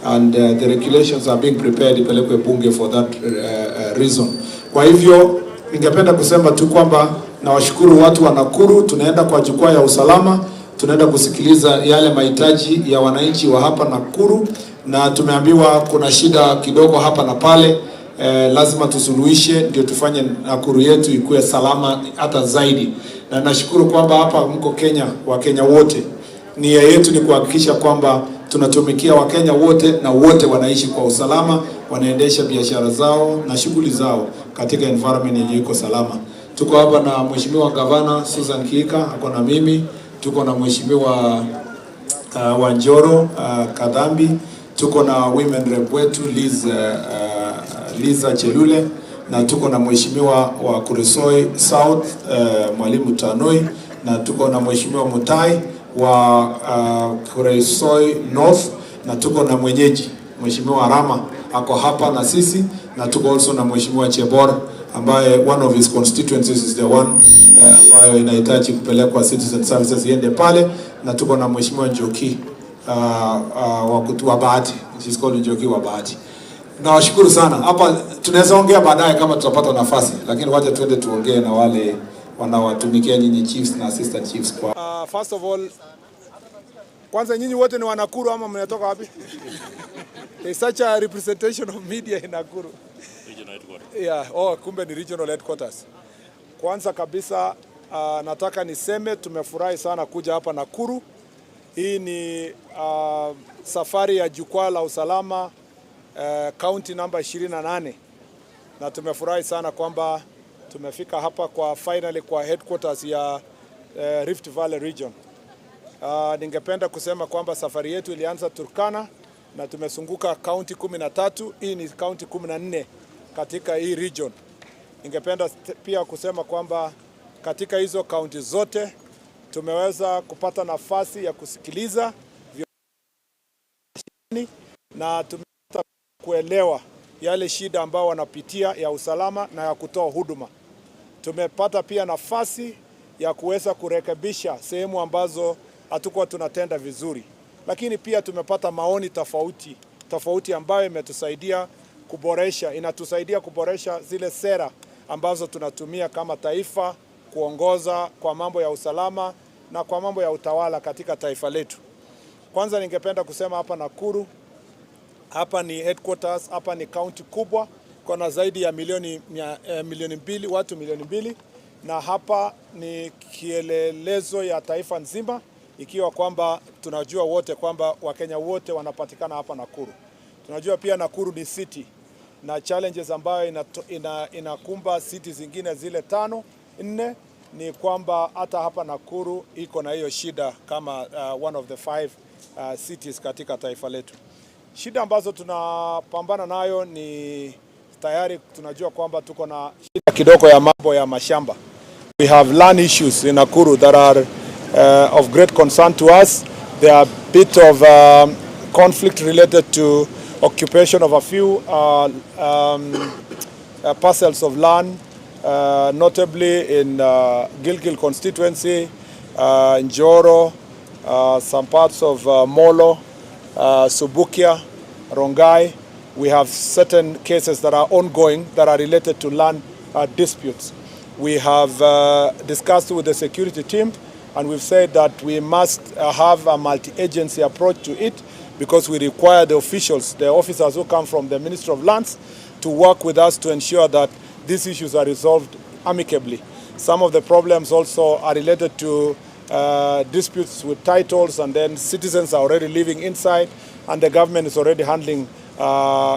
and the regulations are being prepared ipelekwe bunge for that reason. Kwa hivyo ningependa kusema tu kwamba nawashukuru watu wa Nakuru. Tunaenda kwa jukwaa ya usalama, tunaenda kusikiliza yale mahitaji ya wananchi wa hapa Nakuru, na tumeambiwa kuna shida kidogo hapa na pale. Lazima tusuluhishe ndio tufanye Nakuru yetu ikuwe salama hata zaidi. Na nashukuru kwamba hapa mko Kenya, wa Kenya wote. Nia yetu ni kuhakikisha kwamba tunatumikia Wakenya wote na wote wanaishi kwa usalama, wanaendesha biashara zao na shughuli zao katika environment yenye iko salama. Tuko hapa na Mheshimiwa Gavana Susan Kika, ako na mimi, tuko na Mheshimiwa Wanjoro Kadhambi, tuko na women rep wetu Liza Chelule, na tuko na Mheshimiwa wa Kuresoi South Mwalimu Tanoi, na tuko na Mheshimiwa Mutai wa Kuresoi North, na tuko na mwenyeji Mheshimiwa Rama ako hapa na sisi, na tuko also na Mheshimiwa Chebor ambaye one of his constituencies is the one ambayo inahitaji kupelekwa citizen services iende pale, na tuko na Mheshimiwa Njoki wa Bahati, she's called Njoki wa Bahati. Nawashukuru sana. Hapa tunaweza ongea baadaye kama tutapata nafasi, lakini wacha tuende tuongee na wale wanawatumikia nyinyi chiefs na assistant chiefs kwa first of all, kwanza nyinyi wote ni wa Nakuru ama mnatoka wapi? There's such a representation of media in Nakuru. Regional headquarters. Yeah, kumbe ni regional headquarters. Kwanza kabisa nataka niseme tumefurahi sana kuja hapa Nakuru. Hii ni safari ya Jukwaa La Usalama county number 28, na tumefurahi sana kwamba tumefika hapa kwa finally kwa headquarters ya Rift Valley region. Ningependa kusema kwamba safari yetu ilianza Turkana na tumezunguka county 13, hii ni county 14 katika hii region. Ningependa pia kusema kwamba katika hizo county zote tumeweza kupata nafasi ya kusikiliza na tumepata kuelewa yale shida ambao wanapitia ya usalama na ya kutoa huduma. Tumepata pia nafasi ya kuweza kurekebisha sehemu ambazo hatukuwa tunatenda vizuri. Lakini pia tumepata maoni tofauti ambayo inatusaidia kuboresha zile sera ambazo tunatumia kama taifa kuongoza kwa mambo ya usalama na kwa mambo ya utawala katika taifa letu. Kwanza ningependa kusema hapa Nakuru, hapa ni headquarters, hapa ni county kubwa, kuna zaidi ya milioni mbili, watu milioni mbili, na hapa ni kielelezo ya taifa nzima, ikiwa kwamba tunajua wote kwamba Wakenya wote wanapatikana hapa Nakuru. Tunajua pia Nakuru ni city na challenges ambayo inakumba city zingine zile 5-4 ni kwamba hata hapa Nakuru iko na hiyo shida kama one of the 5 cities katika taifa letu. Shida ambazo tunapambana nayo ni tayari tunajua kwamba tuko na shida kidogo ya mambo ya mashamba. We have land issues in Nakuru that are of great concern to us. There are a bit of conflict related to occupation of a few parcels of land, notably in Gilgil constituency, Njoro, some parts of Molo, Subukia, Rongai. We have certain cases that are ongoing that are related to land disputes. We have discussed with the security team, and we've said that we must have a multi-agency approach to it, because we require the officials, the officers who come from the Ministry of Lands, to work with us to ensure that these issues are resolved amicably. Some of the problems also are related to disputes with titles, and then citizens are already living inside, and the government is already handling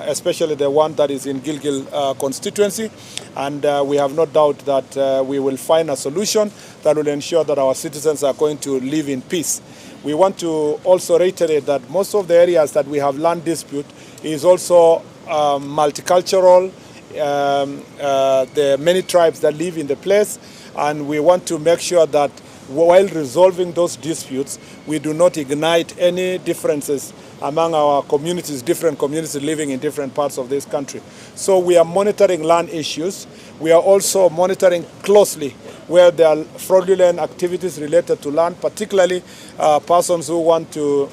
especially the one that is in Gilgil constituency, and we have no doubt that we will find a solution that will ensure that our citizens are going to live in peace. We want to also reiterate that most of the areas that we have land dispute is also multicultural, there are many tribes that live in the place, and we want to make sure that while resolving those disputes, we do not ignite any differences among our communities, different communities living in different parts of this country. So we are monitoring land issues. We are also monitoring closely where there are fraudulent activities related to land, particularly persons who want to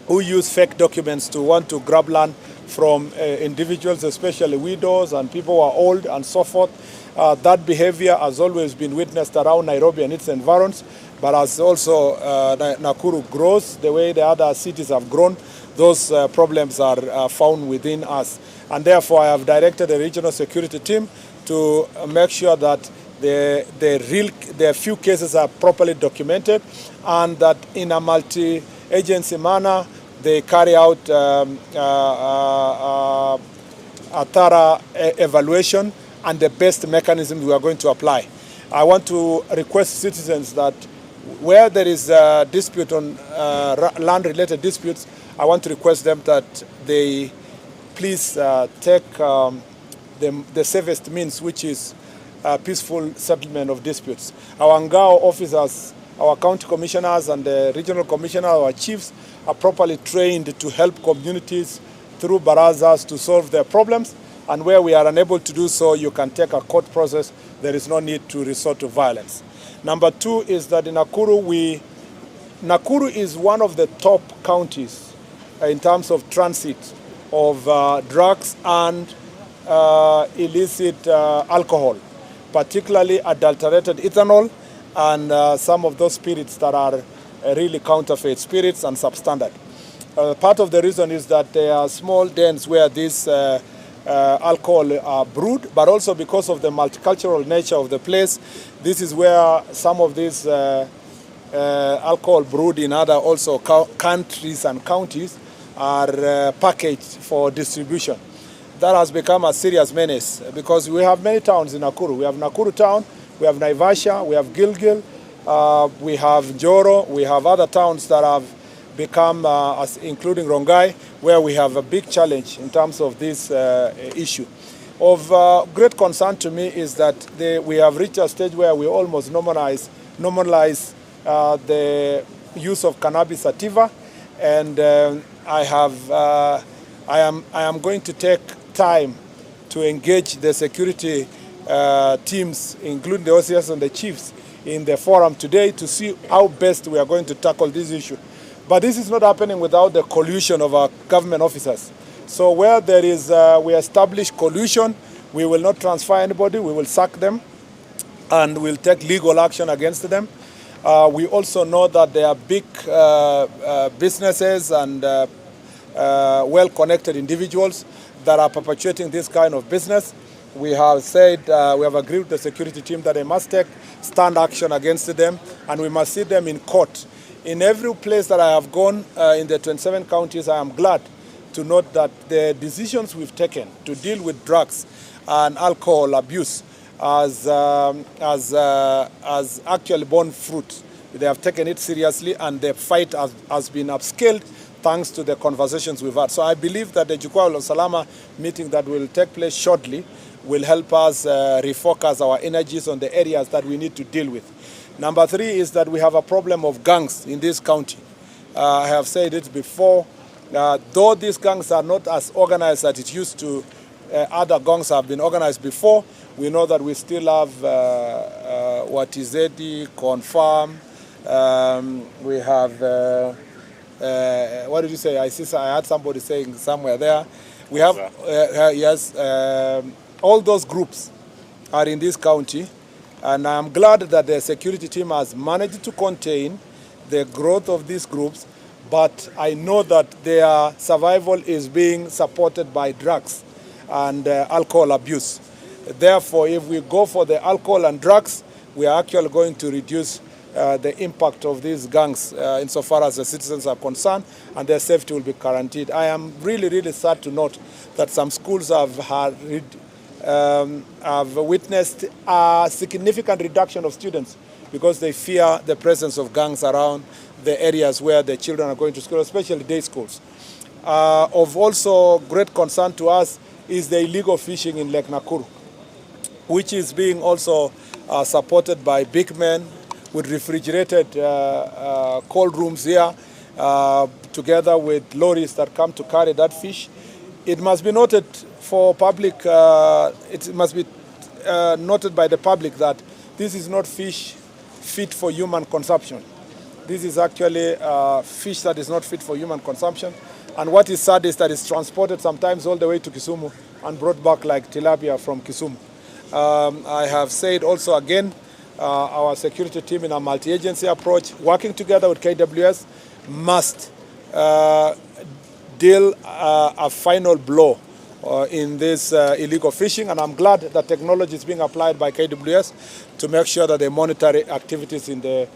who use fake documents to want to grab land from individuals, especially widows and people who are old and so forth. That behavior has always been witnessed around Nairobi and its environs, but as also Nakuru grows, the way the other cities have grown, those problems are found within us. And therefore, I have directed the regional security team to make sure that the few cases are properly documented, and that in a multi-agency manner, they carry out a thorough evaluation and the best mechanism we are going to apply. I want to request citizens that where there is a dispute on land-related disputes, I want to request them that they please take the safest means, which is peaceful settlement of disputes. Our Ngao officers, our county commissioners and the regional commissioner, our chiefs, are properly trained to help communities through barazas to solve their problems. And where we are unable to do so, you can take a court process. There is no need to resort to violence. Number two is that in Nakuru, Nakuru is one of the top counties in terms of transit of drugs and illicit alcohol, particularly adulterated ethanol and some of those spirits that are really counterfeit spirits and substandard. Part of the reason is that there are small dens where these alcohol are brewed, but also because of the multicultural nature of the place, this is where some of these alcohol brewed in other also countries and counties are packaged for distribution. That has become a serious menace because we have many towns in Nakuru. We have Nakuru town, we have Naivasha, we have Gilgil, we have Njoro, we have other towns that have become, including Rongai, where we have a big challenge in terms of this issue. Of great concern to me is that we have reached a stage where we almost normalize the use of cannabis sativa, and I am going to take time to engage the security teams, including the OCS and the chiefs, in the forum today to see how best we are going to tackle this issue. But this is not happening without the collusion of our government officers. So where there is, we establish collusion, we will not transfer anybody, we will sack them, and we'll take legal action against them. We also know that there are big businesses and well-connected individuals that are perpetuating this kind of business. We have said, we have agreed with the security team that they must take stand action against them, and we must see them in court. In every place that I have gone in the 27 counties, I am glad to note that the decisions we've taken to deal with drugs and alcohol abuse has actually borne fruit. They have taken it seriously, and the fight has been upscaled thanks to the conversations we've had. So I believe that the Jukwaa La Usalama meeting that will take place shortly will help us refocus our energies on the areas that we need to deal with. Number three is that we have a problem of gangs in this county. I have said it before, though these gangs are not as organized as it used to, other gangs have been organized before, we know that we still have Watizedi, Confirm, we have, what did you say? I had somebody saying somewhere there. We have, yes, all those groups are in this county. And I'm glad that the security team has managed to contain the growth of these groups, but I know that their survival is being supported by drugs and alcohol abuse. Therefore, if we go for the alcohol and drugs, we are actually going to reduce the impact of these gangs insofar as the citizens are concerned, and their safety will be guaranteed. I am really, really sad to note that some schools have witnessed a significant reduction of students because they fear the presence of gangs around the areas where the children are going to school, especially day schools. Of also great concern to us is the illegal fishing in Lake Nakuru, which is being also supported by big men with refrigerated cold rooms here, together with lorries that come to carry that fish. It must be noted for public, it must be noted by the public that this is not fish fit for human consumption. This is actually fish that is not fit for human consumption. And what is sad is that it's transported sometimes all the way to Kisumu and brought back like tilapia from Kisumu. I have said also again, our security team in a multi-agency approach, working together with KWS, must deal a final blow in this illegal fishing, and I'm glad that technology is being applied by KWS to make sure that they monitor activities in the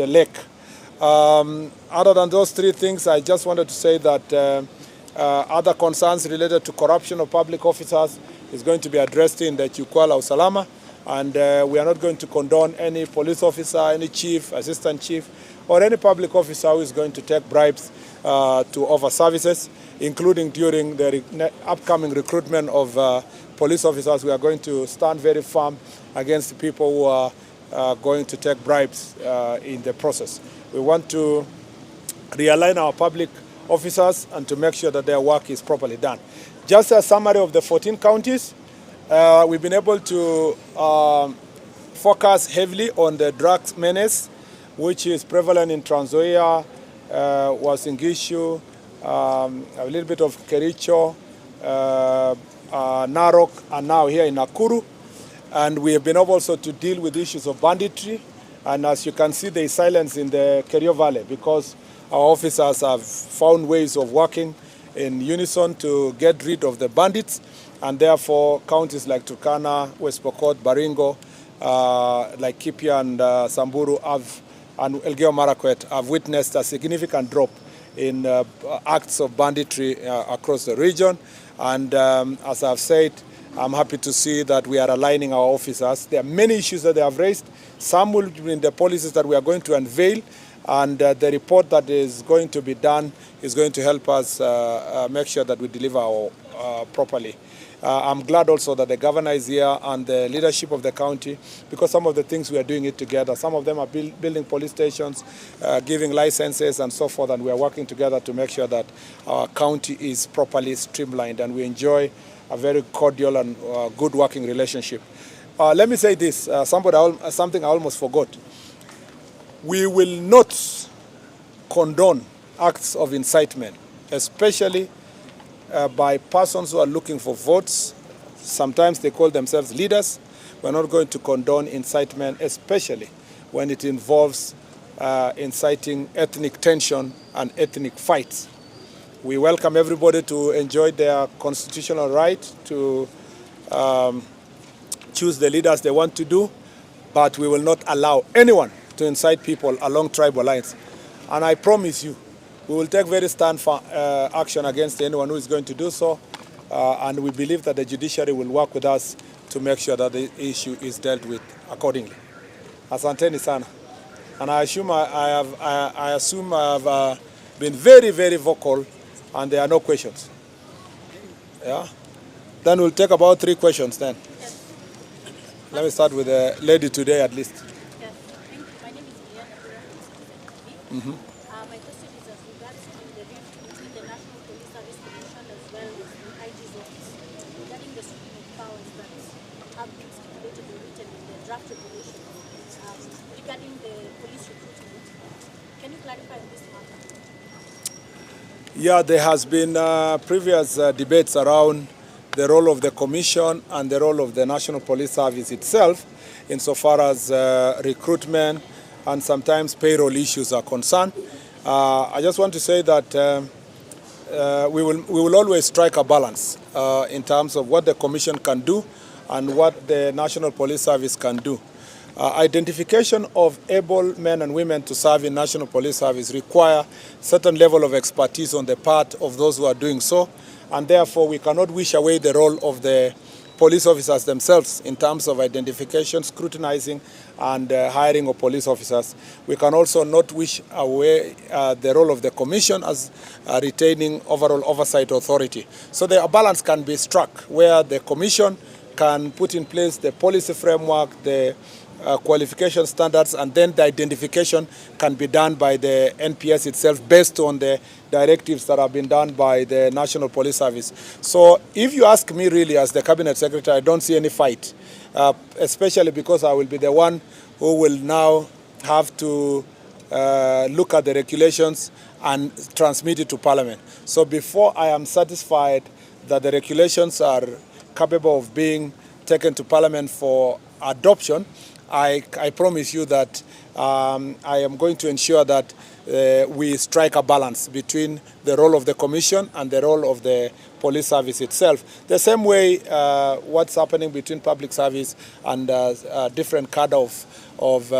lake. Other than those three things, I just wanted to say that other concerns related to corruption of public officers is going to be addressed in the Jukwaa La Usalama, and we are not going to condone any police officer, any chief, assistant chief, or any public officer who is going to take bribes to offer services, including during the upcoming recruitment of police officers. We are going to stand very firm against people who are going to take bribes in the process. We want to realign our public officers and to make sure that their work is properly done. Just a summary of the 14 counties, we've been able to focus heavily on the drugs menace, which is prevalent in Trans Nzoia, Uasin Gishu, a little bit of Kericho, Narok, and now here in Nakuru. And we have been able also to deal with issues of banditry. And as you can see, there is silence in the Kerio Valley because our officers have found ways of working in unison to get rid of the bandits. And therefore, counties like Turkana, West Pokot, Baringo, like Kipia and Samburu and Elgeyo Marakwet have witnessed a significant drop in acts of banditry across the region. And as I've said, I'm happy to see that we are aligning our officers. There are many issues that they have raised. Some will be in the policies that we are going to unveil, and the report that is going to be done is going to help us make sure that we deliver properly. I'm glad also that the governor is here and the leadership of the county, because some of the things we are doing it together. Some of them are building police stations, giving licenses and so forth, and we are working together to make sure that our county is properly streamlined and we enjoy a very cordial and good working relationship. Let me say this, something I almost forgot. We will not condone acts of incitement, especially by persons who are looking for votes. Sometimes they call themselves leaders. We're not going to condone incitement, especially when it involves inciting ethnic tension and ethnic fights. We welcome everybody to enjoy their constitutional right to choose the leaders they want to do, but we will not allow anyone to incite people along tribal lines. And I promise you, we will take very stern action against anyone who is going to do so, and we believe that the judiciary will work with us to make sure that the issue is dealt with accordingly. Asanteni sana. And I assume I have been very, very vocal, and there are no questions. Yeah? Then we'll take about 3 questions then. Yes. Let me start with the lady today at least. Yes. Thank you. My name is My question is as regards to the link between the National Police Service Commission as well as the IG's office regarding the sweeping of powers that have been stipulated or written in the draft regulations regarding the police recruitment. Can you clarify on this matter? Yeah, there has been previous debates around the role of the Commission and the role of the National Police Service itself insofar as recruitment and sometimes payroll issues are concerned. I just want to say that we will always strike a balance in terms of what the Commission can do and what the National Police Service can do. Identification of able men and women to serve in National Police Service require certain level of expertise on the part of those who are doing so, and therefore we cannot wish away the role of the police officers themselves in terms of identification, scrutinizing, and hiring of police officers. We can also not wish away the role of the Commission as retaining overall oversight authority. So the balance can be struck where the Commission can put in place the policy framework, the qualification standards, and then the identification can be done by the NPS itself based on the directives that have been done by the National Police Service. So if you ask me really as the Cabinet Secretary, I don't see any fight, especially because I will be the one who will now have to look at the regulations and transmit it to Parliament. So before I am satisfied that the regulations are capable of being taken to Parliament for adoption, I promise you that I am going to ensure that we strike a balance between the role of the Commission and the role of the police service itself. The same way what's happening between public service and different cadre of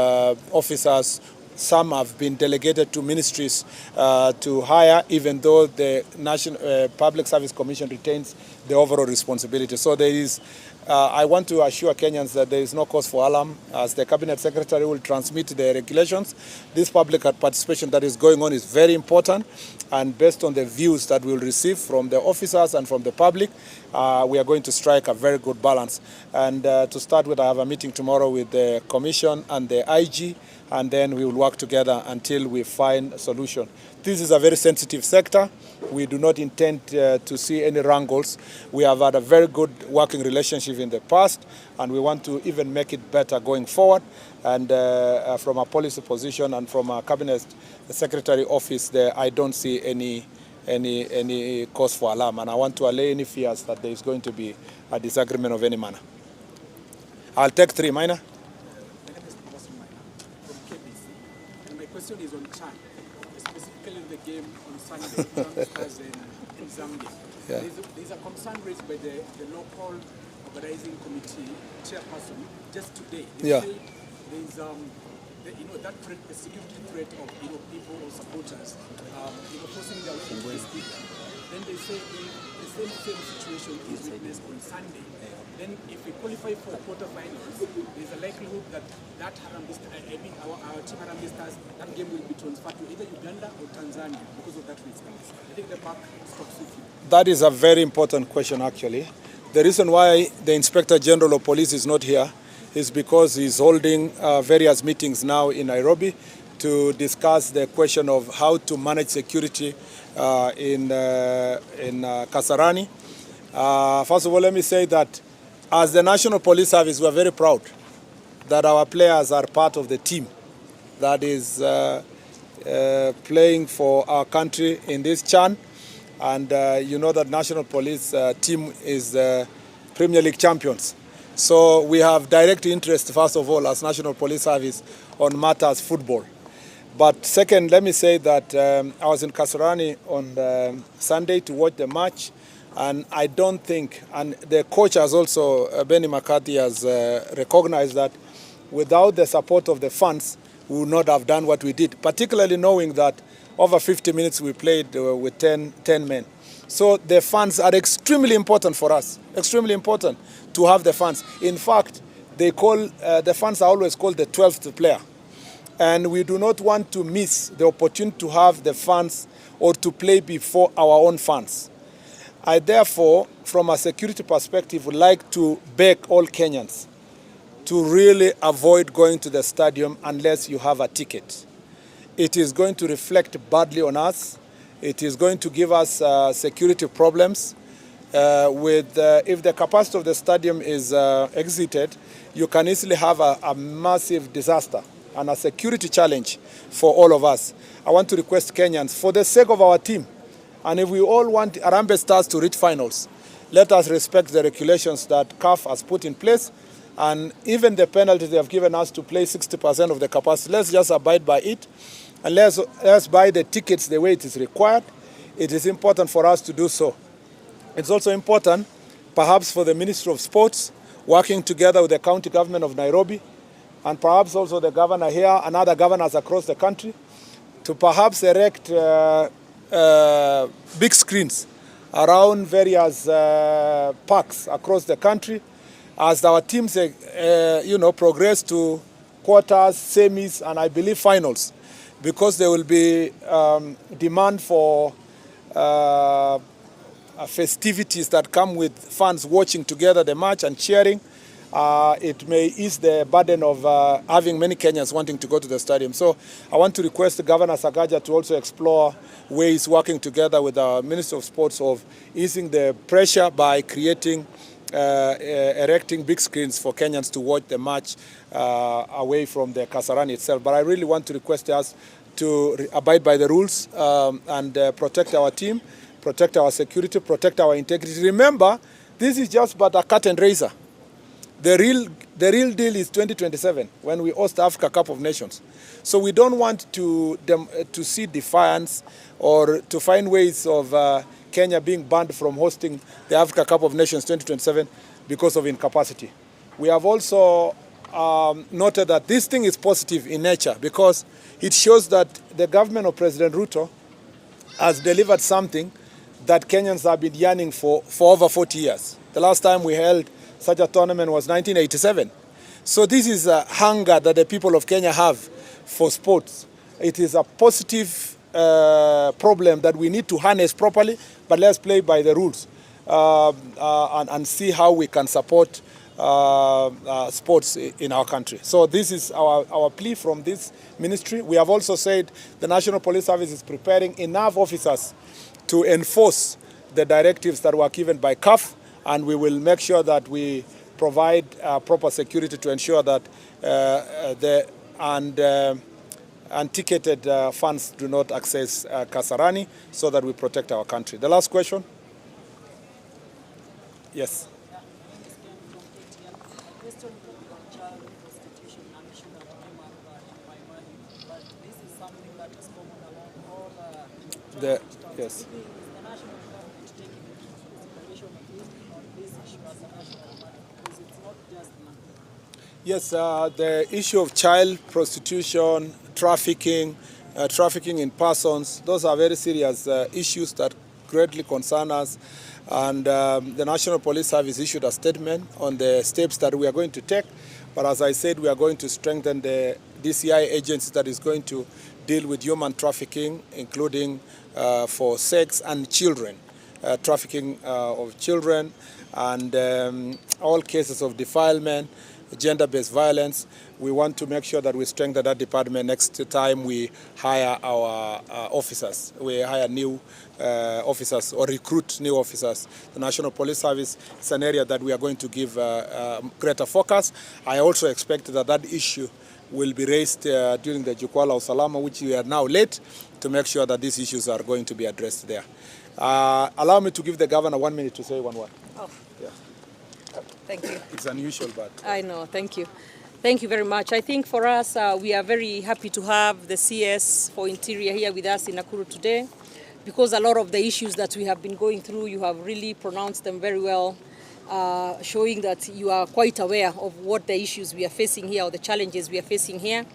officers. Some have been delegated to ministries to hire, even though the National Public Service Commission retains the overall responsibility. So there is, I want to assure Kenyans that there is no cause for alarm. As the Cabinet Secretary will transmit the regulations, this public participation that is going on is very important, and based on the views that we will receive from the officers and from the public, we are going to strike a very good balance. And to start with, I have a meeting tomorrow with the Commission and the IG, and then we will work together until we find a solution. This is a very sensitive sector. We do not intend to see any wrangles. We have had a very good working relationship in the past, and we want to even make it better going forward. And from a policy position and from a Cabinet Secretary office, I don't see any cause for alarm. And I want to allay any fears that there is going to be a disagreement of any manner. I'll take three. Minor. My question is on Chan, specifically the game on Sunday in Zambia. Yeah. There's a concern raised by the local organizing committee chairperson just today. They say there's that threat, the security threat of people or supporters forcing their way into the stadium. Then they say if the same situation is witnessed on Sunday, then if we qualify for quarterfinals, there's a likelihood that our team Harambee Stars, that game will be transferred to either Uganda or Tanzania because of that risk. I think the back stops with you. That is a very important question, actually. The reason why the Inspector General of Police is not here is because he's holding various meetings now in Nairobi to discuss the question of how to manage security in Kasarani. First of all, let me say that as the National Police Service, we are very proud that our players are part of the team that is playing for our country in this CHAN. And you know that National Police team is Premier League champions. So we have direct interest, first of all, as National Police Service on matters football. But second, let me say that I was in Kasarani on Sunday to watch the match. And I don't think, and the coach has also, Benny McCarthy has recognized that without the support of the fans, we would not have done what we did, particularly knowing that over 50 minutes we played with 10 men. So the fans are extremely important for us, extremely important to have the fans. In fact, they call, the fans are always called the 12th player. And we do not want to miss the opportunity to have the fans or to play before our own fans. I therefore, from a security perspective, would like to beg all Kenyans to really avoid going to the stadium unless you have a ticket. It is going to reflect badly on us. It is going to give us security problems. If the capacity of the stadium is exited, you can easily have a massive disaster and a security challenge for all of us. I want to request Kenyans, for the sake of our team, and if we all want Harambee Stars to reach finals, let us respect the regulations that CAF has put in place, and even the penalty they have given us to play 60% of the capacity. Let's just abide by it, and let's buy the tickets the way it is required. It is important for us to do so. It's also important, perhaps, for the Ministry of Sports, working together with the county government of Nairobi, and perhaps also the governor here and other governors across the country, to perhaps erect big screens around various parks across the country as our teams progress to quarters, semis, and I believe finals, because there will be demand for festivities that come with fans watching together the match and cheering. It may ease the burden of having many Kenyans wanting to go to the stadium. So I want to request Governor Sakaja to also explore ways, working together with our Minister of Sports, of easing the pressure by creating erecting big screens for Kenyans to watch the match away from the Kasarani itself. But I really want to request us to abide by the rules and protect our team, protect our security, protect our integrity. Remember, this is just but a cut and razor. The real deal is 2027 when we host the Africa Cup of Nations. So we don't want to see defiance or to find ways of Kenya being banned from hosting the Africa Cup of Nations 2027 because of incapacity. We have also noted that this thing is positive in nature because it shows that the government of President Ruto has delivered something that Kenyans have been yearning for over 40 years. The last time we held such a tournament was 1987. So this is a hunger that the people of Kenya have for sports. It is a positive problem that we need to harness properly, but let's play by the rules and see how we can support sports in our country. So this is our plea from this ministry. We have also said the National Police Service is preparing enough officers to enforce the directives that were given by CAF, and we will make sure that we provide proper security to ensure that the unticketed funds do not access Kasarani, so that we protect our country. The last question? Yes. Yes. Yes, the issue of child prostitution, trafficking in persons, those are very serious issues that greatly concern us. And the National Police Service issued a statement on the steps that we are going to take. But as I said, we are going to strengthen the DCI agency that is going to deal with human trafficking, including for sex and children, trafficking of children, and all cases of defilement, gender-based violence. We want to make sure that we strengthen that department next time we hire our officers. We hire new officers or recruit new officers. The National Police Service is an area that we are going to give greater focus. I also expect that that issue will be raised during the Jukwaa La Usalama, which we are now late, to make sure that these issues are going to be addressed there. Allow me to give the governor 1 minute to say one word. Oh. Yeah. Thank you. It's unusual, but... I know, thank you. Thank you very much. I think for us, we are very happy to have the CS for Interior here with us in Nakuru today, because a lot of the issues that we have been going through, you have really pronounced them very well, showing that you are quite aware of what the issues we are facing here, or the challenges we are facing here,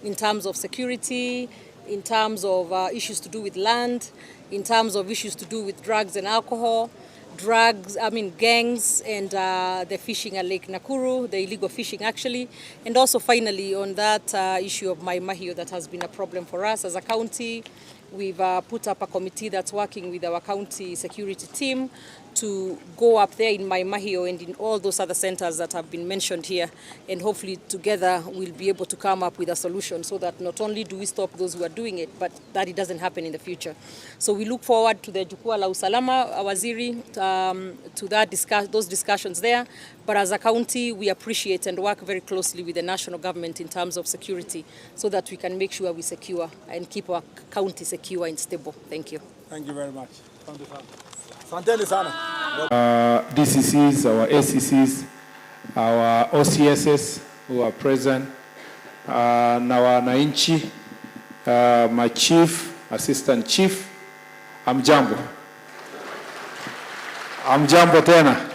in terms of security, in terms of issues to do with land, in terms of issues to do with drugs and alcohol, gangs, and the fishing at Lake Nakuru, the illegal fishing actually, and also finally on that issue of Mai Mahiu that has been a problem for us as a county. We've put up a committee that's working with our county security team to go up there in Mai Mahiu and in all those other centers that have been mentioned here, and hopefully together we'll be able to come up with a solution so that not only do we stop those who are doing it, but that it doesn't happen in the future. So we look forward to the Jukwaa La Usalama, Waziri, to those discussions there. But as a county, we appreciate and work very closely with the national government in terms of security, so that we can make sure we secure and keep our county secure and stable. Thank you. Thank you very much. DCCs, our ACCs, our OCSs who are present, na wananchi, my chief, assistant chief, amjambo. Amjambo tena.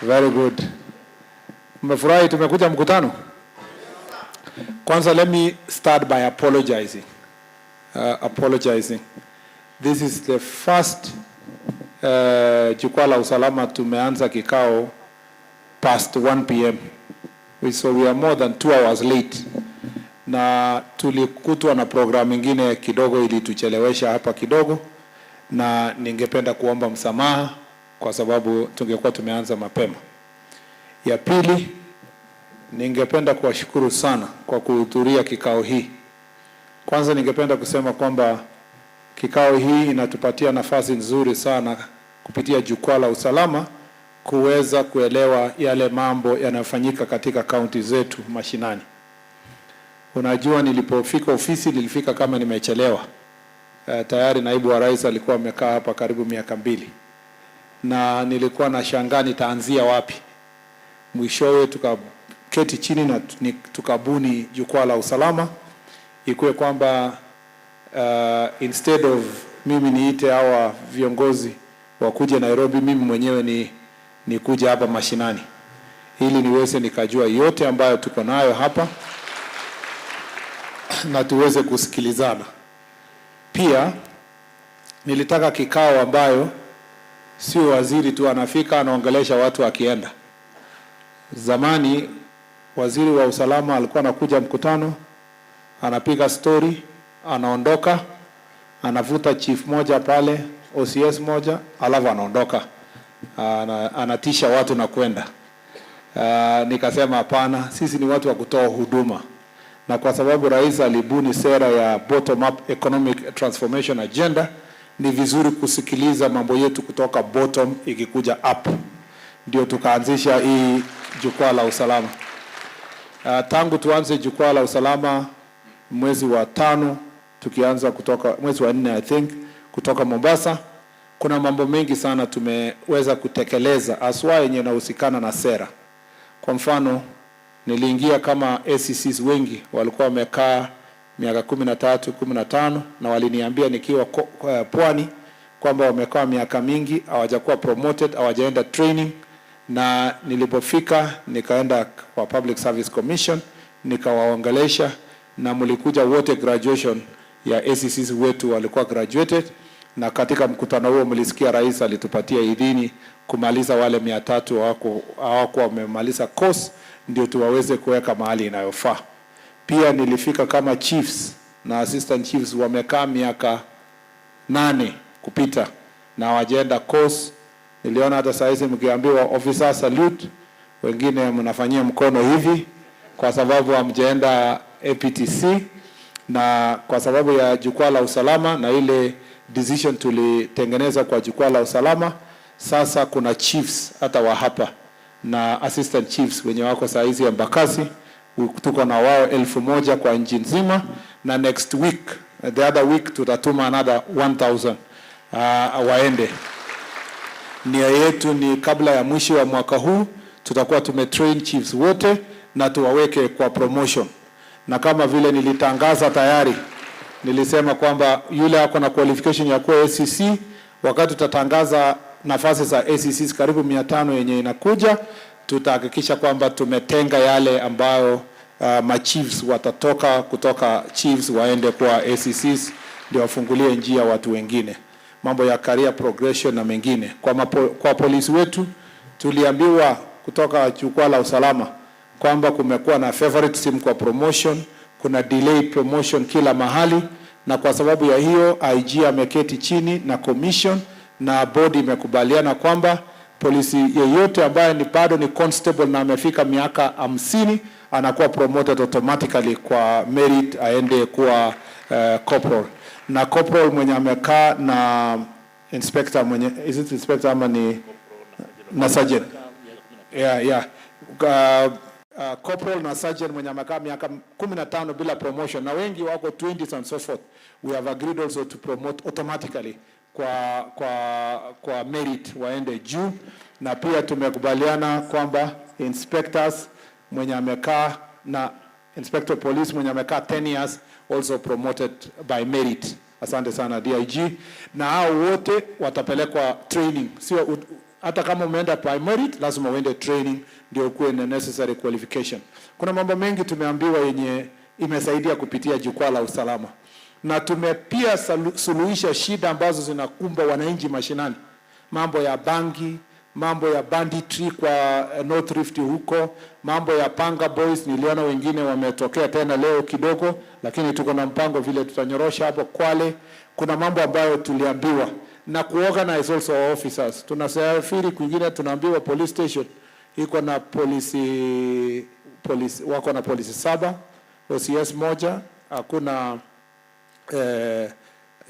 Very good. Mmefurahi tumekuja mkutano? Kwanza, let me start by apologizing. This is the first Jukwaa La Usalama tumeanza kikao past 1 p.m. So we are more than 2 hours late. Na tulikutwa na program ingine kidogo ili tuchelewesha hapa kidogo, na ningependa kuomba msamaha kwa sababu tungekuwa tumeanza mapema. Ya pili, ningependa kuwashukuru sana kwa kuhudhuria kikao hii. Kwanza ningependa kusema kwamba kikao hii inatupatia nafasi nzuri sana kupitia Jukwaa La Usalama kuweza kuelewa yale mambo yanayofanyika katika kaunti zetu mashinani. Unajua, nilipofika ofisi nilifika kama nimechelewa. Tayari naibu wa rais alikuwa amekaa hapa karibu miaka 2. Na nilikuwa na shangaa nitaanzia wapi. Mwishowe tukaketi chini na tukabuni Jukwaa La Usalama. Ikuwe kwamba instead of mimi niite hawa viongozi wakuje Nairobi, mimi mwenyewe ni kuja hapa mashinani, ili niweze nikajua yote ambayo tuko nayo hapa na tuweze kusikilizana. Pia nilitaka kikao ambayo sio waziri tu anafika anaongelesha watu akienda. Zamani waziri wa usalama alikuwa anakuja mkutano, anapiga story, anaondoka, anavuta chief moja pale, OCS moja, alafu anaondoka. Anatisha watu na kwenda. Nikasema hapana, sisi ni watu wa kutoa huduma. Na kwa sababu rais alibuni sera ya bottom up economic transformation agenda, ni vizuri kusikiliza mambo yetu kutoka bottom ikikuja up. Ndio tukaanzisha hii Jukwaa La Usalama. Tangu tuanze Jukwaa La Usalama mwezi wa 5, tukianza kutoka mwezi wa 4 I think, kutoka Mombasa, kuna mambo mengi sana tumeweza kutekeleza aswa yenye inahusikana na sera. Kwa mfano, niliingia kama ACCs wengi walikuwa wamekaa miaka 13, 15 na waliniambia nikiwa Pwani kwamba wamekaa miaka mingi hawajakuwa promoted, hawajaenda training. Na nilipofika nikaenda kwa Public Service Commission nikawaongelesha, na mlikuja wote graduation ya ACCs wetu walikuwa graduated. Na katika mkutano huo mlisikia rais alitupatia idhini kumaliza wale 300 hawakuwa wamemaliza course, ndio tuwaweze kuweka mahali inayofaa. Pia nilifika kama chiefs na assistant chiefs wamekaa miaka 8 kupita na wajeenda course. Niliona hata saizi mkiambiwa officer salute, wengine mnafanyia mkono hivi kwa sababu hamjaenda APTC. Na kwa sababu ya Jukwaa La Usalama na ile decision tulitengeneza kwa Jukwaa La Usalama, sasa kuna chiefs hata wa hapa na assistant chiefs wenye wako saizi ya Mbakasi. Tuko na wao 1000 kwa nchi nzima, na next week, the other week tutatuma another 1000 waende. Nia yetu ni kabla ya mwisho wa mwaka huu tutakuwa tumetrain chiefs wote na tuwaweke kwa promotion. Na kama vile nilitangaza tayari, nilisema kwamba yule ako na qualification ya kuwa ACC, wakati tutatangaza nafasi za ACCs karibu 500 yenye inakuja, tutahakikisha kwamba tumetenga yale ambayo machiefs watatoka kutoka chiefs waende kwa ACCs, ndio wafungulie njia watu wengine. Mambo ya career progression na mengine. Kwa polisi wetu tuliambiwa kutoka Jukwaa La Usalama kwamba kumekuwa na favoritism kwa promotion, kuna delayed promotion kila mahali, na kwa sababu ya hiyo IG ameketi chini na commission na board imekubaliana kwamba polisi yeyote ambaye ni bado ni constable na amefika miaka 50 anakuwa promoted automatically kwa merit aende kuwa corporal. Na corporal mwenye amekaa na inspector mwenye, is it inspector ama ni na sergeant? Yeah. Corporal na sergeant mwenye amekaa miaka 15 bila promotion, na wengi wako 20s and so forth, we have agreed also to promote automatically kwa merit waende juu. Na pia tumekubaliana kwamba inspectors mwenye amekaa na inspector police mwenye amekaa 10 years also promoted by merit. Asante sana DIG. Na hao wote watapelekwa training. Sio hata kama umeenda by merit lazima uende training ndio kuwe na necessary qualification. Kuna mambo mengi tumeambiwa yenye imesaidia kupitia Jukwaa La Usalama. Na tumepia suluhisha shida ambazo zinakumba wananchi mashinani. Mambo ya bangi, mambo ya banditry kwa North Rift huko, mambo ya panga boys, niliona wengine wametokea tena leo kidogo, lakini tuko na mpango vile tutanyorosha hapo Kwale. Kuna mambo ambayo tuliambiwa na kuorganize also our officers. Tunasafiri kwingine tunaambiwa police station iko na police wako na polisi 7, OCS moja, hakuna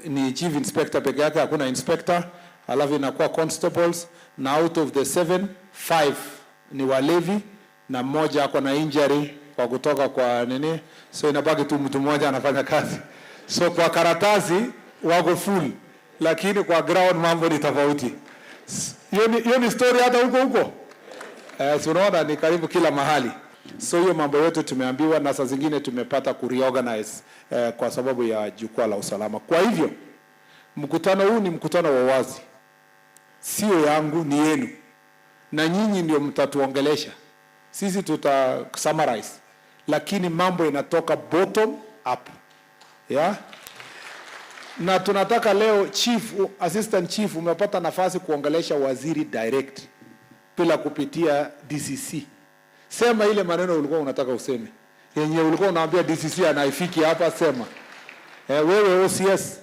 ni chief inspector peke yake, hakuna inspector, alafu inakuwa constables, na out of the 7, 5 ni walevi na mmoja ako na injury kwa kutoka kwa nini, so inabaki tu mtu mmoja anafanya kazi. So kwa karatasi wako full, lakini kwa ground mambo ni tofauti. Hiyo ni story hata huko. So unaona ni karibu kila mahali. So hiyo mambo yote tumeambiwa, na saa zingine tumepata kureorganize kwa sababu ya jukwaa la usalama. Kwa hivyo mkutano huu ni mkutano wa wazi, sio yangu, ni yenu, na nyinyi ndio mtatuongelesha. Sisi tuta summarize, lakini mambo inatoka bottom up, yeah? Na tunataka leo chief, assistant chief, umepata nafasi kuongelesha waziri direct bila kupitia DCC. Sema ile maneno ulikuwa unataka useme, yenye ulikuwa unaambia DCC anaifiki hapa, sema. Wewe OCS,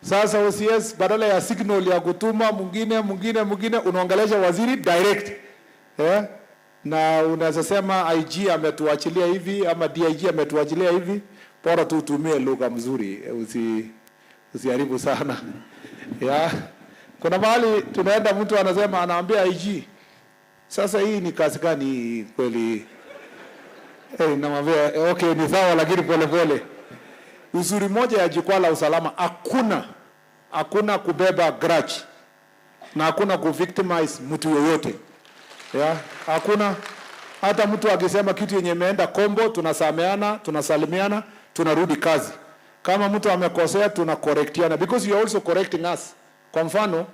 sasa OCS badala ya signal ya kutuma mwingine unaongelesha waziri direct. Na unaweza sema IG ametuachilia hivi ama DIG ametuachilia hivi, bora tu utumie lugha mzuri, usiharibu sana. Kuna mahali tunaenda mtu anasema anaambia IG, sasa hii ni kazi gani kweli? Namwambia okay ni sawa, lakini pole. Uzuri moja ya jukwaa la usalama, hakuna kubeba grudge na hakuna kuvictimize mtu yoyote. Hakuna, hata mtu akisema kitu yenye imeenda kombo, tunasameana, tunasalimiana, tunarudi kazi. Kama mtu amekosea tunacorrectiana, because you are also correcting us. Kwa mfano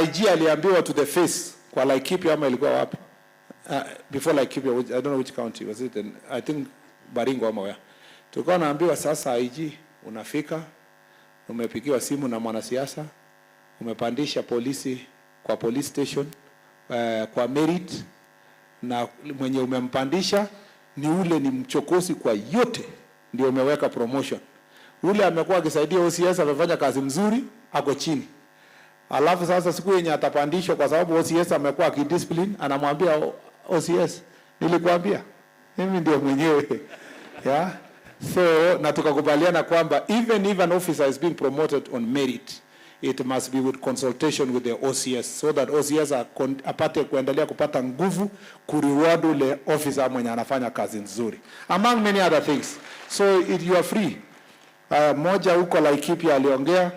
IG aliambiwa to the face kwa Laikipia ama ilikuwa wapi? Before Laikipia, I don't know which county was it, I think Baringo ama where. Tulikuwa naambiwa sasa IG unafika, umepigiwa simu na mwanasiasa, umepandisha polisi kwa police station kwa merit, na mwenye umempandisha ni ule ni mchokozi kwa yote, ndio umeweka promotion. Ule amekuwa akisaidia OCS, amefanya kazi mzuri, ako chini. Alafu sasa siku yenye atapandishwa, kwa sababu OCS amekuwa akidiscipline, anamwambia OCS, nilikwambia mimi ndio mwenyewe. So na tukakubaliana kwamba even if an officer is being promoted on merit, it must be with consultation with the OCS, so that OCS apate kuendelea kupata nguvu kureward ule officer mwenye anafanya kazi nzuri, among many other things. So you are free. Moja huko Laikipia aliongea,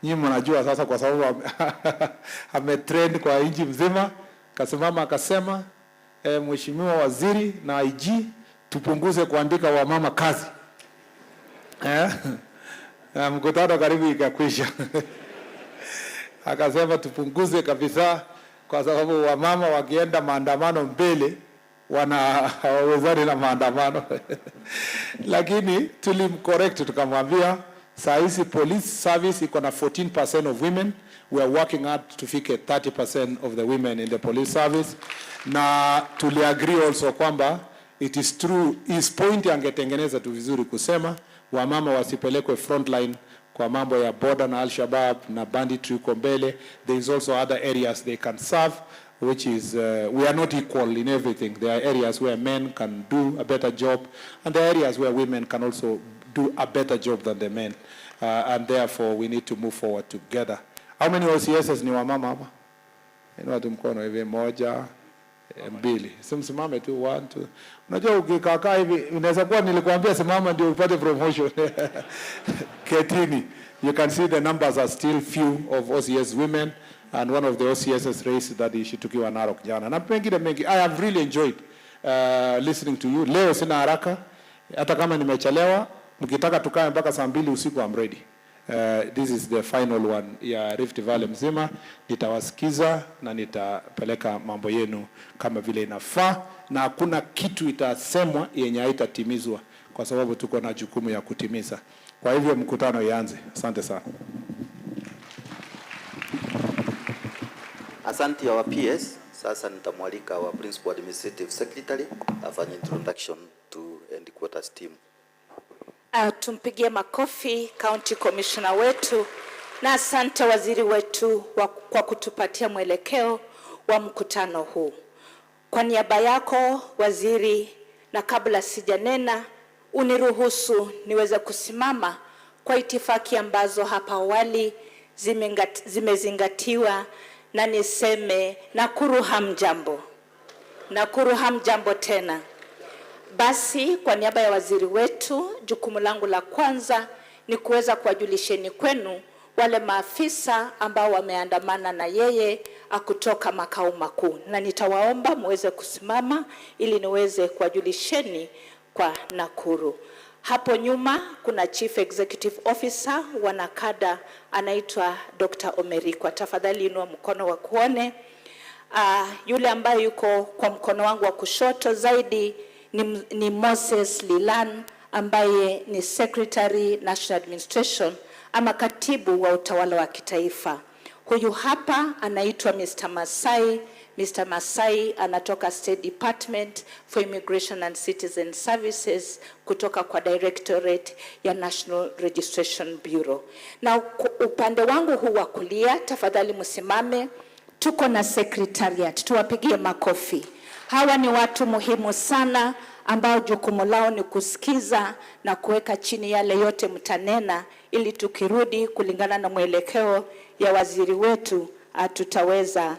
nyinyi mnajua sasa kwa sababu ametrend kwa nchi mzima, kasimama akasema mheshimiwa waziri na IG tupunguze kuandika wamama kazi. Mkutano karibu ikakwisha. Akasema tupunguze kwa sababu wamama wakienda maandamano mbele wanawezani na maandamano. Lakini tulimcorrect, tukamwambia saa hizi police service iko na 14% of women. We are working hard to fike 30% of the women in the police service. Na tuliagree also kwamba it is true, his point angetengeneza tu vizuri kusema wamama wasipelekwe frontline kwa mambo ya border na Al-Shabaab na banditry huko mbele. There is also other areas they can serve, which is we are not equal in everything. There are areas where men can do a better job, and there are areas where women can also do a better job than the men, and therefore we need to move forward together. How many OCSs ni wamama hapa? Inua tu mkono hivi, 1, 2. Simame tu 1, 2. Unajua ukikaa hivi unaweza kuwa nilikwambia simama ndio upate promotion. Ketini, you can see the numbers are still few of OCS women, and one of the OCSs raised that issue tukiwa Narok jana. Na pengine mengi. I have really enjoyed listening to you. Leo sina haraka, hata kama nimechelewa, mkitaka tukae mpaka saa 2 usiku I'm ready. This is the final one ya Rift Valley mzima. Nitawasikiza na nitapeleka mambo yenu kama vile inafaa, na hakuna kitu itasemwa yenye haitatimizwa, kwa sababu tuko na jukumu ya kutimiza. Kwa hivyo mkutano ianze. Asante sana. Asante wa PS. Sasa nitamwalika wa Principal Administrative Secretary afanye introduction to headquarters team. Tumpigie makofi County Commissioner wetu, na asante waziri wetu kwa kutupatia mwelekeo wa mkutano huu. Kwa niaba yako waziri, na kabla sijanena, uniruhusu niweze kusimama kwa itifaki ambazo hapa awali zimezingatiwa, na niseme Nakuru hamjambo. Nakuru hamjambo tena. Basi kwa niaba ya waziri wetu, jukumu langu la kwanza ni kuweza kuwajulisheni kwenu wale maafisa ambao wameandamana na yeye kutoka makao makuu, na nitawaomba muweze kusimama ili niweze kuwajulisheni kwa Nakuru. Hapo nyuma kuna Chief Executive Officer wa NACADA anaitwa Dr. Omerikwa. Tafadhali inua mkono wa kuone. Yule ambaye yuko kwa mkono wangu wa kushoto zaidi ni Moses Lilan ambaye ni Secretary National Administration ama katibu wa utawala wa kitaifa. Huyu hapa anaitwa Mr. Masai. Mr. Masai anatoka State Department for Immigration and Citizen Services kutoka kwa Directorate ya National Registration Bureau. Na upande wangu huu wa kulia, tafadhali msimame, tuko na Secretariat. Tuwapigie makofi. Hawa ni watu muhimu sana ambao jukumu lao ni kusikiza na kuweka chini yale yote mtanena, ili tukirudi kulingana na mwelekeo ya waziri wetu tutaweza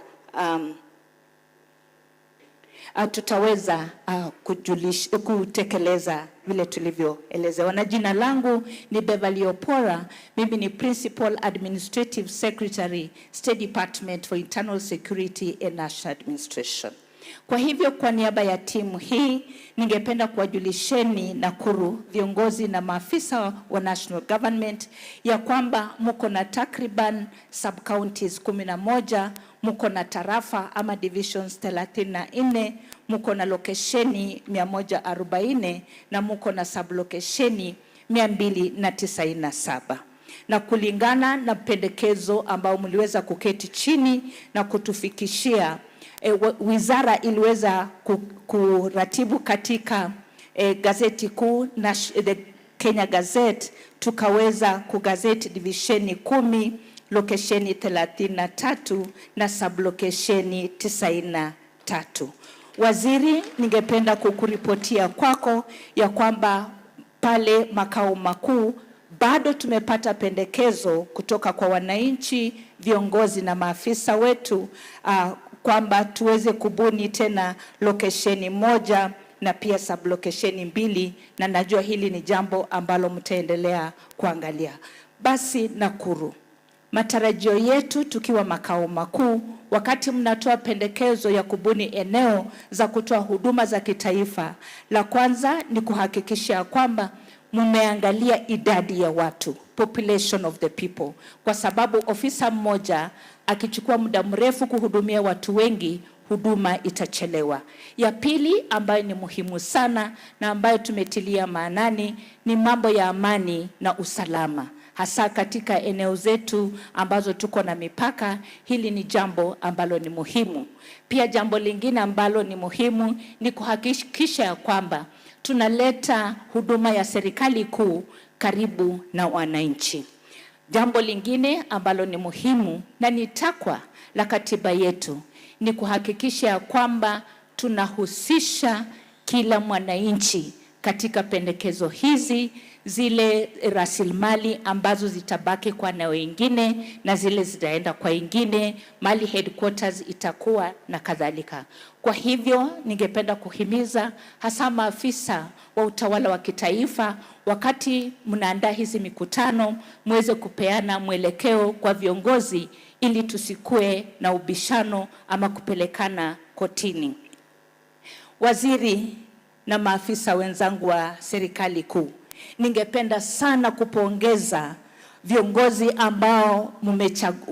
kutekeleza vile tulivyoelezewa. Na jina langu ni Beverly Opora. Mimi ni Principal Administrative Secretary, State Department for Internal Security and National Administration. Kwa hivyo kwa niaba ya timu hii ningependa kuwajulisheni Nakuru, viongozi na maafisa wa national government, ya kwamba mko na takriban sub counties 11, mko na tarafa ama divisions 34, mko na lokesheni 140 na mko na sub lokesheni 297. Na kulingana na pendekezo ambao mliweza kuketi chini na kutufikishia, wizara iliweza kuratibu katika gazeti kuu na the Kenya Gazette, tukaweza kugazeti divisheni 10, lokesheni 33 na sublokesheni 93. Waziri, ningependa kukuripotia kwako ya kwamba pale makao makuu bado tumepata pendekezo kutoka kwa wananchi, viongozi na maafisa wetu kwamba tuweze kubuni tena lokesheni 1 na pia sublokesheni 2, na najua hili ni jambo ambalo mtaendelea kuangalia. Basi Nakuru, matarajio yetu tukiwa makao makuu, wakati mnatoa pendekezo ya kubuni eneo za kutoa huduma za kitaifa, la kwanza ni kuhakikisha kwamba mmeangalia idadi ya watu, population of the people, kwa sababu ofisa mmoja akichukua muda mrefu kuhudumia watu wengi, huduma itachelewa. Ya pili ambayo ni muhimu sana na ambayo tumetilia maanani ni mambo ya amani na usalama, hasa katika eneo zetu ambazo tuko na mipaka. Hili ni jambo ambalo ni muhimu. Pia jambo lingine ambalo ni muhimu ni kuhakikisha ya kwamba tunaleta huduma ya serikali kuu karibu na wananchi. Jambo lingine ambalo ni muhimu na ni takwa la katiba yetu ni kuhakikisha ya kwamba tunahusisha kila mwananchi katika pendekezo hizi, zile rasilimali ambazo zitabaki kwa na wengine na zile zitaenda kwa wengine, mali headquarters itakuwa na kadhalika. Kwa hivyo ningependa kuhimiza hasa maafisa wa utawala wa kitaifa, wakati mnaandaa hizi mikutano, muweze kupeana mwelekeo kwa viongozi ili tusikue na ubishano ama kupelekana kotini. Waziri na maafisa wenzangu wa serikali kuu, ningependa sana kupongeza viongozi ambao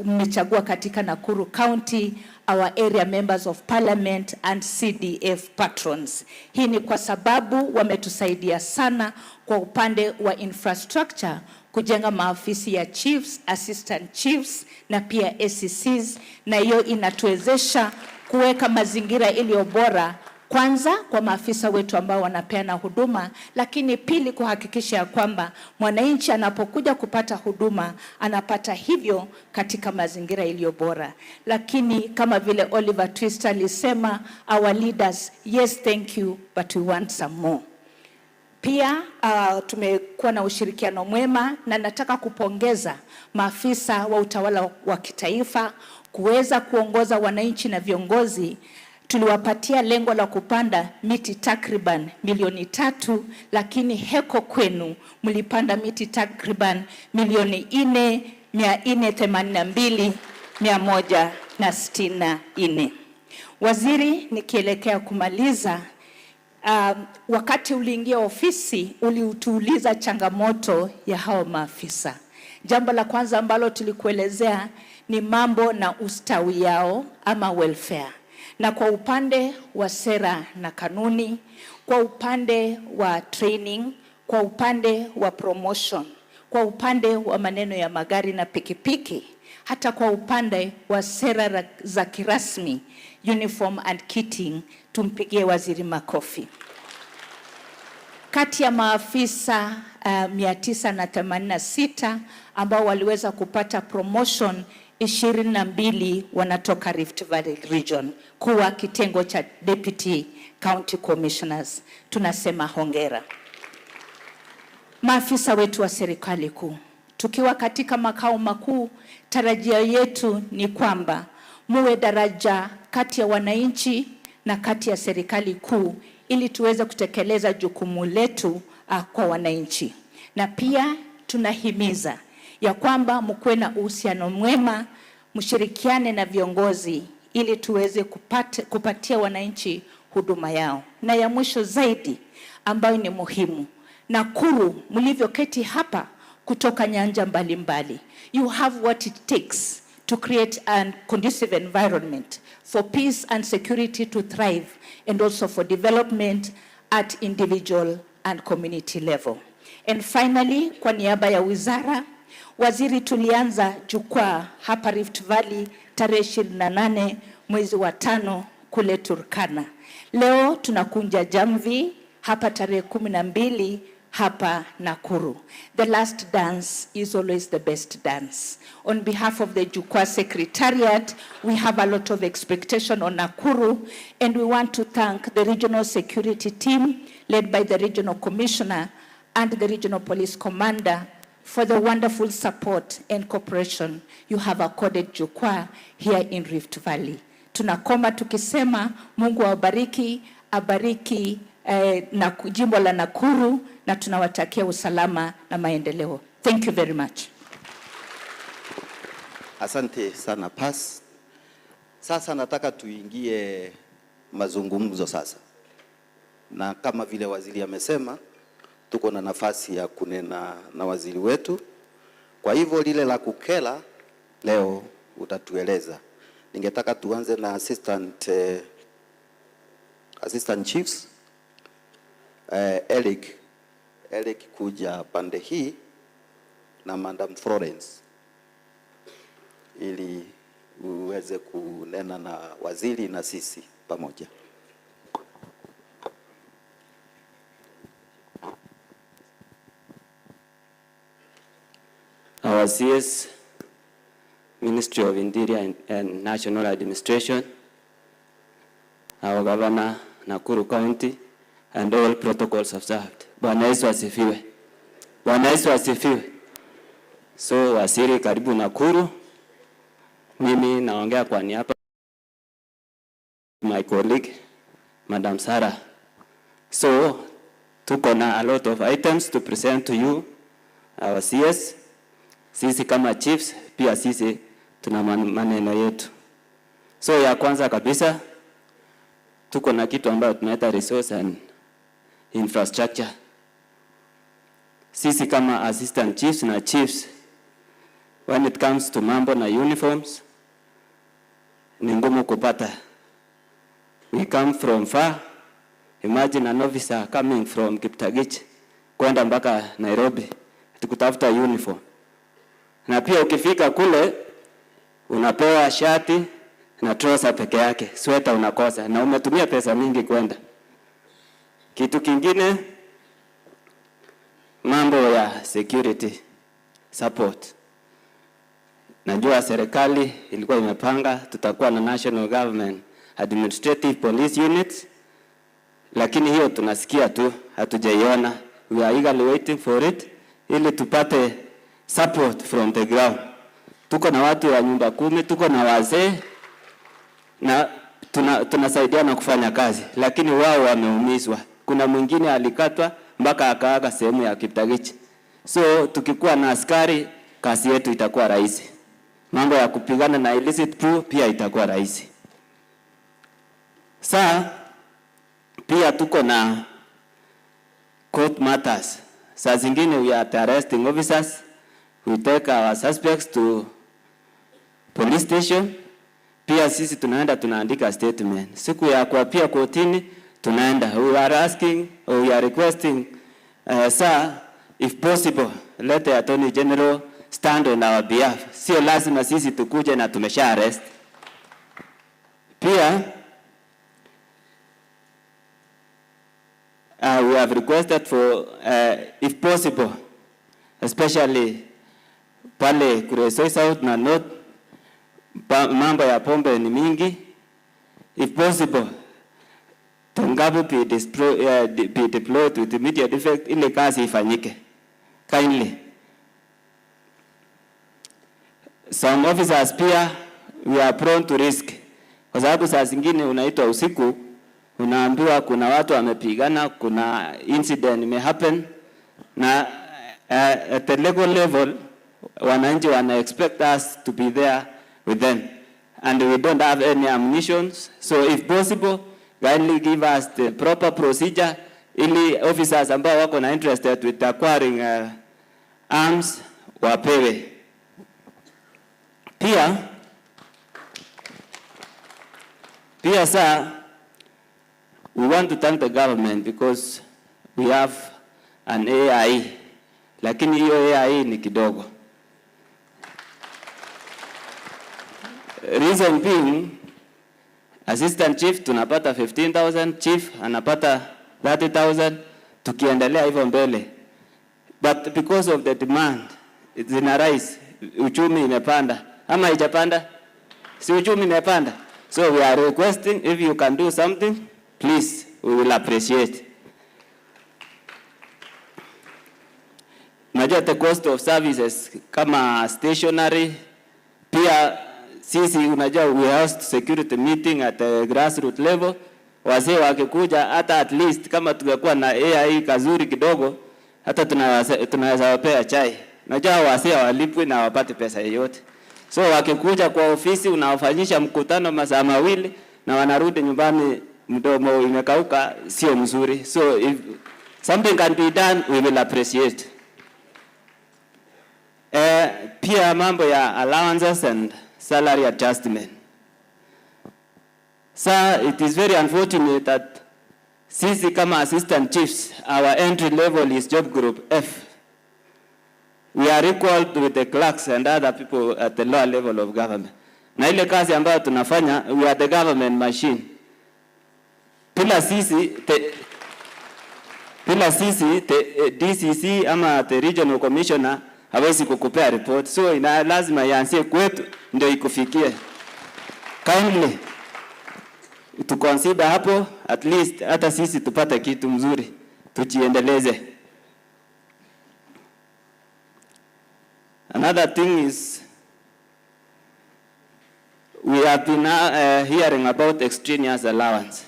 mmechagua katika Nakuru County, our area members of parliament and CDF patrons. Hii ni kwa sababu wametusaidia sana kwa upande wa infrastructure, kujenga maafisi ya chiefs, assistant chiefs na pia ACCs, na hiyo inatuwezesha kuweka mazingira iliyo bora, kwanza kwa maafisa wetu ambao wanapeana huduma, lakini pili kuhakikisha ya kwamba mwananchi anapokuja kupata huduma anapata hivyo katika mazingira iliyo bora. Lakini kama vile Oliver Twist alisema, our leaders, yes thank you but we want some more. Pia tumekuwa na ushirikiano mwema, na nataka kupongeza maafisa wa utawala wa kitaifa kuweza kuongoza wananchi na viongozi. Tuliwapatia lengo la kupanda miti takriban milioni 3, lakini heko kwenu mlipanda miti takriban milioni 4,482,164. Waziri, nikielekea kumaliza, wakati uliingia ofisi uliutuuliza changamoto ya hao maafisa. Jambo la kwanza ambalo tulikuelezea ni mambo na ustawi yao ama welfare. Na kwa upande wa sera na kanuni, kwa upande wa training, kwa upande wa promotion, kwa upande wa maneno ya magari na pikipiki, hata kwa upande wa sera za kirasmi, uniform and kitting, tumpigie waziri makofi. Kati ya maafisa 986 ambao waliweza kupata promotion, 22 wanatoka Rift Valley region kuwa kitengo cha deputy county commissioners. Tunasema hongera. Maafisa wetu wa serikali kuu, tukiwa katika makao makuu, tarajio yetu ni kwamba muwe daraja kati ya wananchi na kati ya serikali kuu, ili tuweze kutekeleza jukumu letu kwa wananchi. Na pia tunahimiza ya kwamba mkuwe na uhusiano mwema, mshirikiane na viongozi ili tuweze kupatia wananchi huduma yao. Na ya mwisho zaidi ambayo ni muhimu, Nakuru mlivyoketi hapa kutoka nyanja mbalimbali, you have what it takes to create a conducive environment for peace and security to thrive, and also for development at individual and community level. And finally, kwa niaba ya wizara, waziri, tulianza jukwaa hapa Rift Valley tarehe 28 mwezi wa 5 kule Turkana. Leo tunakunja jamvi hapa tarehe 12 hapa Nakuru. The last dance is always the best dance. On behalf of the Jukwaa Secretariat, we have a lot of expectation on Nakuru, and we want to thank the regional security team led by the regional commissioner and the regional police commander for the wonderful support and cooperation you have accorded Jukwaa here in Rift Valley. Tunakoma tukisema Mungu awabariki, abariki na jimbo la Nakuru, na tunawatakia usalama na maendeleo. Thank you very much. Asante sana Pas. Sasa nataka tuingie mazungumzo sasa. Na kama vile waziri amesema, tuko na nafasi ya kunena na waziri wetu. Kwa hivyo lile la kukela leo utatueleza. Ningetaka tuanze na assistant chiefs. Eric kuja pande hii na Madam Florence ili uweze kunena na waziri na sisi pamoja. Our CS, Ministry of Interior and National Administration, our Governor, Nakuru County, and all protocols observed. Bwana Yesu asifiwe. Bwana Yesu asifiwe. So waziri, karibu Nakuru. Mimi naongea kwa niaba my colleague Madam Sarah. So tuko na a lot of items to present to you, our CS. Sisi kama chiefs pia sisi tuna maneno yetu. So ya kwanza kabisa tuko na kitu ambayo tunaita resource and infrastructure. Sisi kama assistant chiefs na chiefs, when it comes to mambo na uniforms, ni ngumu kupata. We come from far. Imagine an officer coming from Kiptagich kwenda mpaka Nairobi tukutafuta uniform. Na pia ukifika kule unapewa shati na trouser peke yake, sweater unakosa na umetumia pesa mingi kwenda. Kitu kingine, mambo ya security support. Najua serikali ilikuwa imepanga tutakuwa na National Government Administrative Police Units, lakini hiyo tunasikia tu, hatujaiona we are eagerly waiting for it, ili tupate support from the ground. Tuko na watu wa nyumba 10, tuko na wazee, na tunasaidiana kufanya kazi, lakini wao wameumizwa. Kuna mwingine alikatwa mpaka akaaga sehemu ya Kiptagich. So tukikuwa na askari, kazi yetu itakuwa rahisi. Mambo ya kupigana na illicit pool pia itakuwa rahisi. Pia tuko na court matters. Saa zingine we are arresting officers. We take our suspects to police station. Pia sisi tunaenda tunaandika statement. Siku ya kuapia kotini tunaenda. We are asking or we are requesting, sir, if possible, let the Attorney General stand on our behalf. Sio lazima sisi tukuje na tumesha arrest. Pia we have requested for, if possible, especially pale Kuresoi South na North, mambo ya pombe ni mingi. If possible, Tongabu be deployed with immediate effect ili kazi ifanyike. Kindly. Some officers pia, we are prone to risk. Kwa sababu saa zingine unaitwa usiku, unaambiwa kuna watu wamepigana, kuna incident may happen, na at the legal level, wananchi wana expect us to be there with them. And we don't have any ammunition. So if possible, kindly give us the proper procedure ili officers ambao wako na interested with acquiring arms wapewe. Pia sir, we want to thank the government because we have an AI. Lakini hiyo AI ni kidogo. Reason being, assistant chief tunapata 15,000, chief anapata 30,000, tukiendelea hivyo mbele. But because of the demand, it's in a rise. Uchumi imepanda. Ama haijapanda? Si uchumi imepanda. So we are requesting, if you can do something, please, we will appreciate. Najua the cost of services kama stationary, pia sisi unajua we host security meeting at the grassroots level. Wazee wakikuja hata at least kama tungekuwa na AI kazuri kidogo, hata tunaweza wapea chai. Najua wazee walipwe na wapate pesa yoyote. So wakikuja kwa ofisi unawafanyisha mkutano masaa mawili na wanarudi nyumbani mdomo imekauka, sio mzuri. So if something can be done, we will appreciate. Pia mambo ya allowances and salary adjustment. Sir, it is very unfortunate that sisi kama assistant chiefs, our entry level is job group F. We are equal with the clerks and other people at the lower level of government. Na ile kazi ambayo tunafanya, we are the government machine. Pila sisi, DCC ama the regional commissioner hawezi kukupea report. So ina lazima ianzie kwetu ndio ikufikie. Kindly to consider hapo, at least hata sisi tupate kitu mzuri, tujiendeleze. Another thing is, we have been hearing about extraneous allowance.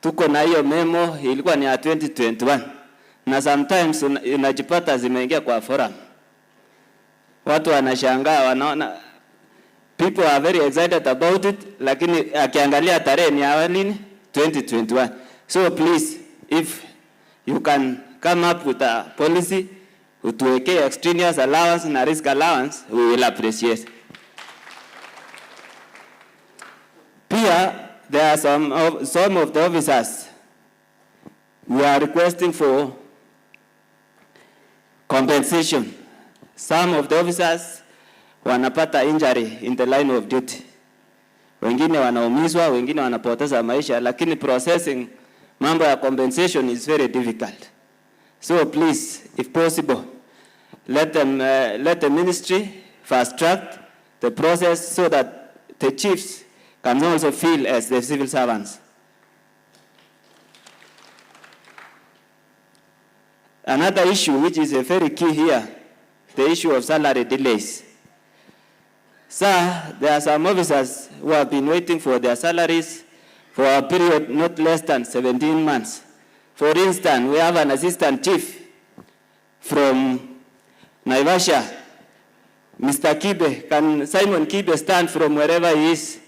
Tuko na hiyo memo, ilikuwa ni ya 2021. Na sometimes unajipata zimeingia kwa forum. Watu wanashangaa, wanaona people are very excited about it, lakini akiangalia tarehe ni awalini 2021. So please, if you can come up with a policy utuwekee extraneous allowance na risk allowance, we will appreciate. Pia, there are some of the officers we are requesting for compensation. Some of the officers wanapata injury in the line of duty. Wengine wanaumizwa, wengine wanapoteza maisha, lakini processing mambo ya compensation is very difficult. So please, if possible, let the ministry fast track the process so that the chiefs can also feel as the civil servants. Another issue which is a very key here, the issue of salary delays. Sir, there are some officers who have been waiting for their salaries for a period not less than 17 months. For instance, we have an assistant chief from Naivasha, Mr. Kibe. Can Simon Kibe stand from wherever he is?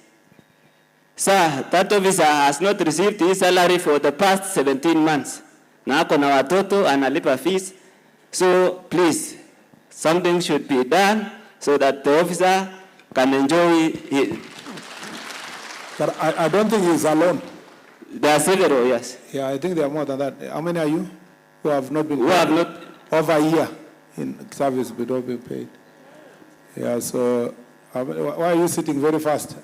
Sir, that officer has not received his salary for the past 17 months. Na ako na watoto analipa fees. So please, something should be done so that the officer can enjoy it. But I don't think he's alone. There are several, yes. Yeah, I think there are more than that. How many are you who have not been Who have not over a year in service without being paid? Yeah, so why are you sitting very fast?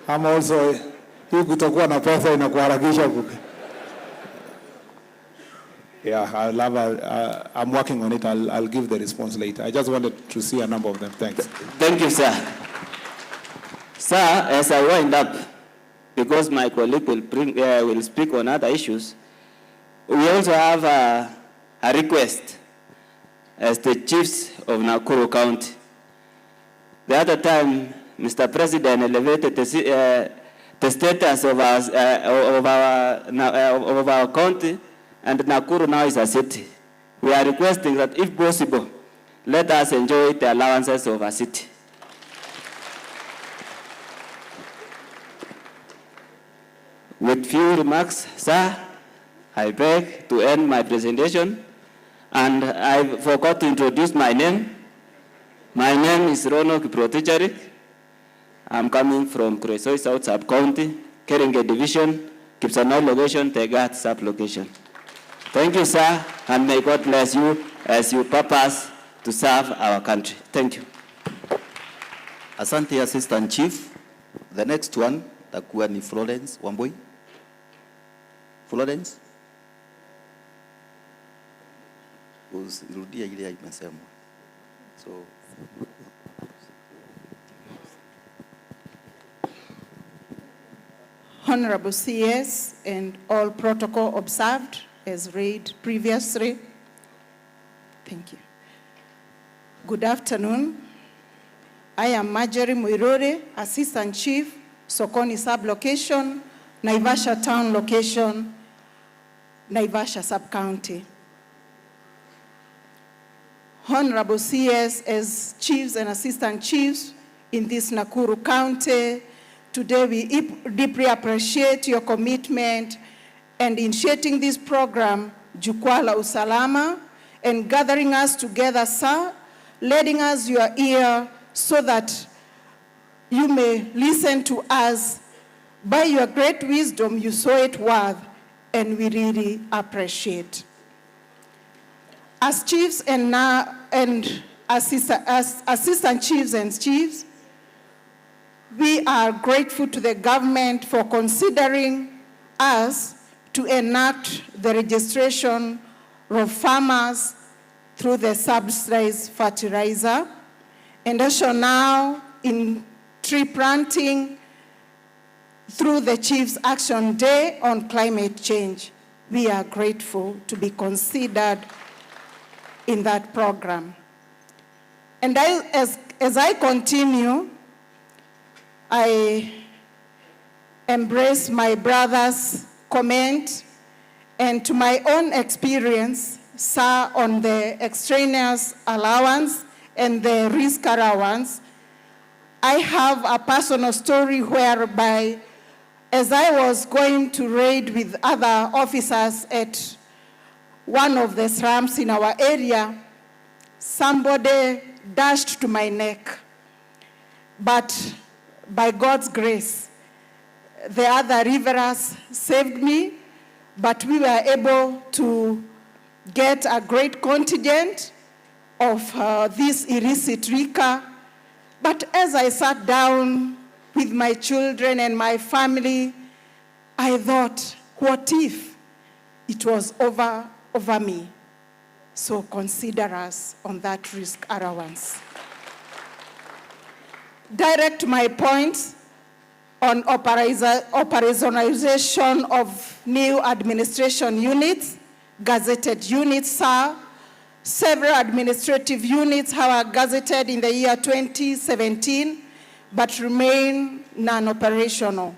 I'm also, hii kutokuwa na pesa inakuharakisha kuke. Yeah, I'm working on it. I'll give the response later. I just wanted to see a number of them. Thanks. Thank you, sir. Sir, as I wind up, because my colleague will speak on other issues, we also have a request as the chiefs of Nakuru County. The other time, Mr. President elevated the status of our county, and Nakuru now is a city. We are requesting that, if possible, let us enjoy the allowances of a city. With few remarks, sir, I beg to end my presentation, and I forgot to introduce my name. My name is Rono Kiproticharik. I'm coming from Kuresoi South Sub-County, Keringe Division, Kipsanoi Location, Tegat Sub-Location. Thank you, sir, and may God bless you as you purpose to serve our country. Thank you. Asante, Assistant Chief. The next one, takuwa ni Florence Wambui. Florence? Usirudia ile imesemwa. So Honorable CS and all protocol observed as read previously. Thank you. Good afternoon. I am Marjorie Muiruri, Assistant Chief, Sokoni Sub-Location, Naivasha Town Location, Naivasha Sub-County. Honorable CS as Chiefs and Assistant Chiefs in this Nakuru County, today we deeply appreciate your commitment and initiating this program, Jukwaa La Usalama, and gathering us together, sir, lending us your ear so that you may listen to us. By your great wisdom, you saw it worth, and we really appreciate. As chiefs and assistant chiefs and chiefs, we are grateful to the government for considering us to enact the registration of farmers through the subsidized fertilizer, and also now in tree planting through the Chief's Action Day on Climate Change. We are grateful to be considered in that program. And as I continue, I embrace my brother's comment and to my own experience, sir, on the extraneous allowance and the risk allowance. I have a personal story whereby, as I was going to raid with other officers at one of the slums in our area, somebody dashed to my neck. But by God's grace, the other revelers saved me, but we were able to get a great contingent of this illicit liquor. But as I sat down with my children and my family, I thought, what if it was over me? So consider us on that risk allowance. Direct my points on operationalization of new administration units gazetted units, sir. Several administrative units were gazetted in the year 2017, but remain non-operational.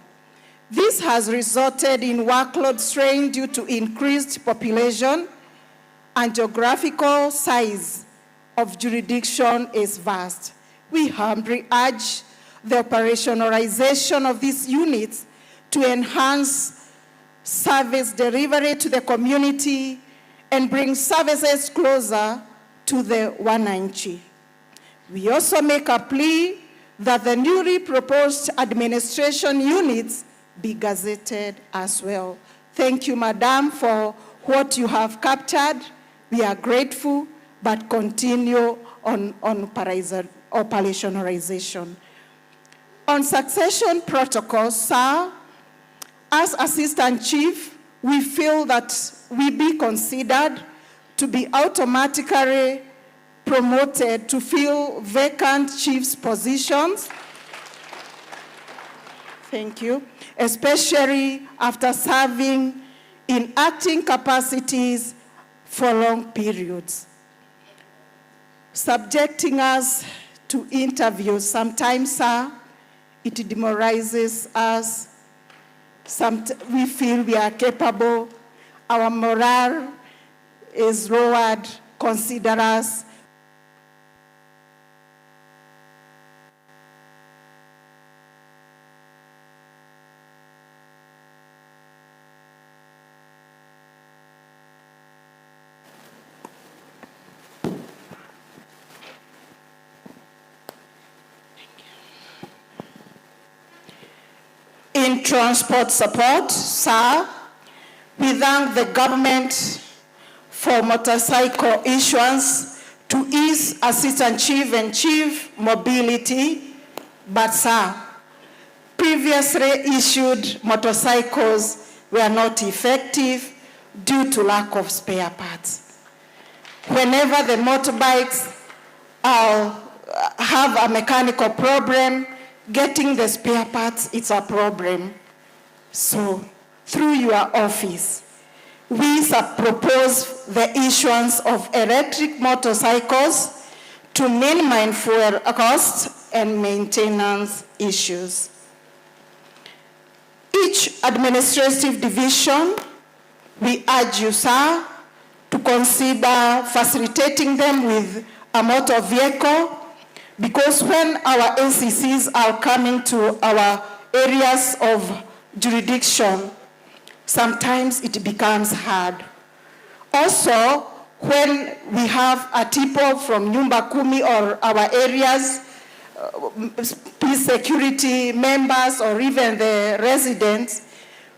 This has resulted in workload strain due to increased population, and geographical size of jurisdiction is vast. We humbly urge the operationalization of these units to enhance service delivery to the community and bring services closer to the wananchi. We also make a plea that the newly proposed administration units be gazetted as well. Thank you, Madam, for what you have captured. We are grateful, but continue on operationalization. On succession protocols, sir, as Assistant Chief, we feel that we be considered to be automatically promoted to fill vacant chief's positions. Thank you. Especially after serving in acting capacities for long periods. Subjecting us to interviews sometimes, sir, it demoralizes us. We feel we are capable. Our morale is lowered. Consider us. In transport support, sir, we thank the government for motorcycle issuance to ease Assistant Chief and Chief mobility, but sir, previously issued motorcycles were not effective due to lack of spare parts. Whenever the motorbikes have a mechanical problem, getting the spare parts, it's a problem. So, through your office, we propose the issuance of electric motorcycles to minimize fuel costs and maintenance issues. Each administrative division, we urge you, sir, to consider facilitating them with a motor vehicle, because when our ACCs are coming to our areas of jurisdiction, sometimes it becomes hard. Also, when we have a people from Nyumba Kumi or our areas, peace security members or even the residents,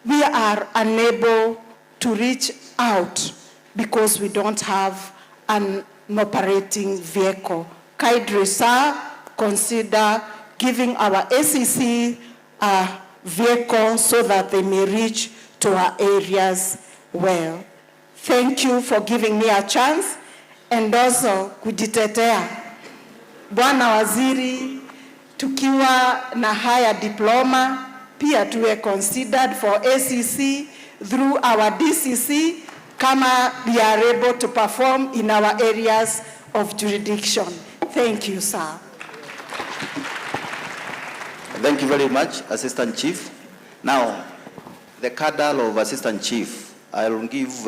we are unable to reach out because we don't have an operating vehicle. Kindly, sir, consider giving our ACC a vehicle so that they may reach to our areas well. Thank you for giving me a chance, and also kujitetea. Bwana Waziri, tukiwa na higher diploma, pia tuwe considered for ACC through our DCC, kama we are able to perform in our areas of jurisdiction. Thank you, sir. Thank you very much, Assistant Chief. Now, the cadre of Assistant Chief, I'll give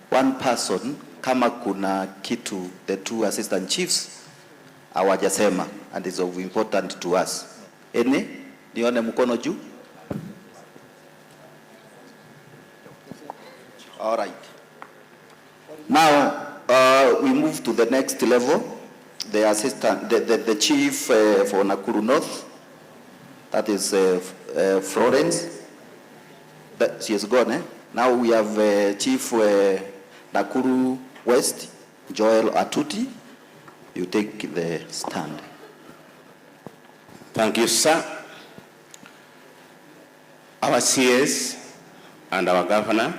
one person, kama kuna kitu, the two Assistant Chiefs, hawajasema, and is of important to us. Ene, nione mkono juu. All right. Now, we move to the next level. The assistant, the chief for Nakuru North, that is Florence. She is gone, eh? Now we have Chief Nakuru West, Joel Atuti. You take the stand. Thank you, sir. Our CS and our governor,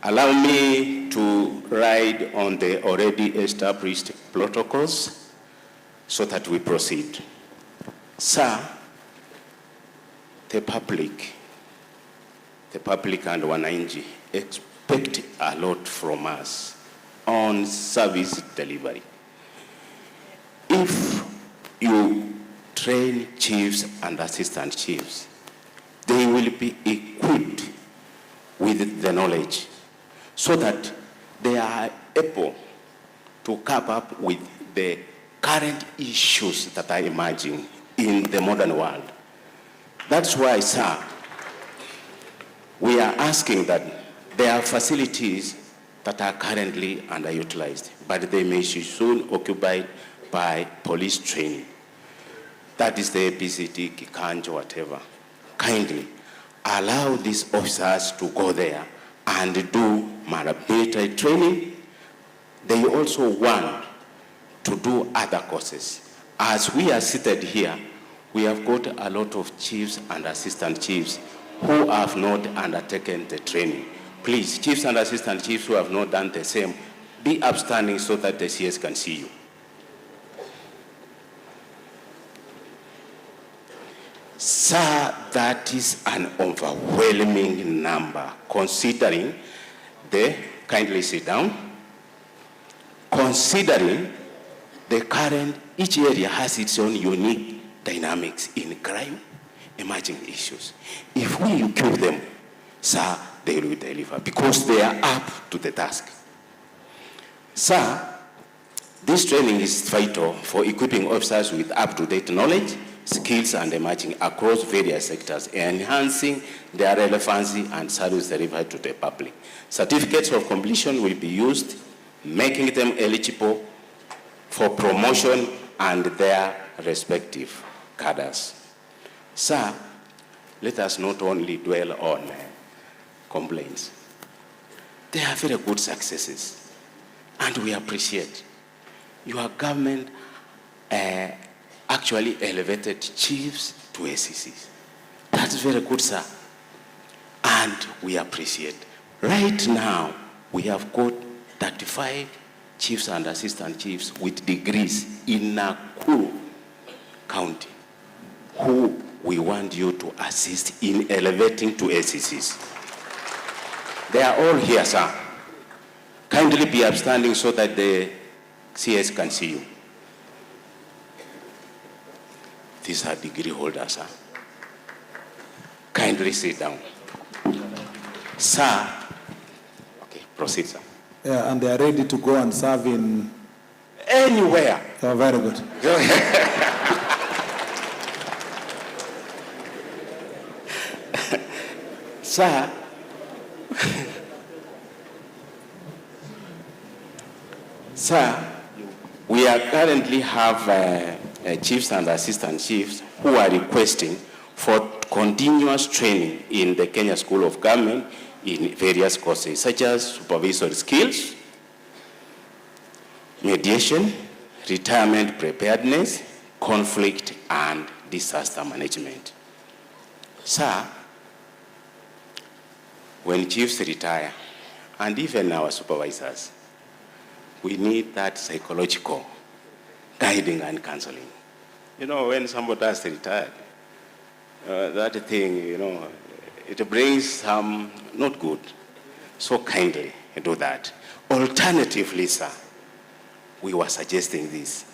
allow me to ride on the already established protocols so that we proceed. Sir, the public and wananchi expect a lot from us on service delivery. If you train chiefs and assistant chiefs, they will be equipped with the knowledge so that they are able to cope up with the current issues that are emerging in the modern world. That's why, sir, we are asking that there are facilities that are currently underutilized, but they may be soon occupied by police training. That is the APCT, Kikanjo, whatever. Kindly allow these officers to go there and do military training. They also want to do other courses. As we are seated here, we have got a lot of chiefs and assistant chiefs who have not undertaken the training. Please, chiefs and assistant chiefs who have not done the same, be upstanding so that the CS can see you. Sir, that is an overwhelming number, considering kindly sit down, considering the current, each area has its own unique dynamics in crime, emerging issues. If we equip them, sir, they will deliver because they are up to the task. Sir, this training is vital for equipping officers with up-to-date knowledge, skills, and emerging across various sectors, enhancing their relevancy and service delivery to the public. Certificates of completion will be used, making them eligible for promotion and their respective cadres. Sir, let us not only dwell on complaints. They are very good successes, and we appreciate. Your government actually elevated chiefs to ACCs. That's very good, sir, and we appreciate. Right now, we have got 35 chiefs and assistant chiefs with degrees in Nakuru County who we want you to assist in elevating to ACCs. They are all here, sir. Kindly be upstanding so that the CS can see you. These are degree holders, sir. Kindly sit down. Sir, okay, proceed, sir. Yeah, and they are ready to go and serve in anywhere. Oh, very good. Sir, sir, we are currently have chiefs and assistant chiefs who are requesting for continuous training in the Kenya School of Government in various courses such as supervisory skills, mediation, retirement preparedness, conflict, and disaster management. Sir, when chiefs retire, and even our supervisors, we need that psychological guiding and counseling. You know, when somebody has retired, that thing, you know, it brings some not good. So kindly do that. Alternatively, sir, we were suggesting this.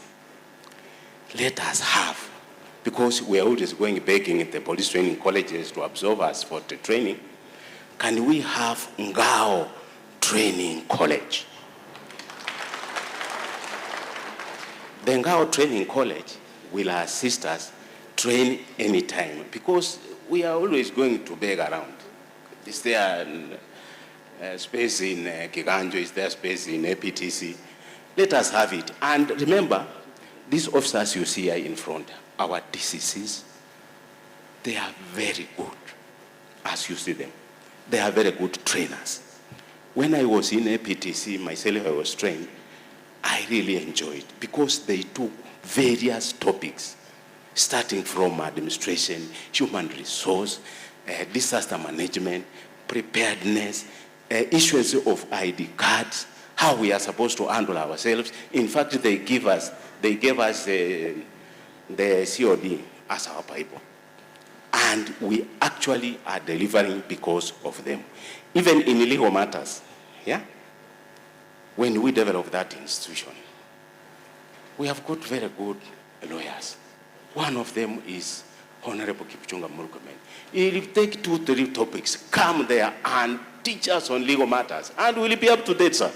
Let us have, because we are always going begging at the police training colleges to absorb us for the training, can we have Ngao Training College? The Ngao Training College will assist us train anytime because we are always going to beg around. Is there space in Kiganjo? Is there space in APTC? Let us have it. And remember, these officers you see here in front, our DCCs, they are very good, as you see them. They are very good trainers. When I was in APTC, myself, I was trained, I really enjoyed because they took various topics, starting from administration, human resource, disaster management, preparedness, issuance of ID cards, how we are supposed to handle ourselves. In fact, they gave us the COD as our Bible. and we actually are delivering because of them. Even in legal matters, yeah? When we develop that institution, we have got very good lawyers. One of them is Honorable Kipchunga Murkomen. He'll take 2-3 topics, come there and teach us on legal matters, and we'll be up to date, sir.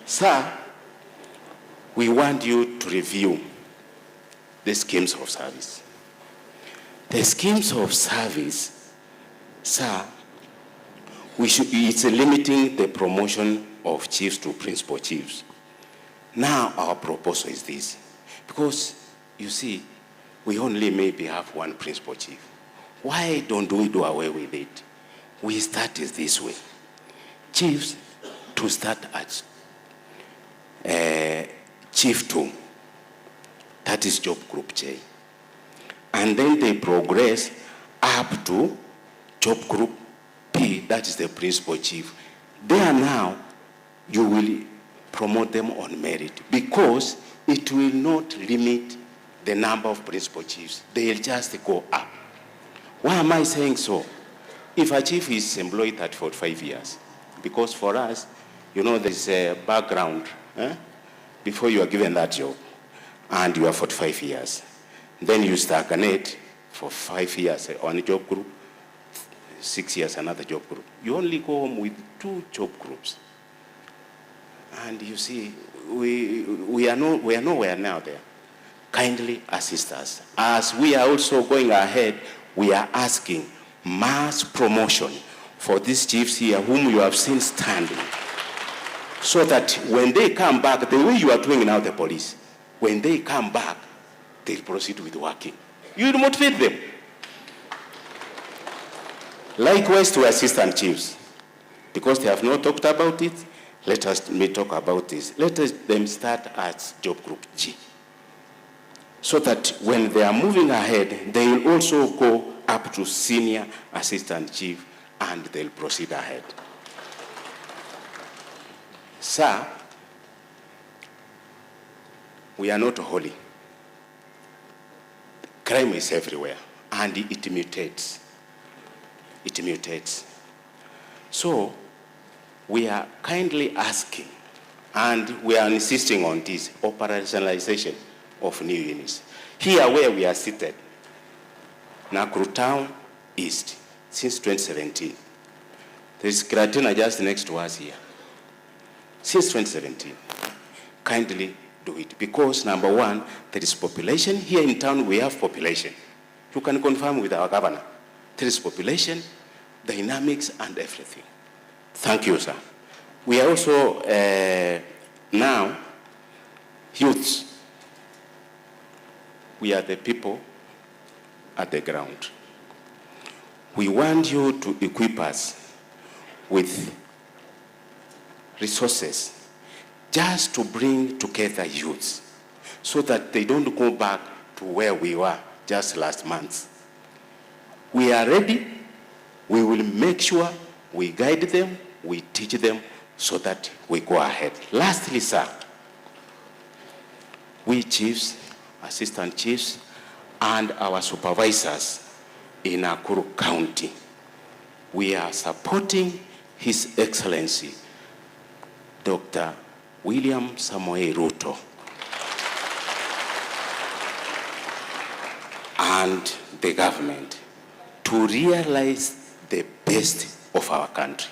Sir, we want you to review the schemes of service. The schemes of service, sir, it's limiting the promotion of chiefs to principal chiefs. Now our proposal is this, because you see, we only maybe have one principal chief. Why don't we do away with it? We start it this way. Chiefs to start at Chief 2, that is job group J. And then they progress up to job group P, that is the principal chief. There now, you will promote them on merit, because it will not limit the number of principal chiefs. They'll just go up. Why am I saying so? If a chief is employed at 45 years, because for us, you know, there's a background, before you are given that job, and you are 45 years. Then you stagnate for 5 years on a job group, 6 years another job group. You only go home with 2 job groups. And you see, we are nowhere now there. Kindly assist us. As we are also going ahead, we are asking mass promotion for these chiefs here whom you have seen standing, so that when they come back, the way you are doing now the police, when they come back, they'll proceed with working. You will motivate them. Likewise to assistant chiefs, because they have not talked about it, let me talk about this. Let them start at job group G, so that when they are moving ahead, they will also go up to senior assistant chief, and they'll proceed ahead. Sir, we are not holy. Crime is everywhere, and it mutates. It mutates. So, we are kindly asking, and we are insisting on this operationalization of new units. Here where we are seated, Nakuru Town East, since 2017. There is Kratina just next to us here. Since 2017, kindly do it, because number one, there is population. Here in town we have population. You can confirm with our governor. There is population, dynamics, and everything. Thank you, sir. We are also now youths. We are the people at the ground. We want you to equip us with resources just to bring together youths, so that they don't go back to where we were just last month. We are ready. We will make sure we guide them, we teach them, so that we go ahead. Lastly, sir, we chiefs, assistant chiefs, and our supervisors in Nakuru County, we are supporting His Excellency, Dr. William Samoei Ruto, and the government to realize the best of our country.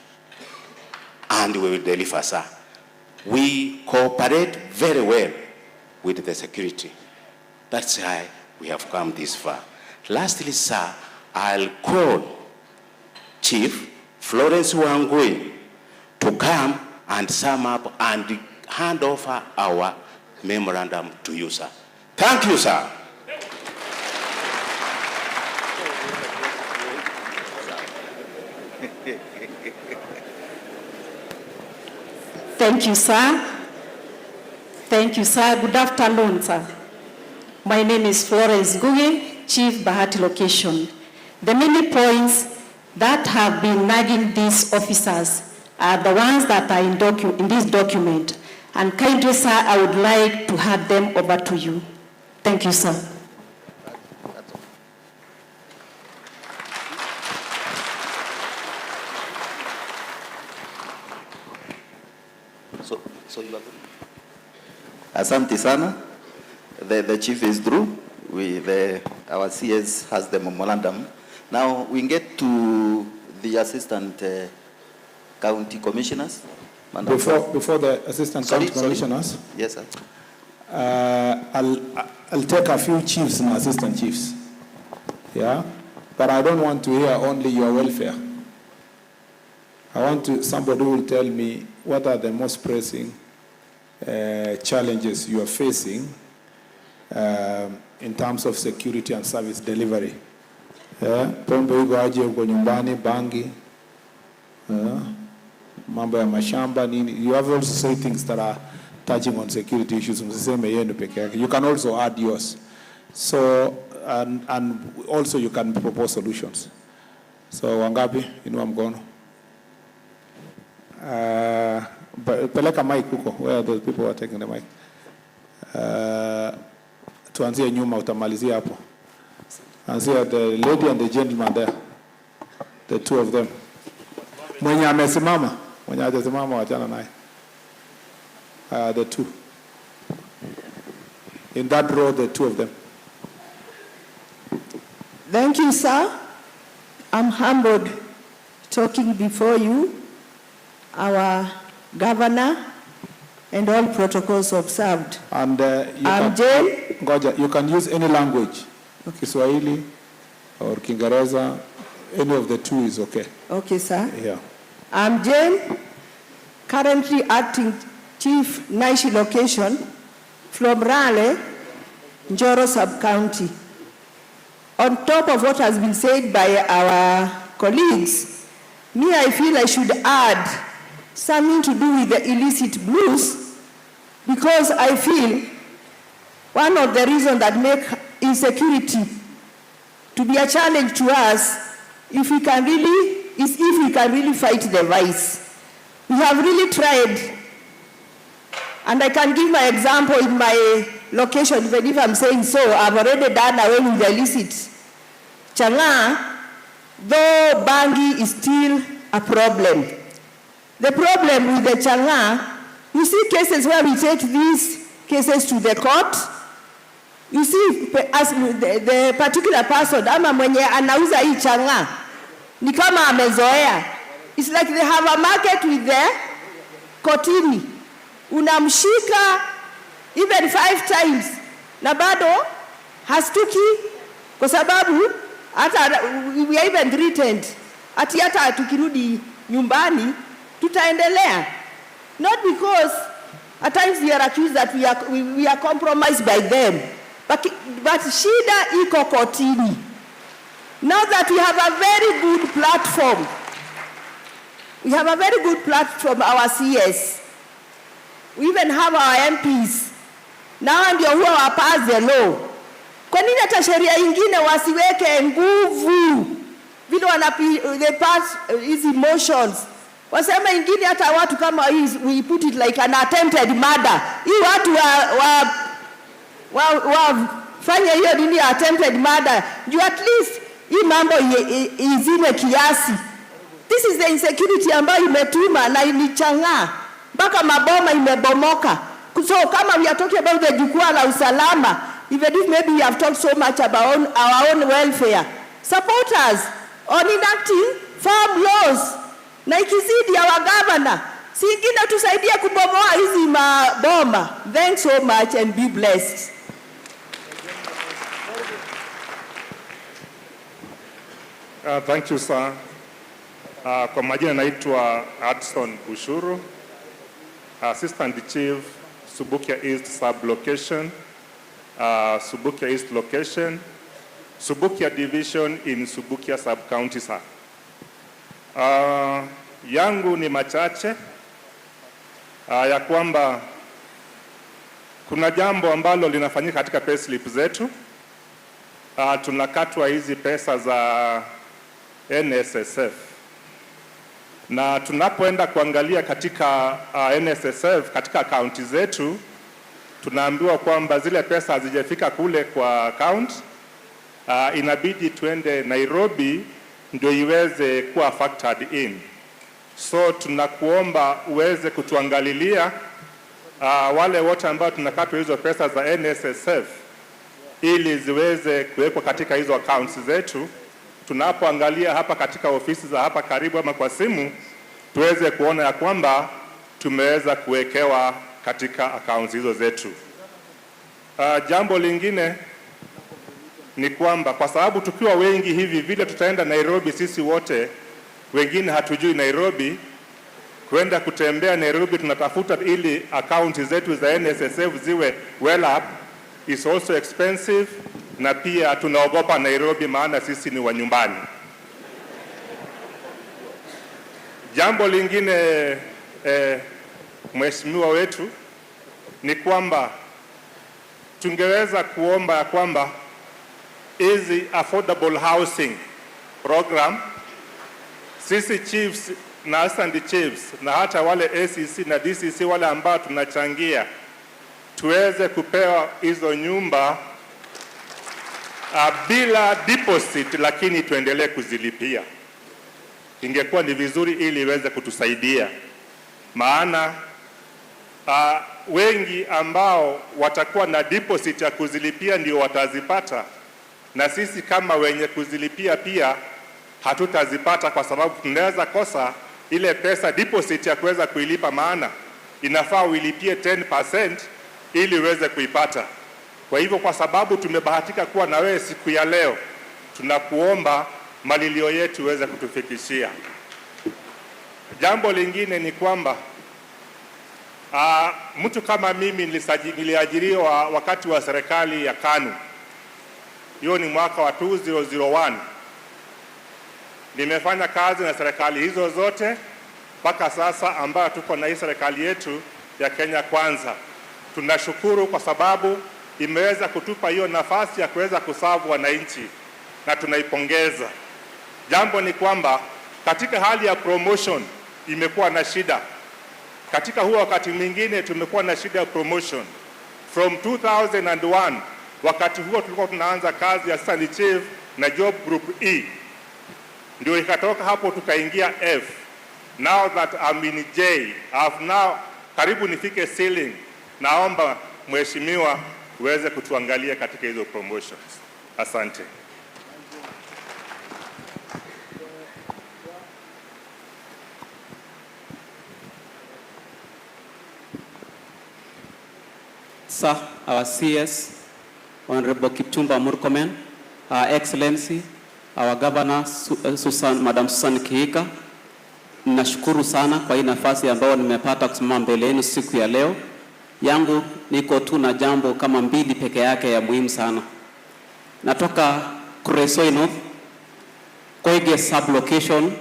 And we will deliver, sir. We cooperate very well with the security. That's why we have come this far. Lastly, sir, I'll call Chief Florence Wangui to come and sum up and hand over our memorandum to you, sir. Thank you, sir. Thank you, sir. Thank you, sir. Good afternoon, sir. My name is Florence Ngugi, Chief Bahati Location. The many points that have been nagging these officers are the ones that are in this document. And kindly, sir, I would like to hand them over to you. Thank you, sir. So you are good. Asante sana. The chief is through. Our CS has the memorandum. Now we get to the assistant county commissioners. Before the assistant county commissioners. Yes, sir. I'll take a few chiefs and assistant chiefs. Yeah, but I don't want to hear only your welfare. I want somebody who will tell me what are the most pressing challenges you are facing in terms of security and service delivery. Pombe iko aje huko nyumbani, bangi, mambo ya mashamba nini. You have also say things that are touching on security issues. You can also add yours. So and also you can propose solutions. So wangapi inua mkono. Peleka mic huko. Where are those people who are taking the mic? Tuanzie nyuma utamalizia hapo. Anzia the lady and the gentleman there. The two of them. Mwenye amesimama, mwenye hajasimama wachana naye. The two. In that row, the two of them. Thank you, sir. I'm humbled talking before you, our governor, and all protocols observed. And you can use any language. Kiswahili or Kiingereza, any of the two is okay. Okay, sir. Yeah. I'm Jane, currently acting Chief Naishi Location from Raleigh, Njoro Sub-County. On top of what has been said by our colleagues, I feel I should add something to do with the illicit blues, because I feel one of the reasons that make insecurity to be a challenge to us if we can really fight the vice. We have really tried, and I can give my example in my location, even if I'm saying so. I've already done away with the illicit changa, though bangi is still a problem. The problem with the changa, you see cases where we take these cases to the court. You see, as the particular person, ama mwenye anauza hii changa, ni kama amezoea. It's like they have a market with the kotini. Unamshika even 5 times, na bado hastuki, kwa sababu hata we are even threatened. Hata tukirudi nyumbani, tutaendelea. Not because at times we are accused that we are compromised by them. But shida iko kotini. Now that we have a very good platform, our CS. We even have our MPs. Now ndio huwa wapass the law. Kwa nini hata sheria ingine wasiweke nguvu? Vile they pass hizi motions. Wasema ingine hata watu kama we put it like an attempted murder. Hii watu fanya hiyo nini attempted murder. You at least hii mambo izime kiasi. This is the insecurity ambayo imetuma na ilichanga mpaka maboma imebomoka. So kama we are talking about the Jukwaa La Usalama, even if maybe we have talked so much about our own welfare, support us on enacting firm laws. Na ikizidi our governor, si ingine tusaidie kubomoa hizi maboma. Thanks so much and be blessed. Thank you, sir. Kwa majina naitwa Adson Ushuru, Assistant Chief, Subukia East Sub-Location, Subukia East Location, Subukia Division in Subukia Sub-County, sir. Yangu ni machache ya kwamba kuna jambo ambalo linafanyika katika payslip zetu. Tunakatwa hizi pesa za NSSF. na tunapoenda kuangalia katika NSSF katika akaunti zetu, tunaambiwa kwamba zile pesa hazijafika kule kwa account. Inabidi tuende Nairobi ndio iweze kuwa factored in. So tunakuomba uweze kutuangalilia wale wote ambao tunakatwa hizo pesa za NSSF ili ziweze kuwekwa katika hizo accounts zetu. Tunapoangalia hapa katika ofisi za hapa karibu ama kwa simu, tuweze kuona ya kwamba tumeweza kuwekewa katika accounts hizo zetu. Jambo lingine ni kwamba kwa sababu tukiwa wengi hivi vile tutaenda Nairobi sisi wote, wengine hatujui Nairobi, kwenda kutembea Nairobi tunatafuta ili akaunti zetu za NSSF ziwe well up is also expensive, na pia tunaogopa Nairobi maana sisi ni wa nyumbani. Jambo lingine mheshimiwa wetu ni kwamba tungeweza kuomba ya kwamba hizi affordable housing program, sisi chiefs na assistant chiefs na hata wale ACC na DCC wale ambao tunachangia, tuweze kupewa hizo nyumba bila deposit, lakini tuendelee kuzilipia. Ingekuwa ni vizuri ili iweze kutusaidia, maana wengi ambao watakuwa na deposit ya kuzilipia ndio watazipata, na sisi kama wenye kuzilipia pia hatutazipata, kwa sababu tunaweza kosa ile pesa deposit ya kuweza kuilipa, maana inafaa uilipie 10% ili uweze kuipata. Kwa hivyo kwa sababu tumebahatika kuwa na wewe siku ya leo, tunakuomba malilio yetu uweze kutufikishia. Jambo lingine ni kwamba mtu kama mimi niliajiriwa wakati wa serikali ya KANU. Hiyo ni mwaka wa 2001. Nimefanya kazi na serikali hizo zote mpaka sasa ambayo tuko na hii serikali yetu ya Kenya Kwanza. Tunashukuru kwa sababu imeweza kutupa hiyo nafasi ya kuweza kusavu wananchi na tunaipongeza. Jambo ni kwamba katika hali ya promotion imekuwa na shida. Katika huo wakati mwingine tumekuwa na shida ya promotion. From 2001, wakati huo tulikuwa tunaanza kazi ya assistant chief na job group E. Ndio ikatoka hapo tukaingia F. Now that I'm in J, I've now karibu nifike ceiling. Naomba mheshimiwa uweze kutuangalia katika hizo promotions. Asante. Sir, our CS, Honorable Kipchumba Murkomen, Her Excellency, our Governor, Madam Susan Kihika, nashukuru sana kwa hii nafasi ambayo nimepata kusimama mbele yenu siku ya leo. Yangu niko tu na jambo kama mbili peke yake ya muhimu sana. Natoka Kuresoi North, Koige sub-location,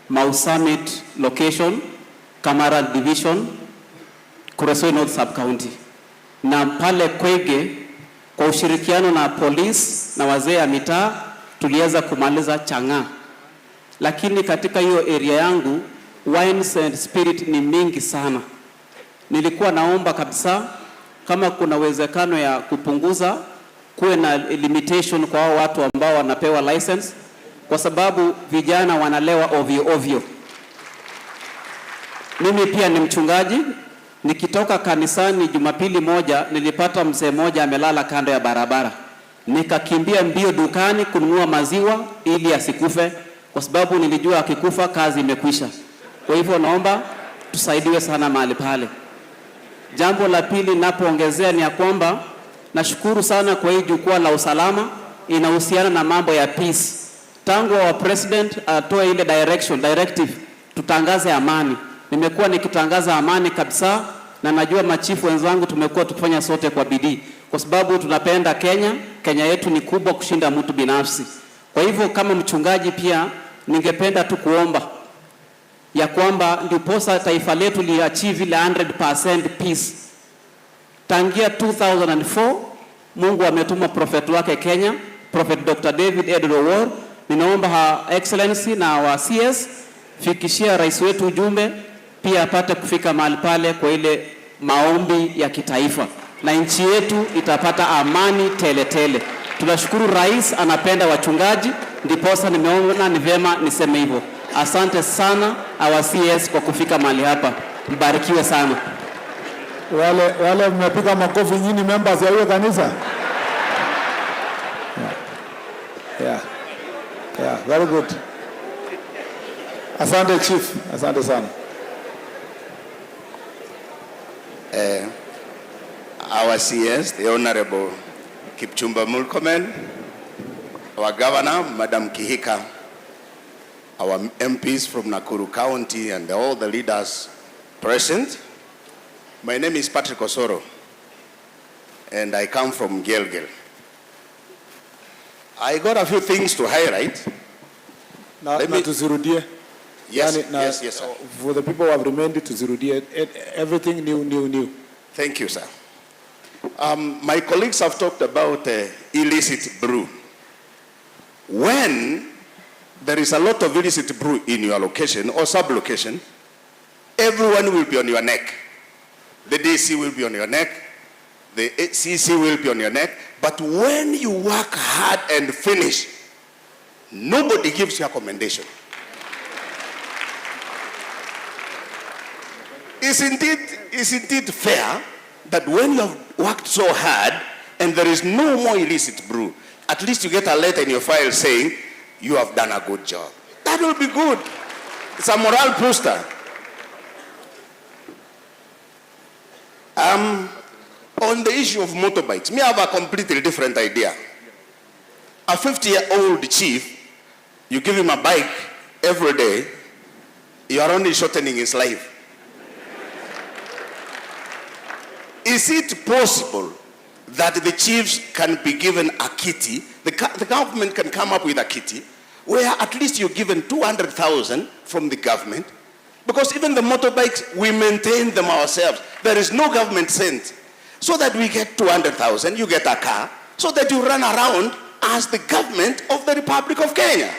Mau Summit location, Kamara division, Kuresoi North sub-county. Na pale Koige kwa ushirikiano na polisi na wazee ya mitaa tuliweza kumaliza chang'aa. Lakini katika hiyo area yangu wines and spirit ni mingi sana. Nilikuwa naomba kabisa kama kuna uwezekano ya kupunguza, kuwe na limitation kwa hao watu ambao wanapewa license, kwa sababu vijana wanalewa ovyo ovyo. Mimi pia ni mchungaji. Nikitoka kanisani Jumapili moja nilipata mzee moja amelala kando ya barabara. Nikakimbia mbio dukani kununua maziwa ili asikufe, kwa sababu nilijua akikufa kazi imekwisha. Kwa hivyo naomba tusaidiwe sana mahali pale. Jambo la pili napoongezea ni ya kwamba nashukuru sana kwa hii jukwaa la usalama, inahusiana na mambo ya peace. Tangu wa president atoe ile directive tutangaze amani. Nimekuwa nikitangaza amani kabisa, na najua machifu wenzangu tumekuwa tukifanya sote kwa bidii, kwa sababu tunapenda Kenya. Kenya yetu ni kubwa kushinda mtu binafsi. Kwa hivyo kama mchungaji pia ningependa tu kuomba ya kwamba ndiposa taifa letu liachieve ile 100% peace. Tangia 2004 Mungu ametuma prophet wake Kenya, Prophet Dr. David Edward. Ninaomba Her Excellency na wa CS fikishia rais wetu ujumbe pia apate kufika mahali pale kwa ile maombi ya kitaifa, na nchi yetu itapata amani tele tele. Tunashukuru rais anapenda wachungaji, ndiposa nimeona ni vyema niseme hivyo. Asante sana our CS kwa kufika mahali hapa. Mbarikiwe sana. Wale mmepiga makofi nyinyi members ya hiyo kanisa. Yeah, very good. Asante chief, asante sana. Our CS, the Honorable Kipchumba Murkomen, our Governor, Madam Kihika, our MPs from Nakuru County and all the leaders present. My name is Patrick Osoro and I come from Gilgil. I got a few things to highlight. Yes, yes, sir. For the people who have remained to Zirudie, everything new. Thank you, sir. My colleagues have talked about illicit brew. When there is a lot of illicit brew in your location or sub-location, everyone will be on your neck. The DC will be on your neck. The CC will be on your neck. But when you work hard and finish, nobody gives you a commendation. Is indeed fair that when you have worked so hard and there is no more illicit brew, at least you get a letter in your file saying you have done a good job. That will be good. It's a morale booster. On the issue of motorbikes, me have a completely different idea. A 50-year-old chief, you give him a bike every day, you are only shortening his life. Is it possible that the chiefs can be given a kitty, the government can come up with a kitty, where at least you're given 200,000 from the government, because even the motorbikes, we maintain them ourselves. There is no government cent. So that we get 200,000, you get a car, so that you run around as the government of the Republic of Kenya.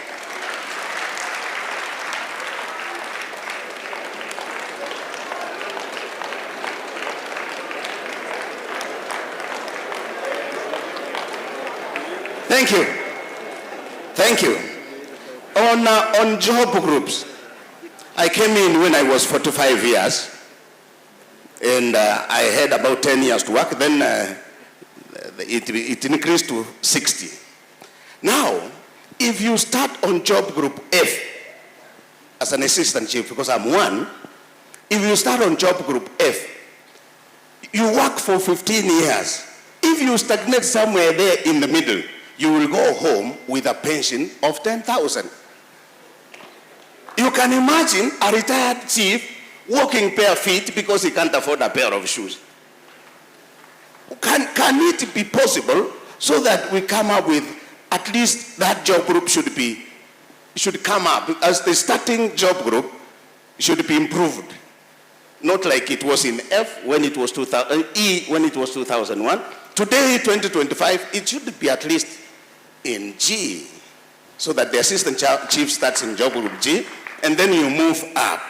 Thank you. Thank you. On job groups, I came in when I was 45 years, and I had about 10 years to work. Then it increased to 60. Now, if you start on job group F as an assistant chief, because I'm one, if you start on job group F, you work for 15 years. If you stagnate somewhere there in the middle, you will go home with a pension of 10,000. You can imagine a retired chief walking bare feet because he can't afford a pair of shoes. Can it be possible so that we come up with at least that job group should come up as the starting job group should be improved, not like it was in F when it was E when it was 2001. Today, 2025, it should be at least in G, so that the assistant chief starts in job group G, and then you move up.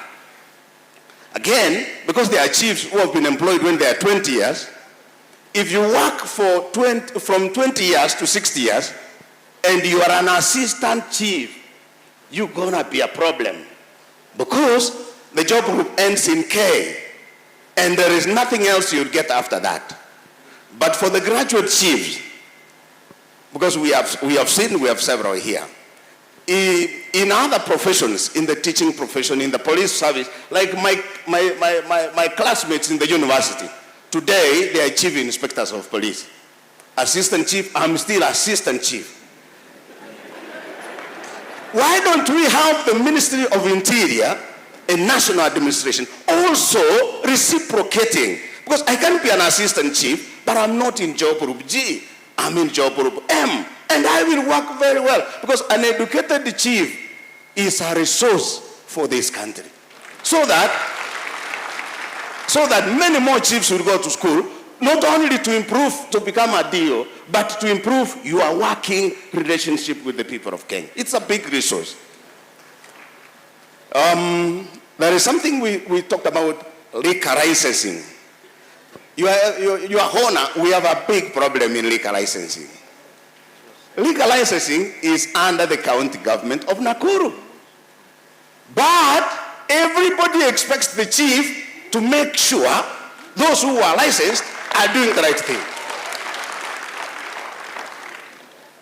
Again, because there are chiefs who have been employed when they are 20 years, if you work for from 20 years to 60 years, and you are an assistant chief, you're gonna be a problem. Because the job group ends in K, and there is nothing else you'll get after that. But for the graduate chiefs, because we have seen, we have several here. In other professions, in the teaching profession, in the police service, like my classmates in the university, today they are chief inspectors of police. Assistant chief, I'm still assistant chief. Why don't we have the Ministry of Interior and National Administration also reciprocating? Because I can be an assistant chief, but I'm not in job group G. I'm in job group M. And I will work very well. Because an educated chief is a resource for this country. So that many more chiefs will go to school, not only to improve, to become a DO, but to improve your working relationship with the people of Kenya. It's a big resource. There is something we talked about, liquor licensing. Your Honor, we have a big problem in liquor licensing. Liquor licensing is under the county government of Nakuru. But everybody expects the chief to make sure those who are licensed are doing the right thing.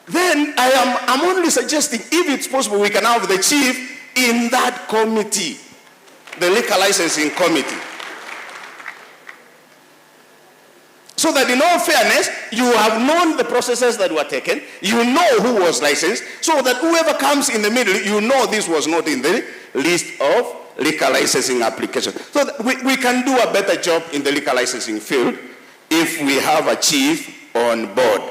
Then I'm only suggesting, if it's possible, we can have the chief in that committee, the liquor licensing committee. So that in all fairness, you have known the processes that were taken, you know who was licensed, so that whoever comes in the middle, you know this was not in the list of liquor licensing applications. So that we can do a better job in the liquor licensing field if we have a chief on board.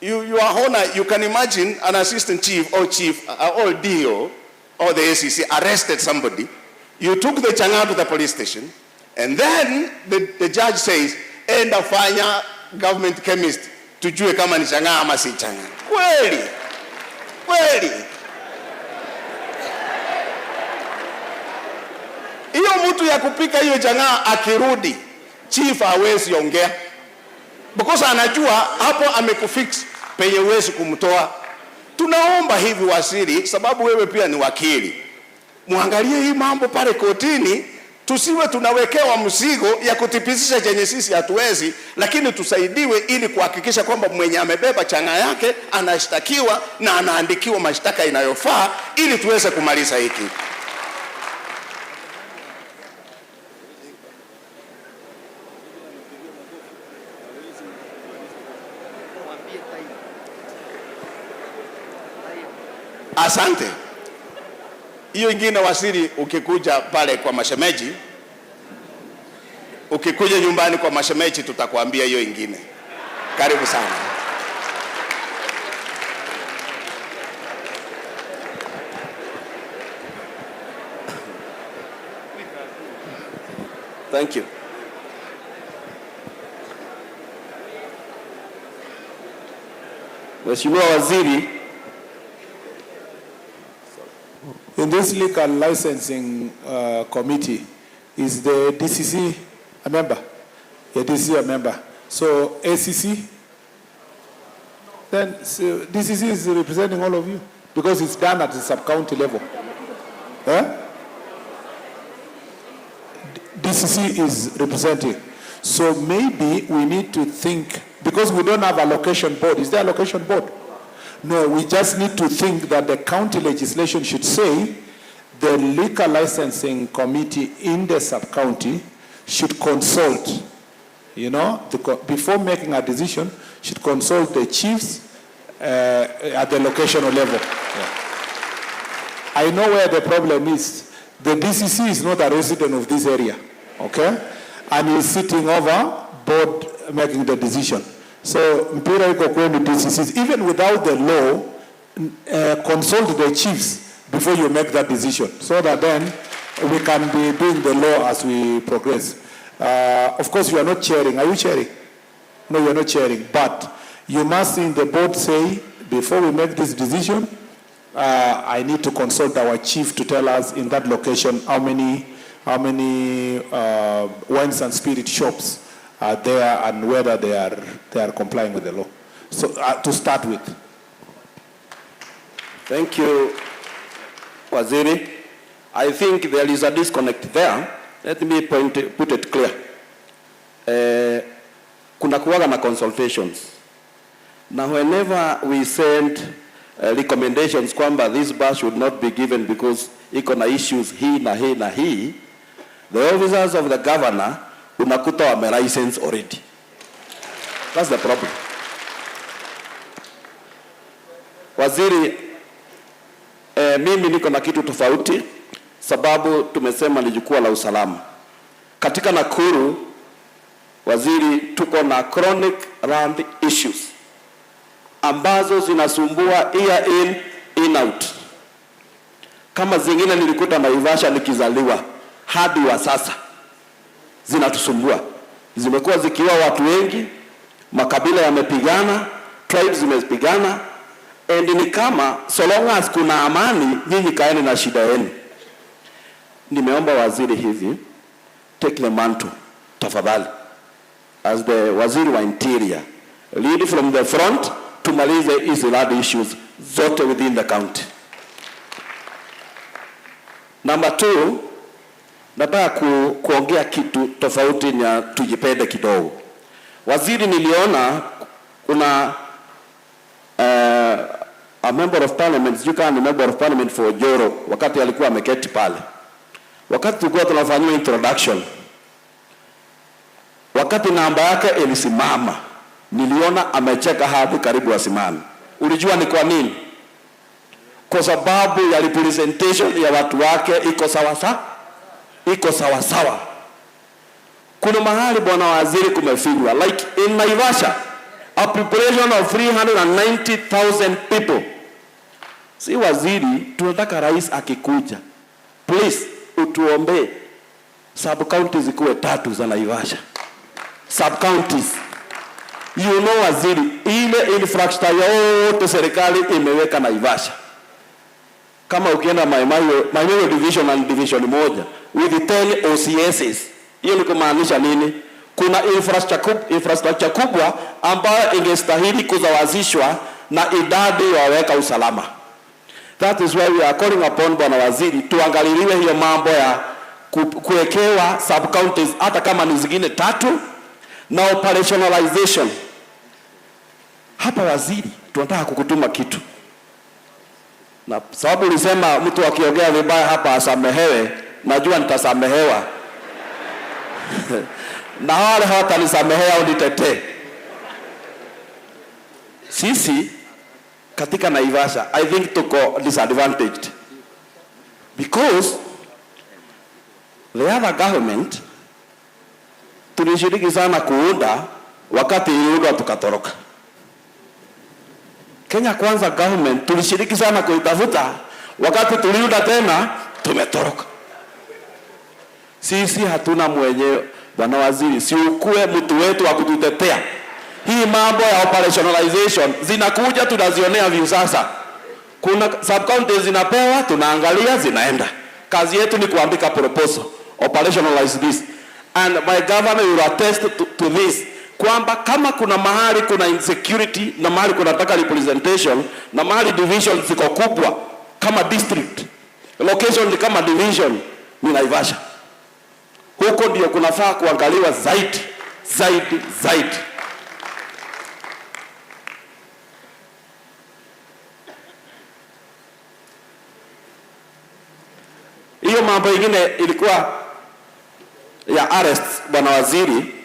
Your Honor, you can imagine an assistant chief or DO or the ACC arrested somebody. You took the changa to the police station, and then the judge says, enda fanya government chemist tujue kama ni changa ama si changa. Kweli? Hiyo mtu ya kupika hiyo changa akirudi, chief hawezi ongea. Because anajua hapo amekufix penye uwezi kumtoa. Tunaomba hivi waziri, sababu wewe pia ni wakili, muangalie hii mambo pale kotini, tusiwe tunawekewa mzigo ya kutipisisha chenye sisi hatuwezi, lakini tusaidiwe ili kuhakikisha kwamba mwenye amebeba changa yake anashtakiwa na anaandikiwa mashtaka inayofaa ili tuweze kumaliza hiki. Asante. Hiyo ingine waziri, ukikuja pale kwa mashemeji, ukikuja nyumbani kwa mashemeji tutakwambia hiyo ingine. Karibu sana. Thank you. Mheshimiwa Waziri, in this liquor licensing committee, is the DCC a member? Yeah, DCC a member. So ACC? Then so DCC is representing all of you because it's done at the sub-county level. DCC is representing. So maybe we need to think, because we don't have a location board. Is there a location board? No, we just need to think that the county legislation should say the liquor licensing committee in the sub-county should consult, before making a decision, should consult the chiefs at the locational level. Yeah. I know where the problem is. The DCC is not a resident of this area, okay? And he's sitting over board making the decision. So, mpira iko kwenu DCCs, even without the law, consult the chiefs before you make that decision, so that then we can be doing the law as we progress. Of course, you are not chairing. Are you chairing? No, you are not chairing. But you must, in the board, say, before we make this decision, I need to consult our chief to tell us in that location how many wines and spirit shops are there and whether they are complying with the law. So to start with. Thank you, Waziri. I think there is a disconnect there. Let me put it clear. Kuna kuwaga na consultations. Now whenever we send recommendations kwamba this bus should not be given because iko na issues hii na hii na hii, the officers of the governor unakuta wame license already. That's the problem. Waziri, mimi niko na kitu tofauti sababu tumesema ni jukwaa la usalama. Katika Nakuru, waziri, tuko na chronic land issues ambazo zinasumbua year in out. Kama zingine nilikuta Naivasha nikizaliwa hadi wa sasa zinatusumbua. Zimekuwa zikiwa watu wengi, makabila yamepigana, tribes zimepigana, and ni kama so long as kuna amani, nyinyi kaeni na shida yenu. nimeomba waziri hivi, take the mantle tafadhali, as the waziri wa interior, lead from the front, tumalize hizi land issues zote within the county. Number 2, nataka kuongea kitu tofauti na tujipende kidogo. Waziri, niliona kuna a member of parliament, you can member of parliament for Joro, wakati alikuwa ameketi pale. Wakati tulikuwa tunafanyia introduction, wakati namba yake ilisimama, niliona amecheka hadi karibu asimame. Ulijua ni kwa nini? Kwa sababu ya representation ya watu wake iko sawa sawa. Kuna mahali bwana waziri kumefinywa, like in Naivasha, a population of 390,000 people. Si waziri, tunataka rais akikuja, please utuombe sub counties zikuwe 3 za Naivasha. Sub counties. You know waziri, ile infrastructure yote serikali imeweka Naivasha. Kama ukienda Maimayo division and division moja with 10 OCSs, hiyo ni kumaanisha nini? Kuna infrastructure kubwa ambayo ingestahili kuzawazishwa na idadi waweka usalama. That is why we are calling upon bwana waziri tuangaliliwe hiyo mambo ya kuwekewa sub counties hata kama ni zingine 3 na operationalization. Hapa waziri, tunataka kukutuma kitu. Na sababu ulisema mtu akiongea vibaya hapa asamehewe, najua nitasamehewa. Na wale hawatanisamehea au nitetee. Sisi katika Naivasha, I think tuko disadvantaged. Because the other government tulishiriki sana kuunda, wakati iliundwa tukatoroka. Kenya Kwanza government tulishiriki sana kuitafuta, wakati tuliunda tena tumetoroka. Sisi hatuna mwenyewe. Bwana waziri, si ukue mtu wetu wa kututetea. Hii mambo ya operationalization zinakuja, tunazionea view sasa. Kuna sub counties zinapewa, tunaangalia zinaenda. Kazi yetu ni kuandika proposal, operationalize this. And my governor will attest to this, kwamba kama kuna mahali kuna insecurity na mahali kuna taka representation na mahali division ziko kubwa kama district, location ni kama division, ni Naivasha. Huko ndio kunafaa kuangaliwa zaidi. Hiyo mambo ingine ilikuwa ya arrest, bwana waziri.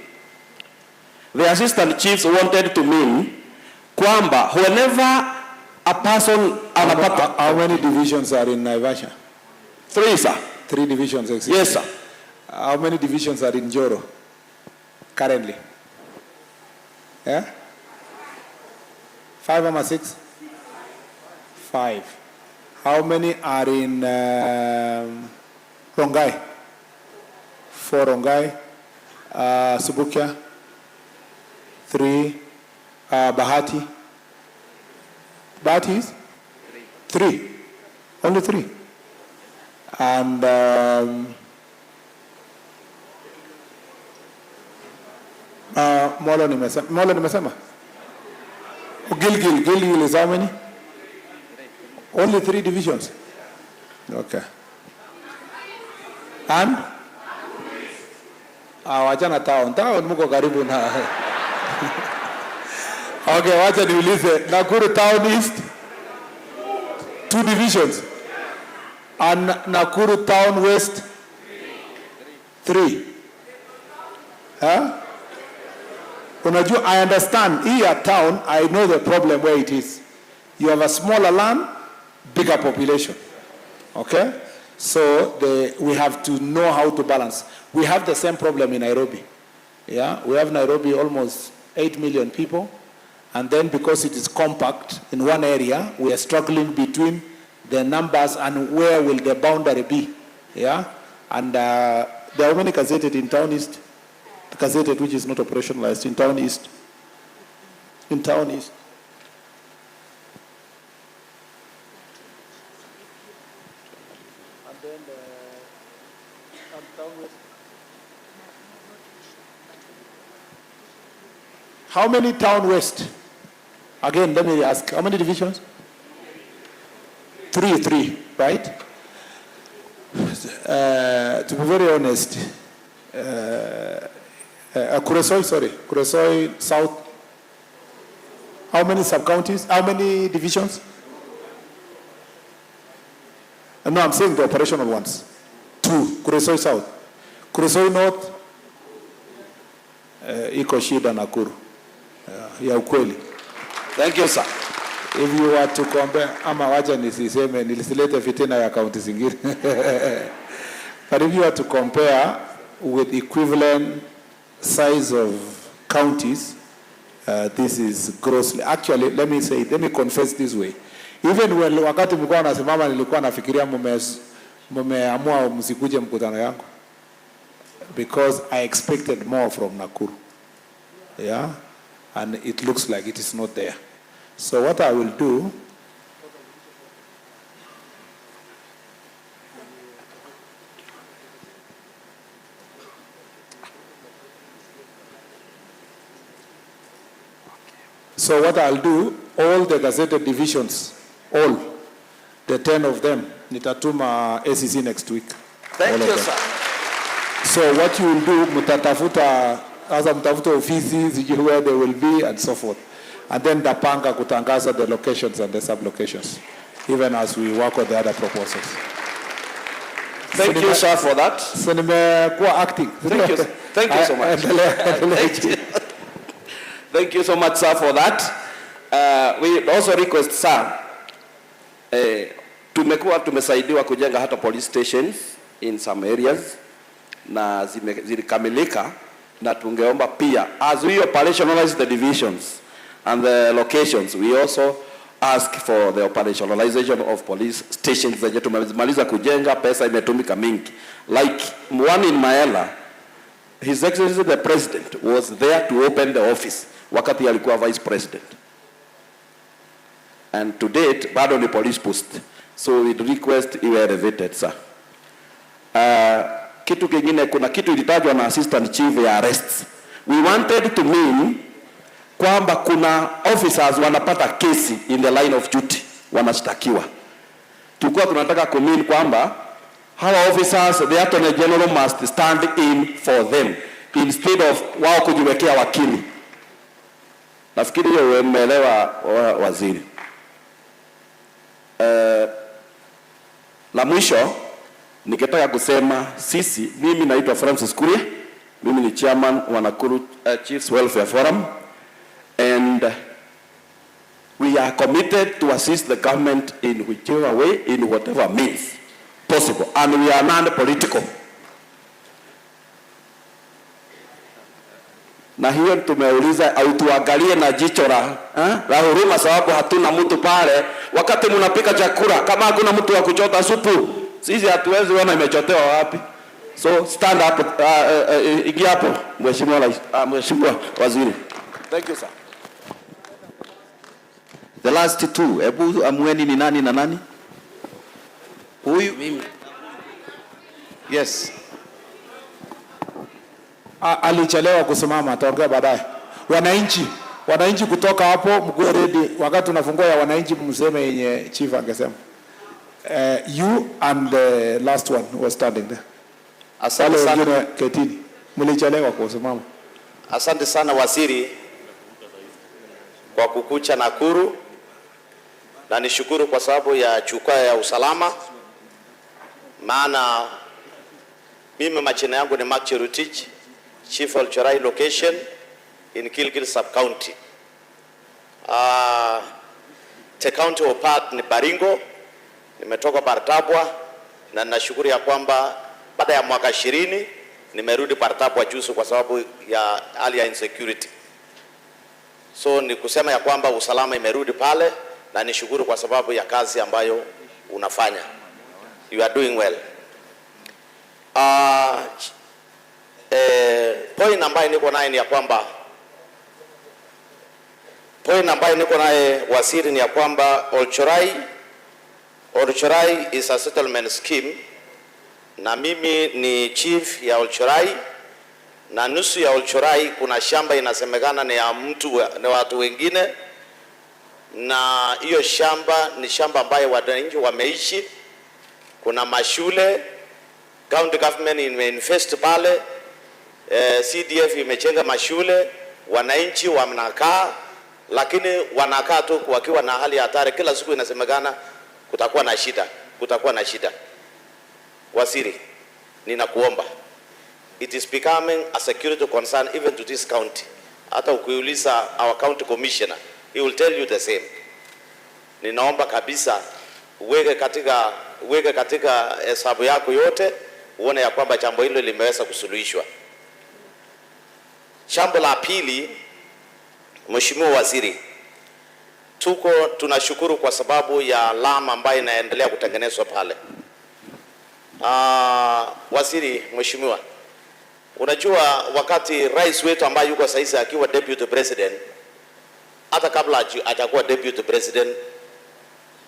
The assistant chiefs wanted to mean kwamba whenever a person anapata. How many divisions are in Naivasha? 3, sir. 3 divisions exist. Yes, sir. How many divisions are in Joro currently? Yeah? 5 or 6? 5. How many are in Rongai? 4 Rongai. Subukia? 3. Bahati? Bahati is? 3. Only 3. And Molo nimesema. Gilgil is how many? Only 3 divisions. Okay. And wachana town muko karibu na. Okay, wacha niulize, Nakuru Town East 2 divisions. And Nakuru Town West 3. Huh? Unajua, I understand here town, I know the problem where it is. You have a smaller land, bigger population. Okay? So we have to know how to balance. We have the same problem in Nairobi. Yeah, we have Nairobi almost 8 million people, and then because it is compact in one area, we are struggling between the numbers and where will the boundary be. Yeah, and there are many gazetted in town east, gazetted which is not operationalized in town east. In town east. And then How many town west? Again, let me ask, how many divisions? Three, right? To be very honest, Kuresoi South. How many sub-counties? How many divisions? No, I'm saying the operational ones. 2, Kuresoi South. Kuresoi North, iko shida Nakuru. Ya ukweli. Thank you, sir. If you were to compare, ama wacha nisiseme nilisilete fitina ya kaunti zingine. But if you were to compare with equivalent size of counties, this is grossly. Actually, let me confess this way. Even when wakati mlikuwa nasimama nilikuwa nafikiria mumeamua msikuje mkutano yangu. Because I expected more from Nakuru. Yeah? And it looks like it is not there. So what I will do, all the gazetted divisions, all, the 10 of them, nitatuma ACC next week. Thank you, sir. So what you will do, mtatafuta offices, where they will be, and so forth. And then Dapanga kutangaza the locations and the sub-locations, even as we work on the other proposals. Thank you, sir, for that. So nimekuwa acting. Thank you so much. Thank you so much, sir, for that. We also request, sir, tumesaidiwa kujenga hata police stations in some areas, na zilikamilika, na tungeomba pia, as we operationalize the divisions and the locations, we also ask for the operationalization of police stations zenye tumemaliza kujenga, pesa imetumika mingi. Like one in Maela, His Excellency the President was there to open the office wakati alikuwa Vice President. And to date, bado ni police post. So we request iwe elevated, sir. Kitu kingine, kuna kitu ilitajwa na Assistant Chief ya arrests. We wanted to mean kwamba kuna officers wanapata kesi in the line of duty, wanashtakiwa. Tulikuwa tunataka kumean kwamba hawa officers, the Attorney General must stand in for them instead of wao kujiwekea wakili. Nafikiri hiyo umeelewa, waziri. La mwisho nikitaka kusema sisi, mimi naitwa Francis Kuria, mimi ni chairman wa Nakuru Chiefs Welfare Forum, and we are committed to assist the government in whichever way, in whatever means possible, and we are non-political. Na hiyo tumeuliza au tuangalie na jicho la huruma, sababu hatuna mtu pale wakati mnapika chakula. Kama hakuna mtu wa kuchota supu, sisi hatuwezi ona imechotewa wapi. So stand up, ingia hapo Mheshimiwa Waziri. Thank you, sir. The last two, hebu amueni ni nani na nani? Huyu mimi. Yes. Alichelewa kusimama, ataongea baadaye. Wananchi kutoka hapo, mkuwe ready. Wakati tunafungua ya wananchi, mseme yenye chief angesema. You and the last one was standing there. Asante sana. Ketini. Mlichelewa kusimama. Asante sana waziri kwa kukucha Nakuru, na nishukuru kwa sababu ya jukwaa ya usalama. Maana mimi majina yangu ni Mark Cherutich, Chief of Chorai location in Gilgil sub-county. The county of part ni Baringo, nimetoka Bartabwa, na nashukuru ya kwamba baada ya mwaka 20 nimerudi Bartabwa juzi kwa sababu ya hali ya insecurity. So ni kusema ya kwamba usalama imerudi pale, na nishukuru kwa sababu ya kazi ambayo unafanya. You are doing well. Point ambayo niko naye ni ya kwamba waziri ni ya kwamba Olchorai is a settlement scheme na mimi ni chief ya Olchorai, na nusu ya Olchorai kuna shamba inasemekana ni ya ni watu wengine, na hiyo shamba ni shamba ambayo wananchi wameishi. Kuna mashule, county government imeinvest pale, CDF imechenga mashule, wananchi wanakaa, lakini wanakaa tu wakiwa na hali ya hatari. Kila siku inasemekana kutakuwa na shida. Waziri, ninakuomba, it is becoming a security concern even to this county. Hata ukiuliza our county commissioner, he will tell you the same. Ninaomba kabisa uweke katika hesabu yako yote, uone ya kwamba jambo hilo limeweza kusuluhishwa. Jambo la pili, Mheshimiwa Waziri, tunashukuru kwa sababu ya lama ambayo inaendelea kutengenezwa pale. Waziri, Mheshimiwa, unajua wakati rais wetu ambaye yuko sasa akiwa deputy president, hata kabla atakuwa deputy president,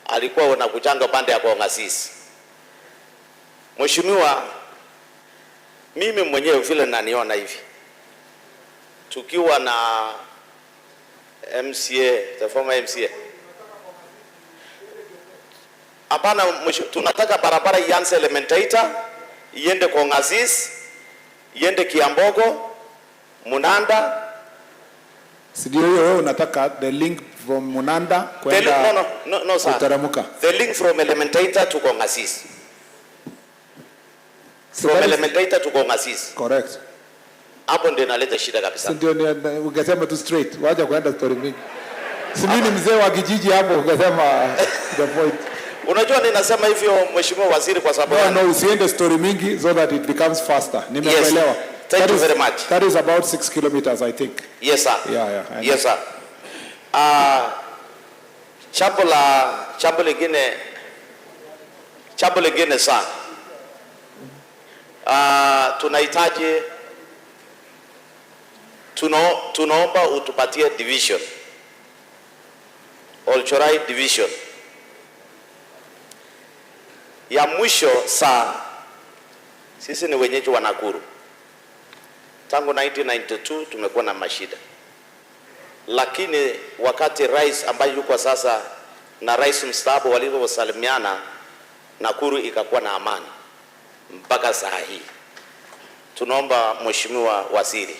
alikuwa na kuchanga pande ya Kongasis. Mheshimiwa, mimi mwenyewe vile naniona hivi, tukiwa na MCA, the former MCA, hapana, tunataka barabara ianze Elementaita, iende Kongasis, iende Kiambogo, Munanda. Sidio hiyo wewe unataka the link from Munanda kwenda no sir. Utaramuka. The link from Elementaita to Kongasis. From Elementaita to Kongasis. Correct. Hapo ndio inaleta shida kabisa. Ndio ungesema tu straight. Wacha kwenda story mingi. Si mimi mzee wa kijiji hapo ungesema the point. Unajua ninasema hivyo Mheshimiwa Waziri kwa sababu no, usiende story mingi so that it becomes faster. Nimekuelewa. Yes. Thank you very much. That is about 6 kilometers, I think. Yes, sir. Yeah. Yes, sir. Jambo lingine sir. Tunahitaji tunaomba utupatie division. Olchorai division. Ya mwisho saa, sisi ni wenyeji wa Nakuru. Tangu 1992 tumekuwa na mashida. Lakini wakati rais ambaye yuko sasa na rais mstaafu walivyosalimiana, Nakuru ikakuwa na amani mpaka saa hii. Tunaomba Mheshimiwa Waziri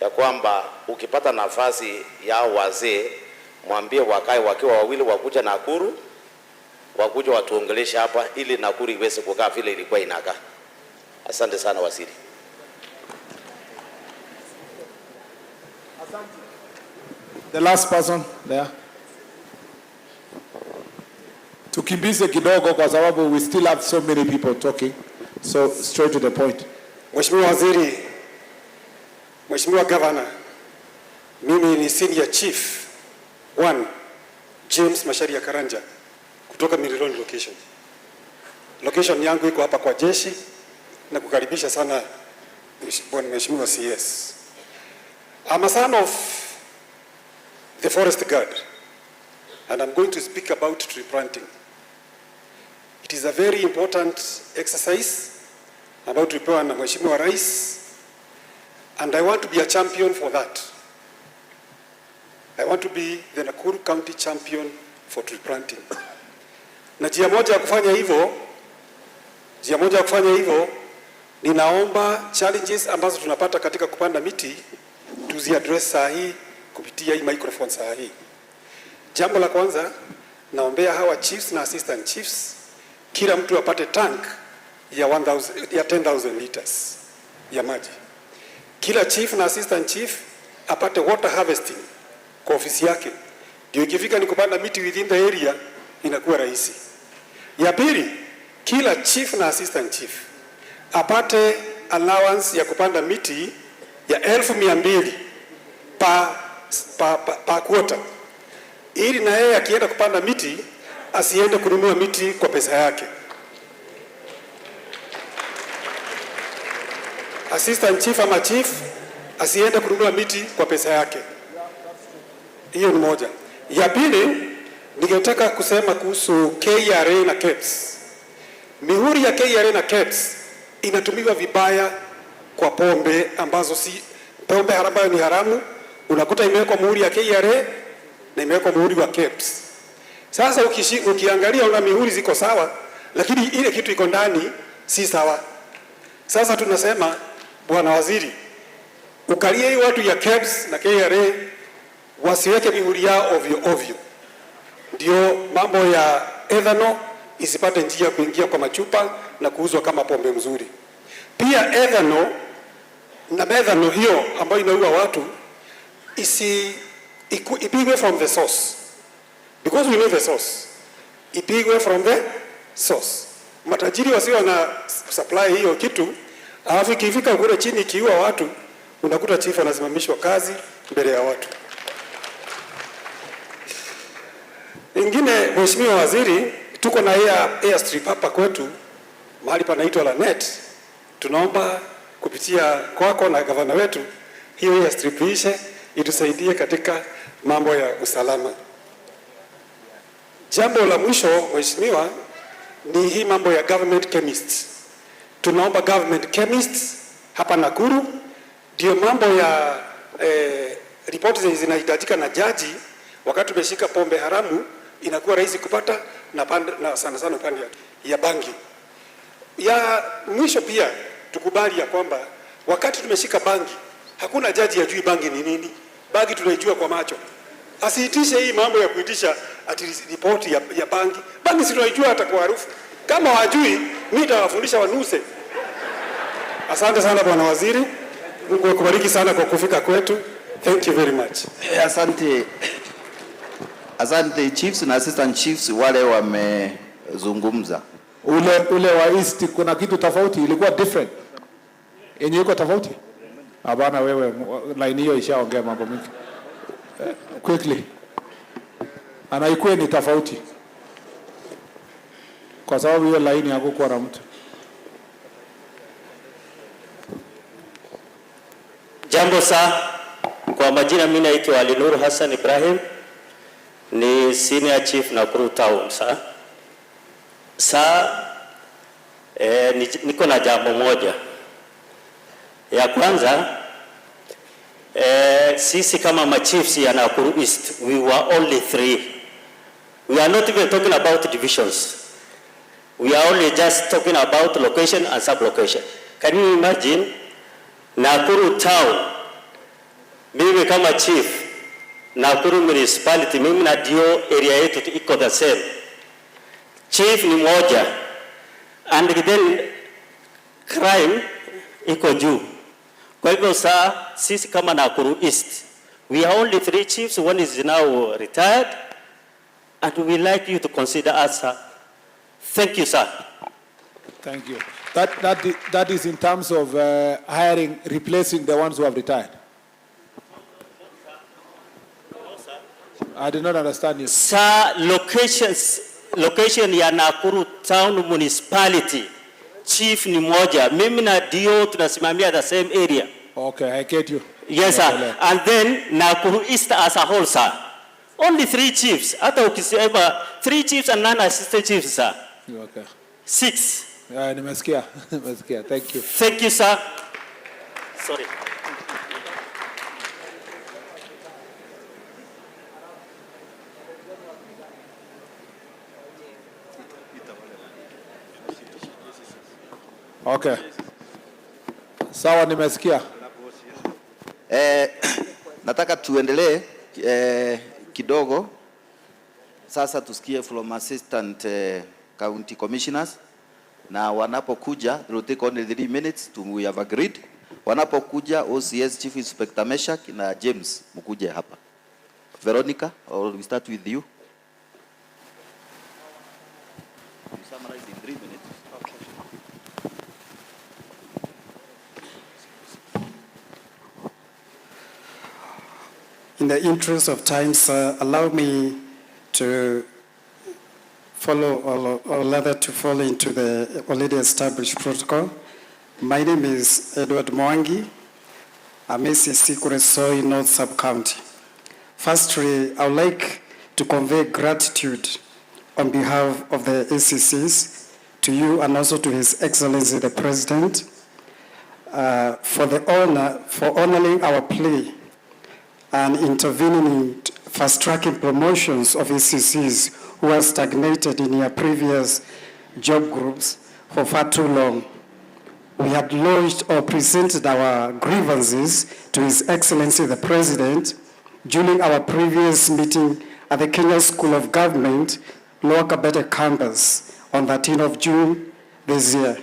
ya kwamba ukipata nafasi ya wazee, mwambie wakae wakiwa wawili, wakuja Nakuru, wakuja watuongelesha hapa ili Nakuru iweze kukaa vile ilikuwa inakaa. Asante sana Waziri. The last person there. Tukimbize kidogo kwa sababu we still have so many people talking. So straight to the point. Mheshimiwa Waziri, Mheshimiwa Governor, mimi ni Senior Chief 1 James Macharia Karanja kutoka Mililoni location. Location yangu iko hapa kwa jeshi na kukaribisha sana Mheshimiwa CS. I'm a son of the forest guard and I'm going to speak about tree planting. It is a very important exercise about tulipewa na Mheshimiwa Rais, and I want to be a champion for that. I want to be the Nakuru County champion for tree planting. Na njia moja ya kufanya hivyo, ninaomba challenges ambazo tunapata katika kupanda miti tuziaddress saa hii kupitia hii microphone saa hii. Jambo la kwanza, naombea hawa chiefs na assistant chiefs kila mtu apate tank ya 10,000 liters ya maji. Kila chief na assistant chief apate water harvesting kwa ofisi yake, ndio ikifika ni kupanda miti within the area inakuwa rahisi. Ya pili, kila chief na assistant chief apate allowance ya kupanda miti ya 1,200 pa quarter, ili na yeye akienda kupanda miti asiende kununua miti kwa pesa yake. Assistant chief ama chief asiende kununua miti kwa pesa yake. Hiyo ni moja. Ya pili, ningetaka kusema kuhusu KRA na KEBS. Mihuri ya KRA na KEBS inatumiwa vibaya kwa pombe ambazo si pombe ambayo ni haramu. Unakuta imewekwa muhuri ya KRA na imewekwa muhuri wa KEBS. Sasa ukiangalia una mihuri ziko sawa, lakini ile kitu iko ndani si sawa. Sasa tunasema Bwana Waziri, ukalie hii watu ya KEBS na KRA wasiweke mihuri yao ovyo ovyo, ndio mambo ya ethanol isipate njia kuingia kwa machupa na kuuzwa kama pombe mzuri. Pia ethanol na methanol hiyo ambayo inaua watu ipigwe from the source, because we know the source. Ipigwe from the source. Matajiri wasio na supply hiyo kitu, alafu ikifika kule chini ikiua watu, unakuta chief anasimamishwa kazi mbele ya watu. Ingine, Mheshimiwa Waziri, tuko na airstrip hapa kwetu mahali panaitwa Lanet. Tunaomba kupitia kwako na gavana wetu hiyo airstrip ishe itusaidie katika mambo ya usalama. Jambo la mwisho Mheshimiwa ni hii mambo ya government chemists. Tunaomba government chemists hapa Nakuru, ndio mambo ya ripoti zinahitajika na jaji wakati tumeshika pombe haramu inakuwa rahisi kupata na sana sana upande ya bangi. Ya mwisho pia tukubali ya kwamba wakati tumeshika bangi hakuna jaji ajui bangi ni nini. Bangi tunaijua kwa macho. Asiitishe hii mambo ya kuitisha ati ripoti ya bangi. Bangi si tunaijua hata kwa harufu. Kama wajui, mimi nitawafundisha wanuse. Asante sana Bwana Waziri. Mungu akubariki sana kwa kufika kwetu. Thank you very much. Asante. Asante chiefs na assistant chiefs wale wamezungumza. Ule wa East kuna kitu tofauti, ilikuwa different. Yenye iko tofauti? Hapana wewe, line hiyo ishaongea mambo mingi. Quickly. Anaikuwa ni tofauti. Kwa sababu hiyo line yako kwa na mtu. Jambo saa, kwa majina mimi naitwa Alinur Hassan Ibrahim, ni senior chief Nakuru Town saa. Niko na jambo moja. Ya kwanza, sisi kama machiefs ya Nakuru East, we were only 3. We are not even talking about divisions. We are only just talking about location and sub-location. Can you imagine Nakuru Town, mimi kama chief, Nakuru municipality, mimi na dio area yetu iko the same. Chief ni moja, and then crime iko juu. Kwa hivyo saa, sisi kama Nakuru East, we are only 3 chiefs, one is now retired, and we like you to consider us, sir. Thank you, sir. Thank you. That is in terms of hiring, replacing the ones who have retired. I did not understand you. Sir, location ya Nakuru Town Municipality, chief ni moja. Mimi na dio tunasimamia the same area. Okay, I get you. Yes, sir. And then Nakuru East as a whole, sir. Only 3 chiefs. Hata ukisema 3 chiefs and 9 assistant chiefs, sir. Okay. 6. Nimesikia. Thank you. Thank you, sir. Sorry. Okay. Sawa, nimesikia. Nataka tuendelee kidogo. Sasa tusikie from assistant county commissioners, na wanapokuja they will take only 3 minutes to we have agreed. Wanapokuja OCS Chief Inspector Meshak na James mkuje hapa. Veronica, or we start with you. We summarize in 3 minutes. Okay. In the interest of time, sir, allow me to follow, or rather to fall into the already established protocol. My name is Edward Mwangi. I'm ACC Kuresoi North Sub-County. Firstly, I would like to convey gratitude on behalf of the ACCs to you and also to His Excellency the President for honoring our plea and intervening in fast-tracking promotions of ACCs who are stagnated in their previous job groups for far too long. We had lodged or presented our grievances to His Excellency the President during our previous meeting at the Kenya School of Government, Lower Kabete campus on 13th of June this year.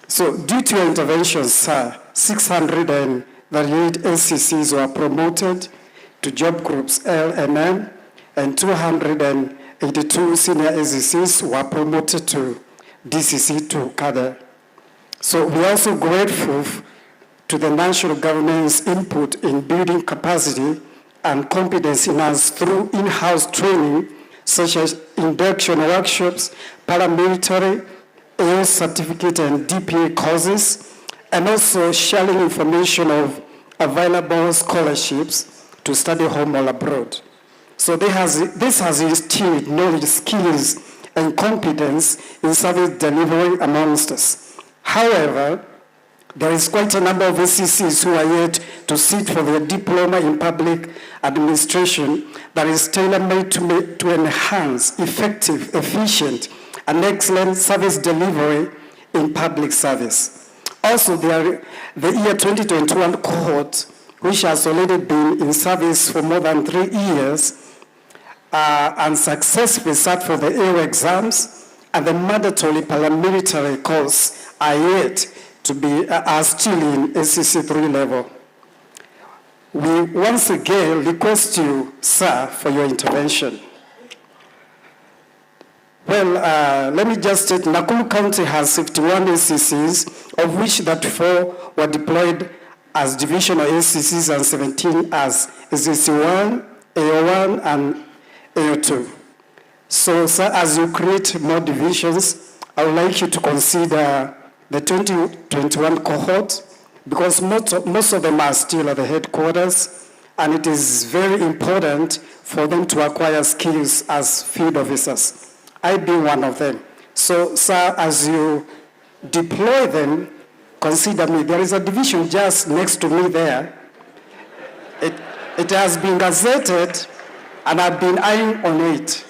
So due to your intervention, sir, 638 ACCs were promoted to job groups L and M, and 282 senior ACCs were promoted to DCC to cadre. So we're also grateful to the national government's input in building capacity and competence in us through in-house training, such as induction workshops, paramilitary, AO certificate and DPA courses, and also sharing information of available scholarships to study home or abroad. So this has instilled knowledge, skills, and competence in service delivery amongst us. However, there is quite a number of ACCs who are yet to sit for their diploma in public administration that is tailor-made to enhance effective, efficient, and excellent service delivery in public service. Also, the year 2021 cohort, which has already been in service for more than 3 years, and successfully sat for the AO exams and the mandatory paramilitary course are yet to be, are still in ACC 3 level. We once again request you, sir, for your intervention. Well, let me just state, Nakuru County has 51 ACCs, of which 34 were deployed as divisional ACCs and 17 as ACC1, AO1, and AO2. So, sir, as you create more divisions, I would like you to consider the 2021 cohort, because most of them are still at the headquarters, and it is very important for them to acquire skills as field officers. I being one of them. So, sir, as you deploy them, consider me. There is a division just next to me there. It has been gazetted, and I've been eyeing on it.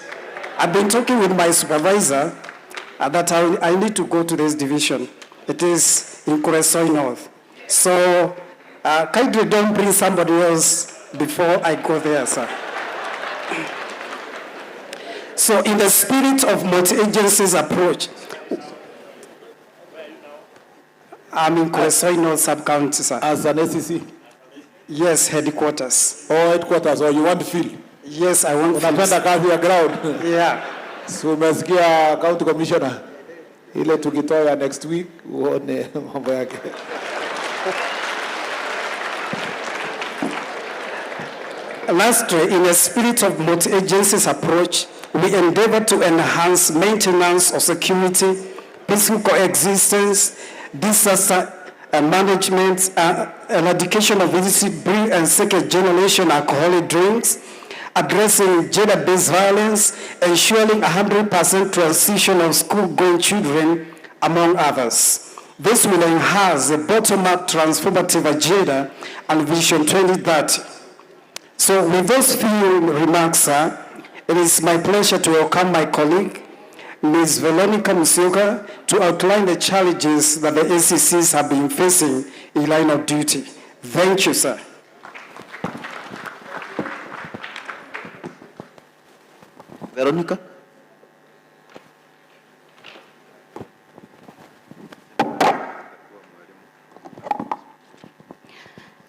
I've been talking with my supervisor that I need to go to this division. It is in Kuresoi North. So, kindly don't bring somebody else before I go there, sir. So, in the spirit of multi-agencies approach, I'm in Kuresoi North sub-county, sir. As an ACC? Yes, headquarters. Oh, headquarters, or you want field? Yes, I want field. Unapenda kazi ya ground? Yeah. So, umesikia county commissioner? Ile tukitoa next week, uone mambo yake. Lastly, in a spirit of multi-agencies approach, we endeavor to enhance maintenance of security, peaceful coexistence, disaster management, eradication of illicit breed and second generation alcoholic drinks, addressing gender-based violence, ensuring 100% transition of school-going children, among others. This will enhance the bottom-up transformative agenda and Vision 2030. So with those few remarks, sir, it is my pleasure to welcome my colleague, Ms. Veronica Musyoka, to outline the challenges that the ACCs have been facing in line of duty. Thank you, sir. Veronica.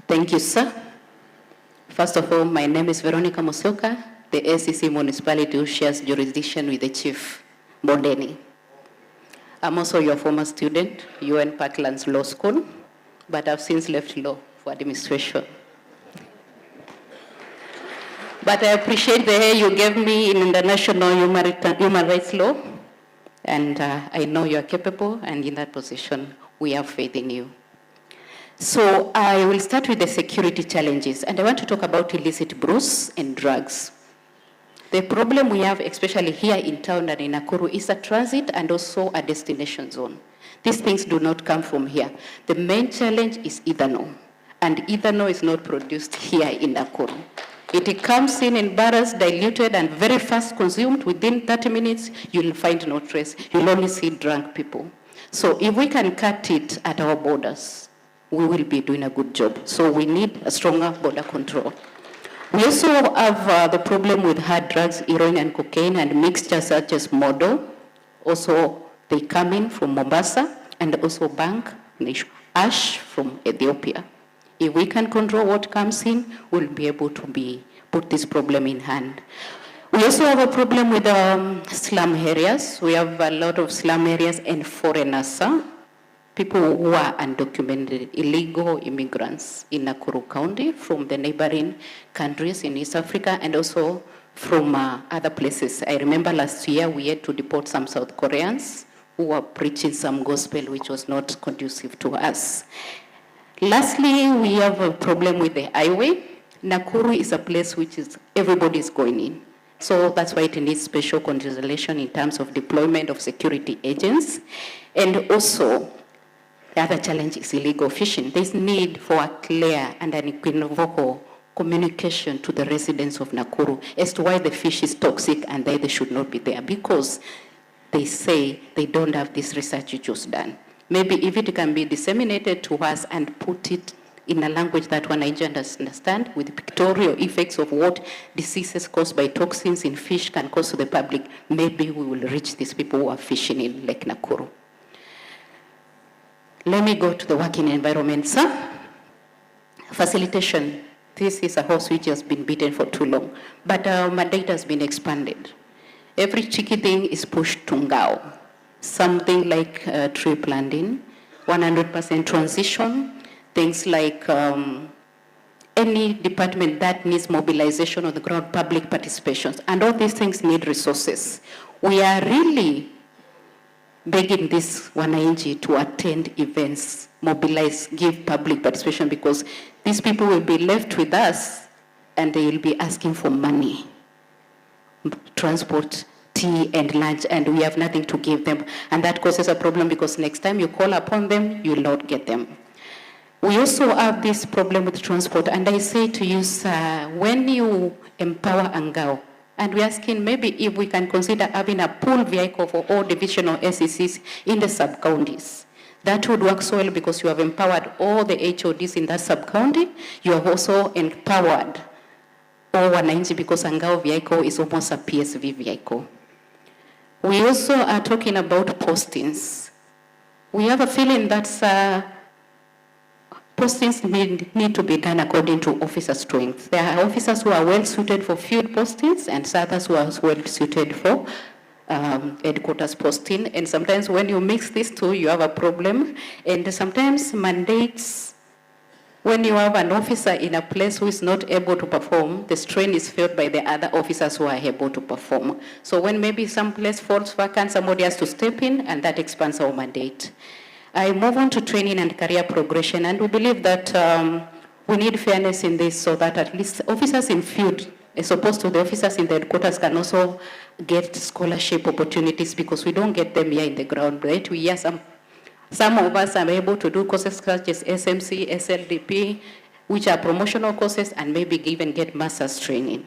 Thank you, sir. First of all, my name is Veronica Musyoka, the ACC municipality who shares jurisdiction with the Chief Bondeni. I'm also your former student, UN Parklands Law School, but I've since left law for administration. But I appreciate the air you gave me in international human rights law, and I know you are capable, and in that position, we have faith in you. So I will start with the security challenges, and I want to talk about illicit brews and drugs. The problem we have, especially here in town and in Nakuru, is a transit and also a destination zone. These things do not come from here. The main challenge is ethanol, and ethanol is not produced here in Nakuru. It comes in barrels, diluted and very fast consumed. Within 30 minutes, you'll find no trace. You'll only see drunk people. So if we can cut it at our borders, we will be doing a good job. So we need a stronger border control. We also have the problem with hard drugs, heroin and cocaine, and mixtures such as model. Also, they come in from Mombasa, and also ash from Ethiopia. If we can control what comes in, we'll be able to put this problem in hand. We also have a problem with slum areas. We have a lot of slum areas and foreigners, people who are undocumented, illegal immigrants in Nakuru County from the neighboring countries in East Africa and also from other places. I remember last year we had to deport some South Koreans who were preaching some gospel which was not conducive to us. Lastly, we have a problem with the highway. Nakuru is a place which everybody is going in. So that's why it needs special consideration in terms of deployment of security agents. And also, the other challenge is illegal fishing. There's need for a clear and an equivocal communication to the residents of Nakuru as to why the fish is toxic and why they should not be there, because they say they don't have this research which was done. Maybe if it can be disseminated to us and put it in a language that one Nigerians understand, with pictorial effects of what diseases caused by toxins in fish can cause to the public, maybe we will reach these people who are fishing in Lake Nakuru. Let me go to the working environment, sir. Facilitation. This is a horse which has been beaten for too long, but our mandate has been expanded. Every cheeky thing is pushed to Ngao. Something like tree planting, 100% transition, things like any department that needs mobilization on the ground, public participations, and all these things need resources. We are really begging this wananchi to attend events, mobilize, give public participation, because these people will be left with us and they will be asking for money, transport, tea and lunch, and we have nothing to give them. And that causes a problem because next time you call upon them, you will not get them. We also have this problem with transport, and I say to you, sir, when you empower Angao, and we're asking maybe if we can consider having a pool vehicle for all divisional SECs in the sub-counties. That would work so well because you have empowered all the HODs in that sub-county. You have also empowered all wananchi because Angao vehicle is almost a PSV vehicle. We also are talking about postings. We have a feeling that postings need to be done according to officer strength. There are officers who are well suited for field postings and others who are well suited for headquarters posting. And sometimes when you mix these two, you have a problem. And sometimes mandates, when you have an officer in a place who is not able to perform, the strain is felt by the other officers who are able to perform. So when maybe some place falls vacant, somebody has to step in, and that expands our mandate. I move on to training and career progression, and we believe that we need fairness in this so that at least officers in field, as opposed to the officers in the headquarters, can also get scholarship opportunities because we don't get them here in the ground, right? We hear some of us are able to do courses such as SMC, SLDP, which are promotional courses, and maybe even get master's training.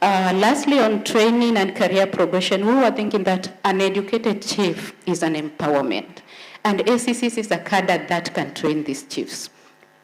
Lastly, on training and career progression, we were thinking that an educated chief is an empowerment. And ACCs is a cadre that can train these chiefs.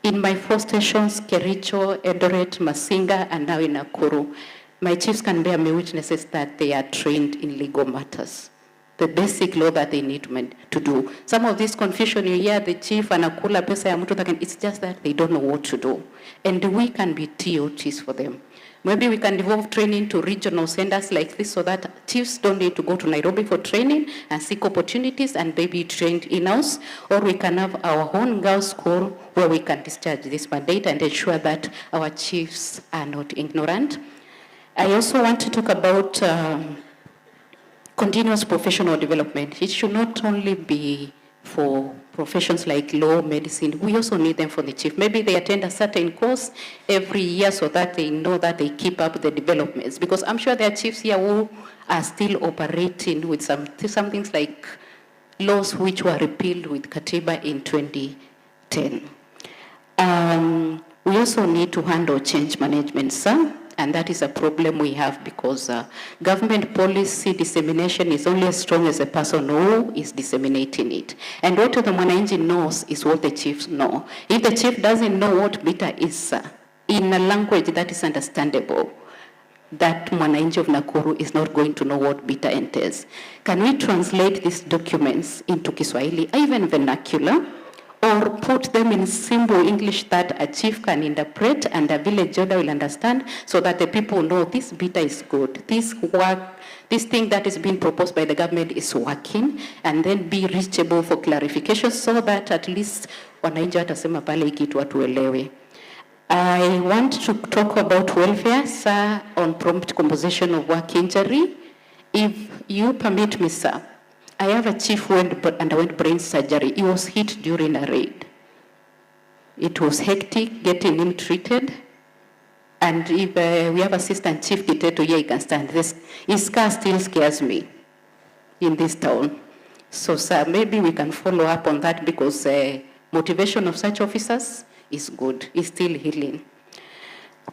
In my 4 stations, Kericho, Eldoret, Masinga, and now in Nakuru, my chiefs can bear me witnesses that they are trained in legal matters, the basic law that they need to do. Some of this confusion, you hear the chief anakula pesa ya mtu, it's just that they don't know what to do. And we can be TOTs for them. Maybe we can devolve training to regional centers like this so that chiefs don't need to go to Nairobi for training and seek opportunities and be trained in-house. Or we can have our own girls' school where we can discharge this mandate and ensure that our chiefs are not ignorant. I also want to talk about continuous professional development. It should not only be for professions like law, medicine, we also need them for the chief. Maybe they attend a certain course every year so that they know that they keep up the developments. Because I'm sure there are chiefs here who are still operating with some things like laws which were repealed with Katiba in 2010. We also need to handle change management, sir. And that is a problem we have because government policy dissemination is only as strong as the person who is disseminating it. And what the mwananchi knows is what the chiefs know. If the chief doesn't know what bita is in a language that is understandable, that mwananchi of Nakuru is not going to know what bita entails. Can we translate these documents into Kiswahili, even vernacular, or put them in simple English that a chief can interpret and a village elder will understand so that the people know this bita is good, this thing that is being proposed by the government is working, and then be reachable for clarification so that at least wananchi watasema pale kitu watuelewe. I want to talk about welfare, sir, on prompt composition of work injury. If you permit me, sir, I have a chief who underwent brain surgery. He was hit during a raid. It was hectic getting him treated. And if we have assistant chief dictator here, he can stand this. His car still scares me in this town. So, sir, maybe we can follow up on that because motivation of such officers is good. It's still healing.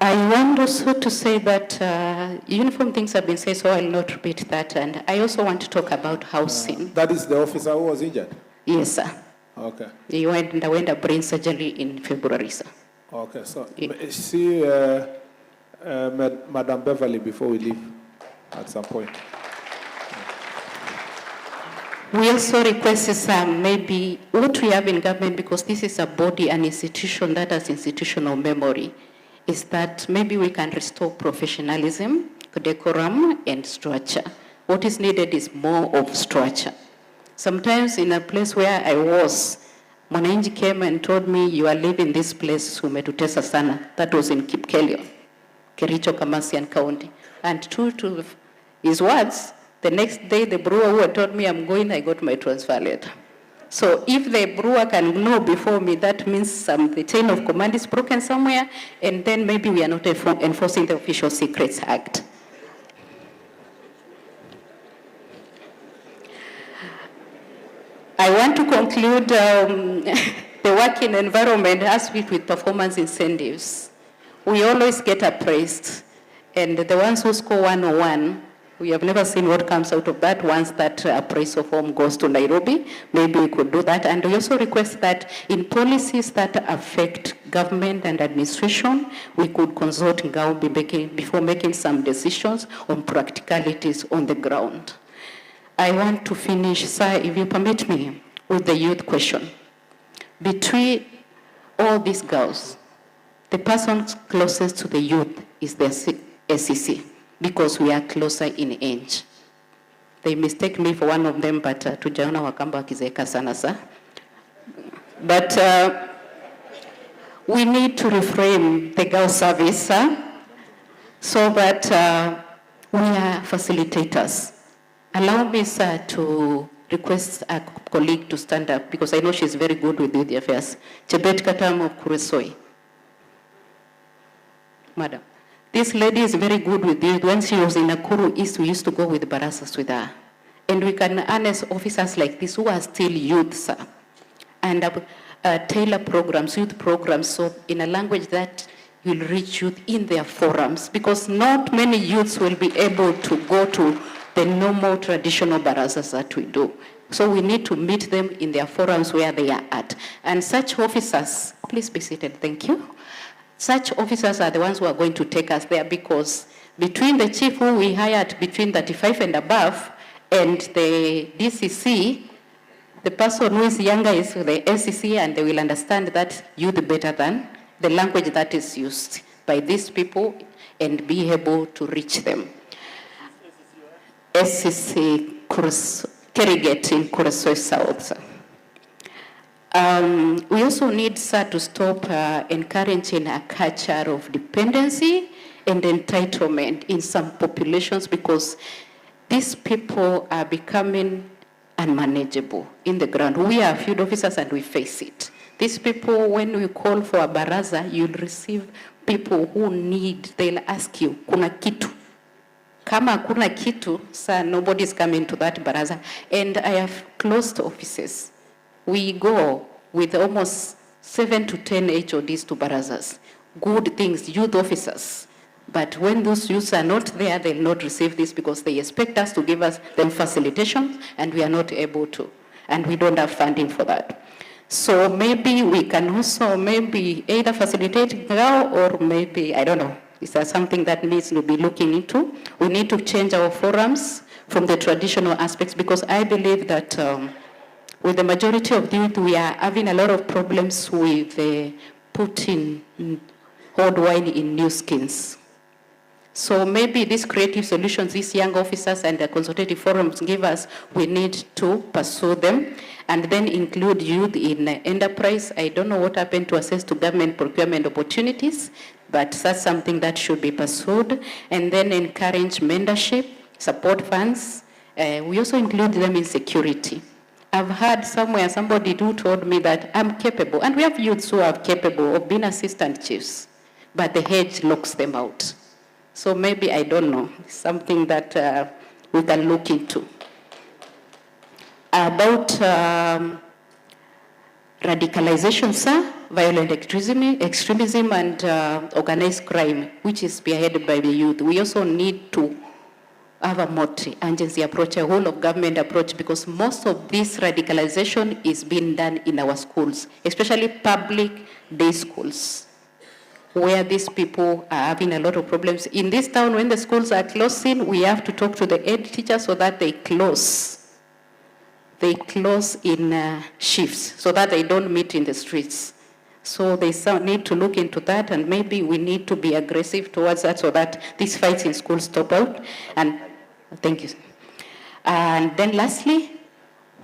I want also to say that uniform things have been said, so I'll not repeat that. And I also want to talk about housing. That is the officer who was injured? Yes, sir. Okay. He underwent a brain surgery in February, sir. Okay, so see Madam Beverly before we leave at some point. We also request maybe what we have in government, because this is a body, an institution that has institutional memory, is that maybe we can restore professionalism, decorum, and structure. What is needed is more of structure. Sometimes in a place where I was, mwananchi came and told me, you are leaving this place, umetutesa sana. That was in Kipkelio, Kericho, Kamasian County. And true to his words, the next day the brewer who had told me I'm going, I got my transfer letter. So if the brewer can know before me, that means the chain of command is broken somewhere, and then maybe we are not enforcing the Official Secrets Act. I want to conclude the working environment aspect with performance incentives. We always get appraised, and the ones who score 101, we have never seen what comes out of that. Once that appraisal form goes to Nairobi, maybe we could do that. And we also request that in policies that affect government and administration, we could consult Ngao before making some decisions on practicalities on the ground. I want to finish, sir, if you permit me, with the youth question. Between all these girls, the person closest to the youth is the SEC. Because we are closer in age. They mistake me for one of them, but tujaona wakamba wakizeeka sana, sir. But we need to reframe the girl service, sir, so that we are facilitators. Allow me, sir, to request a colleague to stand up, because I know she's very good with youth affairs. Chebet Katam of Kuresoi. Madam. This lady is very good with youth. When she was in Nakuru East, we used to go with barasas with her. And we can harness officers like this who are still youth, sir. And tailor programs, youth programs, so in a language that will reach youth in their forums. Because not many youths will be able to go to the normal traditional barasas that we do. So we need to meet them in their forums where they are at. And such officers, please be seated, thank you. Such officers are the ones who are going to take us there, because between the chief who we hired between 35 and above and the DCC, the person who is younger is the SEC, and they will understand that youth better than the language that is used by these people and be able to reach them. SEC Kerriget in Kuresoi South. We also need, sir, to stop encouraging a culture of dependency and entitlement in some populations, because these people are becoming unmanageable in the ground. We are field officers and we face it. These people, when we call for a baraza, you'll receive people who need, they'll ask you, kuna kitu. Kama kuna kitu, sir, nobody's coming to that baraza. And I have closed offices. We go with almost 7 to 10 HODs to barazas. Good things, youth officers. But when those youths are not there, they'll not receive this because they expect us to give us them facilitations, and we are not able to. And we don't have funding for that. So maybe we can also maybe either facilitate now or maybe, I don't know, is that something that needs to be looking into? We need to change our forums from the traditional aspects, because I believe that with the majority of the youth, we are having a lot of problems with putting old wine in new skins. So maybe these creative solutions, these young officers and the consultative forums give us, we need to pursue them and then include youth in enterprise. I don't know what happened to access to government procurement opportunities, but that's something that should be pursued. And then encourage mentorship, support funds. We also include them in security. I've heard somewhere somebody who told me that I'm capable, and we have youths who are capable of being assistant chiefs, but the age locks them out. So maybe, I don't know, something that we can look into. About radicalization, sir, violent extremism and organized crime, which is spearheaded by the youth. We also need to have a multi-agency approach, a whole of government approach, because most of this radicalization is being done in our schools, especially public day schools, where these people are having a lot of problems. In this town, when the schools are closing, we have to talk to the head teachers so that they close. They close in shifts so that they don't meet in the streets. So they need to look into that, and maybe we need to be aggressive towards that so that these fights in schools stop out. And thank you. And then lastly,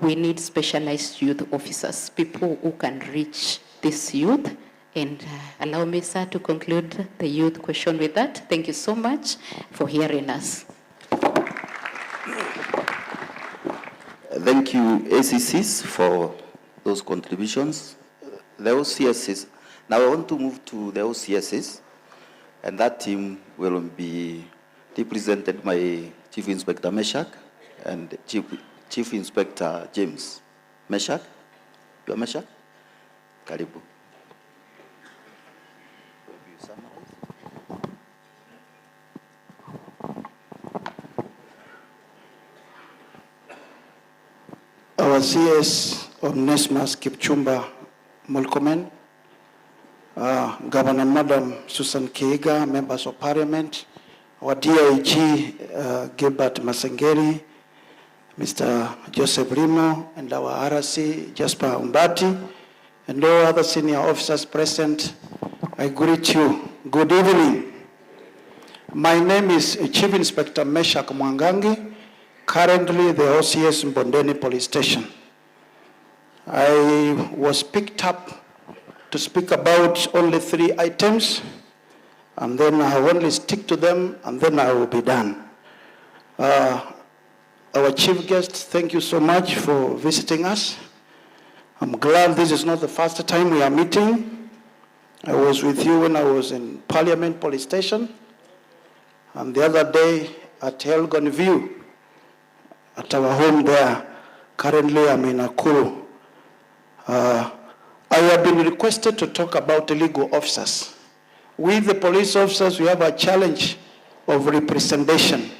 we need specialized youth officers, people who can reach this youth. And allow me, sir, to conclude the youth question with that. Thank you so much for hearing us. Thank you, ACCs, for those contributions. The OCSs. Now I want to move to the OCSs, and that team will be represented by Chief Inspector Meshach and Chief Inspector James. Meshach? You are Meshach? Karibu. Our CS of Nesmas Kipchumba Mulkomen, Governor Madam Susan Keiga, members of Parliament, our DIG Gilbert Masengeri, Mr. Joseph Rimo, and our RC Jasper Umbati, and all other senior officers present, I greet you. Good evening. My name is Chief Inspector Meshach Mwangangi, currently the OCS Mbondeni Police Station. I was picked up to speak about only 3 items, and then I'll only stick to them, and then I will be done. Our chief guest, thank you so much for visiting us. I'm glad this is not the first time we are meeting. I was with you when I was in Parliament Police Station, and the other day at Elgon View, at our home there. Currently, I'm in Nakuru. I have been requested to talk about legal officers. With the police officers, we have a challenge of representation.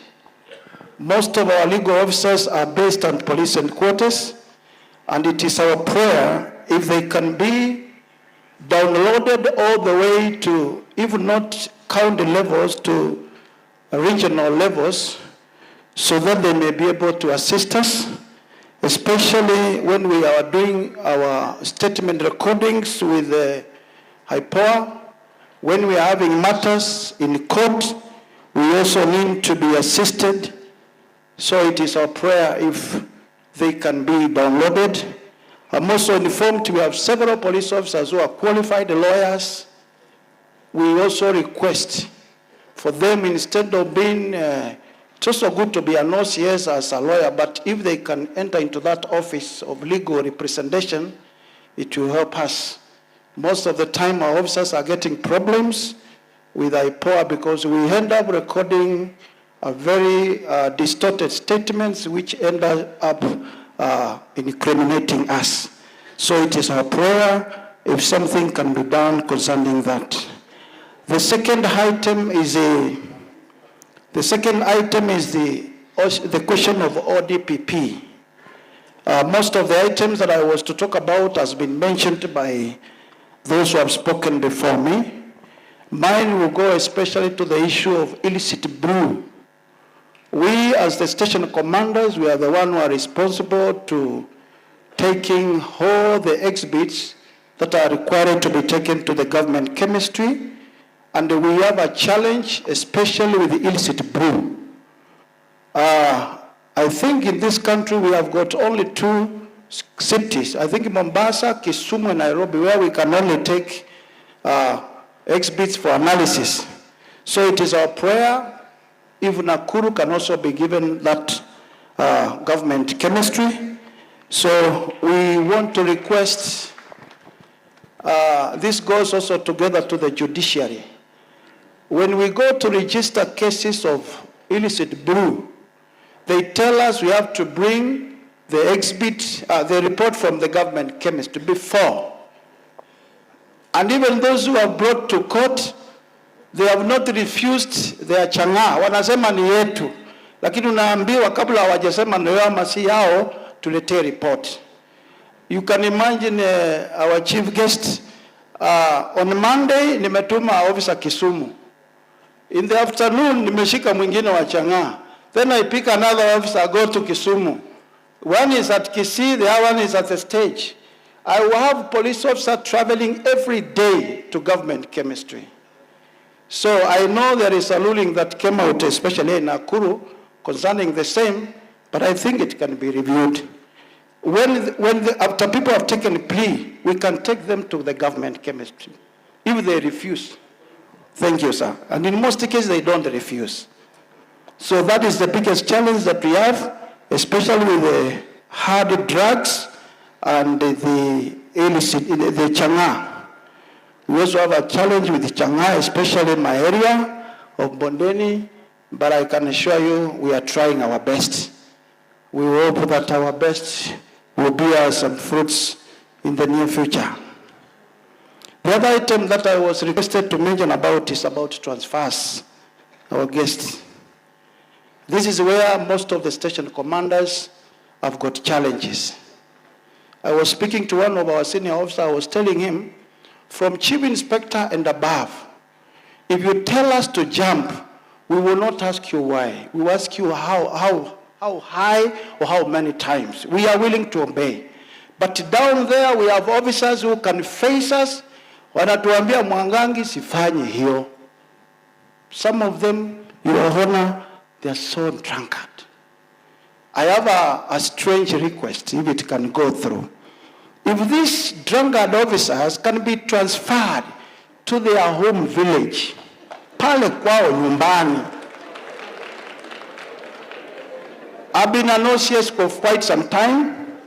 Most of our legal officers are based on police headquarters, and it is our prayer if they can be downloaded all the way to, if not county levels, to regional levels, so that they may be able to assist us, especially when we are doing our statement recordings with the high power. When we are having matters in court, we also need to be assisted. So it is our prayer if they can be downloaded. I'm also informed we have several police officers who are qualified lawyers. We also request for them, instead of being It's also good to be an OCS as a lawyer, but if they can enter into that office of legal representation, it will help us. Most of the time, our officers are getting problems with IPOA because we end up recording a very distorted statements which end up incriminating us. So it is our prayer if something can be done concerning that. The second item is the question of ODPP. Most of the items that I was to talk about has been mentioned by those who have spoken before me. Mine will go especially to the issue of illicit brew. We, as the station commanders, we are the one who are responsible to taking all the exhibits that are required to be taken to the government chemistry, and we have a challenge, especially with the illicit brew. I think in this country we have got only 2 cities, I think Mombasa, Kisumu, and Nairobi, where we can only take exhibits for analysis. So it is our prayer if Nakuru can also be given that government chemistry. So we want to request, this goes also together to the judiciary. When we go to register cases of illicit brew, they tell us we have to bring the exhibit, the report from the government chemist before. And even those who have brought to court, they have not refused their chang'aa. Wanasema ni yetu. Lakini unaambiwa kabla hawajasema ni yao masi yao, tuletee report. You can imagine our chief guest, on Monday nimetuma officer Kisumu. In the afternoon nimeshika mwingine wa chang'aa. Then I pick another officer, go to Kisumu. One is at Kisii, the other one is at the stage. I will have police officers traveling every day to government chemistry. So I know there is a ruling that came out, especially in Nakuru, concerning the same, but I think it can be reviewed. After people have taken a plea, we can take them to the government chemistry. If they refuse, thank you, sir. And in most cases, they don't refuse. So that is the biggest challenge that we have, especially with the hard drugs and the illicit, the chang'aa. We also have a challenge with the chang'aa, especially in my area of Bondeni, but I can assure you we are trying our best. We hope that our best will bear some fruits in the near future. The other item that I was requested to mention about is about transfers, our guests. This is where most of the station commanders have got challenges. I was speaking to one of our senior officers, I was telling him, from chief inspector and above, if you tell us to jump, we will not ask you why. We will ask you how high or how many times. We are willing to obey. But down there, we have officers who can face us. Wanatuambia Mwangangi sifanyi hiyo. Some of them, Your Honor, they are so drunkard. I have a strange request, if it can go through. If these drunkard officers can be transferred to their home village, pale kwao nyumbani. I've been an OCS for quite some time.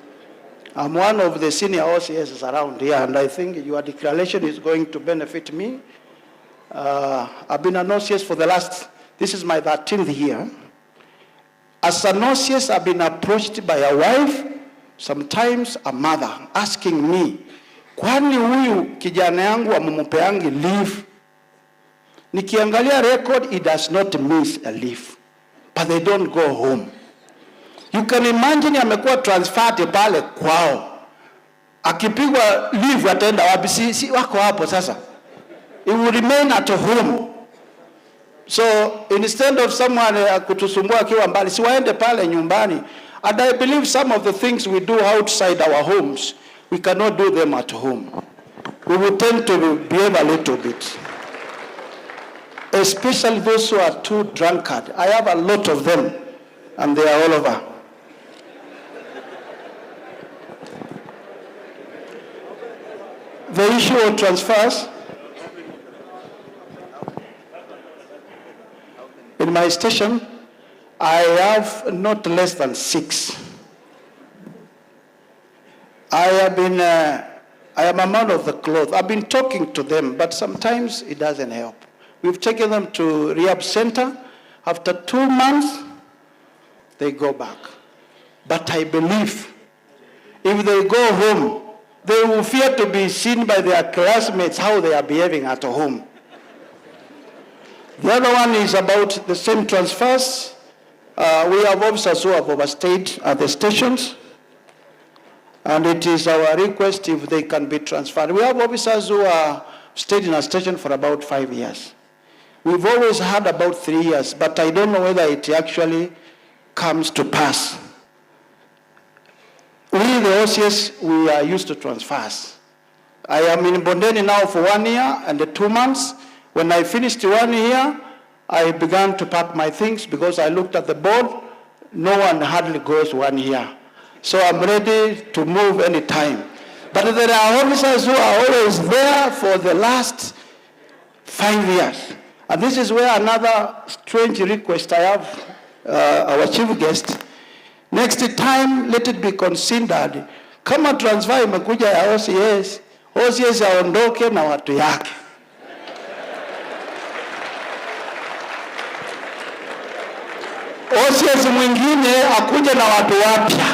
I'm one of the senior OCS around here, and I think your declaration is going to benefit me. I've been an OCS for this is my 13th year. As an OCS, I've been approached by a wife, sometimes a mother, asking me, kwani huyu kijana yangu amumupeangi leave? Nikiangalia record, it does not miss a leave, but they don't go home. You can imagine amekuwa transferred pale kwao. Akipigwa leave ataenda wapi? Si wako hapo sasa. He will remain at home. So instead of someone kutusumbua akiwa mbali, si waende pale nyumbani. And I believe some of the things we do outside our homes, we cannot do them at home. We will tend to behave a little bit. Especially those who are too drunkard. I have a lot of them, and they are all over. The issue of transfers, in my station, I have not less than 6. I am a man of the cloth. I've been talking to them, but sometimes it doesn't help. We've taken them to rehab center. After 2 months, they go back. But I believe if they go home, they will fear to be seen by their classmates how they are behaving at home. The other one is about the same transfers. We have officers who have overstayed at the stations, and it is our request if they can be transferred. We have officers who are stayed in a station for about 5 years. We've always had about 3 years, but I don't know whether it actually comes to pass. We, the OCS, we are used to transfers. I am in Bondeni now for 1 year and 2 months. When I finished 1 year, I began to pack my things because I looked at the board. No one hardly goes 1 year. So I'm ready to move any time. But there are officers who are always there for the last 5 years. And this is where another strange request I have, our chief guest. Next time, let it be considered. Kama transfer imekuja ya OCS, OCS aondoke na watu yake. OCS mwingine akuja na watu wapya.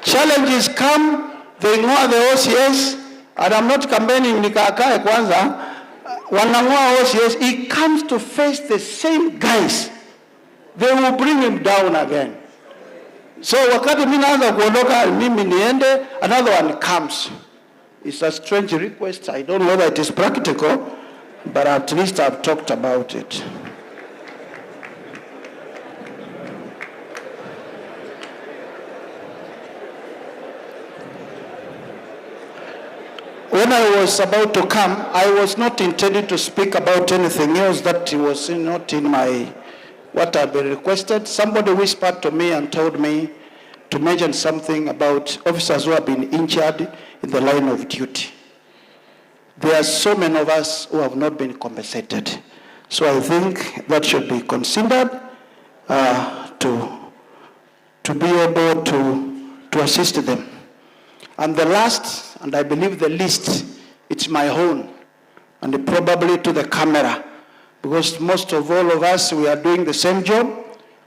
Challenges come, they ignore the OCS, and I'm not campaigning nikakae kwanza, wanangua OCS, he comes to face the same guys. They will bring him down again. So wakati mimi naanza kuondoka mimi niende, another one comes. It's a strange request. I don't know whether it is practical, but at least I've talked about it. When I was about to come, I was not intending to speak about anything else that was not in my, what had been requested. Somebody whispered to me and told me to mention something about officers who have been injured in the line of duty. There are so many of us who have not been compensated. So I think that should be considered to be able to assist them. And the last, and I believe the least, it's my own, and probably to the camera, because most of all of us, we are doing the same job.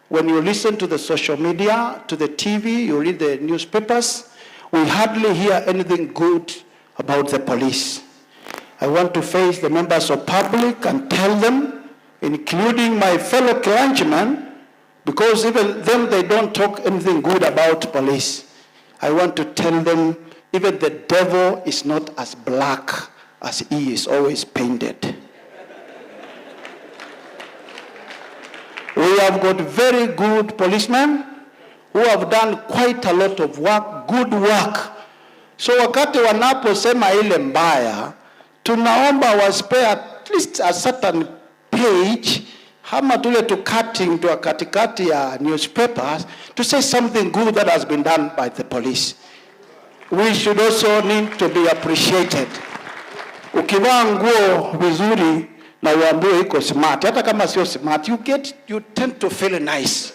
When you listen to the social media, to the TV, you read the newspapers, we hardly hear anything good about the police. I want to face the members of public and tell them, including my fellow clergymen, because even them, they don't talk anything good about police. I want to tell them, even the devil is not as black as he is always painted. We have got very good policemen who have done quite a lot of work, good work. So wakati wanaposema ile mbaya, tunaomba waspe at least a certain page, hama tule to cutting to a katikati ya newspapers, to say something good that has been done by the police. We should also need to be appreciated. Ukivaa nguo vizuri na uambiwe iko smart, hata kama sio smart, you tend to feel nice.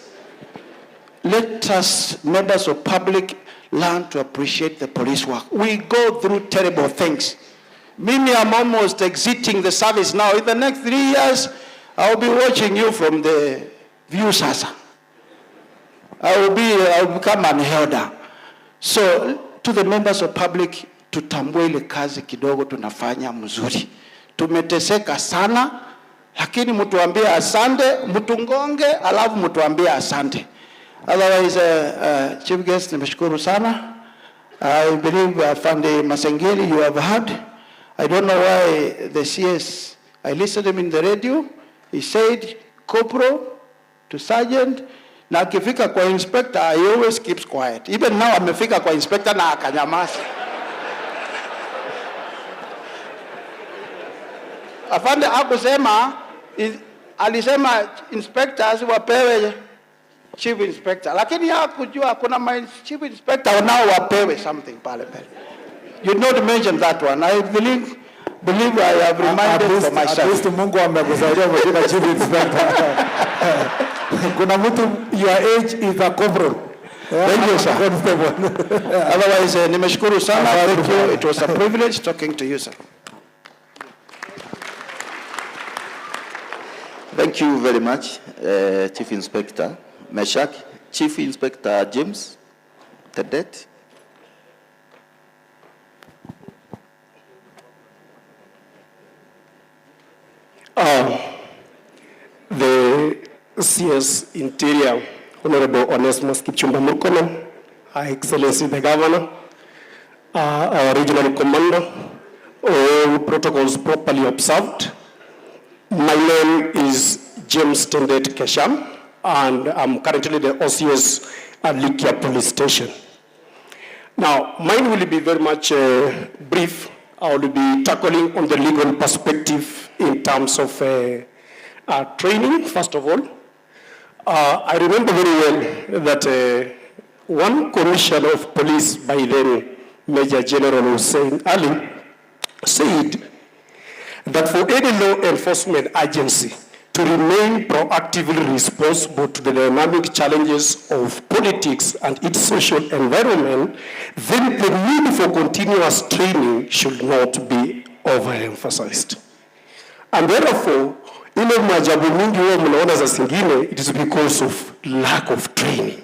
Let us, members of public, learn to appreciate the police work. We go through terrible things. Mimi, I'm almost exiting the service now. In the next 3 years, I'll be watching you from the view sasa. I'll become an elder. So, to the members of public, tutambue ile kazi kidogo tunafanya mzuri. Tumeteseka sana, lakini mtuambie asante, mtungonge, alafu mtuambie asante. Otherwise, Chief Guest, nimeshukuru sana. I believe Afande Masengeli, you have heard. I don't know why the CS, I listened to him in the radio. He said, Corporal to Sergeant, na akifika kwa inspector, he always keeps quiet. Even now, amefika kwa inspector na akanyamaza. Afande hakusema, alisema inspectors wapewe chief inspector. Lakini hakujua kuna chief inspector nao wapewe something pale pale. You not mention that one. I believe I have reminded for myself. At least Mungu amekusaidia kuandika chief inspector. Kuna mtu your age is a corporal. Thank you, sir. Otherwise, nimeshukuru sana. Thank you. It was a privilege talking to you, sir. Thank you very much, Chief Inspector Meshak. Chief Inspector James Tedet. The CS Interior, Honorable Onesmus Kipchumba Murkomen, Her Excellency the Governor, our Regional Commander, all protocols properly observed. My name is James Tendet Kesham, and I'm currently the OCS at Likia Police Station. Now, mine will be very much brief. I will be tackling on the legal perspective in terms of training, first of all. I remember very well that one commissioner of police by then, Major General Hussein Ali, said that for any law enforcement agency to remain proactively responsible to the dynamic challenges of politics and its social environment, then the need for continuous training should not be overemphasized. And therefore, ile maajabu mingi huwa mnaona za singine, it is because of lack of training.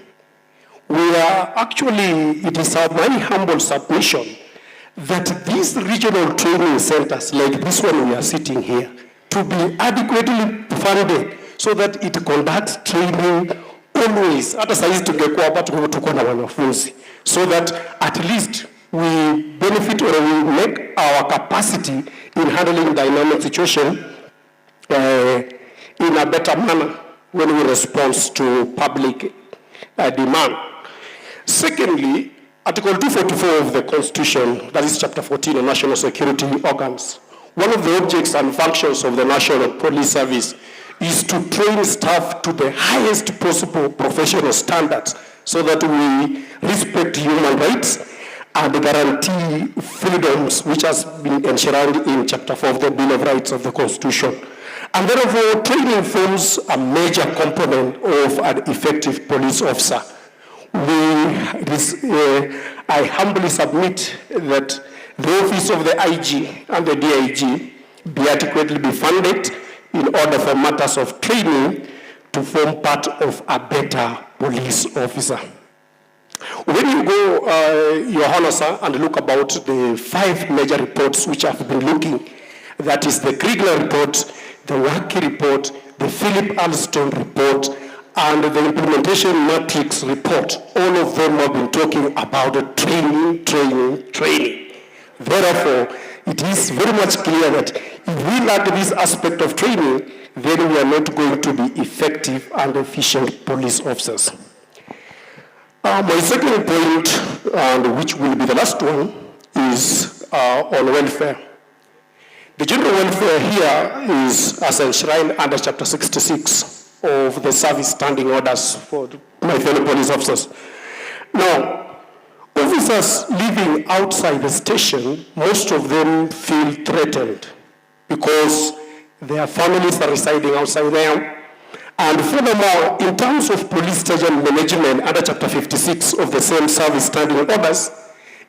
We are actually, it is my humble submission that these regional training centers, like this one we are sitting here, to be adequately funded so that it conducts training always. Hata saizi tungekuwa hapa tuko na wanafunzi, so that at least we benefit or we make our capacity in handling dynamic situation in a better manner when we respond to public demand. Secondly, Article 244 of the Constitution, that is Chapter 14 of National Security Organs. One of the objects and functions of the National Police Service is to train staff to the highest possible professional standards so that we respect human rights and guarantee freedoms which has been enshrined in Chapter 4 of the Bill of Rights of the Constitution. And therefore, training forms a major component of an effective police officer. I humbly submit that the office of the IG and the DIG be adequately be funded in order for matters of training to form part of a better police officer. When you go, Your Honor, sir, and look about the 5 major reports which I've been looking, that is the Kriegler report, the Waki report, the Philip Alston report, and the implementation matrix report, all of them have been talking about training. Therefore, it is very much clear that if we lack this aspect of training, then we are not going to be effective and efficient police officers. My second point, and which will be the last one, is on welfare. The general welfare here is as enshrined under Chapter 66 of the service standing orders for my fellow police officers. Now, officers living outside the station, most of them feel threatened because their families are residing outside there. And furthermore, in terms of police station management under Chapter 56 of the same service standing orders,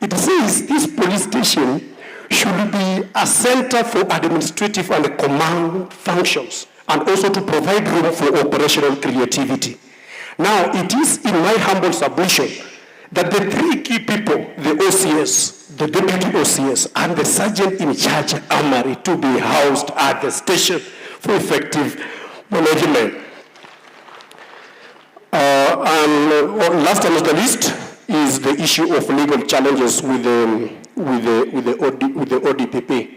it says this police station should be a center for administrative and command functions, and also to provide room for operational creativity. Now, it is in my humble submission that the 3 key people, the OCS, the deputy OCS, and the sergeant in charge armory to be housed at the station for effective management. And last and not the least is the issue of legal challenges with the ODPP.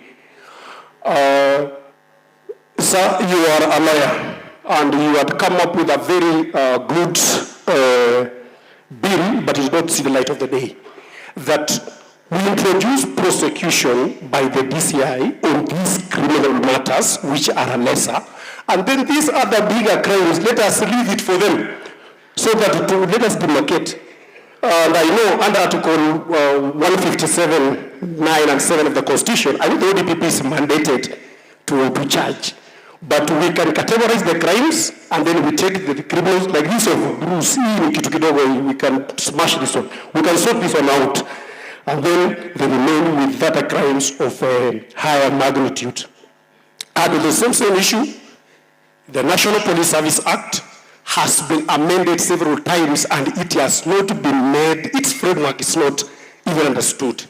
Sir, you are a lawyer, and you had come up with a very good bill, but it did not see the light of the day, that we introduce prosecution by the DCI on these criminal matters, which are lesser, and then these other bigger crimes, let us leave it for them, so that let us demarcate. And I know under Article 157, 9 and 7 of the Constitution, I think the ODPP is mandated to charge. But we can categorize the crimes and then we take the criminals like this of Bruce, we can smash this one. We can sort this one out. And then they remain with other crimes of higher magnitude. And the same issue, the National Police Service Act has been amended several times and it has not been made, its framework is not even understood.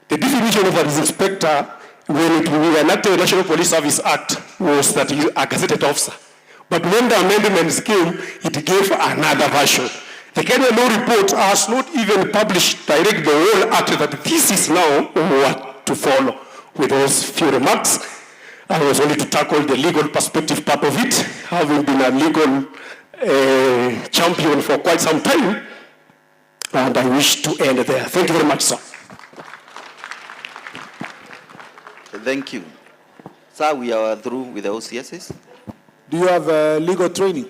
The definition of an inspector when we enacted the National Police Service Act was that he is a gazetted officer. But when the amendments came, it gave another version. The Kenya Law Report has not even published direct the whole act that this is now what to follow. With those few remarks, I was only to tackle the legal perspective part of it, having been a legal champion for quite some time, and I wish to end there. Thank you very much, sir. Thank you. Sir, we are through with the OCSs. Do you have legal training?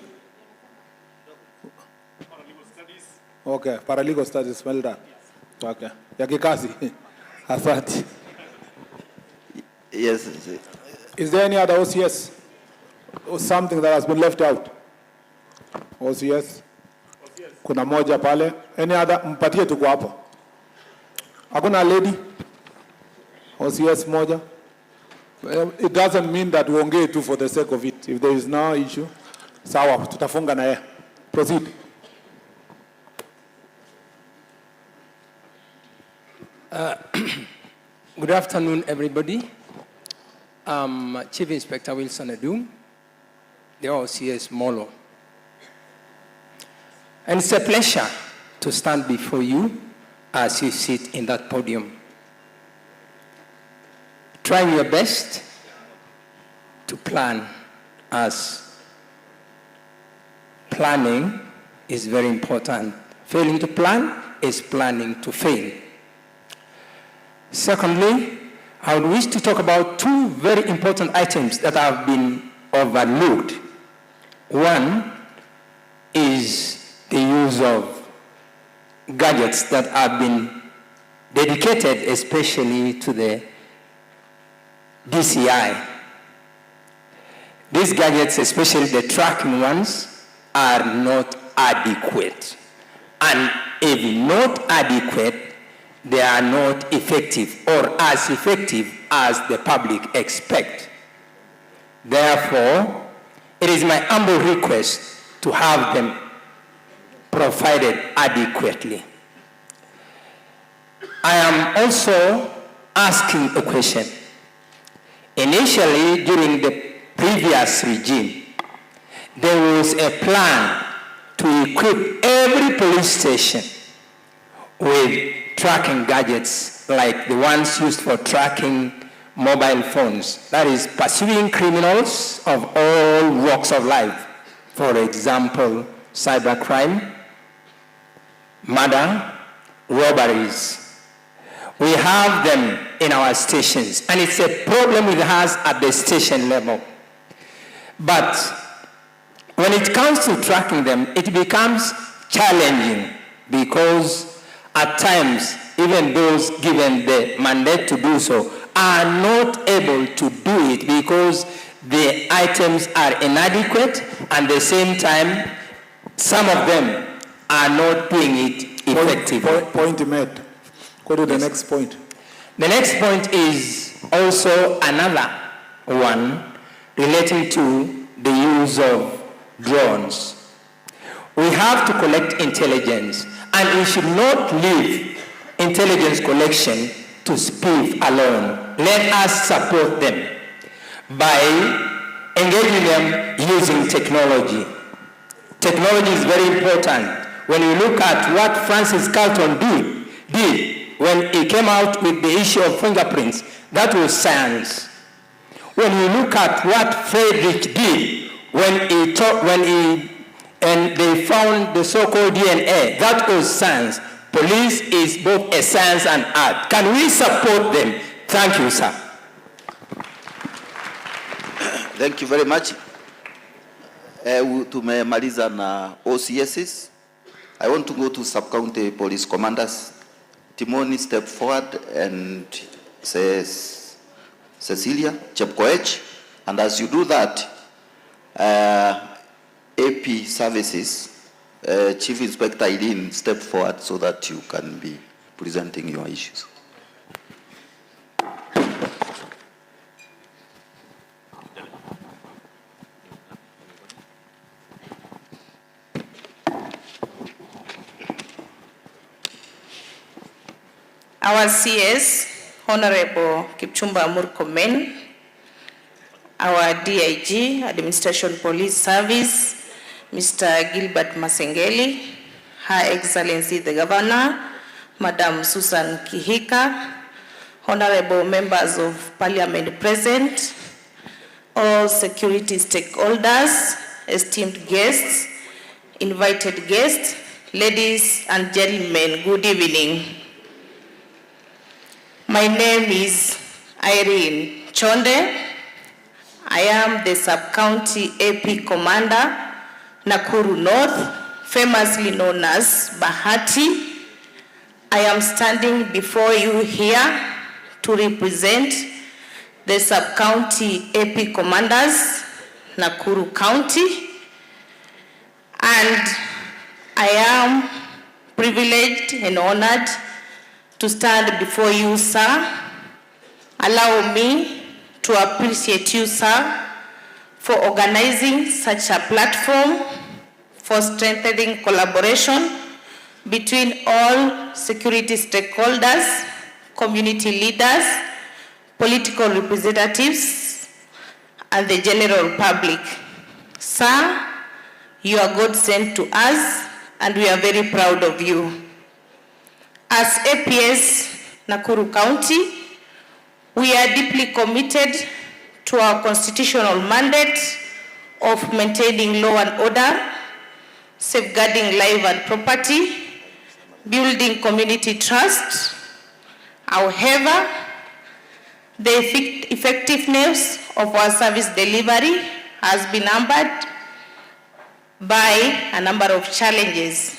Okay, paralegal studies, well done. Okay. Yakikazi. Asante. Yes. Is there any other OCS or something that has been left out? OCS? Kuna moja pale. Any other? Mpatie tuko hapo. Hakuna lady? OCS moja? It doesn't mean that we ongee tu for the sake of it. If there is no issue, sawa, tutafunga na yeye. Proceed. Good afternoon, everybody. Chief Inspector Wilson Adum, the OCS Molo. And it's a pleasure to stand before you as you sit in that podium. Trying your best to plan, as planning is very important. Failing to plan is planning to fail. Secondly, I would wish to talk about two very important items that have been overlooked. One is the use of gadgets that have been dedicated especially to the DCI. These gadgets, especially the tracking ones, are not adequate. And if not adequate, they are not effective or as effective as the public expect. Therefore, it is my humble request to have them provided adequately. I am also asking a question. Initially, during the previous regime, there was a plan to equip every police station with tracking gadgets like the ones used for tracking mobile phones. That is, pursuing criminals of all walks of life. For example, cybercrime, murder, robberies. We have them in our stations, and it's a problem with us at the station level. But when it comes to tracking them, it becomes challenging because at times, even those given the mandate to do so are not able to do it because the items are inadequate, and at the same time, some of them are not doing it effectively. Point made. Go to the next point. The next point is also another one relating to the use of drones. We have to collect intelligence, and we should not leave intelligence collection to SPIF alone. Let us support them by engaging them using technology. Technology is very important. When you look at what Francis Carlton did when he came out with the issue of fingerprints, that was science. When you look at what Friedrich did and they found the so-called DNA, that was science. Police is both a science and art. Can we support them? Thank you, sir. Thank you very much. Tumemaliza na OCSs. I want to go to sub-county police commanders. Timoni, step forward and says Cecilia Chepkoech, And as you do that, AP Services, Chief Inspector Eileen, step forward so that you can be presenting your issues. Our CS, Honorable Kipchumba Murkomen, our DIG, Administration Police Service, Mr. Gilbert Masengeli, Her Excellency the Governor, Madam Susan Kihika, Honorable Members of Parliament present, all security stakeholders, esteemed guests, invited guests, ladies and gentlemen, good evening. My name is Irene Chonde. I am the Sub-County AP Commander, Nakuru North, famously known as Bahati. I am standing before you here to represent the Sub-County AP Commanders, Nakuru County, and I am privileged and honored to stand before you, sir. Allow me to appreciate you, sir, for organizing such a platform for strengthening collaboration between all security stakeholders, community leaders, political representatives, and the general public. Sir, you are God sent to us, and we are very proud of you. As APS Nakuru County, we are deeply committed to our constitutional mandate of maintaining law and order, safeguarding life and property, building community trust. However, the effectiveness of our service delivery has been hampered by a number of challenges.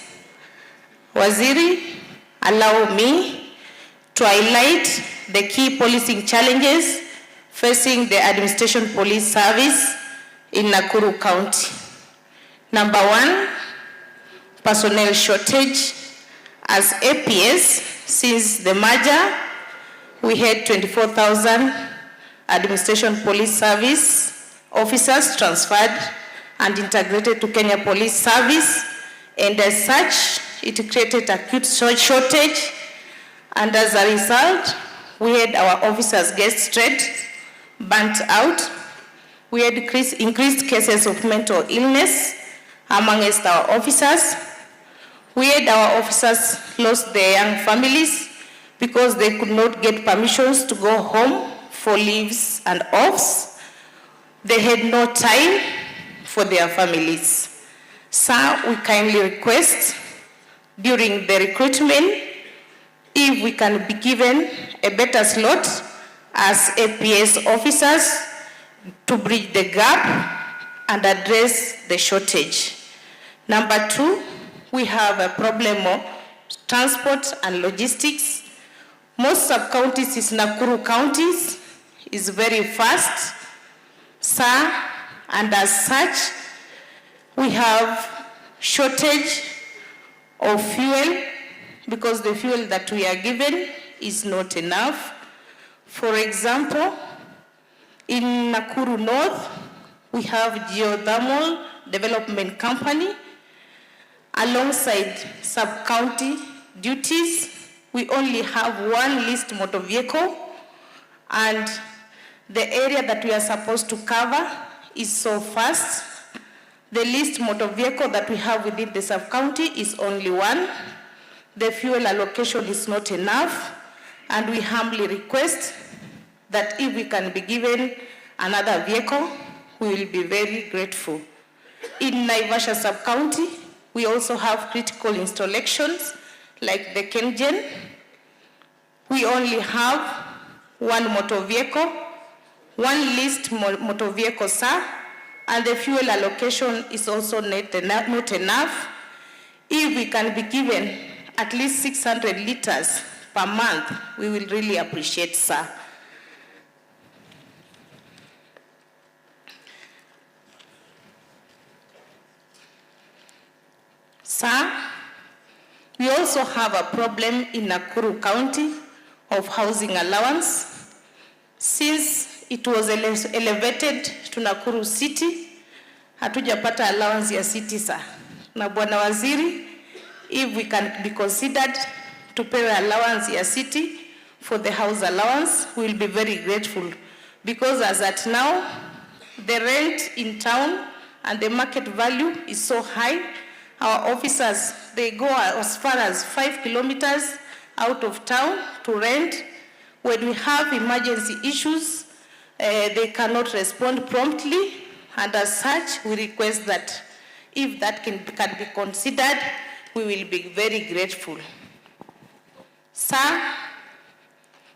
Waziri, allow me to highlight the key policing challenges facing the Administration Police Service in Nakuru County. Number one, personnel shortage. As APS, since the merger, we had 24,000 Administration Police Service officers transferred and integrated to Kenya Police Service, and as such, it created acute shortage, and as a result, we had our officers get stressed, burnt out. We had increased cases of mental illness amongst our officers. We had our officers lost their young families because they could not get permissions to go home for leaves and offs. They had no time for their families. Sir, we kindly request during the recruitment if we can be given a better slot as APS officers to bridge the gap and address the shortage. Number two, we have a problem of transport and logistics. Most sub-counties in Nakuru counties is very fast, sir, and as such, we have shortage of fuel because the fuel that we are given is not enough. For example, in Nakuru North, we have geothermal development company. Alongside sub-county duties, we only have one leased motor vehicle, and the area that we are supposed to cover is so vast. The leased motor vehicle that we have within the sub-county is only one. The fuel allocation is not enough, and we humbly request that if we can be given another vehicle, we will be very grateful. In Naivasha sub-county, we also have critical installations like the KenGen. We only have one motor vehicle, one leased motor vehicle, sir, and the fuel allocation is also not enough. If we can be given at least 600 liters per month, we will really appreciate, sir. We also have a problem in Nakuru County of housing allowance. Since it was elevated to Nakuru City, hatujapata allowance ya city sir. Na Bwana Waziri, if we can be considered to pay allowance ya city for the house allowance, we will be very grateful. Because as at now, the rent in town and the market value is so high. Our officers, they go as far as 5 kilometers out of town to rent. When we have emergency issues, they cannot respond promptly, and as such, we request that if that can be considered, we will be very grateful. Sir,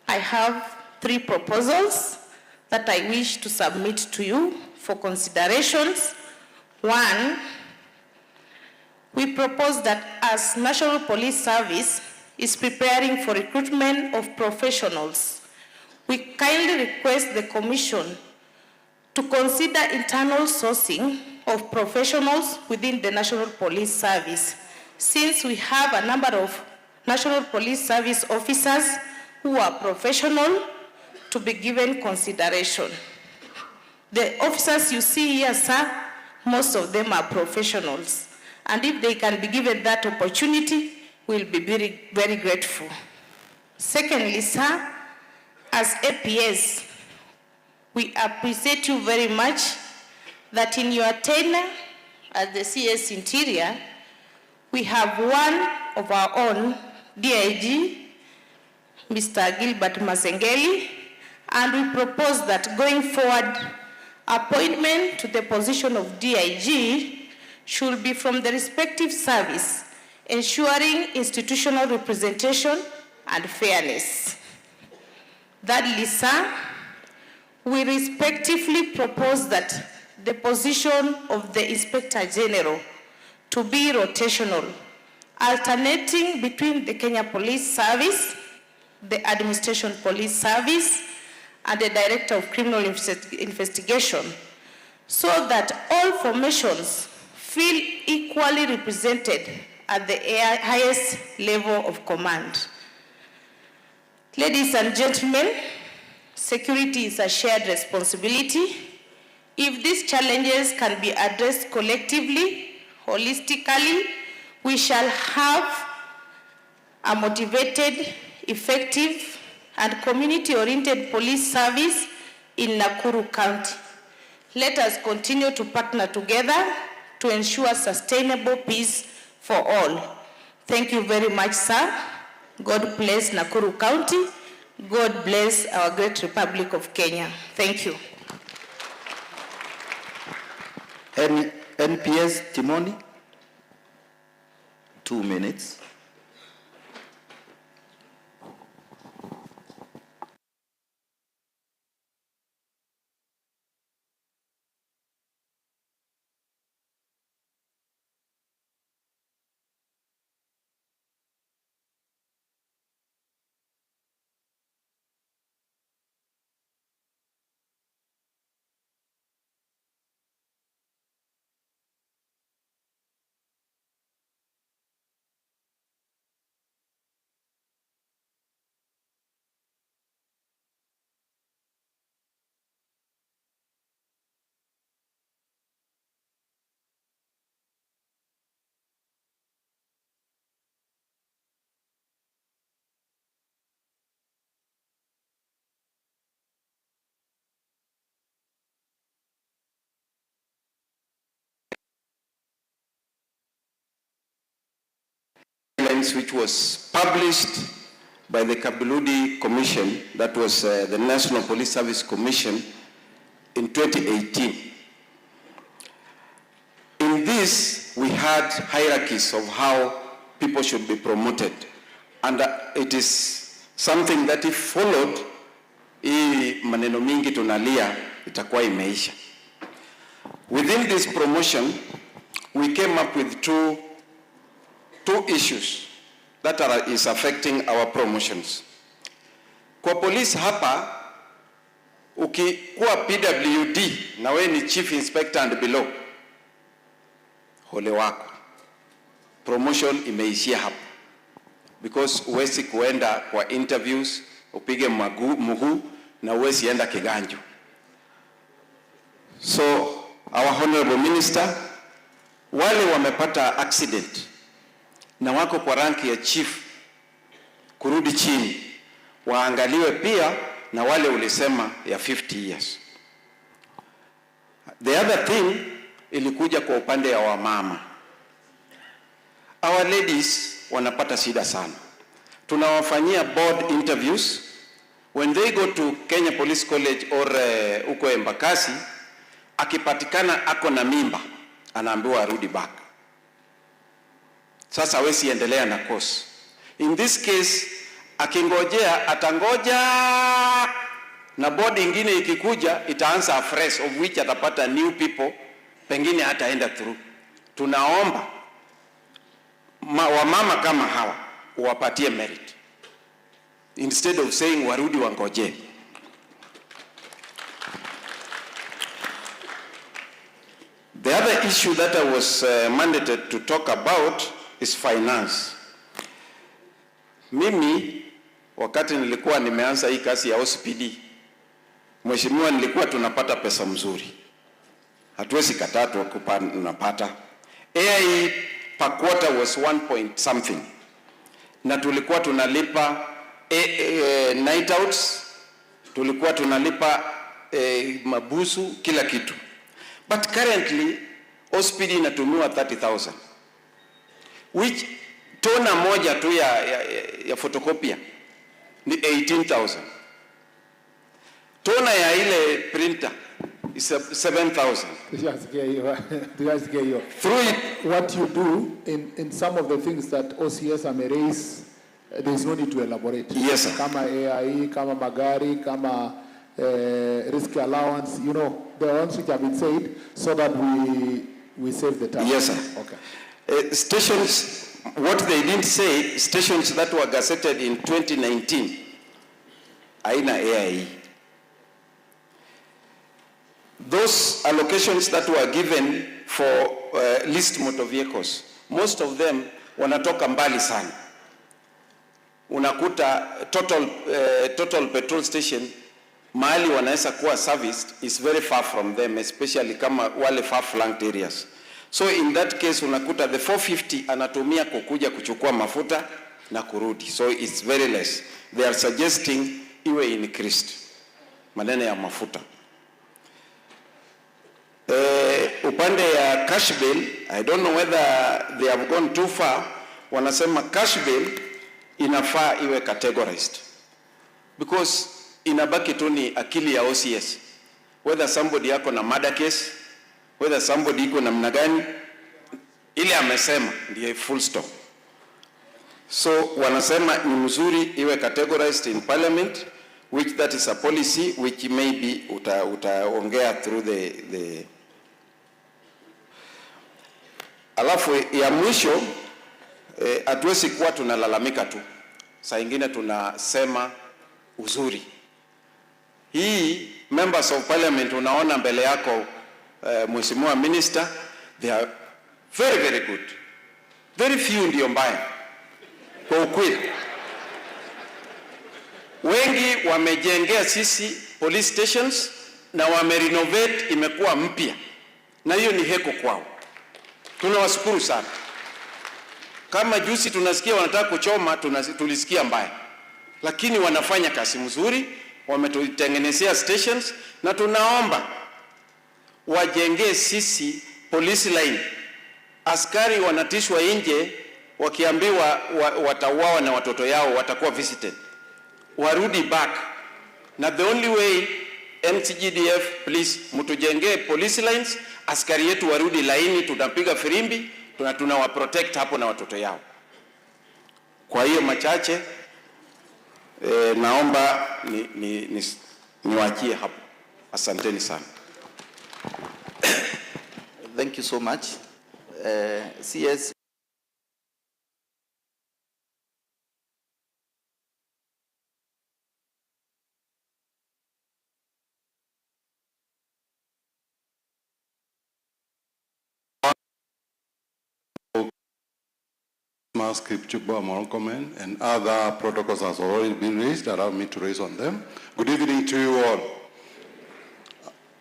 I have 3 proposals that I wish to submit to you for considerations. 1, we propose that as National Police Service is preparing for recruitment of professionals, we kindly request the Commission to consider internal sourcing of professionals within the National Police Service, since we have a number of National Police Service officers who are professional to be given consideration. The officers you see here, sir, most of them are professionals. And if they can be given that opportunity, we'll be very, very grateful. Secondly, sir, as APS, we appreciate you very much that in your tenure as the CS Interior, we have one of our own, DIG, Mr. Gilbert Masengeli, and we propose that going forward, appointment to the position of DIG should be from the respective service, ensuring institutional representation and fairness. Thirdly, sir, we respectively propose that the position of the Inspector General to be rotational, alternating between the Kenya Police Service, the Administration Police Service, and the Director of Criminal Investigation, so that all formations feel equally represented at the highest level of command. Ladies and gentlemen, security is a shared responsibility. If these challenges can be addressed collectively, holistically, we shall have a motivated, effective, and community-oriented police service in Nakuru County. Let us continue to partner together to ensure sustainable peace for all. Thank you very much, sir. God bless Nakuru County. God bless our great Republic of Kenya. Thank you. NPS Timoni, 2 minutes. Which was published by the Kabiludi Commission, that was the National Police Service Commission, in 2018. In this, we had hierarchies of how people should be promoted, and it is something that if followed, hii maneno mingi tunalia itakuwa imeisha. Within this promotion, we came up with two issues that is affecting our promotions. Kwa police hapa, ukikuwa PWD na we ni Chief Inspector and below, hole wako. Promotion imeishia hapa. because huwezi kuenda kwa interviews upige mguu na huwezi enda kiganjo. So our honorable minister, wale wamepata accident na wako kwa ranki ya chief kurudi chini, waangaliwe pia na wale ulisema ya 50 years. The other thing ilikuja kwa upande ya wamama. Our ladies wanapata shida sana. Tunawafanyia board interviews. When they go to Kenya Police College or uko Embakasi, akipatikana ako na mimba, anaambiwa arudi back. Sasa hawezi endelea na course. In this case, akingojea atangoja na board ingine ikikuja itaanza afresh, of which atapata new people, pengine hataenda through. Tunaomba wamama kama hawa uwapatie merit instead of saying warudi wangoje. The other issue that I was mandated to talk about is finance. Mimi wakati nilikuwa nimeanza hii kazi ya OCPD, mheshimiwa, nilikuwa tunapata pesa mzuri, hatuwezi kataa tunapata. AI per quarter was 1 point something, na tulikuwa tunalipa night outs, tulikuwa tunalipa mabusu, kila kitu. But currently OCPD inatumiwa 30,000, which tona moja tu ya photocopy ni 18,000. Tona ya ile printer is 7,000. Through it, what you do in some of the things that OCS may raise, there is no need to elaborate. Yes, sir. Kama AI, kama magari, kama risk allowance, you know, the ones which have been said, so that we save the time. Yes, sir. Okay. Stations, what they didn't say, stations that were gazetted in 2019, haina AI. Those allocations that were given for leased motor vehicles, most of them wanatoka mbali sana. Unakuta total petrol station mahali wanaweza kuwa serviced is very far from them, especially kama wale far flanked areas. So in that case unakuta the 450 anatumia kukuja kuchukua mafuta na kurudi, so it's very less. They are suggesting iwe increased maneno ya mafuta. Upande ya cash bill, I don't know whether they have gone too far. Wanasema cash bill inafaa iwe categorized, because inabaki tu ni akili ya OCS, whether somebody yako na murder case, whether somebody iko namna gani, ile amesema ndiye full stop. So wanasema ni mzuri iwe categorized in parliament, which that is a policy which maybe utaongea through the alafu ya mwisho, hatuwezi kuwa tunalalamika tu, saa ingine tunasema uzuri. Hii members of parliament unaona mbele yako, mheshimiwa minister, they are very very good, very few ndio mbaya kwa ukweli. Wengi wamejengea sisi police stations na wamerenovate, imekuwa mpya, na hiyo ni heko kwao. Tunawashukuru sana. Kama juzi tunasikia wanataka kuchoma, tulisikia mbaya, lakini wanafanya kazi mzuri, wametutengenezea stations, na tunaomba wajengee sisi police line. Askari wanatishwa nje wakiambiwa watauawa na watoto yao watakuwa visited, warudi back. Na the only way, MCGDF please mtujengee police lines, askari yetu warudi laini, tunapiga firimbi, tunawa protect hapo na watoto yao. Kwa hiyo machache naomba niwaachie hapo. Asanteni sana. Thank you so much. CS Onesimus Kipchumba Murkomen, and other protocols has already been raised. Allow me to raise on them. Good evening to you all.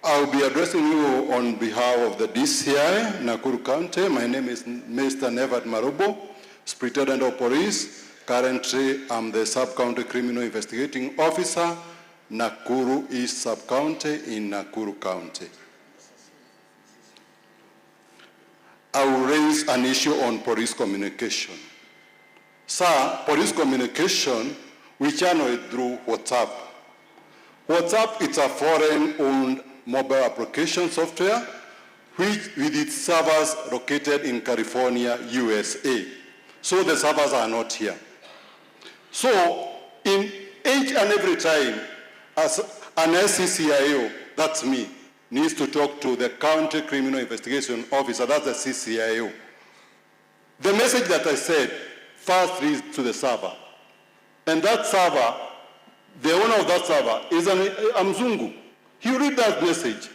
I'll be addressing you on behalf of the DCI, Nakuru County. My name is Mr. Nevat Marubo, Superintendent of Police. Currently, I'm the Sub-County Criminal Investigating Officer, Nakuru East Sub-County in Nakuru County. I will raise an issue on police communication. Sir, police communication, we channel it through WhatsApp. WhatsApp is a foreign-owned mobile application software which with its servers located in California, USA. So the servers are not here. So in each and every time, as an SCCIO, that's me, needs to talk to the County Criminal Investigation Officer, that's the CCIO. The message that I said first reads to the server. And that server, the owner of that server is a Mzungu. He will read that message.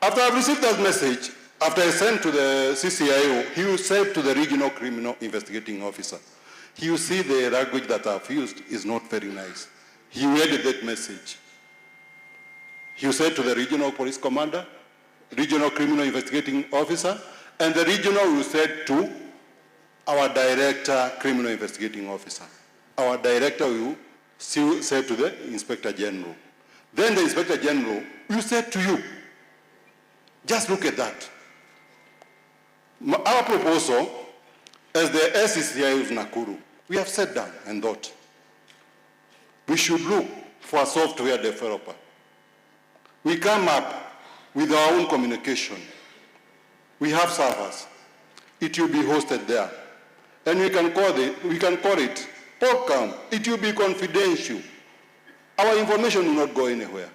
After I received that message, after I sent to the CCIO, he will say to the Regional Criminal Investigating Officer. He will see the language that I've used is not very nice. He will edit that message. He will say to the Regional Police Commander, Regional Criminal Investigating Officer, and the regional will say to our Director Criminal Investigating Officer. Our Director will say to the Inspector General. Then the Inspector General will say to you, just look at that. Our proposal, as the SCCI of Nakuru, we have sat down and thought, we should look for a software developer. We come up with our own communication. We have servers. It will be hosted there. And we can call it POCAM. It will be confidential. Our information will not go anywhere.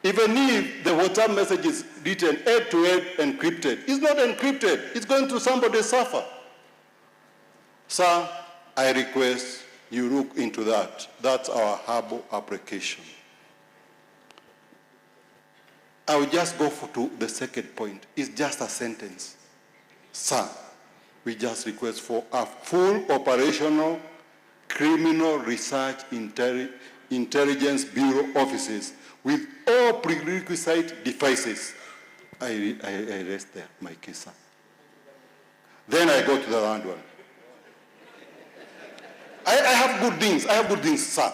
Even if the WhatsApp message is written end-to-end encrypted, it's not encrypted. It's going to somebody's server. Sir, I request you look into that. That's our Habo application. I will just go to the second point. It's just a sentence. Sir, we just request for a full operational criminal research intelligence bureau offices with all prerequisite devices. I rest there, my case, sir. Then I go to the round one. I have good things. I have good things, sir.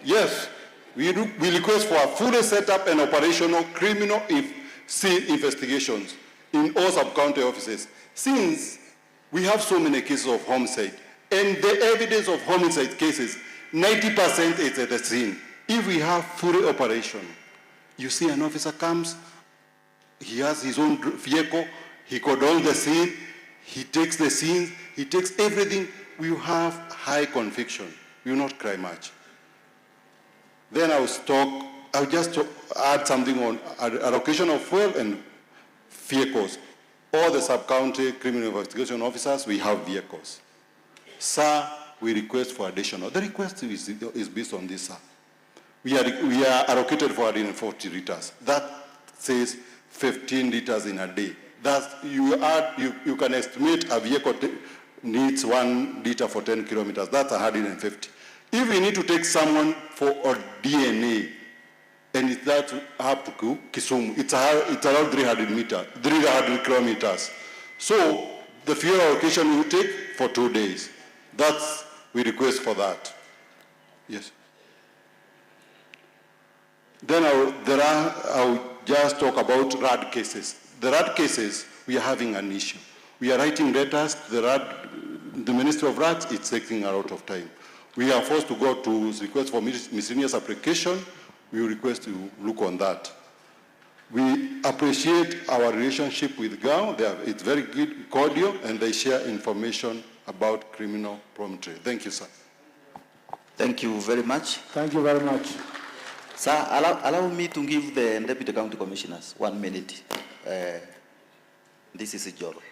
Yes, we request for a fully set up and operational criminal investigations in all sub-county offices. Since we have so many cases of homicide, and the evidence of homicide cases, 90% is at the scene. If we have full operation, you see an officer comes, he has his own vehicle, he controls the scene, he takes the scene, he takes everything, we have high conviction. We will not cry much. Then I'll just add something on allocation of fuel and vehicles. All the sub-county criminal investigation officers, we have vehicles. Sir, we request for additional. The request is based on this, sir. We are allocated for 140 liters. That says 15 liters in a day. You can estimate a vehicle needs 1 liter for 10 kilometers. That's 150. If we need to take someone for a DNA, and it's that up to Kisumu, it's around 300 kilometers. So the fuel allocation will take for 2 days. We request for that. Yes. Then I'll just talk about RAD cases. The RAD cases, we are having an issue. We are writing letters to the Ministry of RAD, it's taking a lot of time. We are forced to go to request for miscellaneous application. We request to look on that. We appreciate our relationship with GAO. It's very good, cordial, and they share information about criminal promontory. Thank you, sir. Thank you very much. Thank you very much. Sir, allow me to give the Deputy County Commissioners 1 minute. This is Ijoro.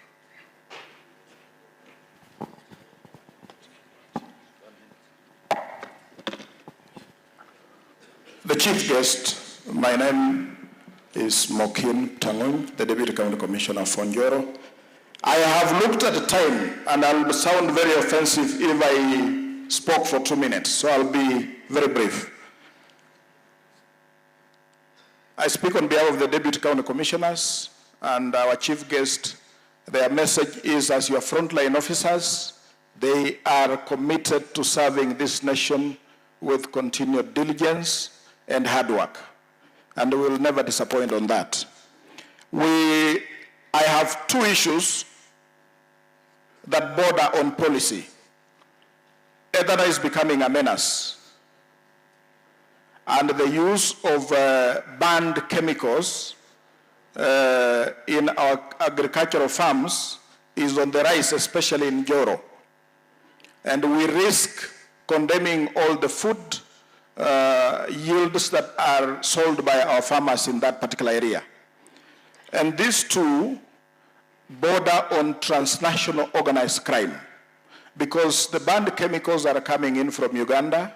The Chief Guest, my name is Mokin Tangon, the Deputy County Commissioner for Njoro. I have looked at the time, and I'll sound very offensive if I spoke for 2 minutes, so I'll be very brief. I speak on behalf of the Deputy County Commissioners and our chief guest. Their message is, as your frontline officers, they are committed to serving this nation with continued diligence and hard work, and we will never disappoint on that. I have two issues that border on policy. Ebola is becoming a menace, and the use of banned chemicals in our agricultural farms is on the rise, especially in Joro. And we risk condemning all the food yields that are sold by our farmers in that particular area. And these two border on transnational organized crime, because the banned chemicals are coming in from Uganda.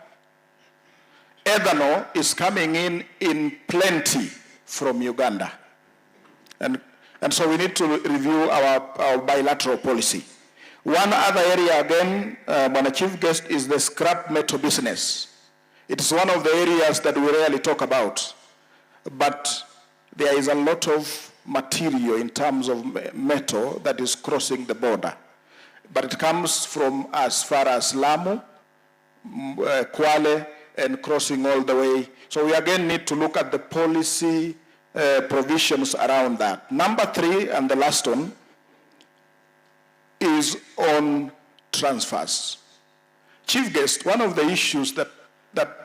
Ethanol is coming in plenty from Uganda. And so we need to review our bilateral policy. One other area again, Bwana Chief Guest, is the scrap metal business. It's one of the areas that we rarely talk about, but there is a lot of material in terms of metal that is crossing the border. But it comes from as far as Lamu, Kwale, and crossing all the way. So we again need to look at the policy provisions around that. Number 3, and the last one, is on transfers. Chief Guest, one of the issues that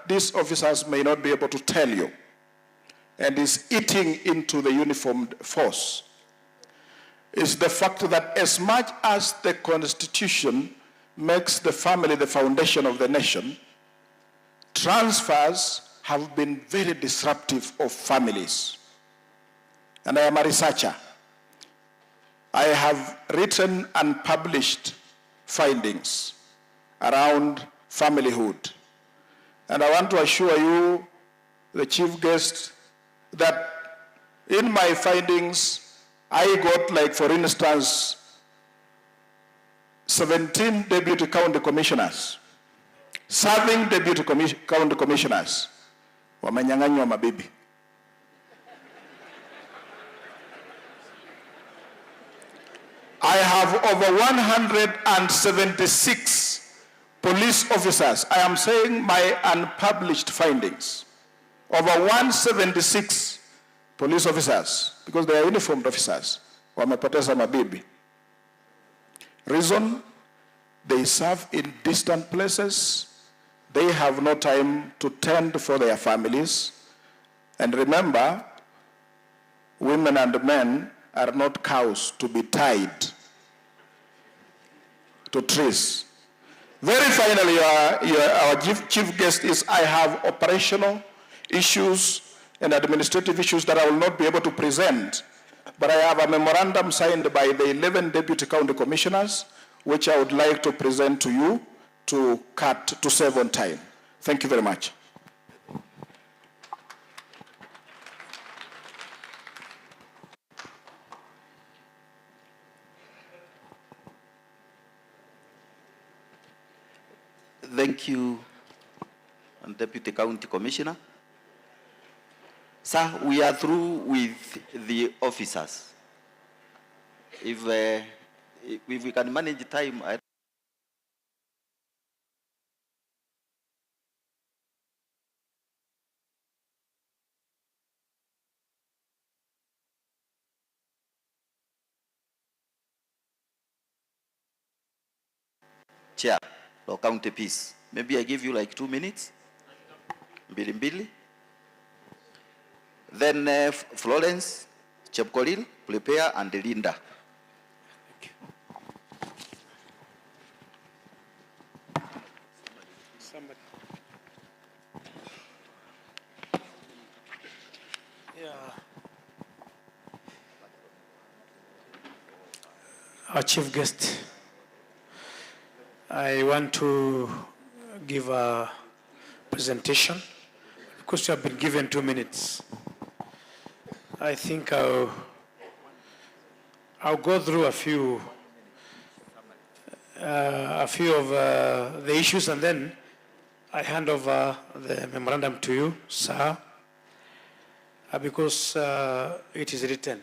these officers may not be able to tell you, and is eating into the uniformed force, is the fact that as much as the Constitution makes the family the foundation of the nation, transfers have been very disruptive of families. And I am a researcher. I have written and published findings around familyhood. And I want to assure you, the Chief Guest, that in my findings, I got, like, for instance, 17 deputy county commissioners, serving deputy county commissioners, wamenyang'anywa mabibi. I have over 176 police officers. I am saying my unpublished findings. Over 176 police officers, because they are uniformed officers, wamepoteza mabibi. Reason, they serve in distant places. They have no time to tend for their families. And remember, women and men are not cows to be tied to trees. Very finally, our chief guest is, I have operational issues and administrative issues that I will not be able to present, but I have a memorandum signed by the 11 deputy county commissioners, which I would like to present to you to save on time. Thank you very much. Thank you, Deputy County Commissioner. Sir, we are through with the officers. If we can manage time, Chair, or County Peace. Maybe I give you like 2 minutes. Mbili. Then Florence, Chepkolil, prepare, and Linda. Somebody. Yeah. Our chief guest, I want to give a presentation. Of course, you have been given 2 minutes. I think I'll go through a few a few of the issues, and then I hand over the memorandum to you, sir, because it is written.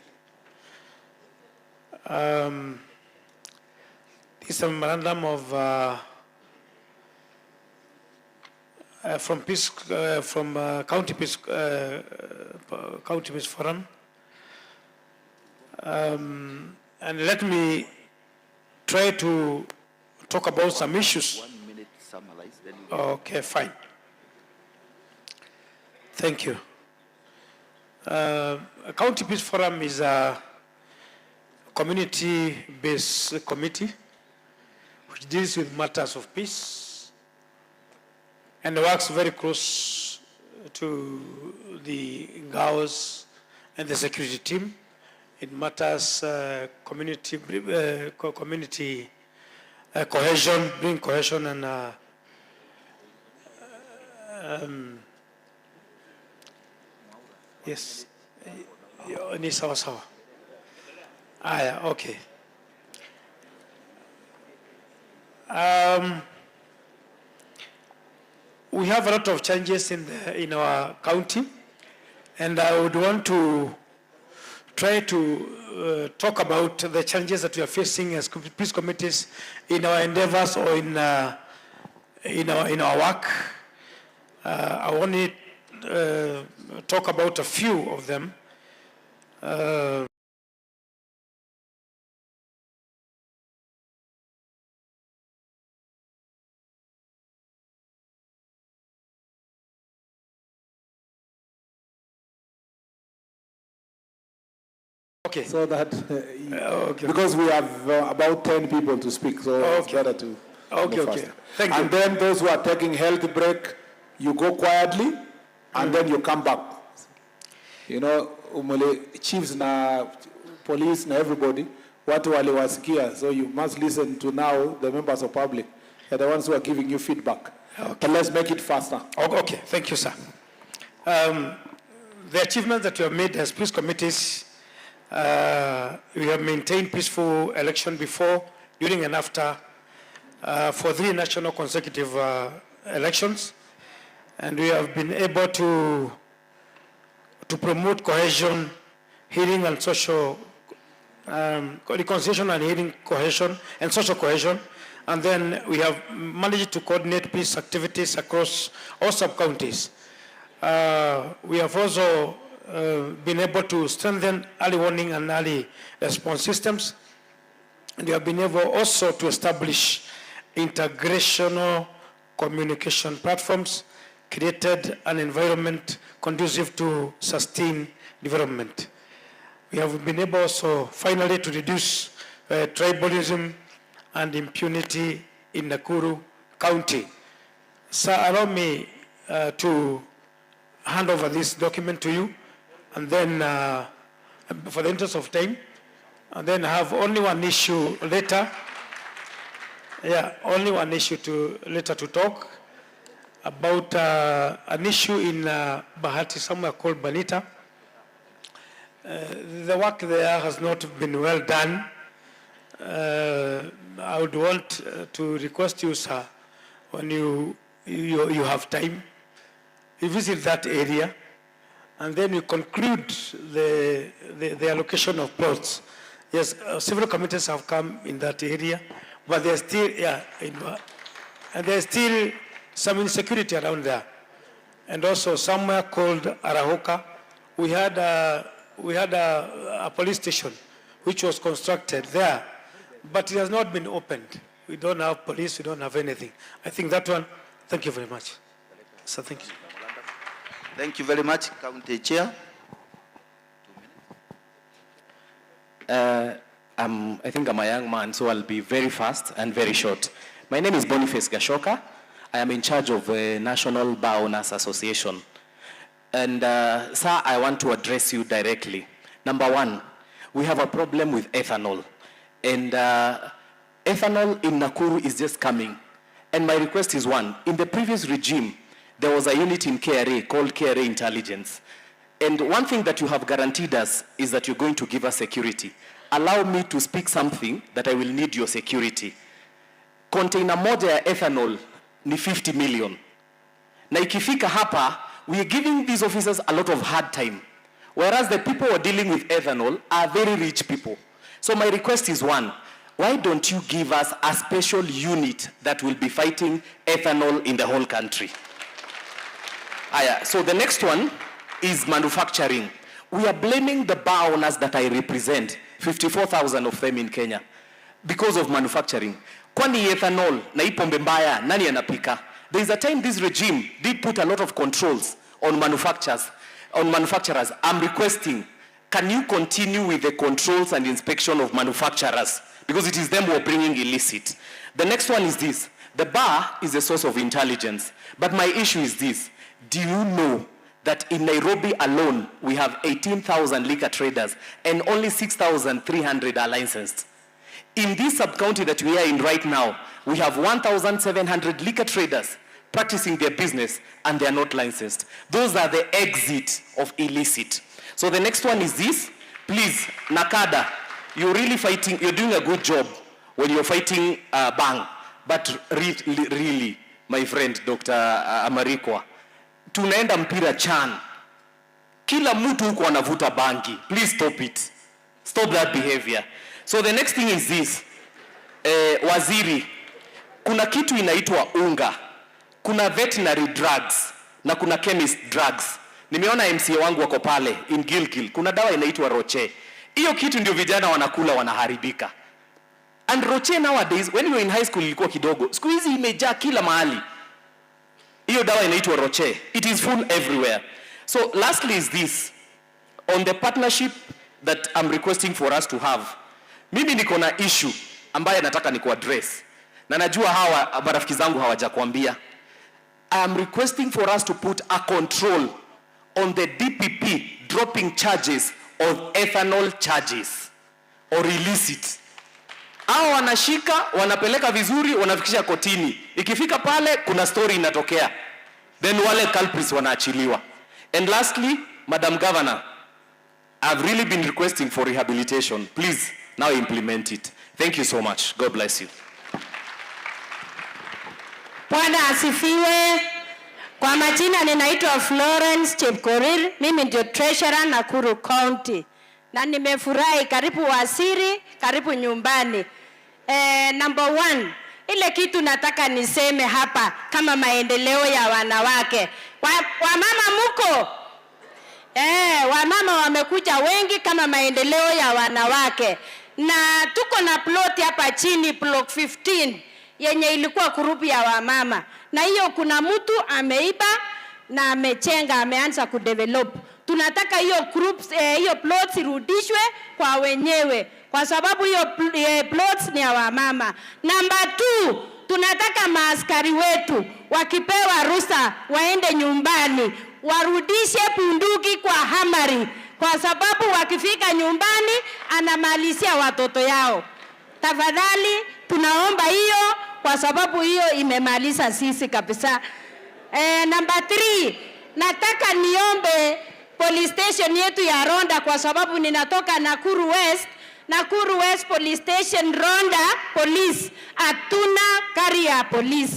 This is a memorandum of from County Peace Forum, and let me try to talk about some issues. 1 minute summarize, then you Okay, fine. Thank you. County Peace Forum is a community-based committee which deals with matters of peace and works very close to the GAOs and the security team. It matters community cohesion, bring cohesion and yes, ni sawa sawa. Yeah, okay. We have a lot of changes in our county, and I would want to try to talk about the challenges that we are facing as peace committees in our endeavors or in our work. I want to talk about a few of them. Okay. So that, because we have about 10 people to speak, so it's better to go faster. Thank you. And then those who are taking health break, you go quietly, and then you come back. You know, chiefs na police na everybody, watu waliwasikia, so you must listen to now the members of public. They're the ones who are giving you feedback. Okay. But let's make it faster. Okay, thank you, sir. The achievements that you have made as peace committees, we have maintained peaceful election before, during and after, for 3 national consecutive elections. And we have been able to promote cohesion, healing and social, reconciliation and healing cohesion and social cohesion. And then we have managed to coordinate peace activities across all sub-counties. We have also been able to strengthen early warning and early response systems. And we have been able also to establish integrational communication platforms, created an environment conducive to sustain development. We have been able also finally to reduce tribalism and impunity in Nakuru County. So allow me to hand over this document to you, and then for the interest of time, and then have only one issue later. Yeah, only one issue later to talk about an issue in Bahati, somewhere called Banita. The work there has not been well done. I would want to request you, sir, when you have time, you visit that area, and then you conclude the allocation of plots. Yes, several committees have come in that area, but there's still, and there's still some insecurity around there. And also somewhere called Arahoka, we had a police station which was constructed there, but it has not been opened. We don't have police, we don't have anything. I think that one, thank you very much. So thank you. Thank you very much, County Chair. I think I'm a young man, so I'll be very fast and very short. My name is Boniface Gashoka. I am in charge of the National Bar Owners Association. And sir, I want to address you directly. Number one, we have a problem with ethanol. And ethanol in Nakuru is just coming. And my request is one, in the previous regime, there was a unit in KRA called KRA Intelligence. And one thing that you have guaranteed us is that you're going to give us security. Allow me to speak something that I will need your security. container moja ya ethanol ni 50 million. Na ikifika hapa, we are giving these officers a lot of hard time. Whereas the people who are dealing with ethanol are very rich people. So my request is one, why don't you give us a special unit that will be fighting ethanol in the whole country? So the next one is manufacturing. We are blaming the bar owners that I represent, 54,000 of them in Kenya, because of manufacturing. Kwani ethanol na ipombe mbaya, nani anapika? There is a time this regime did put a lot of controls on manufacturers. I'm requesting, can you continue with the controls and inspection of manufacturers? Because it is them who are bringing illicit. The next one is this. The bar is a source of intelligence. But my issue is this. Do you know that in Nairobi alone, we have 18,000 liquor traders and only 6,300 are licensed? In this sub-county that we are in right now, we have 1,700 liquor traders practicing their business and they are not licensed. Those are the exit of illicit. So the next one is this. Please, Nakada, you're really fighting, you're doing a good job when you're fighting bang. But really, my friend, Dr. Amarikwa, tunaenda mpira chan. Kila mtu huko anavuta bangi. Please stop it. Stop that behavior. So the next thing is this. Waziri, kuna kitu inaitwa unga. Kuna veterinary drugs na kuna chemist drugs. Nimeona MCA wangu wako pale in Gilgil. Kuna dawa inaitwa Roche. Hiyo kitu ndio vijana wanakula wanaharibika. And Roche nowadays, when we were in high school ilikuwa kidogo. Siku hizi imejaa kila mahali. Hiyo dawa inaitwa Roche. It is full everywhere. So lastly is this. On the partnership that I'm requesting for us to have. Mimi niko na issue ambaye nataka ni kuaddress. Na najua hawa marafiki zangu hawajakuambia. I am requesting for us to put a control on the DPP dropping charges of ethanol charges or illicit. Hao wanashika, wanapeleka vizuri, wanafikisha kotini. Ikifika pale, kuna story inatokea. Then wale culprits wanaachiliwa. And lastly, Madam Governor, I've really been requesting for rehabilitation. Please, now implement it. Thank you so much. God bless you. Bwana asifiwe. Kwa majina ninaitwa Florence Chepkorir, mimi ndio treasurer Nakuru County. Na nimefurahi, karibu waziri, karibu nyumbani. Number one, ile kitu nataka niseme hapa kama maendeleo ya wanawake. Wamama muko? Wamama wamekuja wengi kama maendeleo ya wanawake. Na tuko na plot hapa chini, block 15. Yenye ilikuwa grupu ya wamama. Na hiyo kuna mtu ameiba na amechenga, ameanza kudevelop. Tunataka hiyo groups, hiyo plots irudishwe kwa wenyewe. Kwa sababu hiyo plots ni ya wamama. Number 2, tunataka maaskari wetu wakipewa ruhusa waende nyumbani, warudishe bunduki kwa hamari. Kwa sababu wakifika nyumbani anamalizia watoto yao. Tafadhali tunaomba hiyo kwa sababu hiyo imemaliza sisi kabisa. Number 3, nataka niombe police station yetu ya Ronda kwa sababu ninatoka Nakuru West. Nakuru West Police Station Ronda Police. Hatuna gari ya police.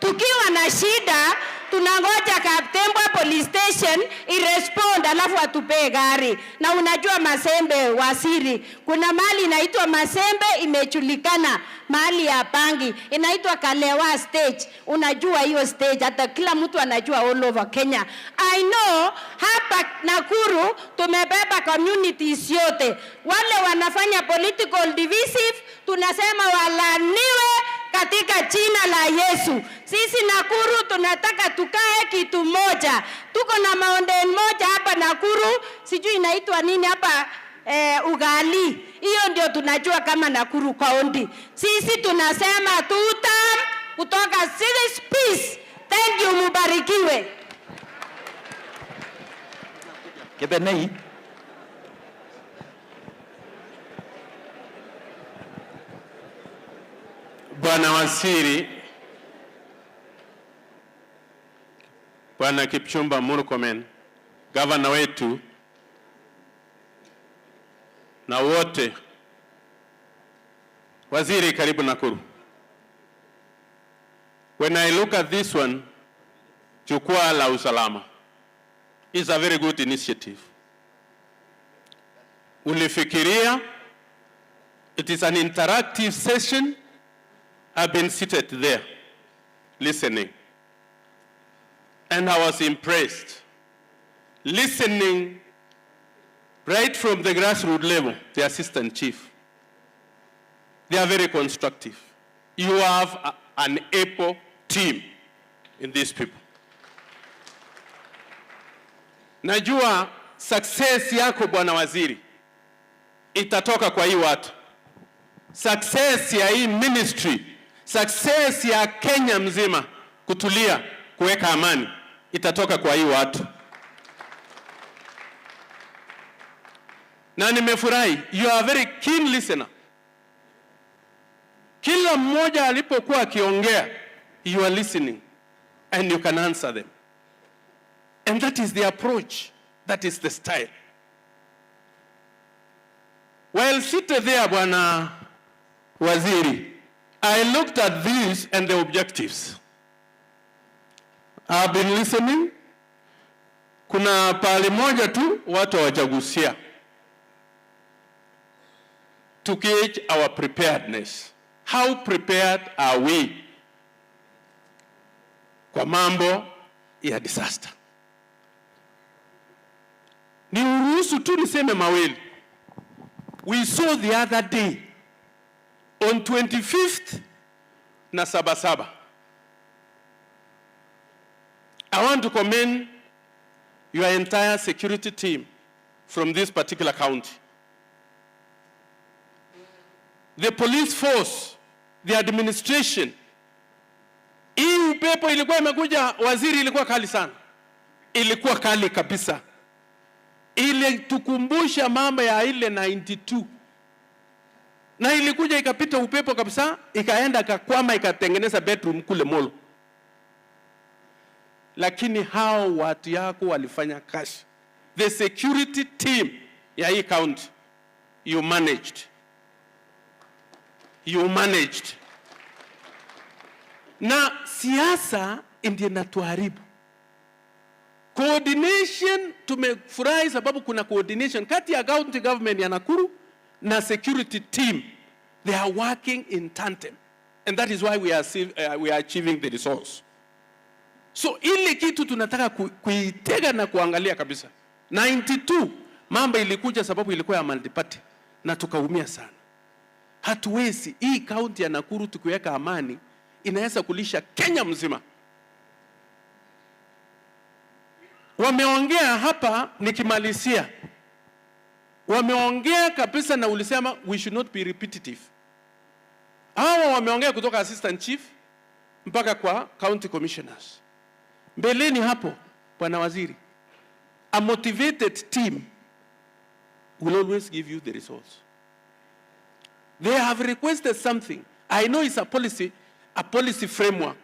Tukiwa na shida tunangoja Kaptembwa Police Station irespond alafu atupe gari. Na unajua Masembe wasiri, kuna mali inaitwa Masembe imejulikana, mali ya bangi inaitwa Kalewa stage. Unajua hiyo stage, hata kila mtu anajua all over Kenya. I know hapa Nakuru tumebeba communities yote. Wale wanafanya political divisive tunasema walaniwe katika jina la Yesu. Sisi Nakuru tunataka tukae kitu moja. Tuko na mountain moja hapa Nakuru, sijui inaitwa nini hapa, ugali. Hiyo ndio tunajua kama Nakuru County. Sisi tunasema kutoka City Peace. Thank you, mubarikiwe. Kebenei. Bwana Waziri, Bwana Kipchumba Murkomen, gavana wetu na wote. Waziri, karibu Nakuru. when I look at this one, Jukwaa La Usalama, is a very good initiative. Ulifikiria, it is an interactive session. I've been seated there, listening. And I was impressed. Listening right from the grassroots level, the assistant chief. They are very constructive. You have an able team in these people. Najua success yako Bwana Waziri itatoka kwa hii watu. Success ya hii ministry, success ya Kenya mzima kutulia, kuweka amani, itatoka kwa hii watu. Na nimefurahi, you are a very keen listener. Kila mmoja alipokuwa akiongea, you are listening and you can answer them. And that is the approach, that is the style. While seated there, Bwana Waziri, I looked at these and the objectives. I've been listening. Kuna pali moja tu watu hawajagusia. To gauge our preparedness. How prepared are we kwa mambo ya disaster? Ni uruhusu tu niseme mawili. We saw the other day, on 25th na Sabasaba. I want to commend your entire security team from this particular county. The police force, the administration. Hii upepo ilikuwa imekuja, Waziri, ilikuwa kali sana. Ilikuwa kali kabisa. Ile tukumbusha mambo ya ile 92. Na ilikuja ikapita upepo kabisa, ikaenda kakwama, ikatengeneza bedroom kule Molo. Lakini hao watu yako walifanya kazi. The security team ya hii county, you managed. You managed. Na siasa ndiyo inatuharibu. Coordination, tumefurahi sababu kuna coordination kati ya county government ya Nakuru na security team. They are working in tandem. And that is why we are achieving the results. So ile kitu tunataka kuitega na kuangalia kabisa. 92 mambo ilikuja sababu ilikuwa ya multiparty na tukaumia sana. Hatuwezi hii county ya Nakuru tukiweka amani inaweza kulisha Kenya mzima. Wameongea hapa nikimalizia. Wameongea kabisa na ulisema we should not be repetitive. Hawa wameongea kutoka assistant chief mpaka kwa county commissioners. Mbeleni hapo Bwana Waziri, a motivated team will always give you the results. They have requested something. I know it's a policy framework,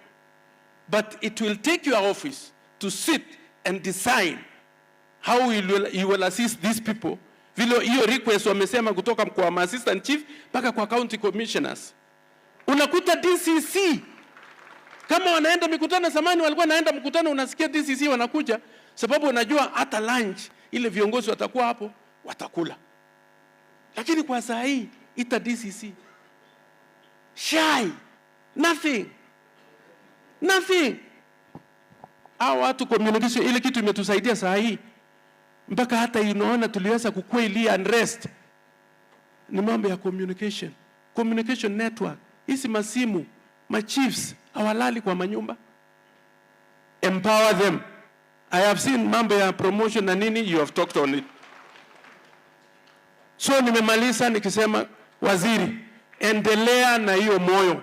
but it will take your office to sit and design how you will assist these people. Vile hiyo request wamesema kutoka kwa assistant chief mpaka kwa county commissioners. Unakuta DCC kama wanaenda mikutano, zamani walikuwa naenda mkutano, unasikia DCC wanakuja sababu unajua hata lunch ile viongozi watakuwa hapo watakula. Lakini kwa saa hii ita DCC shy, nothing. Hao watu communication ile kitu imetusaidia saa hii mpaka hata unaona tuliweza kukua ile unrest ni mambo ya communication network. Hizi masimu, chiefs hawalali kwa manyumba. Empower them. I have seen mambo ya promotion na nini, you have talked on it. So nimemaliza nikisema Waziri, endelea na hiyo moyo.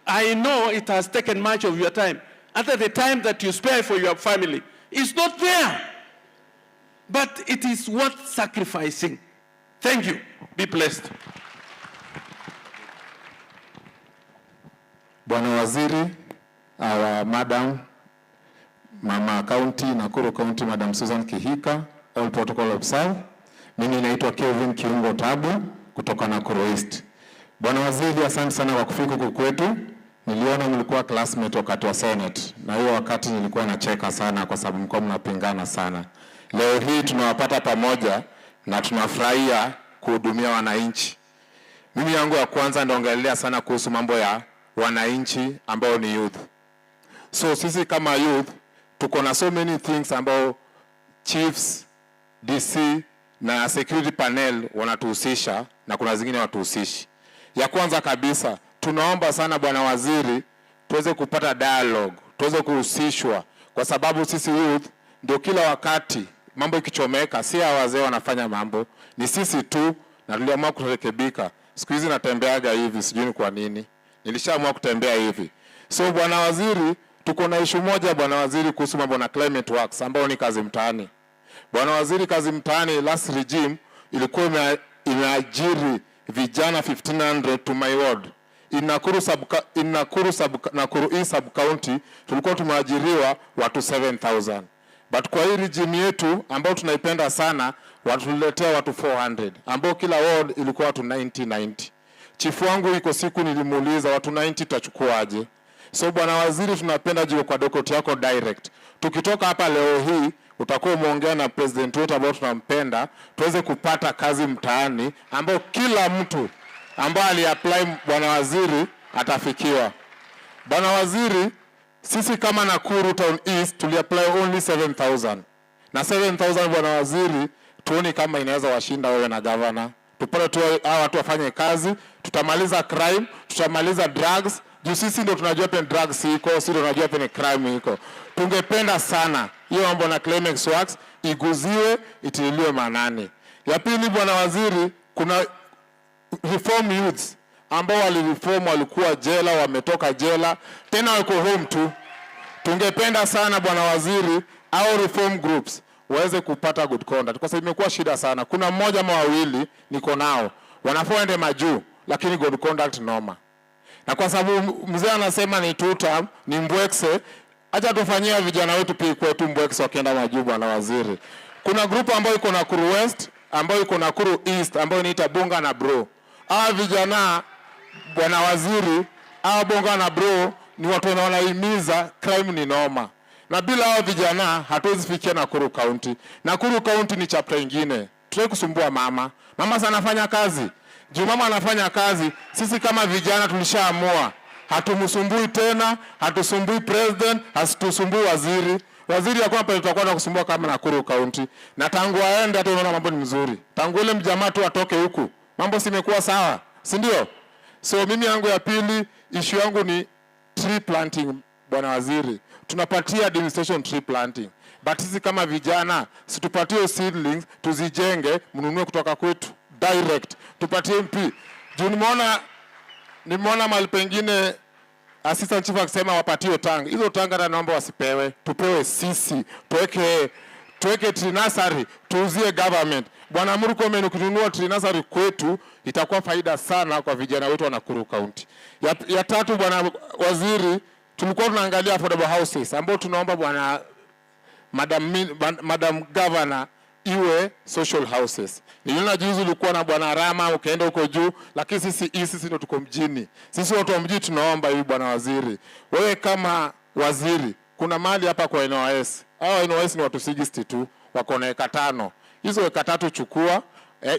I know it has taken much of your time. At the time that you spare for your family, it's not there. But it is worth sacrificing. Thank you. Be blessed. Bwana Waziri, our Madam, Mama County, Nakuru County, Madam Susan Kihika, all protocol observed. Mimi naitwa Kevin Kiungo Tabu kutoka Nakuru East. Bwana Waziri, asante sana kwa kufika huku kwetu. Niliona mlikuwa classmate wakati wa Senate, na hiyo wakati nilikuwa nacheka sana kwa sababu mlikuwa mnapingana sana. Leo hii tunawapata pamoja na tunafurahia kuhudumia wananchi. Mimi yangu ya kwanza ndaongelea sana kuhusu mambo ya wananchi ambao ni youth. So sisi kama youth tuko na so many things ambao chiefs, DC na security panel wanatuhusisha na kuna zingine watuhusishi. Ya kwanza kabisa tunaomba sana bwana waziri tuweze kupata dialogue, tuweze kuhusishwa kwa sababu sisi youth ndio kila wakati mambo ikichomeka si ya wazee wanafanya mambo, ni sisi tu, na tuliamua kurekebika. Siku hizi natembeaga hivi, sijui kwa nini. Nilishaamua kutembea hivi. So bwana waziri, tuko na issue moja bwana waziri kuhusu mambo na climate works ambao ni kazi mtaani. Bwana waziri, kazi mtaani last regime ilikuwa imeajiri vijana 1500 to my ward. Nakuru East sub county tulikuwa tumeajiriwa watu 7000. But kwa hii regime yetu ambao tunaipenda sana watuletea watu 400 ambao kila ward ilikuwa watu 90. Chifu wangu iko siku nilimuuliza watu 90 tutachukuaje? So bwana waziri, tunapenda jiwe kwa dokoti yako direct. Tukitoka hapa leo hii utakuwa umeongea na president wetu ambao tunampenda tuweze kupata kazi mtaani ambao kila mtu ambao aliapply bwana waziri atafikiwa. Bwana waziri, sisi kama Nakuru Town East tuliapply only 7000. Na 7000 bwana waziri, tuoni kama inaweza washinda wewe na governor. Tupate tu hao watu wafanye kazi, tutamaliza crime, tutamaliza drugs. Juu sisi ndio tunajua pen drugs iko, sisi ndio tunajua pen crime iko. Tungependa sana hiyo mambo na climax works iguziwe, itililiwe manani. Ya pili bwana waziri, kuna reform youths ambao walireform, walikuwa jela, wametoka jela, tena wako home tu. Tungependa sana bwana waziri au reform groups waweze kupata good conduct kwa sababu imekuwa shida sana. Kuna mmoja ama wawili niko nao wanafuende majuu lakini good conduct noma. Na kwa sababu mzee anasema ni tuta ni mbwekse, acha tufanyia vijana wetu pia kwetu mbwekse wakienda majuu bwana waziri. Kuna group ambayo iko Nakuru West, ambayo iko Nakuru East, ambayo inaitwa Bonga na Bro. Hawa vijana bwana waziri, hawa Bonga na Bro ni watu wanaohimiza crime ni noma. Na bila hao vijana hatuwezi fikia Nakuru County. Nakuru County ni chapter nyingine. Tutaki kusumbua mama. Mama sana anafanya kazi. Juu mama anafanya kazi, sisi kama vijana tulishaamua hatumsumbui tena, hatusumbui president, hatusumbui waziri. Waziri hakuna pale tutakuwa na kusumbua kama Nakuru County. Na tangu aende hata unaona mambo ni mzuri. Tangu ile mjamaa tu atoke huku, mambo simekuwa sawa, si ndio? So mimi yangu ya pili, issue yangu ni tree planting bwana waziri. Tunapatia demonstration tree planting. But sisi kama vijana, situpatie seedlings, tuzijenge, mnunue kutoka kwetu direct. Tupatie MP. Juu nimeona mahali pengine assistant chief akisema wapatie tanga. Hizo tanga na naomba wasipewe. Tupewe sisi. Tuweke tree nursery, tuuzie government. Bwana Murkomen, ukinunua tree nursery kwetu itakuwa faida sana kwa vijana wetu wa Nakuru County. Ya tatu bwana waziri, tulikuwa tunaangalia affordable houses ambao tunaomba bwana Madam Governor iwe social houses. Niliona juzi ulikuwa na bwana Rama ukaenda huko juu, lakini sisi ndio tuko mjini. Sisi watu wa mjini tunaomba hivi bwana waziri. Wewe kama waziri, kuna mali hapa kwa NOS. Hao NOS ni watu 60 tu, wako na eka 5. Hizo eka 3 chukua,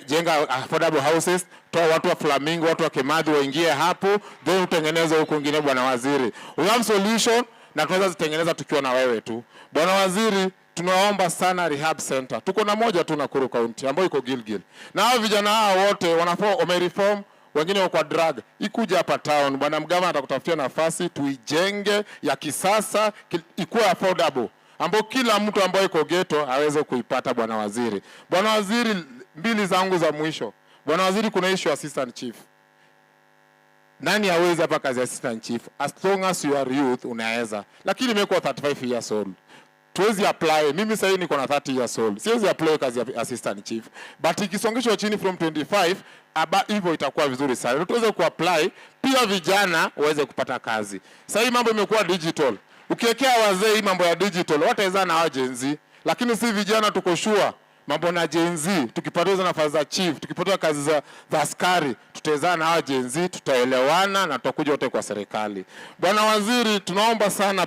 jenga affordable houses, toa watu wa Flamingo, watu wa Kimathi waingie hapo, then utengeneze huko ngine bwana waziri. We have solution na tunaweza zitengeneza tukiwa na wewe tu. Bwana waziri, tunaomba sana rehab center. Tuko na moja tu Nakuru County ambayo iko Gilgil. Na hao vijana hao wote wamereform, wengine wako drug. Ikuja hapa town, bwana mgama atakutafutia nafasi tuijenge ya kisasa, ikuwe affordable, ambao kila mtu ambaye iko ghetto aweze kuipata bwana waziri. Bwana waziri, mbili zangu za mwisho. Bwana waziri, kuna issue assistant chief. Nani hawezi hapa kazi assistant chief? As long as you are youth unaweza. Lakini nimekuwa 35 years old. Tuwezi apply. Mimi sasa niko na 30 years old. Siwezi apply kazi ya assistant chief. But ikisongeshwa chini from 25, hivyo itakuwa vizuri sana. Tuweze kuapply, pia vijana waweze kupata kazi. Sasa hii mambo imekuwa digital. Ukiwekea wazee hii mambo ya digital, wataweza na agency. Lakini si vijana tuko sure. mambo na Gen Z, tukipata hizo nafasi za chief, tukipata kazi za askari, tutawezana na hawa Gen Z, tutaelewana na tutakuja wote kwa serikali. Bwana Waziri, tunaomba sana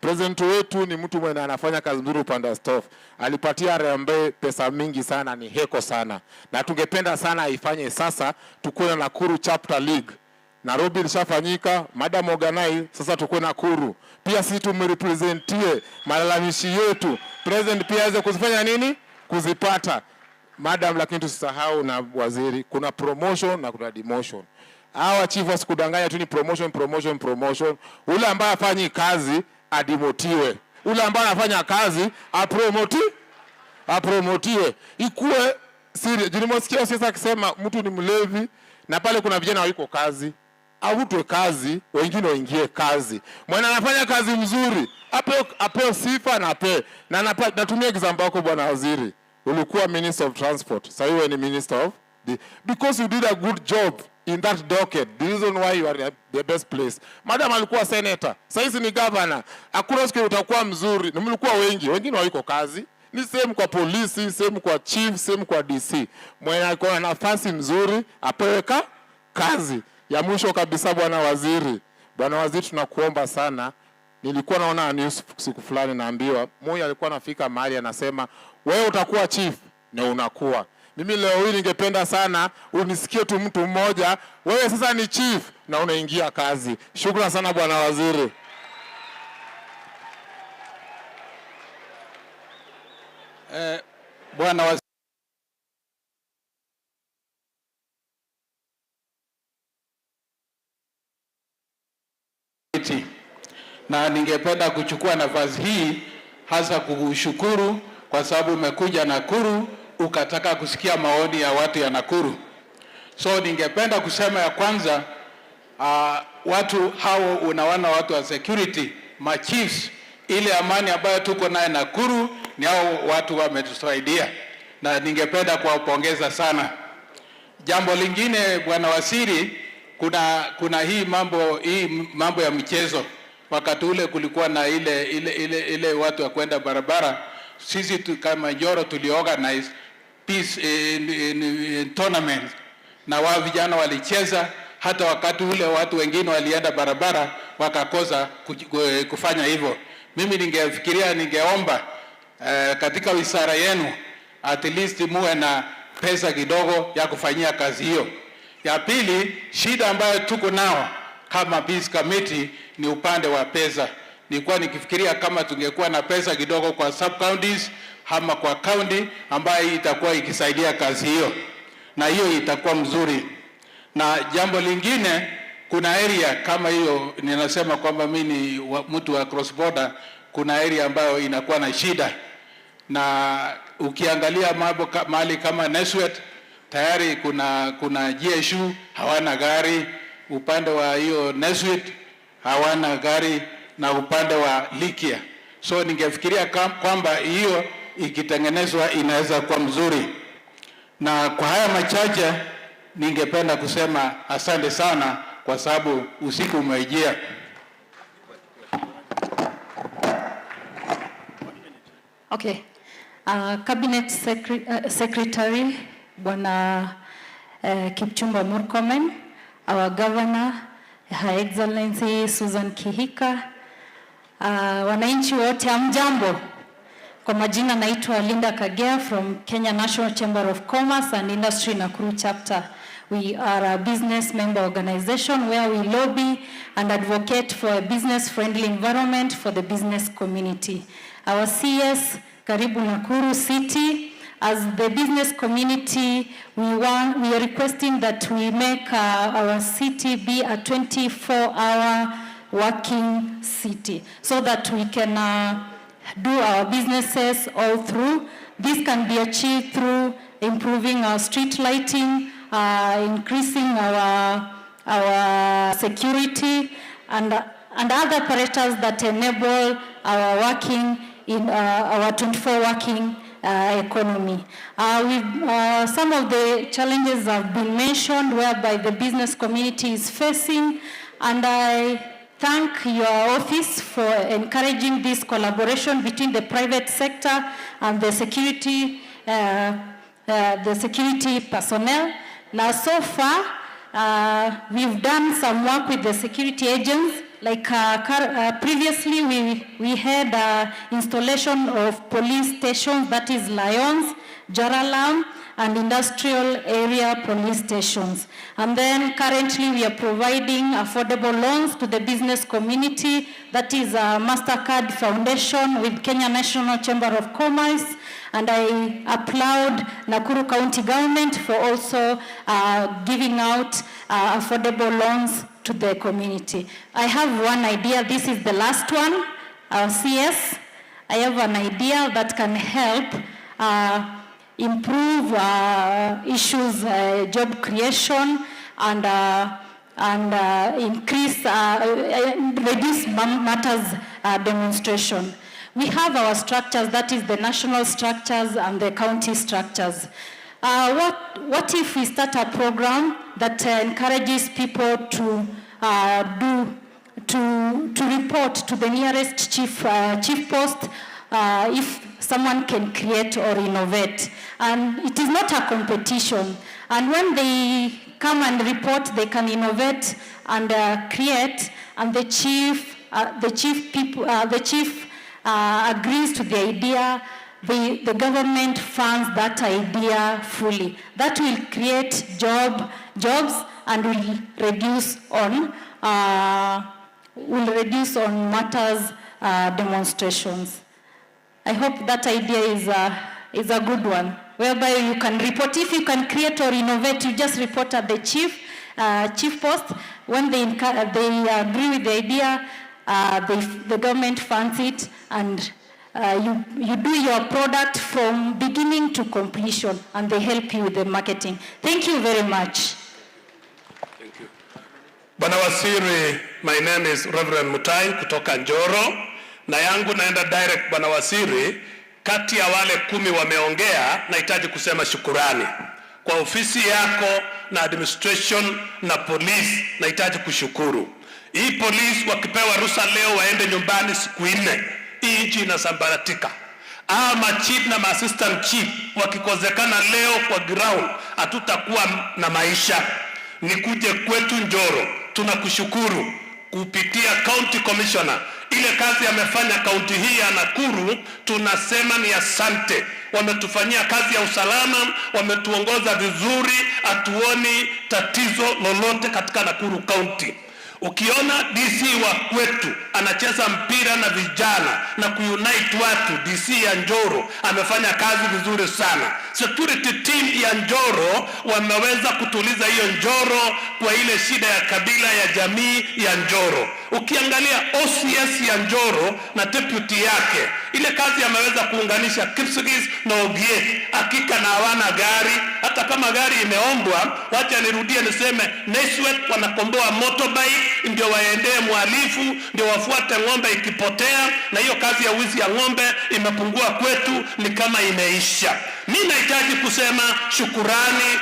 President wetu ni mtu mwenye anafanya kazi nzuri upande wa staff. Alipatia Harambee pesa mingi sana, ni heko sana. Na tungependa sana aifanye sasa, tukue na Nakuru Chapter League. Nairobi ilishafanyika, Madam Organize, sasa tukue Nakuru. Pia sisi tumerepresentie malalamishi yetu. President pia aweze kuzifanya nini? Kuzipata. Madam, lakini tusisahau na waziri, kuna promotion na kuna demotion. Hawa chief wasikudanganya tu ni promotion. Ule ambaye afanyi kazi adimotiwe. Ule ambaye anafanya kazi apromotiwe. Ikuwe siri. Nimesikia sasa akisema mtu ni mlevi na pale kuna vijana wako kazi. Avutwe kazi, wengine waingie kazi. Mwana anafanya kazi mzuri, apewe sifa na apewe. Na natumia example yako Bwana Waziri. Ulikuwa Minister of Transport. Sasa wewe ni Minister of because you did a good job in that docket. The reason why you are the best place. Madam alikuwa senator. Sasa hizi ni governor. Hakuna siku utakuwa mzuri. Na mlikuwa wengi. Wengine wako kazi. Ni same kwa polisi, same kwa chief, same kwa DC. Mwenye alikuwa na nafasi mzuri, apewe kazi. Ya mwisho kabisa Bwana Waziri, tunakuomba sana. Nilikuwa naona news siku fulani naambiwa, mmoja alikuwa anafika mahali anasema, wewe utakuwa chief na unakuwa. Mimi leo hii ningependa sana unisikie tu mtu mmoja, wewe sasa ni chief na unaingia kazi. Shukrani sana Bwana Waziri. Bwana Waziri, na ningependa kuchukua nafasi hii hasa kukushukuru kwa sababu umekuja Nakuru ukataka kusikia maoni ya watu ya Nakuru. So ningependa kusema ya kwanza, watu hao unawana watu wa security, machiefs, ile amani ambayo tuko naye Nakuru ni hao watu wametusaidia na ningependa kuwapongeza sana. Jambo lingine Bwana Waziri, kuna hii mambo ya michezo. Wakati ule kulikuwa na ile watu wa kwenda barabara. Sisi kama Njoro tuliorganize peace in tournament na wao vijana walicheza. Hata wakati ule watu wengine walienda barabara wakakosa kufanya hivyo. Mimi ningeomba katika wizara yenu at least muwe na pesa kidogo ya kufanyia kazi hiyo. Ya pili, shida ambayo tuko nao kama peace committee ni upande wa pesa. Nilikuwa nikifikiria kama tungekuwa na pesa kidogo kwa sub counties ama kwa county ambayo itakuwa ikisaidia kazi hiyo, na hiyo itakuwa mzuri. Na jambo lingine, kuna area kama hiyo, ninasema kwamba mimi ni mtu wa cross border, kuna area ambayo inakuwa na shida. Na ukiangalia mahali kama Neswet tayari kuna GSU hawana gari, upande wa hiyo Neswet hawana gari, na upande wa Likia. So ningefikiria kwamba hiyo ikitengenezwa inaweza kuwa mzuri. Na kwa haya machache ningependa kusema asante sana kwa sababu usiku umejia. Okay. Cabinet Secretary Bwana Kipchumba Murkomen, our Governor Her Excellency Susan Kihika, wananchi wote hamjambo. Kwa majina naitwa Linda Kagea from Kenya National Chamber of Commerce and Industry Nakuru Chapter. We are a business member organization where we lobby and advocate for a business-friendly environment for the business community. Our CS, Karibu Nakuru City, as the business community, we are requesting that we make our city be a 24-hour working city so that we can do our businesses all through. This can be achieved through improving our street lighting, increasing our security and other apparatus that enable our working in our 24 working economy. Some of the challenges have been mentioned whereby the business community is facing, and I thank your office for encouraging this collaboration between the private sector and the security the security personnel. Now, so far, we've done some work with the security agents. Like previously, we had installation of police stations, that is Lions, Joralam, and industrial area police stations. And then currently we are providing affordable loans to the business community, that is a MasterCard Foundation with Kenya National Chamber of Commerce. And I applaud Nakuru County government for also giving out affordable loans to the community. I have one idea, this is the last one, CS. I have an idea that can help improve issues, job creation, and increase, reduce matters demonstration. We have our structures, that is the national structures and the county structures. What if we start a program that encourages people to report to the nearest chief post if someone can create or innovate? And it is not a competition. And when they come and report, they can innovate and create, and the chief agrees to the idea. The government funds that idea fully. That will create jobs and will reduce on matters demonstrations. I hope that idea is a good one, whereby you can report. If you can create or innovate, you just report at the chief post. When they agree with the idea, the government funds it, and you do your product from beginning to completion, and they help you with the marketing. Thank you very much. Thank you. Bwana Waziri, my name is Reverend Mutai kutoka Njoro, na yangu naenda direct. Bwana Waziri, kati ya wale 10 wameongea, nahitaji kusema shukurani kwa ofisi yako na administration na police. Nahitaji kushukuru hii police, wakipewa ruhusa leo waende nyumbani siku 4, hii nchi inasambaratika. Ama chief na assistant chief wakikozekana leo kwa ground, hatutakuwa na maisha. Nikuje kwetu Njoro, tunakushukuru kupitia county commissioner. Ile kazi amefanya kaunti hii ya Nakuru, tunasema ni asante. Wametufanyia kazi ya usalama, wametuongoza vizuri, hatuoni tatizo lolote katika Nakuru County. Ukiona DC wa kwetu anacheza mpira na vijana na kuunite watu, DC ya Njoro amefanya kazi vizuri sana. Security team ya Njoro wameweza kutuliza hiyo Njoro kwa ile shida ya kabila ya jamii ya Njoro. Ukiangalia OCS ya Njoro na deputy yake, ile kazi ameweza kuunganisha Kipsigis na Ogiek. Hakika na hawana gari, hata kama gari imeombwa, wacha nirudie niseme Naiswet wanakomboa motorbike ndio waendee mhalifu, ndio wafuate ng'ombe ikipotea, na hiyo kazi ya wizi ya ng'ombe imepungua kwetu, ni kama imeisha. Mimi nahitaji kusema shukurani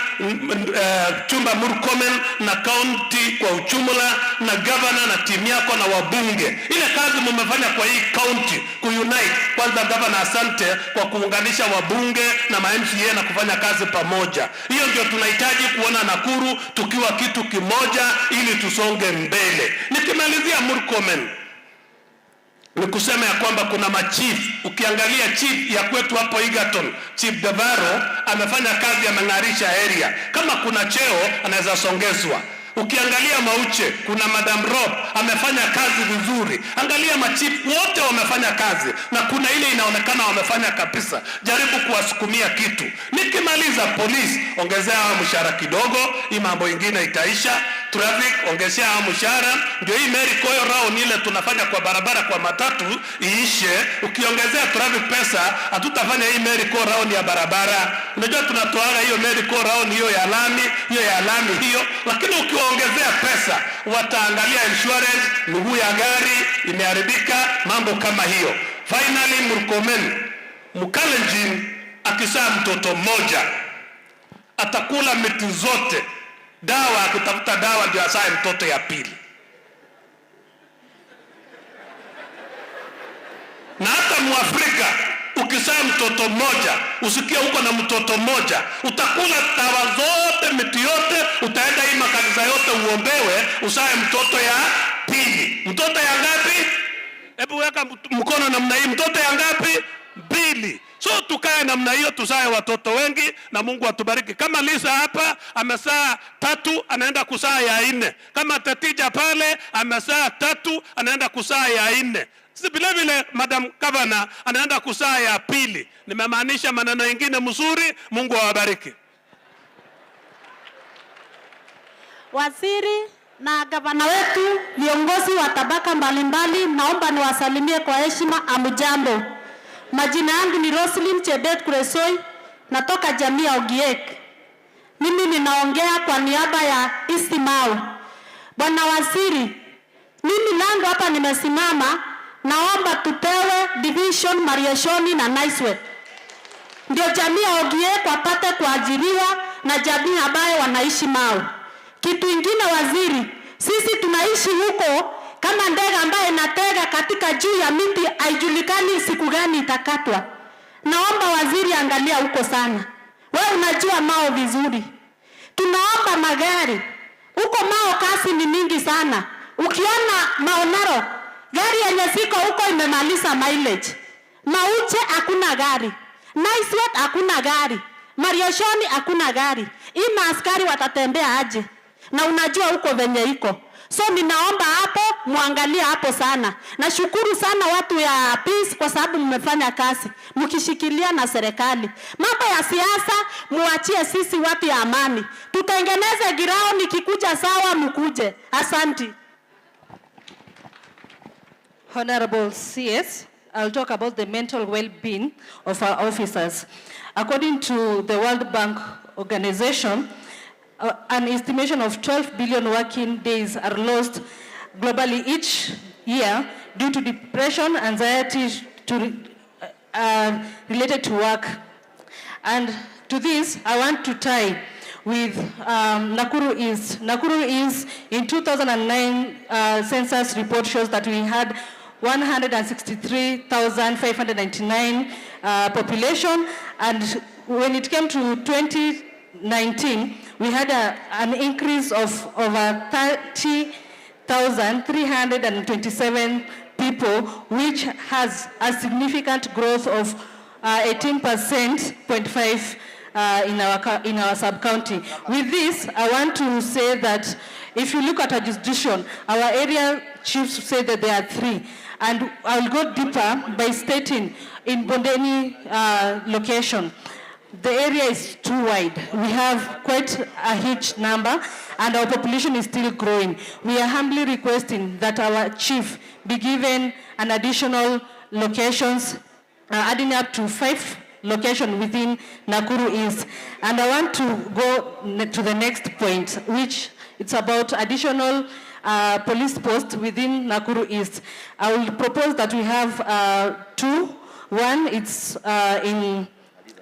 Chumba Murkomen na county kwa ujumla, na governor na timu yako na wabunge. Ile kazi mmefanya kwa hii county kuunite. Kwanza governor, asante kwa kuunganisha wabunge na MCA na kufanya kazi pamoja. Hiyo ndio tunahitaji kuona Nakuru tukiwa kitu kimoja ili tusonge mbele. Nikimalizia Murkomen, ni kusema ya kwamba kuna machief. Ukiangalia chief ya kwetu hapo Egerton, Chief Devaro amefanya kazi ya mengarisha area. Kama kuna cheo anaweza songezwa. Ukiangalia Mauche, kuna Madam Rob amefanya kazi vizuri. Angalia machief wote wamefanya kazi, na kuna ile inaonekana wamefanya kabisa. Jaribu kuwasukumia kitu. Nikimaliza police, ongezea mshahara kidogo, hii mambo ingine itaisha. Traffic, ongezea mshahara, ndio hii Mary Koyo round ile tunafanya kwa barabara kwa matatu iishe. Ukiongezea traffic pesa, hatutafanya hii Mary Koyo round ya barabara. Unajua tunatoaga hiyo Mary Koyo round hiyo ya lami hiyo, lakini ukiongezea pesa wataangalia insurance, miguu ya gari imeharibika, mambo kama hiyo. Finally, Murkomen, Mkalenjin akizaa mtoto mmoja atakula miti zote, dawa akitafuta dawa ndio asae mtoto ya pili. Na hata Muafrika Ukizaa mtoto mmoja, usikia uko na mtoto mmoja, utakula dawa zote, miti yote, utaenda hii makanisa yote uombewe, usae mtoto ya pili. Mtoto ya ngapi? Hebu weka mkono namna hii. Mtoto ya ngapi? 2. So tukae namna hiyo, tuzae watoto wengi na Mungu atubariki. Kama Lisa hapa amezaa 3, anaenda kuzaa ya 4. Kama Tatija pale amezaa 3, anaenda kuzaa ya 4. Vile vile Madam Governor anaenda kuzaa ya 2. Nimemaanisha maneno mengine mzuri. Mungu awabariki. Waziri na gavana wetu, viongozi wa tabaka mbalimbali, naomba niwasalimie kwa heshima. Amujambo. Majina yangu ni Roslyn Chebet Kuresoi, natoka jamii ya Ogiek. Mimi ninaongea kwa niaba ya Istimau. Bwana Waziri, mimi langu hapa nimesimama, naomba tupewe division Mariashoni na Naiswet. Ndio jamii ya Ogiek wapate kuajiriwa na jamii ambayo wanaishi Mau. Kitu ingine Waziri, sisi tunaishi huko kama ndege ambaye inatega katika juu ya miti, haijulikani siku gani itakatwa. Naomba Waziri angalia huko sana. Wewe unajua Mao vizuri. Tunaomba magari. Huko Mao kasi ni mingi sana. Ukiona Maonaro, gari yenye siko huko imemaliza mileage. Mauche hakuna gari. Naiswet hakuna gari. Mariashoni hakuna gari. Hii maaskari watatembea aje? Na unajua huko venye iko. So ninaomba hapo muangalia hapo sana. Nashukuru sana watu ya peace kwa sababu mmefanya kazi mkishikilia na serikali. Mambo ya siasa muachie sisi watu ya amani. Tutengeneze girao, nikikuja sawa mkuje. Asante. Honorable CS, I'll talk about the mental well-being of our officers. According to the World Bank organization, an estimation of 12 billion working days are lost globally each year due to depression, anxiety related to work. And to this, I want to tie with Nakuru East. Nakuru East, in 2009 census report shows that we had 163,599 population, and when it came to 2019, we had an increase of over 30,327 people, which has a significant growth of 18.5% in our sub-county. With this, I want to say that if you look at our jurisdiction, our area chiefs say that there are 3. And I'll go deeper by stating in Bondeni location, the area is too wide. We have quite a huge number and our population is still growing. We are humbly requesting that our chief be given an additional locations, adding up to 5 locations within Nakuru East. And I want to go to the next point, which it's about additional police posts within Nakuru East. I will propose that we have 2. One, it's in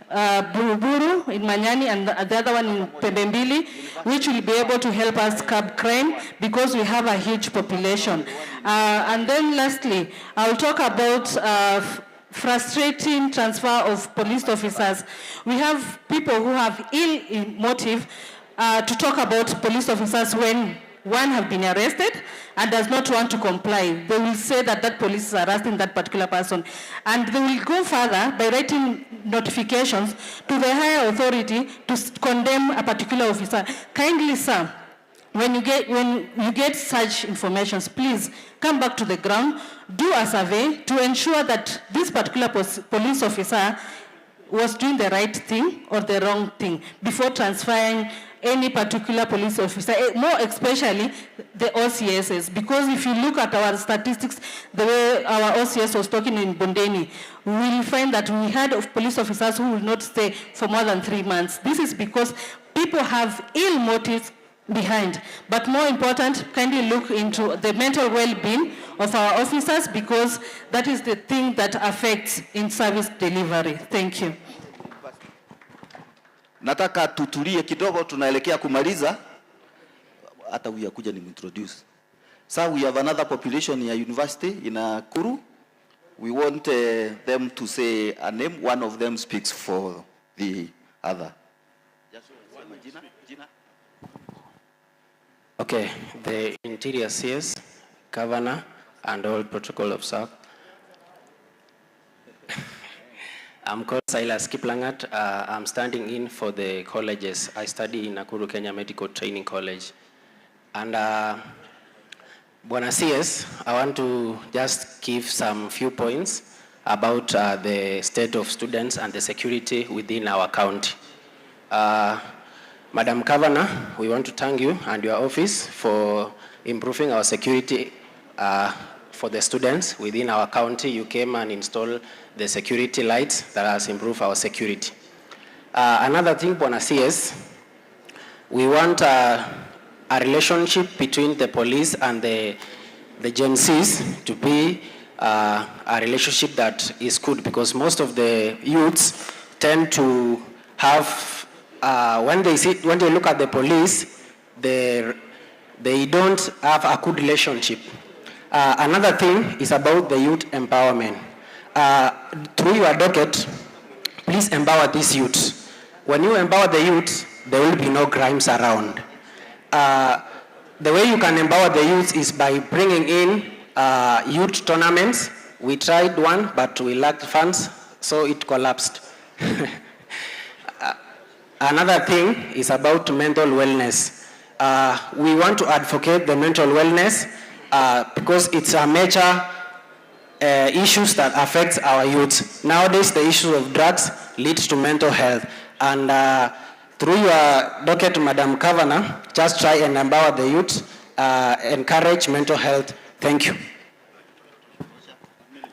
Buruburu in Manyani, and the other one in Pembembili, which will be able to help us curb crime because we have a huge population. And then lastly, I'll talk about frustrating transfer of police officers. We have people who have ill motive to talk about police officers when one have been arrested and does not want to comply. They will say that that police is arresting that particular person. And they will go further by writing notifications to the higher authority to condemn a particular officer. Kindly, sir, when you get such information, please come back to the ground, do a survey to ensure that this particular police officer was doing the right thing or the wrong thing before transferring any particular police officer, more especially the OCSs, because if you look at our statistics, the way our OCS was talking in Bondeni, we will find that we had police officers who will not stay for more than 3 months. This is because people have ill motives behind. But more important, kindly look into the mental well-being of our officers, because that is the thing that affects in service delivery. Thank you. Nataka tutulie kidogo, tunaelekea kumaliza. Hata huyu akuja ni introduce. So we have another population ya university in Nakuru. we want them to say a name. One of them speaks for the other. Okay, the Interior CS, Governor, and all protocol officers. I'm called Silas Kiplangat. I'm standing in for the colleges. I study in Nakuru, Kenya Medical Training College. And Bwana CS, I want to just give some few points about the state of students and the security within our county. Madam Governor, we want to thank you and your office for improving our security for the students within our county. You came and installed the security lights that has improved our security. Another thing, Bwana CS, we want a relationship between the police and the Gen Zs to be a relationship that is good, because most of the youths tend to have, when they look at the police, they don't have a good relationship. Another thing is about the youth empowerment. Through your docket, please empower these youths. When you empower the youth, there will be no crimes around. The way you can empower the youth is by bringing in youth tournaments. We tried one, but we lacked funds, so it collapsed. Another thing is about mental wellness. We want to advocate the mental wellness because it's a major issues that affects our youth. Nowadays, the issue of drugs leads to mental health. And through your docket, Madam Governor, just try and empower the youth, encourage mental health. Thank you.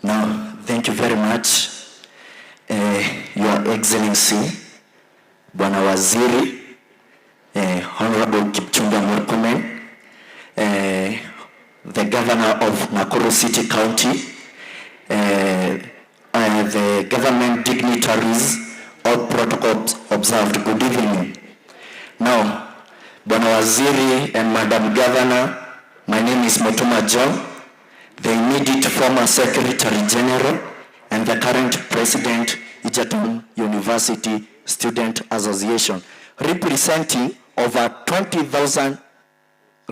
No, thank you very much. Your Excellency, Bwana Waziri, Honorable Kipchumba Murkomen, the Governor of Nakuru City County, the government dignitaries, all protocols observed. Good evening. Now, Bwana Waziri and Madam Governor, my name is Motuma John, the immediate former Secretary General and the current President, Egerton University Student Association, representing over 20,000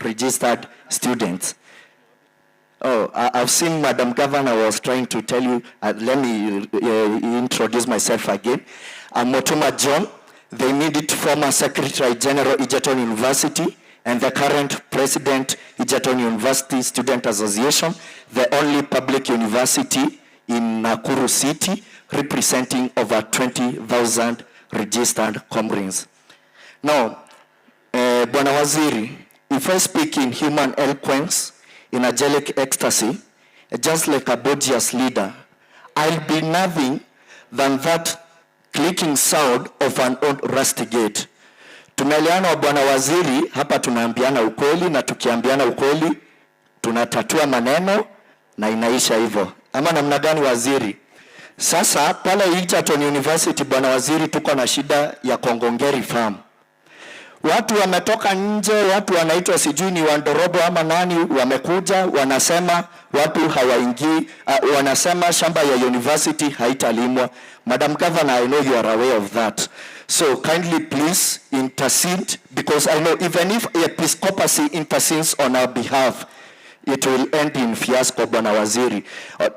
registered students. Oh, I've seen Madam Governor was trying to tell you, let me introduce myself again. I'm Motuma John, the immediate former Secretary General, Egerton University, and the current President, Egerton University Student Association, the only public university in Nakuru City, representing over 20,000 registered comrades. Now, Bwana Waziri, if I speak in human eloquence, in angelic ecstasy, just like a bourgeois leader, I'll be nothing than that clicking sound of an old rusty gate. Tumeelewana wa Bwana Waziri, hapa tunaambiana ukweli, na tukiambiana ukweli, tunatatua maneno na inaisha hivyo. Ama namna gani Waziri? Sasa pale Egerton University, Bwana Waziri, tuko na shida ya Kongongeri Farm. Watu wametoka nje, watu wanaitwa sijui ni Wandorobo ama nani, wamekuja wanasema watu hawaingii, wanasema shamba ya university haitalimwa. Madam Governor, I know you are aware of that. So kindly please intercede, because I know even if episcopacy intercedes on our behalf, it will end in fiasco. Bwana Waziri,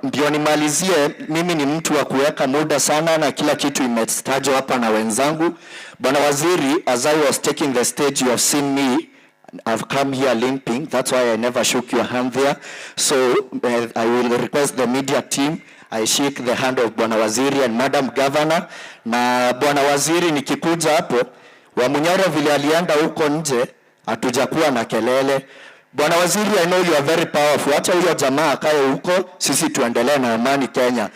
ndio nimalizie, mimi ni mtu wa kuweka muda sana na kila kitu imetajwa hapa na wenzangu. Bwana Waziri, as I was taking the stage, you have seen me, I've come here limping, that's why I never shook your hand there. So I will request the media team, I shake the hand of Bwana Waziri and Madam Governor. Na Bwana Waziri, nikikuja hapo, Wamunyoro vile alienda huko nje, hatujakuwa na kelele. Bwana Waziri, I know you are very powerful. Acha huyo jamaa akae huko, sisi tuendelee na amani Kenya.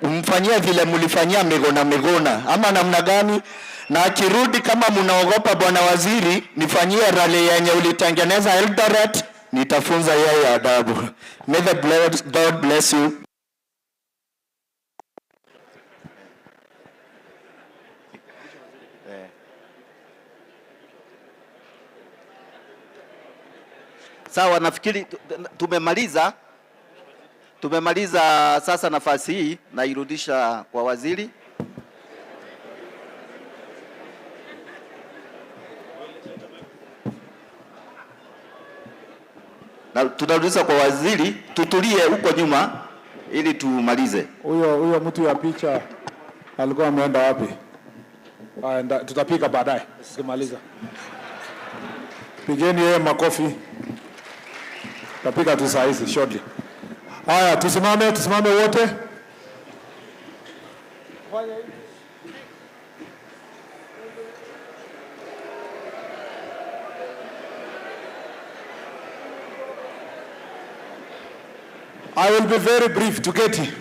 Mfanyie vile mlifanyia Migona, ama namna gani? Na akirudi, kama mnaogopa Bwana Waziri, nifanyie rally yenye ulitengeneza Eldoret, nitafunza yeye adabu. May the God bless you. Sawa, nafikiri tumemaliza. Tumemaliza sasa nafasi hii na irudisha kwa waziri. Na tunarudisha kwa waziri, tutulie huko nyuma ili tumalize. Huyo mtu ya picha alikuwa ameenda wapi? Tutapika baadaye tukimaliza. Pigeni yeye makofi. Tutapika tu saa hizi shortly. Haya, tusimame wote. I will be very brief to get it.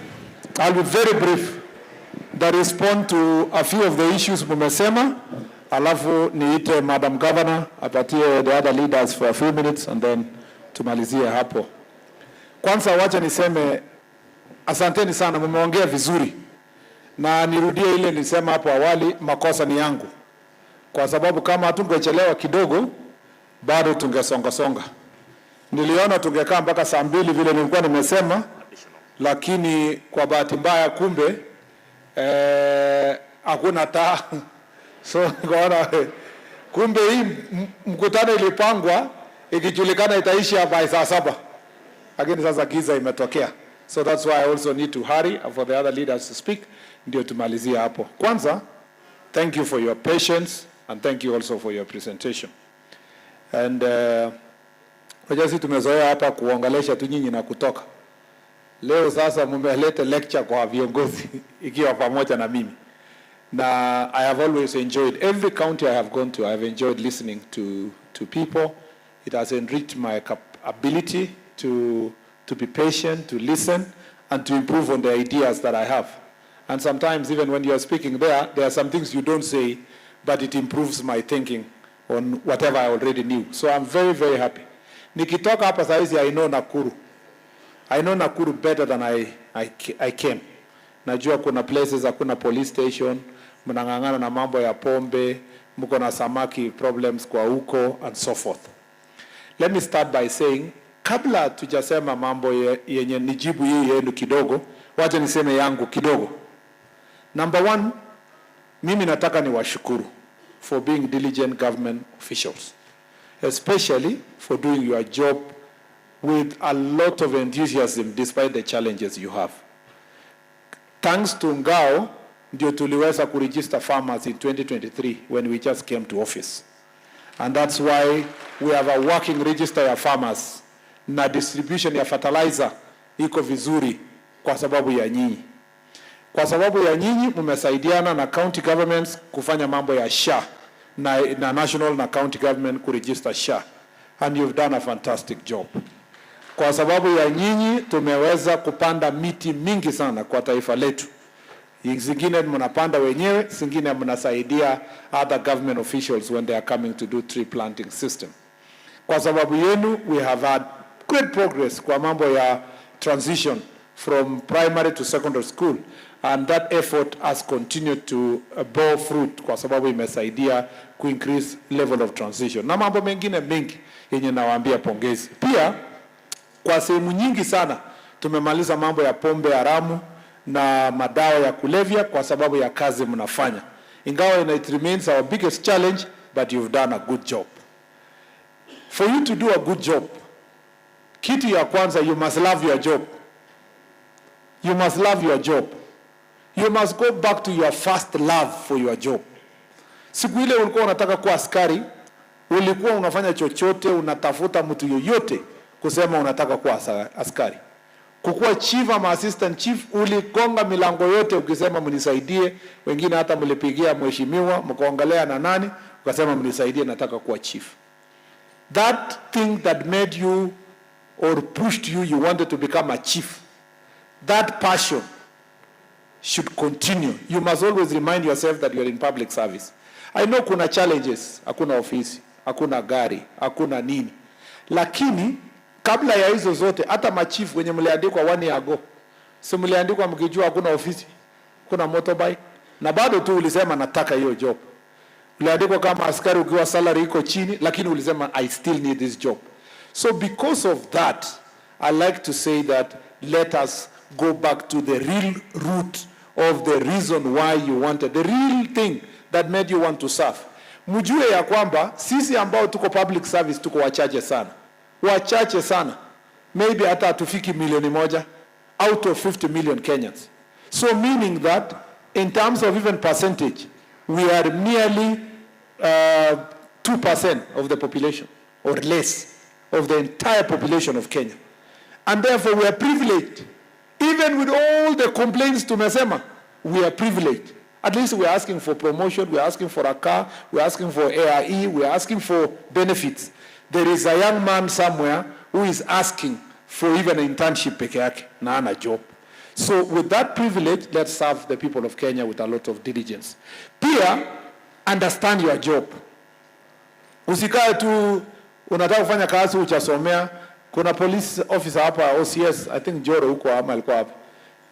I'll be very brief. That respond to a few of the issues mumesema. Alafu niite Madam Governor apatie the other leaders for a few minutes and then tumalizie hapo. Kwanza wacha niseme asanteni sana, mumeongea vizuri. Na nirudie ile nilisema hapo awali, makosa ni yangu. Kwa sababu kama hatungechelewa kidogo bado tungesonga. Niliona tungekaa mpaka saa 2 vile nilikuwa nimesema, lakini kwa bahati mbaya kumbe hakuna taa. So nikaona kumbe hii mkutano ilipangwa ikijulikana itaisha by saa 7. Lakini sasa giza imetokea. So that's why I also need to hurry for the other leaders to speak. Ndio tumalizie hapo. Kwanza, thank you for your patience and thank you also for your presentation. And wajasi tumezoea hapa kuongelesha tu nyinyi na kutoka. Leo sasa mmeleta lecture kwa viongozi ikiwa pamoja na mimi. Na I have always enjoyed every county I have gone to. I have enjoyed listening to people. It has enriched my ability to be patient, to listen, and to improve on the ideas that I have. And sometimes even when you are speaking there are some things you don't say, but it improves my thinking on whatever I already knew. So I'm very, very happy. Nikitoka hapa saizi, I know Nakuru. I know Nakuru better than I came. Najua kuna places hakuna police station, mnang'ang'ana na mambo ya pombe, mko na samaki problems kwa huko and so forth. Let me start by saying, kabla tujasema mambo yenye nijibu hii yenu kidogo, wacha niseme yangu kidogo. Number 1, mimi nataka niwashukuru for being diligent government officials, especially for doing your job with a lot of enthusiasm despite the challenges you have. Thanks to Ngao, ndio tuliweza kuregister farmers in 2023 when we just came to office. And that's why we have a working register ya farmers. Na distribution ya fertilizer iko vizuri kwa sababu ya nyinyi. Kwa sababu ya nyinyi mmesaidiana na county governments kufanya mambo ya SHA na national na county government kuregister SHA. And you've done a fantastic job. Kwa sababu ya nyinyi tumeweza kupanda miti mingi sana kwa taifa letu. Zingine mnapanda wenyewe, zingine mnasaidia other government officials when they are coming to do tree planting system. Kwa sababu yenu we have had great progress kwa mambo ya transition from primary to secondary school, and that effort has continued to bear fruit kwa sababu imesaidia ku increase level of transition. Na mambo mengine mengi yenye nawaambia pongezi. Pia kwa sehemu nyingi sana tumemaliza mambo ya pombe haramu na madawa ya kulevya kwa sababu ya kazi mnafanya. Ingawa it remains our biggest challenge, but you've done a good job. For you to do a good job, kitu ya kwanza, you must love your job. You must love your job. You must go back to your first love for your job. Siku ile ulikuwa unataka kuwa askari, ulikuwa unafanya chochote, unatafuta mtu yoyote kusema unataka kuwa askari. Kukuwa chief ama assistant chief, ulikonga milango yote ukisema mnisaidie. Wengine hata mlipigia mheshimiwa, mkaongelea na nani, ukasema mnisaidie nataka kuwa chief. That thing that made you or pushed you, you wanted to become a chief. That passion should continue. You must always remind yourself that you are in public service. I know kuna challenges, hakuna ofisi, hakuna gari, hakuna nini. Lakini kabla ya hizo zote, hata machief wenye mliandikwa 1 year ago, si mliandikwa mkijua hakuna ofisi, kuna motorbike, na bado tu ulisema nataka hiyo job. Uliandikwa kama askari ukiwa salary iko chini, lakini ulisema I still need this job. So because of that, I like to say that let us go back to the real root of the reason why you wanted, the real thing that made you want to serve. Mjue ya kwamba sisi ambao tuko public service tuko wachache sana. Wachache sana. Maybe hata hatufiki milioni moja out of 50 million Kenyans. So meaning that in terms of even percentage, we are merely 2% of the population or less of the entire population of Kenya. And therefore we are privileged. Even with all the complaints to Mesema, we are privileged. At least we are asking for promotion, we are asking for a car, we are asking for AIE, we are asking for benefits. There is a young man somewhere who is asking for even an internship peke yake na ana job. So with that privilege, let's serve the people of Kenya with a lot of diligence. Pia, understand your job. Usikae tu unataka kufanya kazi uchasomea. Kuna police officer hapa OCS, I think Joro huko ama alikuwa hapa.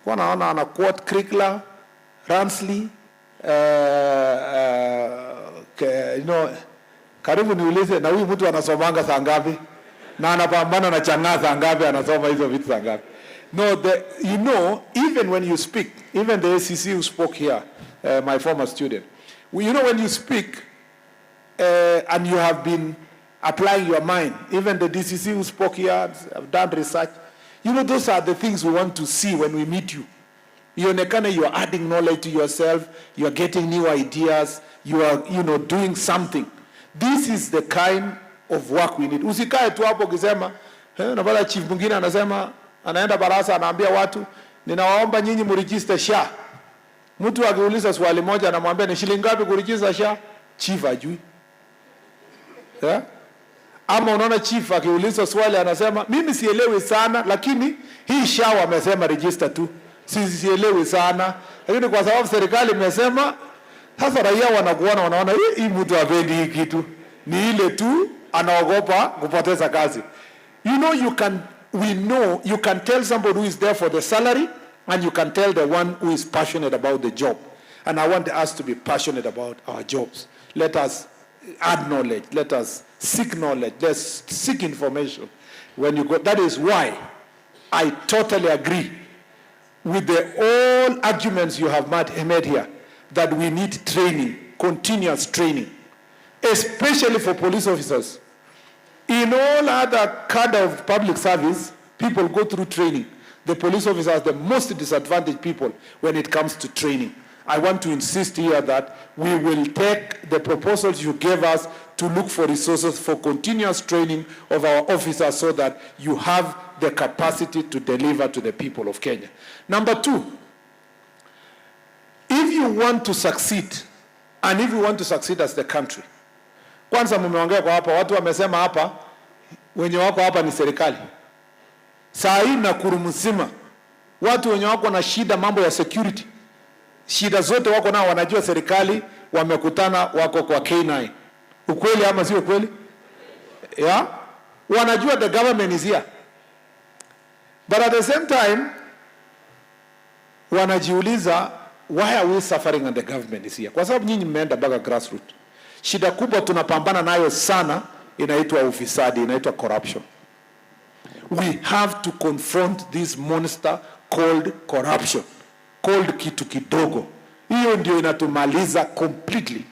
Kwa naona ana quote Krikla, Ransley, you know, karibu niulize na huyu mtu anasomanga saa ngapi? Na anapambana na chang'aa saa ngapi anasoma hizo vitu saa ngapi? No, you know, even when you speak, even the ACC who spoke here, my former student, you know when you speak and you have been applying your mind, even the DCC who spoke here, have done research, you know, those are the things we want to see when we meet you. You are adding knowledge to yourself, you are getting new ideas, you are, you know, doing something. This is the kind of work we need. Usikae tu hapo ukisema, na bala chief mwingine anasema, anaenda barasa anaambia watu, ninawaomba nyinyi mregister SHA. Mtu akiuliza swali moja anamwambia ni shilingi ngapi kuregister SHA? Chief ajui. Yeah? Ama unaona chief akiuliza swali anasema, mimi sielewi sana, lakini hii SHA wamesema register tu. Sielewi sana, lakini kwa sababu serikali imesema, sasa raia wanakuona wanaona hii mtu hapendi hii kitu. Ni ile tu anaogopa kupoteza kazi. You know, we know you can tell somebody who is there for the salary and you can tell the one who is passionate about the job. And I want us to be passionate about our jobs. Let us add knowledge. Let us seek knowledge. Let's seek information. When you go, that is why I totally agree with the all arguments you have made here, that we need training, continuous training, especially for police officers. In all other kind of public service, people go through training. The police officers are the most disadvantaged people when it comes to training. I want to insist here that we will take the proposals you gave us to look for resources for continuous training of our officers so that you have the capacity to deliver to the people of Kenya. Number two, if you want to succeed, and if you want to succeed as the country, kwanza mumeongea kwa hapa, watu wamesema hapa, wenye wako hapa ni serikali. Saa hii Nakuru mzima, watu wenye wako na shida mambo ya security, shida zote wako nao, wanajua serikali, wamekutana wako kwa K9. Ukweli ama sio ukweli? Yeah? Wanajua the government is here. But at the same time, wanajiuliza, why are we suffering and the government is here? Kwa sababu nyinyi mmeenda mpaka grassroots. Shida kubwa tunapambana nayo sana inaitwa ufisadi, inaitwa corruption. We have to confront this monster called corruption, called kitu kidogo. Hiyo ndio inatumaliza completely.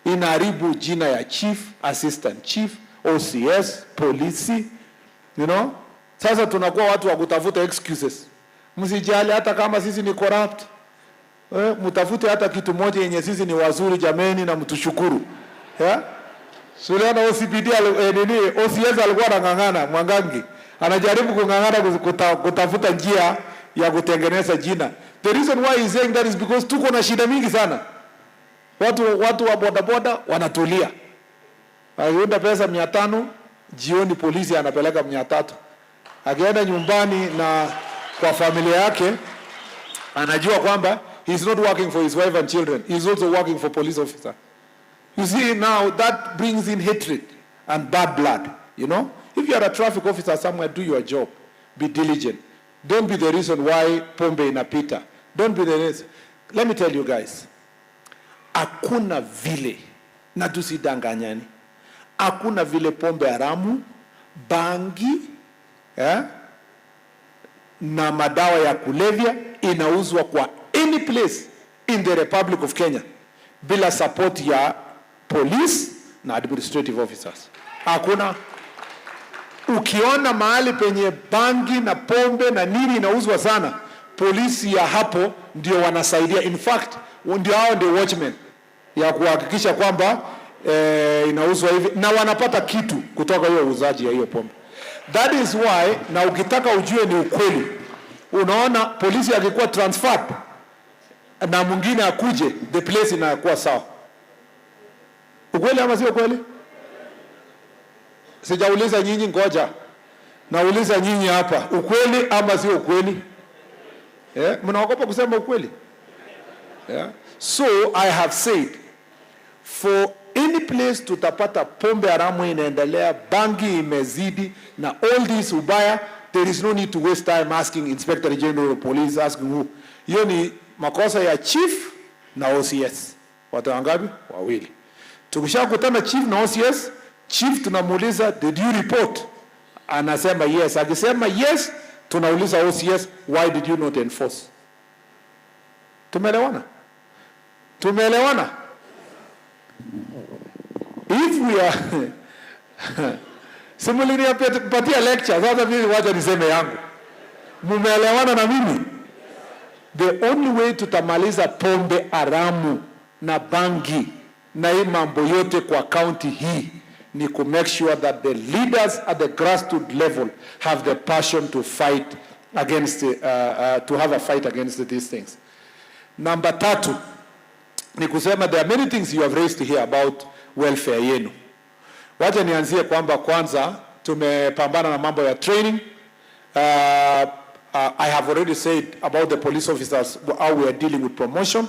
Inaharibu jina ya chief, assistant chief, OCS, polisi, you know. Sasa tunakuwa watu wa kutafuta excuses. Msijali hata kama sisi ni corrupt. Mtafute hata kitu moja yenye sisi ni wazuri jameni na mtushukuru. Yeah? Suliana OCPD OCS alikuwa anang'ang'ana Mwangangi. Anajaribu kung'ang'ana kutafuta njia ya kutengeneza jina. The reason why he's saying that is because tuko na shida mingi sana. Watu wa bodaboda wanatulia. Akienda pesa 500, jioni polisi anapeleka 300. Akienda nyumbani na kwa familia yake, anajua kwamba he's not working for his wife and children. He's also working for police officer. You see, now that brings in hatred and bad blood, you know. If you are a traffic officer somewhere, do your job. Be diligent. Don't be the reason why pombe inapita. Don't be the reason. Let me tell you guys. Hakuna vile, na tusidanganyani, hakuna vile pombe haramu, bangi, na madawa ya kulevya inauzwa kwa any place in the Republic of Kenya bila support ya police na administrative officers. Hakuna. Ukiona mahali penye bangi na pombe na nini inauzwa sana, polisi ya hapo ndio wanasaidia. In fact, ndio hao ndio watchmen ya kuhakikisha kwamba inauzwa hivi na wanapata kitu kutoka hiyo uuzaji ya hiyo pombe. That is why, na ukitaka ujue ni ukweli, unaona polisi akikuwa transferred na mwingine akuje, the place inakuwa sawa. Ukweli ama sio kweli? Sijauliza nyinyi, ngoja nauliza nyinyi hapa, ukweli ama sio ukweli? Mnaogopa kusema ukweli? So I have said, for any place tutapata pombe haramu inaendelea, bangi imezidi na all this ubaya, there is no need to waste time asking Inspector General of Police, asking who. Hiyo ni makosa ya chief na OCS. Watu wangapi? Wawili. Tukishakutana chief na OCS, chief tunamuuliza, did you report? Anasema yes. Akisema yes, tunauliza OCS, why did you not enforce? Tumeelewana? Tumeelewana? If we are simulini ya patia lecture, sasa mimi wacha niseme yangu. Mumeelewana na mimi? The only way tutamaliza pombe haramu na bangi na hii mambo yote kwa county hii ni to make sure that the leaders at the grassroots level have the passion to fight against to have a fight against these things. Number 3 ni kusema there are many things you have raised here about welfare yenu. Wacha nianzie kwamba kwanza tumepambana na mambo ya training. I have already said about the police officers, how we are dealing with promotion.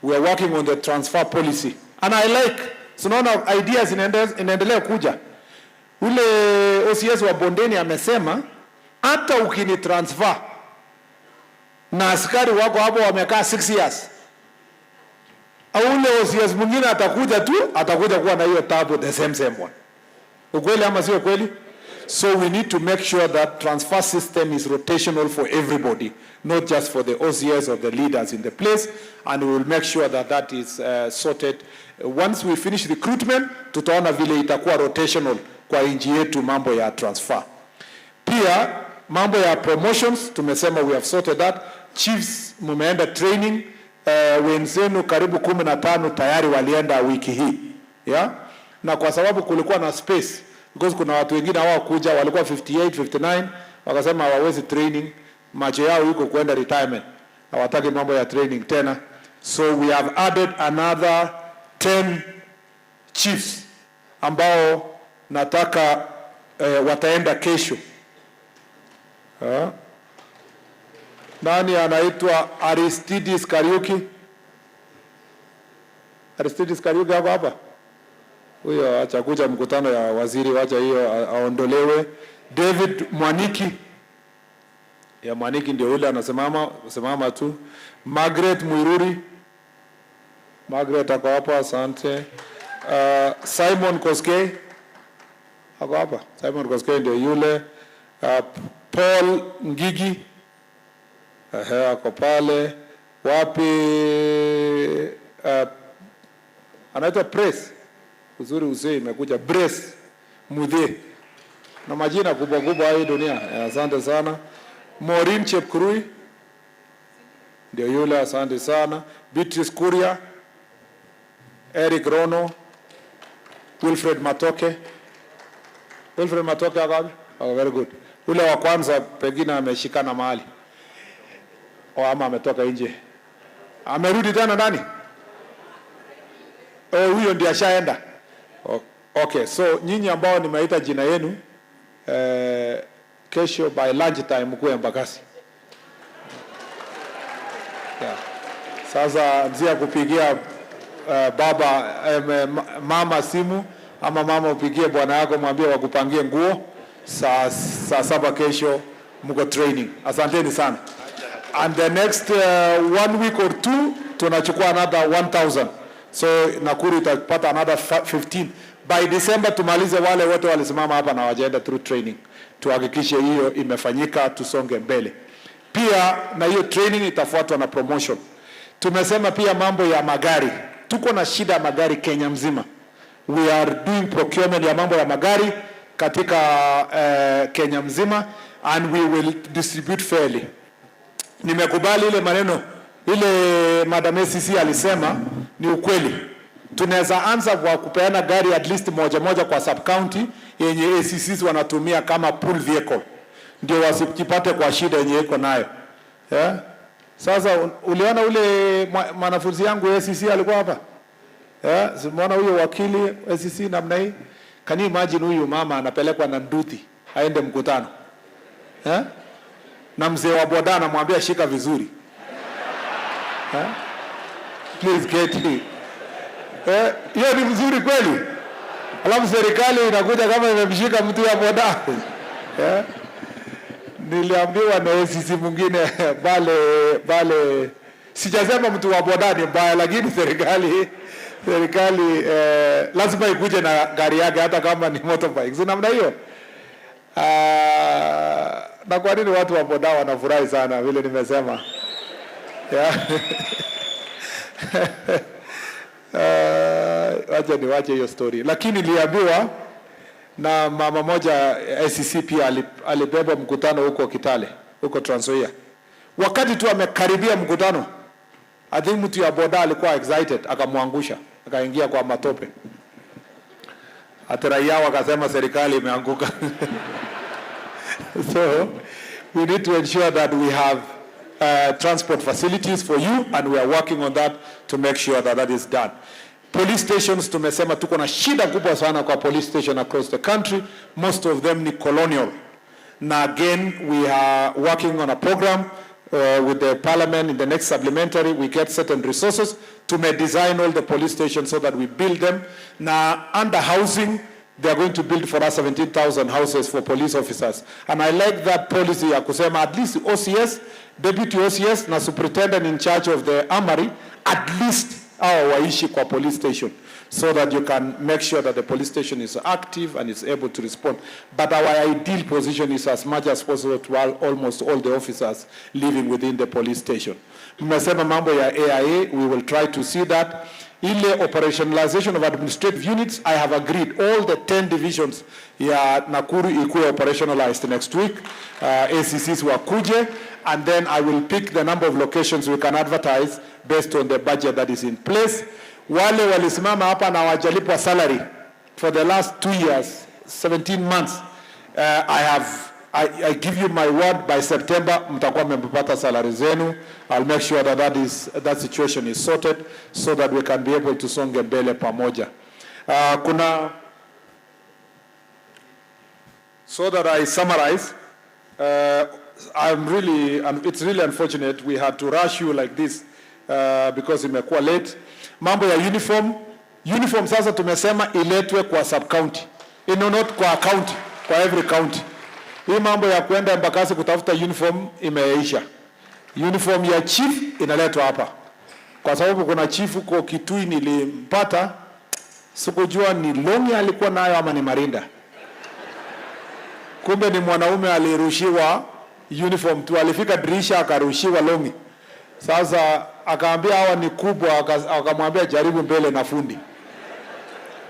We are working on the transfer policy. And I like, tunaona ideas inaendelea kuja. Ule OCS wa Bondeni amesema, hata ukini transfer na askari wako hapo wamekaa 6 years, ule OCS mwingine atakuja kuwa na hiyo tabu, the same one. Ukweli ama sio kweli? So we need to make sure that transfer system is rotational for everybody, not just for the OCS or the leaders in the place, and we will make sure that that is sorted. Once we finish recruitment, tutaona vile itakuwa rotational kwa nchi yetu mambo ya transfer. Pia mambo ya promotions tumesema we have sorted that. Chiefs mumeenda training, wenzenu karibu 15 tayari walienda wiki hii. Yeah? Na kwa sababu kulikuwa na space, because kuna watu wengine hawakuja, walikuwa 58, 59, wakasema hawawezi training, macho yao yuko kwenda retirement, hawataki mambo ya training tena. So we have added another 10 chiefs ambao nataka wataenda kesho. Nani anaitwa Aristides Kariuki? Aristides Kariuki hapo hapa? Huyo acha kuja mkutano ya waziri, wacha hiyo aondolewe. David Mwaniki. Ya Mwaniki ndio yule anasimama tu. Margaret Muiruri. Margaret ako hapa, asante. Simon Koskei. Ako hapa. Simon Koskei ndio yule. Paul Ngigi. Ako pale. Wapi anaitwa Press. Uzuri usei imekuja Brace Mudhe. Na majina kubwa kubwa hii dunia. Asante sana. Maureen Chepkurui. Ndio yule, asante sana. Beatrice Kuria. Eric Rono. Wilfred Matoke. Wilfred Matoke agabi? Oh, very good. Ule wa kwanza pengine ameshikana mahali. Ama ametoka nje. Amerudi tena ndani? Huyo ndiye ashaenda. Okay, so nyinyi ambao nimeita jina yenu, kesho by lunch time mkuwe Embakasi. Yeah. Sasa nzia kupigia baba mama simu, ama mama upigie bwana yako mwambie wakupangie nguo, saa 7 kesho mko training. Asanteni sana. And the next 1 week or 2 tunachukua another 1,000. So Nakuru itapata another 15. By December tumalize wale wote walisimama hapa na wajaenda through training. Tuhakikishe hiyo imefanyika, tusonge mbele. Pia na hiyo training itafuatwa na promotion. Tumesema pia mambo ya magari. Tuko na shida ya magari Kenya mzima. We are doing procurement ya mambo ya magari katika Kenya mzima, and we will distribute fairly. Nimekubali ile maneno ile Madam ACC alisema ni ukweli. Tunaweza anza kwa kupeana gari at least moja kwa sub county yenye ACCs wanatumia kama pool vehicle, ndio wasipate kwa shida yenye iko nayo. Yeah? Sasa uliona ule mwanafunzi yangu ACC alikuwa hapa? Yeah, simuona huyo wakili ACC namna hii. Can you imagine huyu mama anapelekwa na nduthi aende mkutano? Yeah? Na mzee wa boda anamwambia shika vizuri. Yeah? Please get it. Hiyo ni mzuri kweli? Alafu serikali inakuja kama imemshika mtu ya boda. Yeah? Niliambiwa na ACC mwingine bale sijasema mtu wa boda ni mbaya, lakini serikali lazima ikuje na gari yake hata kama ni motorbike. So namna hiyo. Na kwa nini watu wa boda wanafurahi sana vile nimesema? Yeah. Wacha hiyo story. Lakini niliambiwa na mama moja ACC pia alibeba mkutano huko Kitale, huko Trans Nzoia. Wakati tu amekaribia mkutano, I think mtu ya boda alikuwa excited, akamwangusha, akaingia kwa matope. Ataraia wakasema serikali imeanguka. So we need to ensure that we have transport facilities for you, and we are working on that to make sure that that is done. Police stations, tumesema tuko na shida kubwa sana kwa police station across the country. Most of them ni colonial. Na again, we are working on a program with the parliament. In the next supplementary, we get certain resources to design all the police stations so that we build them. Na under housing, they are going to build for us 17,000 houses for police officers. And I like that policy ya kusema at least OCS, deputy OCS na superintendent in charge of the armory, at least waishi kwa police station, so that you can make sure that the police station is active and is able to respond. But our ideal position is as much as possible to almost all the officers living within the police station. Mmesema mambo ya AIA, we will try to see that. Ile operationalization of administrative units, I have agreed all the 10 divisions ya Nakuru ikuwe operationalized next week. ACCs wakuje, and then I will pick the number of locations we can advertise based on the budget that is in place. Wale walisimama hapa na wajalipwa salary for the last 2 years, 17 months, I give you my word, by September mtakuwa mmepata salary zenu. I'll make sure that that situation is sorted so that we can be able to songe mbele pamoja. So that I summarize, it's really unfortunate we had to rush you like this because imekuwa late. Mambo ya uniform sasa tumesema iletwe kwa sub county, not kwa county, kwa every county. Hii mambo ya kwenda Embakasi kutafuta uniform imeisha. Uniform ya chief inaletwa hapa, kwa sababu kuna chief huko Kitui nilimpata, sikujua ni longi alikuwa nayo ama ni marinda. Kumbe ni mwanaume alirushiwa uniform tu, alifika dirisha akarushiwa longi. Sasa akaambia hawa ni kubwa, akamwambia jaribu mbele na fundi.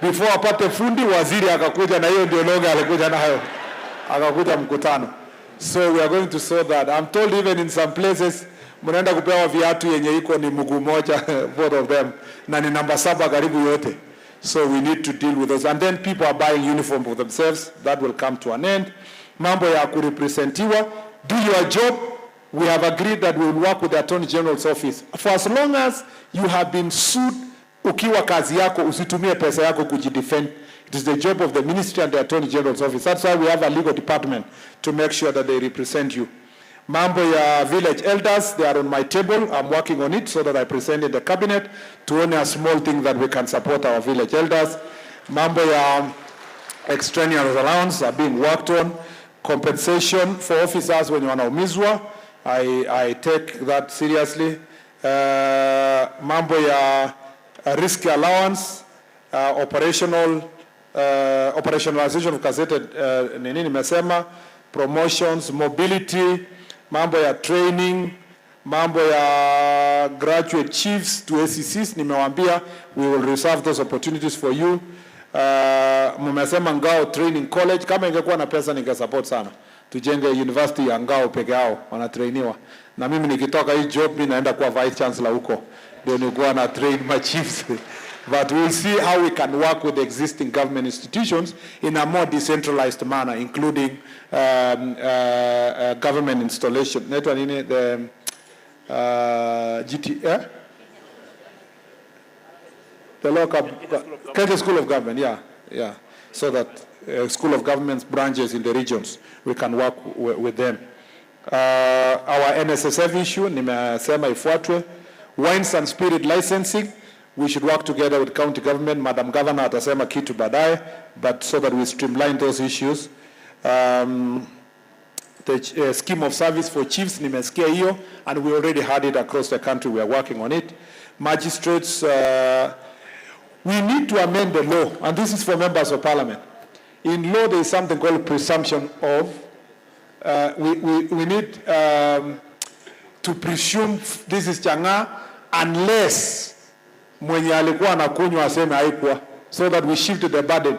Before apate fundi, waziri akakuja na hiyo ndio longi alikuja nayo. Akakuja mkutano. So we are going to sort that. I'm told even in some places mnaenda kupewa viatu yenye iko ni mguu moja, both of them, na ni namba 7 karibu yote. So we need to deal with those. And then people are buying uniform for themselves. That will come to an end. Mambo ya kurepresentiwa, do your job. We have agreed that we will work with the Attorney General's office. For as long as you have been sued, ukiwa kazi yako, usitumie pesa yako kujidefend. It is the job of the ministry and the Attorney General's office. That's why we have a legal department to make sure that they represent you. Mambo ya village elders, they are on my table. I'm working on it so that I present in the cabinet to only a small thing that we can support our village elders. Mambo ya extraneous allowance are being worked on. Compensation for officers when wanaumizwa, I take that seriously. Mambo ya risk allowance, operationalization of gazetted nimesema, promotions, mobility, mambo ya training, mambo ya graduate chiefs to ACCs, nimewaambia we will reserve those opportunities for you. Mmesema Ngao Training College, kama ingekuwa na pesa ningesupport sana. Tujenge university ya Ngao peke yao, wanatrainiwa. Na mimi nikitoka hii job mimi naenda kuwa vice chancellor huko. Ndio nikuwa na train my chiefs. But we'll see how we can work with the existing government institutions in a more decentralized manner, including government installation. Netwa nini the the local Kenya School of Government, yeah. So that School of Government branches in the regions, we can work with them. Our NSSF issue, nimesema ifuatwe. Wines and spirit licensing, we should work together with county government. Madam Governor atasema kitu baadaye, but so that we streamline those issues. The scheme of service for chiefs, nimesikia hiyo, and we already had it across the country. We are working on it. Magistrates, we need to amend the law, and this is for members of parliament. In law, there is something called presumption of, we need to presume this is changa unless mwenye alikuwa anakunywa aseme haikuwa, so that we shift the burden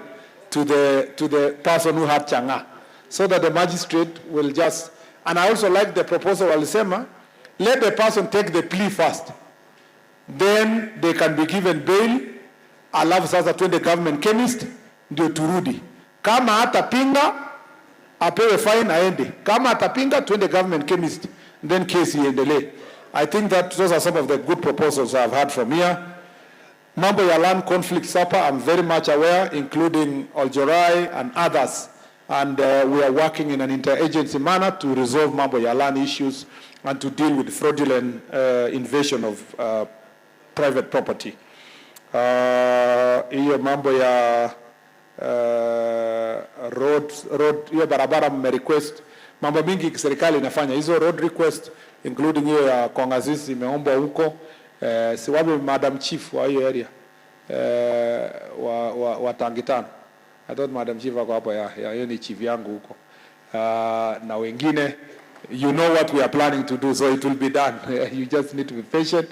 to the person who had changa, so that the magistrate will just, and I also like the proposal walisema, let the person take the plea first, then they can be given bail, alafu sasa twende government chemist ndio turudi. Kama hatapinga apewe fine aende, kama atapinga twende government chemist, then case iendelee. I think that those are some of the good proposals I've heard from here. Mambo ya land conflict SAPA, I'm very much aware, including Oljorai and others, and we are working in an interagency manner to resolve mambo ya land issues and to deal with fraudulent invasion of private property. Hiyo mambo ya road hiyo barabara request, mambo mingi serikali inafanya hizo road request, including hiyo ya Kongazisi imeombwa huko. Si wapi Madam Chief wa hiyo area wa Tangitano. I thought Madam Chief wako hapo, ya hiyo ni chief yangu huko. Na wengine, you know what we are planning to do, so it will be done. You just need to be patient.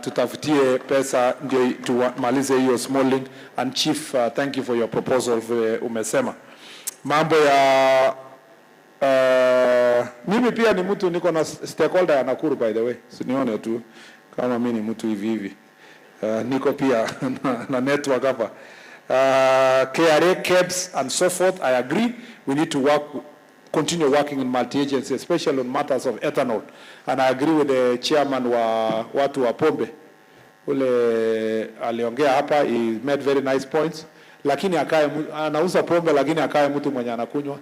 Tutafutie pesa ndio tumalize hiyo small link. And Chief, thank you for your proposal umesema. Mambo ya mimi pia ni mtu niko na stakeholder ya Nakuru, by the way. Sinione tu kama mimi ni mtu hivi. Niko pia na network hapa. KRA, KEBS and so forth, I agree. We need to continue working in multi-agency, especially on matters of ethanol. And I agree with the chairman wa watu wa pombe. Ule aliongea hapa, he made very nice points. Lakini anauza pombe, lakini akae mtu mwenye anakunywa.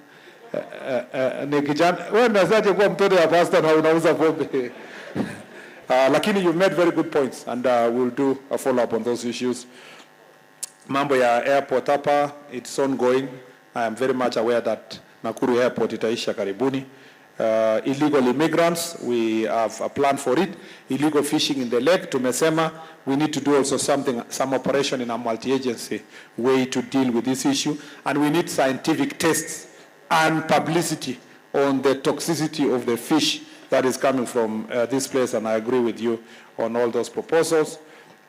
Ni kijana, wewe unazaje kuwa mtoto ya pastor na unauza pombe? Lakini you made very good points, and we'll do a follow-up on those issues. Mambo ya airport hapa, it's ongoing. I am very much aware that Nakuru airport itaisha karibuni. Illegal immigrants, we have a plan for it. Illegal fishing in the lake, tumesema we need to do also some operation in a multi-agency way to deal with this issue. And we need scientific tests and publicity on the toxicity of the fish that is coming from this place, and I agree with you on all those proposals.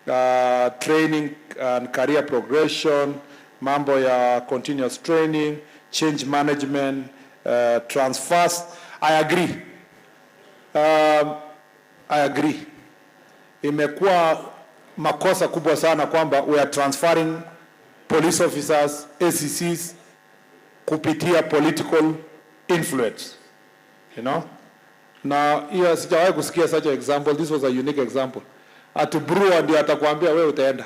Training and career progression, mambo ya continuous training, change management, transfers. I agree. Imekuwa makosa kubwa sana kwamba we are transferring police officers, ACCs, kupitia political influence. You know? Na hiyo sijawahi kusikia such an example. This was a unique example. Ati Brewer ndio atakwambia wewe utaenda.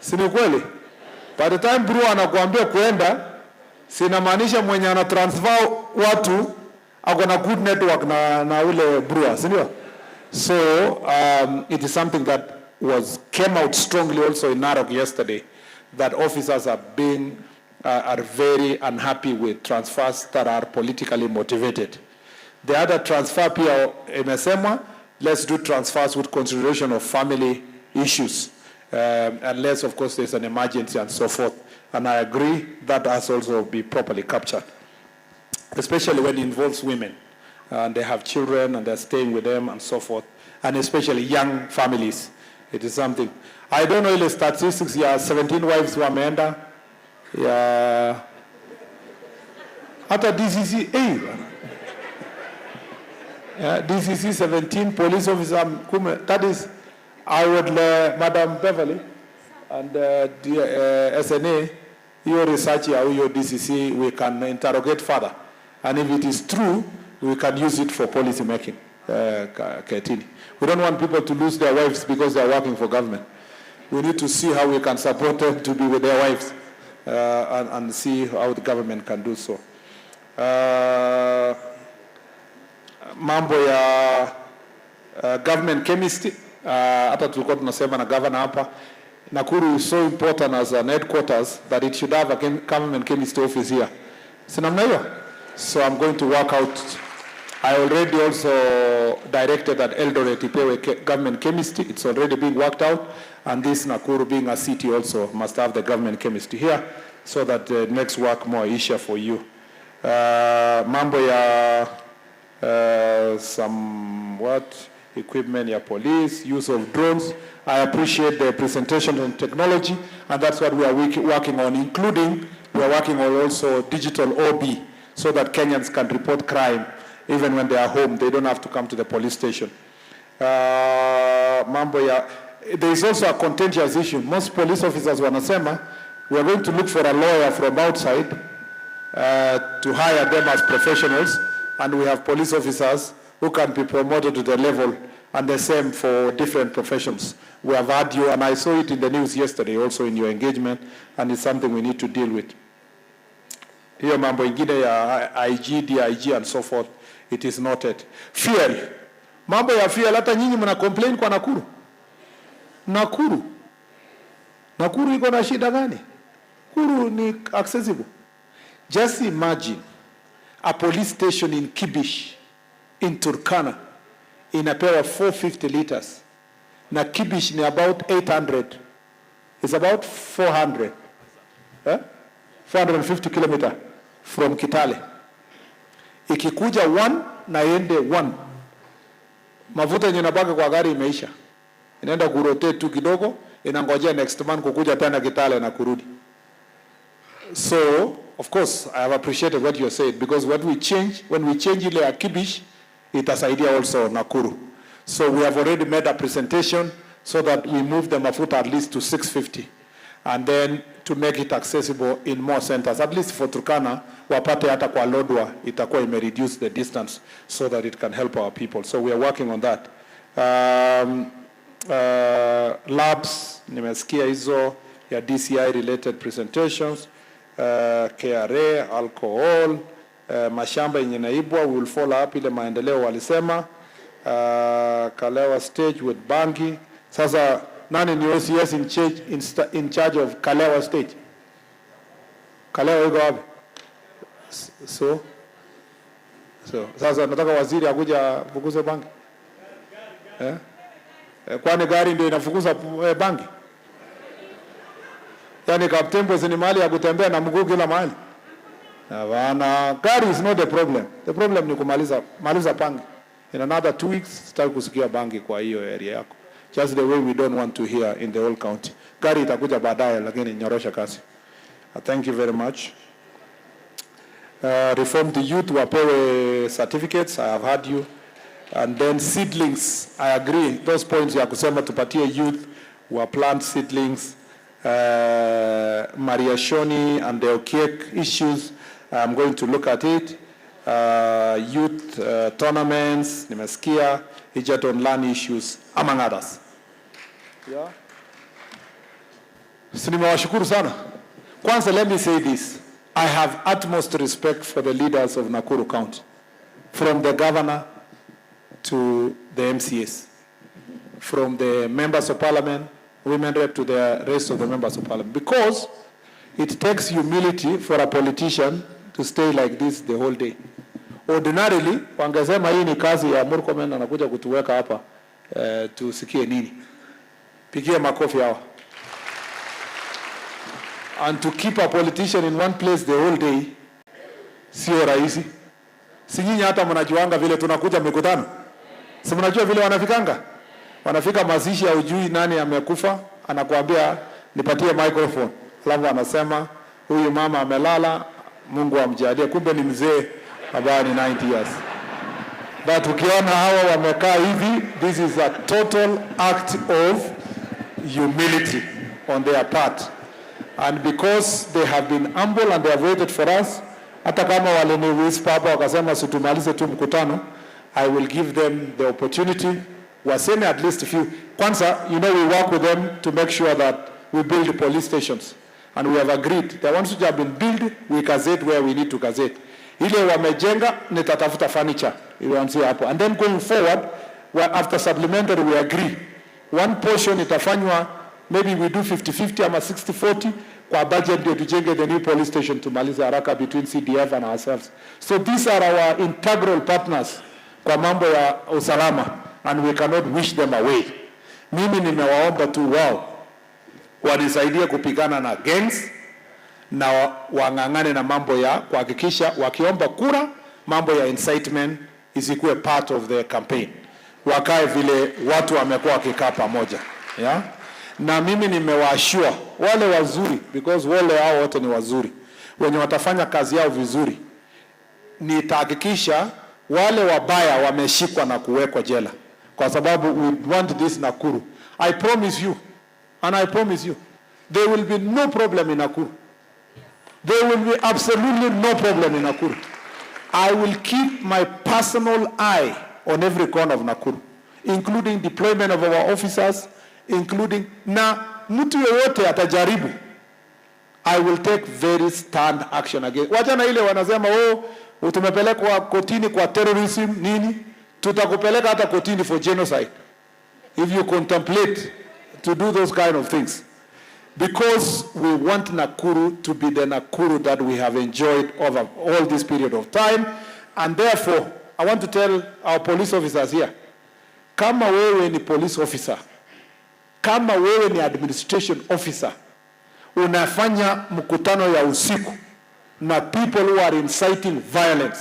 Si ni kweli? By the time Brewer anakuambia kuenda, sinamaanisha mwenye ana transfer watu ako na good network na ule Brewer, si ndio? So it is something that came out strongly also in Narok yesterday, that officers are very unhappy with transfers that are politically motivated. The other transfer pia imesemwa, let's do transfers with consideration of family issues, unless of course there's an emergency and so forth. And I agree that has also be properly captured. especially when it involves women. And they have children and they're staying with them and so forth, and especially young families. It is something. I don't know the statistics, 17 wives wameenda. Hata DCC, DCC 17, police officer, that is, I would, Madam Beverly and SNA, your research, your DCC, we can interrogate further. And if it is true, we can use it for policy making. We don't want people to lose their wives because they are working for government. We need to see how we can support them to be with their wives and see how the government can do so. Mambo ya government chemistry, hata tulikuwa tunasema na governor hapa, Nakuru is so important as an headquarters that it should have a government chemistry office here. Sinamna hiyo? So I'm going to work out. I already also directed that Eldoret ipewe government chemistry. It's already being worked out. And this Nakuru being a city also must have the government chemistry here so that it makes work more easier for you. Mambo ya equipment ya police, use of drones. I appreciate the presentation on technology, and that's what we are working on, including we are working on also digital OB so that Kenyans can report crime even when they are home. They don't have to come to the police station. Mambo ya, there is also a contentious issue. Most police officers wanasema, we are going to look for a lawyer from outside to hire them as professionals, and we have police officers who can be promoted to the level, and the same for different professions. We have had you, and I saw it in the news yesterday also in your engagement, and it's something we need to deal with. Hiyo mambo ingine ya IG, DIG and so forth, it is noted. Fuel. Mambo ya fuel, hata nyinyi mna complain kwa Nakuru. Nakuru iko na shida gani? Nakuru ni accessible. Just imagine a police station in Kibish, in Turkana, inapewa 450 liters. Na Kibish ni about 800. It's about 400. 450 kilometer from Kitale. Ikikuja 1 na ende 1. Mafuta yenye nabaki kwa gari imeisha. Inaenda kurotate tu kidogo, inangojea next month kukuja tena Kitale na kurudi. So, of course, I have appreciated what you said, because when we change ile ya Kibish, itasaidia also Nakuru. So we have already made a presentation so that we move the mafuta at least to 650. And then to make it accessible in more centers, at least for Turkana, wapate hata kwa Lodwa, itakuwa reduce the distance so that it can help our people. So we are working on that. Labs, nimesikia hizo ya DCI related presentations, KRA, alcohol, mashamba yenye naibwa, we will follow up ile maendeleo walisema, Kalewa stage with Bangi. Sasa nani ni OCS in charge of Kalewa stage? Kalewa yuko wapi? So sasa nataka waziri akuja fukuze Bangi. Kwani gari ndio inafukuza Bangi? Yani Kaptembo ni mahali ya kutembea na mguu kila mahali. Bana, gari is not the problem. The problem ni kumaliza Bangi. In another 2 weeks sitaki kusikia Bangi kwa hiyo area yako. Just the way we don't want to hear in the whole county. Gari itakuja baadaye lakini nyorosha kasi. Thank you very much. Reform the youth wapewe certificates, I have heard you. And then seedlings, I agree. Those points ya kusema tupatie youth wa plant seedlings, Maria Shoni and the Okiek issues, I'm going to look at it. Youth tournaments, nimesikia, Egerton land issues, among others. Yeah. Nimewashukuru sana. Kwanza, let me say this. I have utmost respect for the leaders of Nakuru County, from the governor to the MCAs, from the members of parliament, women rep to the rest of the members of parliament, because it takes humility for a politician to stay like this the whole day. Ordinarily, wangesema hii ni kazi ya Murkomen anakuja kutuweka hapa tusikie nini. Pigie makofi hawa. And to keep a politician in one place the whole day, sio rahisi. Si nyinyi hata mnajuanga vile tunakuja mikutano? Si mnajua vile wanafikanga? Wanafika mazishi ya ujui nani amekufa, anakuambia nipatie microphone. Alafu anasema huyu mama amelala, Mungu amjalie, kumbe ni mzee ambaye ni 90 years. But ukiona hawa wamekaa hivi, this is a total act of humility on their part. And because they have been humble and they have waited for us, hata kama waliniwhisper hapa wakasema situmalize tu mkutano, I will give them the opportunity. Waseme at least a few. Kwanza, we work with them to make sure that we build police stations. And we have agreed. The ones which have been built, we gazette where we need to gazette. Ile wamejenga, nitatafuta furniture. Iwanzie hapo. And then going forward, after supplementary, we agree. One portion itafanywa, maybe we do 50-50 ama 60-40, kwa budget ndio tujenge the new police station tumalize haraka between CDF and ourselves. So these are our integral partners kwa mambo ya usalama, and we cannot wish them away. Mimi nimewaomba tu wao wanisaidie kupigana na gangs na wang'ang'ane na mambo ya kuhakikisha wakiomba kura mambo ya incitement isikuwe part of the campaign. Wakae vile watu wamekuwa wakikaa pamoja. Yeah? Na mimi nimewaashua wale wazuri, because wale hao wote ni wazuri, wenye watafanya kazi yao vizuri, nitahakikisha wale wabaya wameshikwa na kuwekwa jela, kwa sababu we want this Nakuru. I promise you, and I promise you, there will be no problem in Nakuru. There will be absolutely no problem in Nakuru. I will keep my personal eye on every corner of Nakuru, including deployment of our officers, including na mtu yeyote atajaribu, I will take very stand action against. Wajana ile wanasema tumepelekwa kotini kwa terrorism nini, tutakupeleka hata kotini for genocide if you contemplate to do those kind of things, because we want Nakuru to be the Nakuru that we have enjoyed over all this period of time. And therefore I want to tell our police officers here, kama wewe ni police officer, kama wewe ni administration officer, unafanya mkutano ya usiku na people who are inciting violence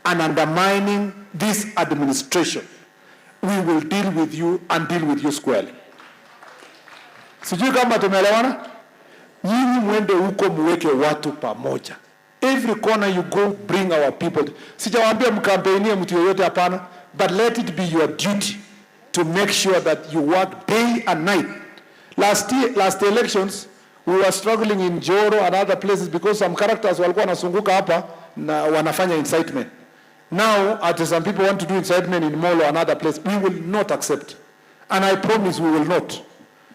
and undermining this administration, we will deal with you and deal with you squarely. Sijui kama tumeelewana? Nyinyi mwende huko muweke watu pamoja. Every corner you go, bring our people. Sijawaambia mkampeinie mtu yoyote hapana, but let it be your duty to make sure that you work day and night. Last elections, we were struggling in Joro and other places because some characters walikuwa wanasunguka hapa na wanafanya incitement. Now, some people want to do incitement in Molo and other places. We will not accept. And I promise we will not.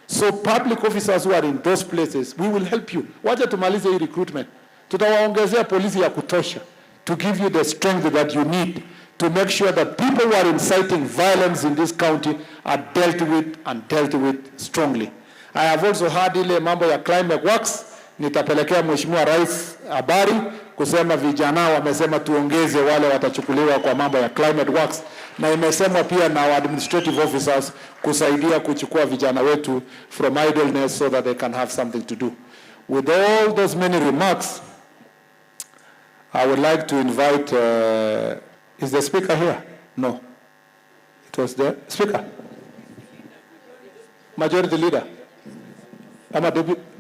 So public officers who are in those places, we will help you. Wacha tumalize hii recruitment. Tutawaongezea polisi ya kutosha to give you the strength that you need to make sure that people who are inciting violence in this county are dealt with and dealt with strongly. I have also heard ile mambo ya climate works, nitapelekea Mheshimiwa Rais habari kusema vijana wamesema tuongeze wale watachukuliwa kwa mambo ya climate works, na imesema pia na administrative officers kusaidia kuchukua vijana wetu from idleness so that they can have something to do. With all those many remarks, I would like to invite, is the speaker here? No. It was the speaker. Majority leader.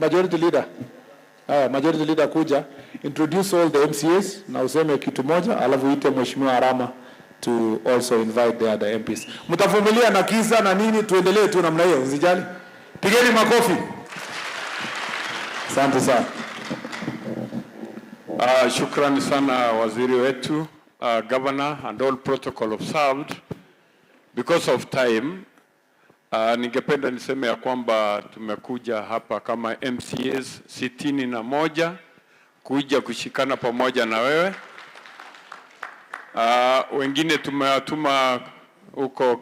Majority leader. Majority leader kuja. Introduce all the MCAs na useme kitu moja, alafu ite Mheshimiwa Arama to also invite the other MPs. Mtavumilia na kisa na nini, tuendelee tu namna hiyo, usijali. Pigeni makofi. Asante sana. Shukrani sana waziri wetu, governor, and all protocol observed. Because of time, ningependa niseme ya kwamba tumekuja hapa kama MCAs 61 kuja kushikana pamoja na wewe. Wengine tumewatuma huko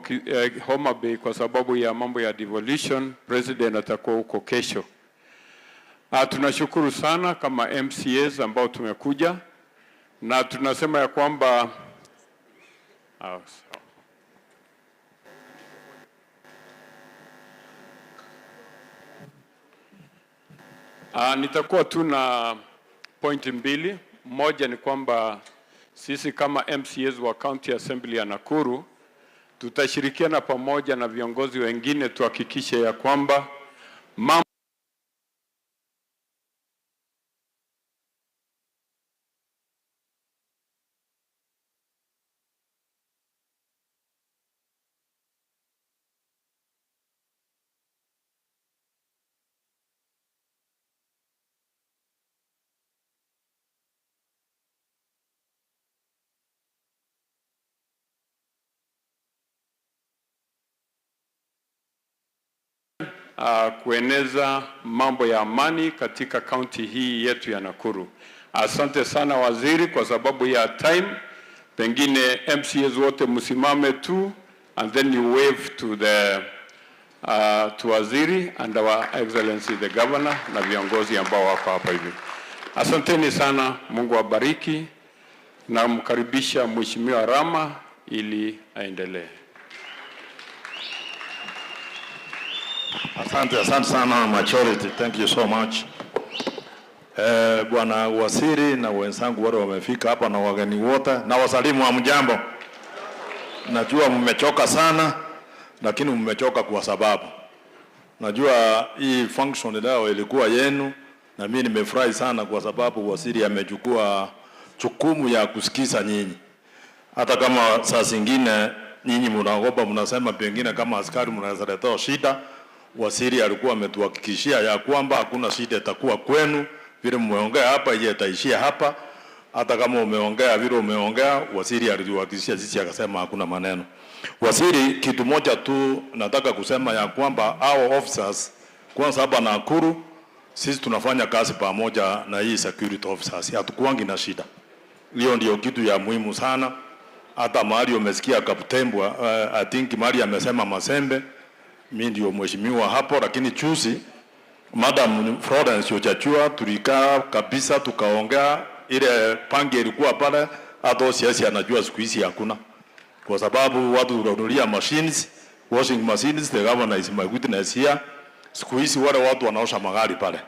Homa Bay kwa sababu ya mambo ya devolution. President atakuwa huko kesho. Tunashukuru sana kama MCAs ambao tumekuja, na tunasema ya kwamba nitakuwa tu na point mbili. Moja ni kwamba sisi kama MCAs wa County Assembly ya Nakuru tutashirikiana pamoja na viongozi wengine tuhakikishe ya kwamba mambo kueneza mambo ya amani katika kaunti hii yetu ya Nakuru. Asante sana waziri, kwa sababu ya time, pengine MCAs wote msimame tu and then you wave to the to waziri and our excellency the governor na viongozi ambao wako hapa hivi. Asanteni sana, Mungu awabariki, na mkaribisha Mheshimiwa Rama ili aendelee. Asante sana majority, thank you so much. Bwana waziri na wenzangu wale wamefika hapa na wageni wote na wasalimu wa mjambo. Najua mmechoka sana, lakini mmechoka kwa sababu najua hii function leo ilikuwa yenu, na mimi nimefurahi sana kwa sababu waziri amechukua jukumu ya kusikiza nyinyi. Hata kama saa zingine nyinyi mnaogopa, mnasema pengine kama askari mnaweza leta shida, waziri alikuwa ametuhakikishia ya kwamba hakuna shida itakuwa kwenu, vile mmeongea hapa yeye ataishia hapa. Hata kama umeongea vile umeongea, waziri alituhakikishia sisi, akasema hakuna maneno. Waziri, kitu moja tu nataka kusema ya kwamba our officers kwanza hapa Nakuru, sisi tunafanya kazi pamoja na hii security officers, hatukuangi na shida. Hiyo ndio kitu ya muhimu sana. Hata mahali umesikia Kaptembwa, I think mahali amesema Masembe, mimi ndio mheshimiwa hapo, lakini chusi Madam Florence Ochachua tulikaa kabisa tukaongea, ile pange ilikuwa pale, hata siasi anajua siku hizi hakuna, kwa sababu watu wananunulia machines, washing machines, the governor is my witness here. Siku hizi wale watu wanaosha magari pale.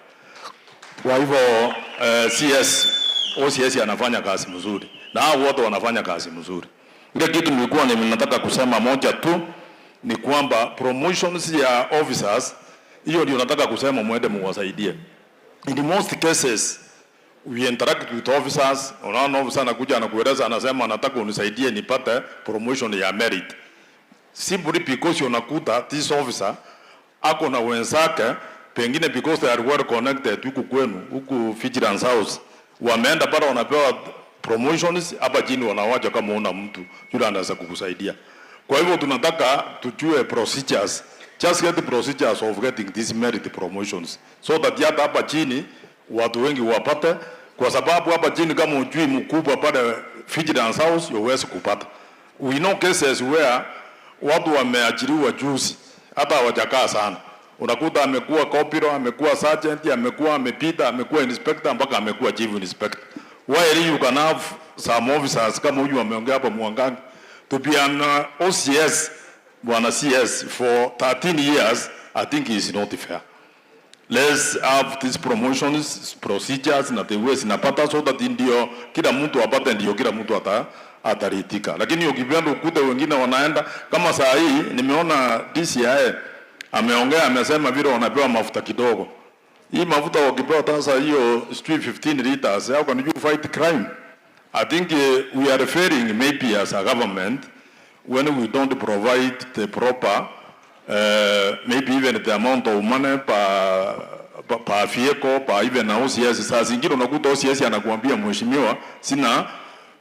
Kwa hivyo OCS anafanya kazi mzuri na hao wote wanafanya kazi mzuri. Ile kitu nilikuwa ninataka kusema moja tu ni kwamba promotions ya officers, hiyo ndio nataka kusema muende muwasaidie. In most cases we interact with officers, unaona officer anakuja anakueleza, anasema anataka unisaidie nipate promotion ya merit, simply because unakuta this officer ako na wenzake pengine because they are well connected huku kwenu, huku vigilance house, wameenda pale wanapewa promotions, hapa chini wanawacha kama una mtu yule anaweza kukusaidia. Kwa hivyo tunataka tujue procedures, just get the procedures of getting these merit promotions, so that yata hapa chini watu wengi wapate, kwa sababu hapa chini kama ujui mkubwa pale vigilance house huwezi kupata. We know cases where watu wameajiriwa juzi hata hawajakaa sana, unakuta amekuwa kopiro, amekuwa sergeant, amekuwa amepita, amekuwa inspector, mpaka amekuwa chief inspector. While you can have some officers kama huyu ameongea hapa Mwangangi to be an OCS, bwana CS for 13 years, I think is not fair. Let's have these promotions procedures na the ways napata, so that ndio kila mtu apate, ndio kila mtu ataritika. Lakini ukipenda ukute wengine wanaenda kama saa hii, nimeona DCI ameongea, amesema vile wanapewa mafuta kidogo. Hii mafuta wakipewa sasa hiyo 15 liters, how can you fight crime? I think we are failing maybe as a government when we don't provide the proper maybe even the amount of money per vehicle, per even OCS. Saa zingine unakuta OCS anakuambia mheshimiwa, sina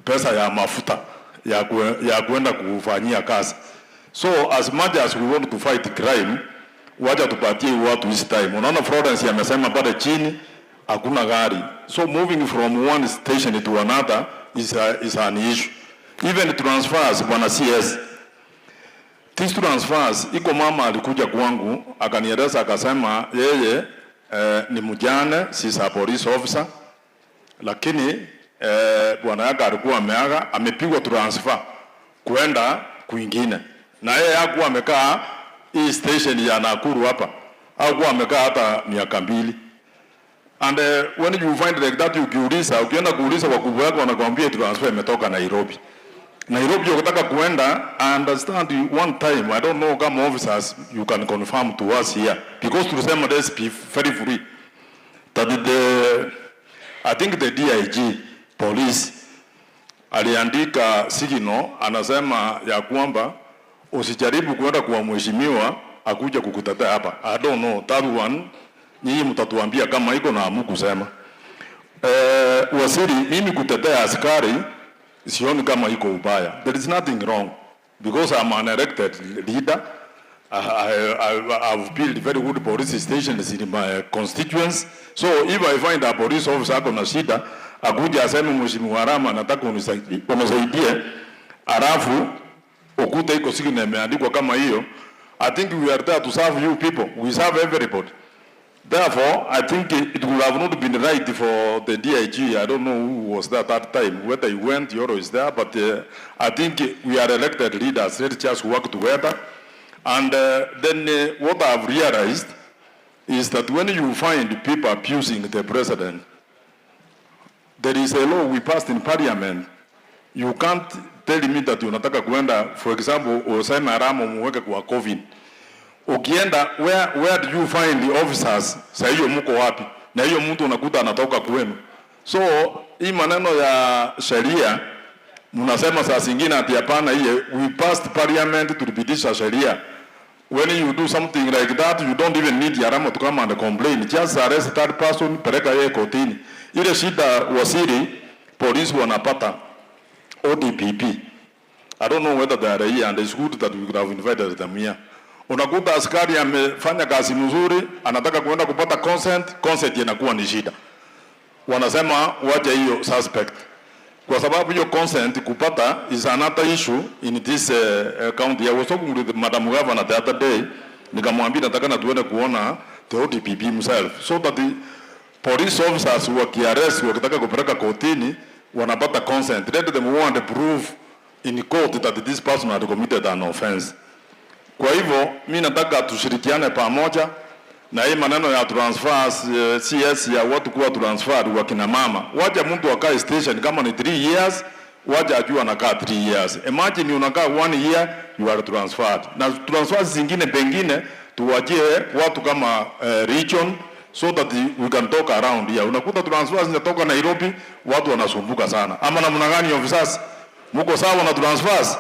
pesa ya mafuta ya kuenda kufanyia kazi. So as much as we want to fight crime, wacha tupatie watu this time. Unaona Florence amesema pale chini hakuna gari. So moving from one station to another is an issue. Even transfers, bwana CS. These transfers, iko mama alikuja kwangu akanieleza, akasema yeye ni mjane, si police officer, lakini bwana yake alikuwa ameaga, amepigwa transfer kwenda kwingine, na yeye hakuwa amekaa hii station ya Nakuru hapa, hakuwa amekaa hata miaka 2. And when you find like that, ukienda kuuliza wakubwa wako wanakuambia transfer imetoka Nairobi. Nairobi ukitaka kuenda, I understand you one time, I don't know kama officers you can confirm to us here, because tulisema this be very free. That I think the DIG police aliandika signal anasema ya kwamba usijaribu kuenda kwa mheshimiwa akuja kukutetea hapa. I don't know, that one nyinyi mtatuambia kama iko na amu kusema. Waziri, mimi kutetea askari sioni kama iko ubaya. There is nothing wrong because I'm an elected leader. I've built very good police stations in my constituents. So if I find a police officer ako na shida, akuja aseme mheshimiwa Rama nataka unisaidie, alafu ukuta iko siku imeandikwa kama hiyo, I think we are there to serve you people. We serve everybody. Therefore, I think it would have not been right for the DIG. I don't know who was there at that time, whether he went, Yoro is there, but I think we are elected leaders. Let's just work together. And then what I've realized is that when you find people abusing the president, there is a law we passed in parliament. You can't tell me that unataka kuenda, for example, useme Rama muweke kwa COVID. Ukienda, where do you find the officers? Sasa hiyo mko wapi? Na hiyo mtu unakuta anatoka kwenu. So, hii maneno ya sheria, mnasema saa zingine ati hapana hiyo, we passed parliament to repitisha sheria. When you do something like that, you don't even need Yarama to come and complain. Just arrest that person, peleka yeye kotini. Ile shida wasiri, polisi wanapata ODPP. I don't know whether they are here, and it's good that we could have invited them here. Unakuta askari amefanya kazi mzuri, anataka kuenda kupata consent inakuwa ni shida. Wanasema waje hiyo suspect. Kwa sababu hiyo consent kupata is another issue in this county. I was talking with Madam Governor the other day, nikamwambia nataka na tuende kuona the ODPP himself, so that the police officers wakiarrest wakitaka kupeleka kotini wanapata consent. Let them want to prove in court that this person had committed an offense. Kwa hivyo mimi nataka tushirikiane pamoja na hii maneno ya transfers, CS ya watu kuwa transferred wa kina mama. Wacha mtu akae station kama ni 3 years, wacha ajua anakaa 3 years. Imagine unakaa 1 year, you are transferred. Na transfers zingine pengine tuwajie watu kama region, so that we can talk around here. Unakuta transfers zinatoka Nairobi, watu wanasumbuka sana. Ama namna gani officers? Mko sawa na transfers?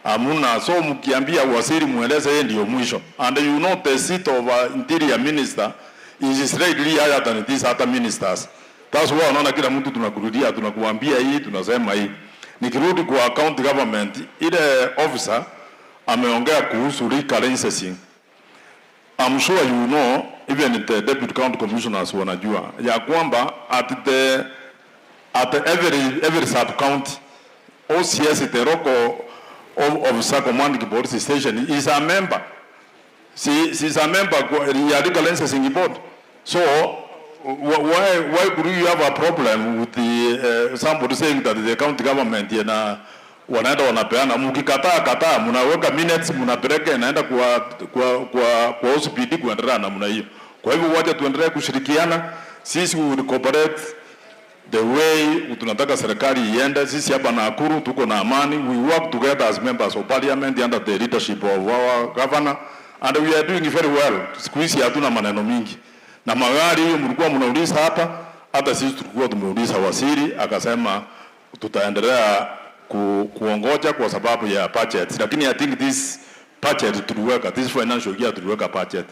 Amuna, so mkiambia waziri mueleze yeye ndio mwisho. And you know the seat of interior minister is slightly higher than these other ministers. That's why unaona kila mtu tunakurudia, tunakuambia hii, tunasema hii. Nikirudi kwa county government, ile officer ameongea kuhusu recurrency. I'm sure you know, even the deputy county commissioners wanajua ya kwamba at every sub county OCS the local of commanding police station is a member. She's a member ya legal licensing board. So why could you have a problem with the somebody saying that the county government wanaenda wanapeana, mkikataa mnaweka minutes mnapeleka inaenda kwa OCPD kuendelea namna hiyo. Kwa hivyo wacha tuendelee kushirikiana, sisi we cooperate the way tunataka serikali iende. Sisi hapa Nakuru tuko na amani, we work together as members of parliament under the leadership of our governor, and we are doing very well. Siku hizi hatuna maneno mingi. Na magari hiyo mlikuwa mnauliza hapa, hata sisi tulikuwa tumeuliza waziri akasema tutaendelea kuongoja kwa sababu ya budget. Lakini I think this budget tuliweka, this financial year tuliweka budget.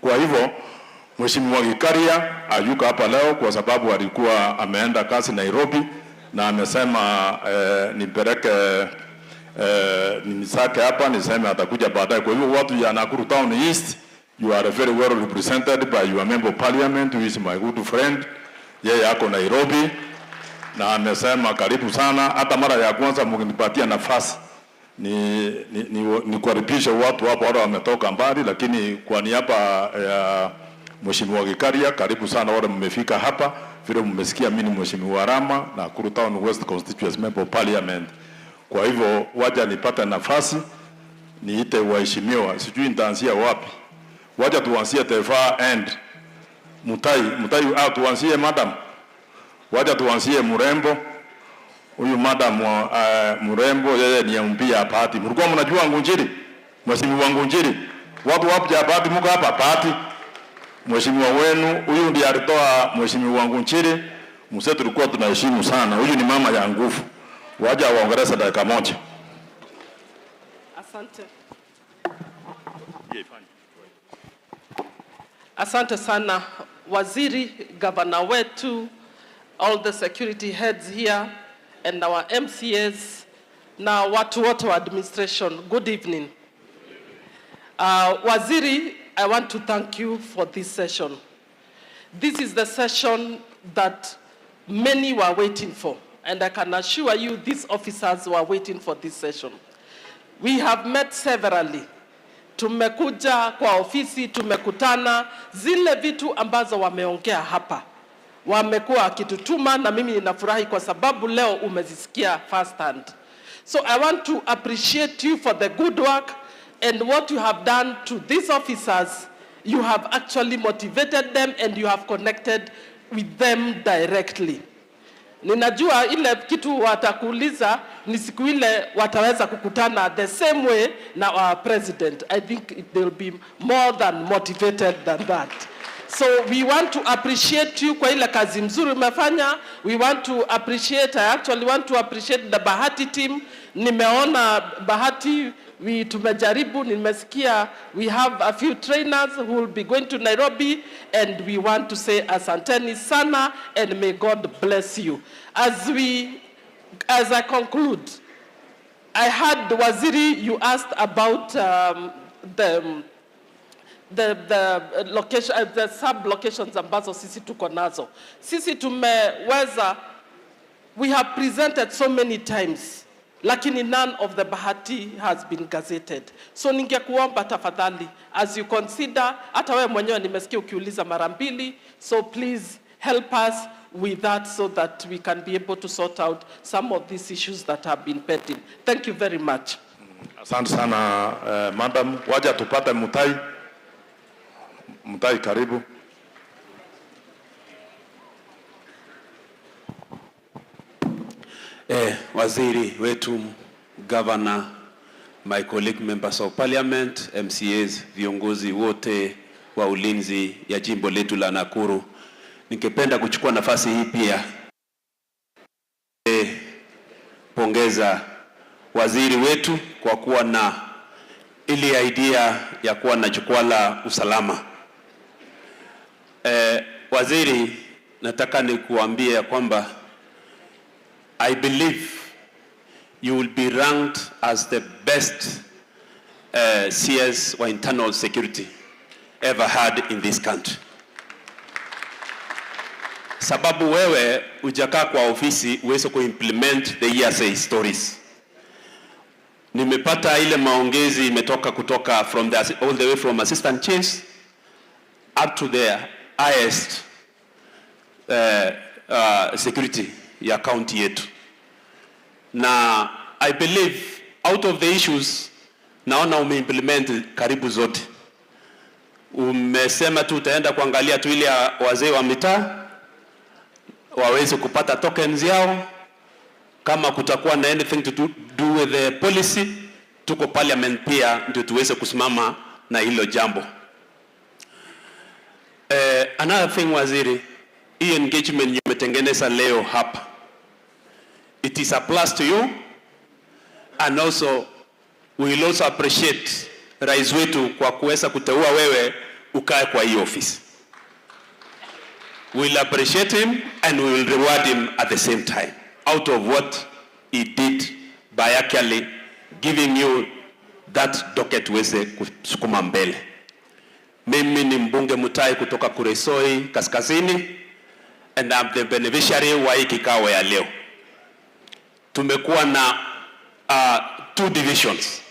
Kwa hivyo Mheshimiwa Gikaria ayuka hapa leo kwa sababu alikuwa ameenda kazi Nairobi, na amesema nipeleke nisake hapa niseme atakuja baadaye. Kwa hivyo watu ya Nakuru Town East, you are very well represented by your member of parliament who is my good friend. Yeye yako Nairobi na amesema karibu sana. Hata mara ya kwanza mkinipatia nafasi ni kukaribisha watu hapo wale wametoka mbali, lakini kwa niaba ya Mheshimiwa Gikaria, karibu sana wale mmefika hapa. Vile mmesikia mimi ni Mheshimiwa Rama na Nakuru Town West Constituency Member of Parliament. Kwa hivyo waja nipate nafasi niite waheshimiwa, sijui nitaanzia wapi. Waja tuanzie the far end Mutai tuanzie madam. Wacha tuanzie mrembo. Huyu madam mrembo yeye ni mpia party. Mlikuwa mnajua Ngunjiri? Mheshimiwa Ngunjiri. Watu wapi ya party mko hapa party? Mheshimiwa wenu huyu ndiye alitoa Mheshimiwa Ngunjiri. Mzee tulikuwa tunaheshimu sana. Huyu ni mama ya nguvu. Waje waongeleze dakika moja. Asante. Asante sana waziri, gavana wetu, all the security heads here and our MCAs na watu wote wa administration. Good evening. Waziri, I want to thank you for this session. This is the session that many were waiting for, and I can assure you these officers were waiting for this session. We have met severally. Tumekuja kwa ofisi, tumekutana, zile vitu ambazo wameongea hapa wamekuwa wakitutuma, na mimi ninafurahi kwa sababu leo umezisikia first hand. So I want to appreciate you for the good work and what you have done to these officers. You have actually motivated them and you have connected with them directly. Ninajua ile kitu watakuuliza ni siku ile wataweza kukutana the same way na our president. I think they'll be more than motivated than that. So we want to appreciate you kwa ile kazi mzuri umefanya. We want to appreciate, I actually want to appreciate the Bahati team. Nimeona Bahati, tumejaribu, nimesikia we have a few trainers who will be going to Nairobi, and we want to say asanteni sana and may God bless you. As I conclude, I heard Waziri, you asked about the location, the sub locations ambazo sisi tuko nazo. Sisi tumeweza, we have presented so many times, lakini none of the Bahati has been gazetted. So ningekuomba tafadhali, as you consider, hata wewe mwenyewe nimesikia ukiuliza mara mbili, so please help us with that so that we can be able to sort out some of these issues that have been pending. Thank you very much. Asante sana madam. Waja tupate Mutai. Mutai, karibu. Waziri wetu, governor, my colleague members of parliament, MCAs, viongozi wote wa ulinzi ya jimbo letu la Nakuru, ningependa kuchukua nafasi hii pia pongeza waziri wetu kwa kuwa na ile idea ya kuwa na jukwaa la usalama. Waziri, nataka nikuambie kwamba I believe you will be ranked as the best CS or internal security ever had in this country. Sababu wewe ujakaa kwa ofisi uweze kuimplement the ESA stories. Nimepata ile maongezi imetoka kutoka all the way from assistant chiefs up to the highest security ya county yetu. Na I believe out of the issues naona umeimplement karibu zote. Umesema tu utaenda kuangalia tu ile wazee wa mitaa waweze kupata tokens yao. Kama kutakuwa na anything to do with the policy, tuko parliament pia ndio tuweze kusimama na hilo jambo. Another thing waziri, hii engagement umetengeneza leo hapa, it is a plus to you, and also we will also appreciate rais wetu kwa kuweza kuteua wewe ukae kwa hii office. We will appreciate him and we will reward him at the same time out of what he did by actually giving you that docket uweze kusukuma mbele. Mimi ni mbunge Mutai kutoka Kuresoi Kaskazini, and I'm the beneficiary wa hii kikao ya leo. Tumekuwa na 2 divisions,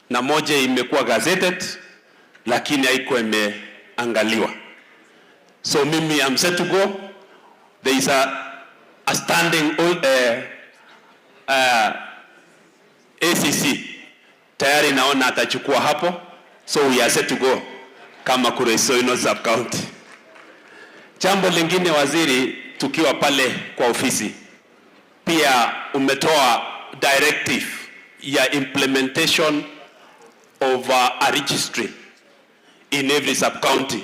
na moja imekuwa gazetted lakini haiko imeangaliwa. So mimi I'm set to go. There is a standing ACC tayari naona atachukua hapo, so we are set to go kama Kuresoi North Sub County. Jambo lingine waziri, tukiwa pale kwa ofisi, pia umetoa directive ya implementation of a registry in every sub-county.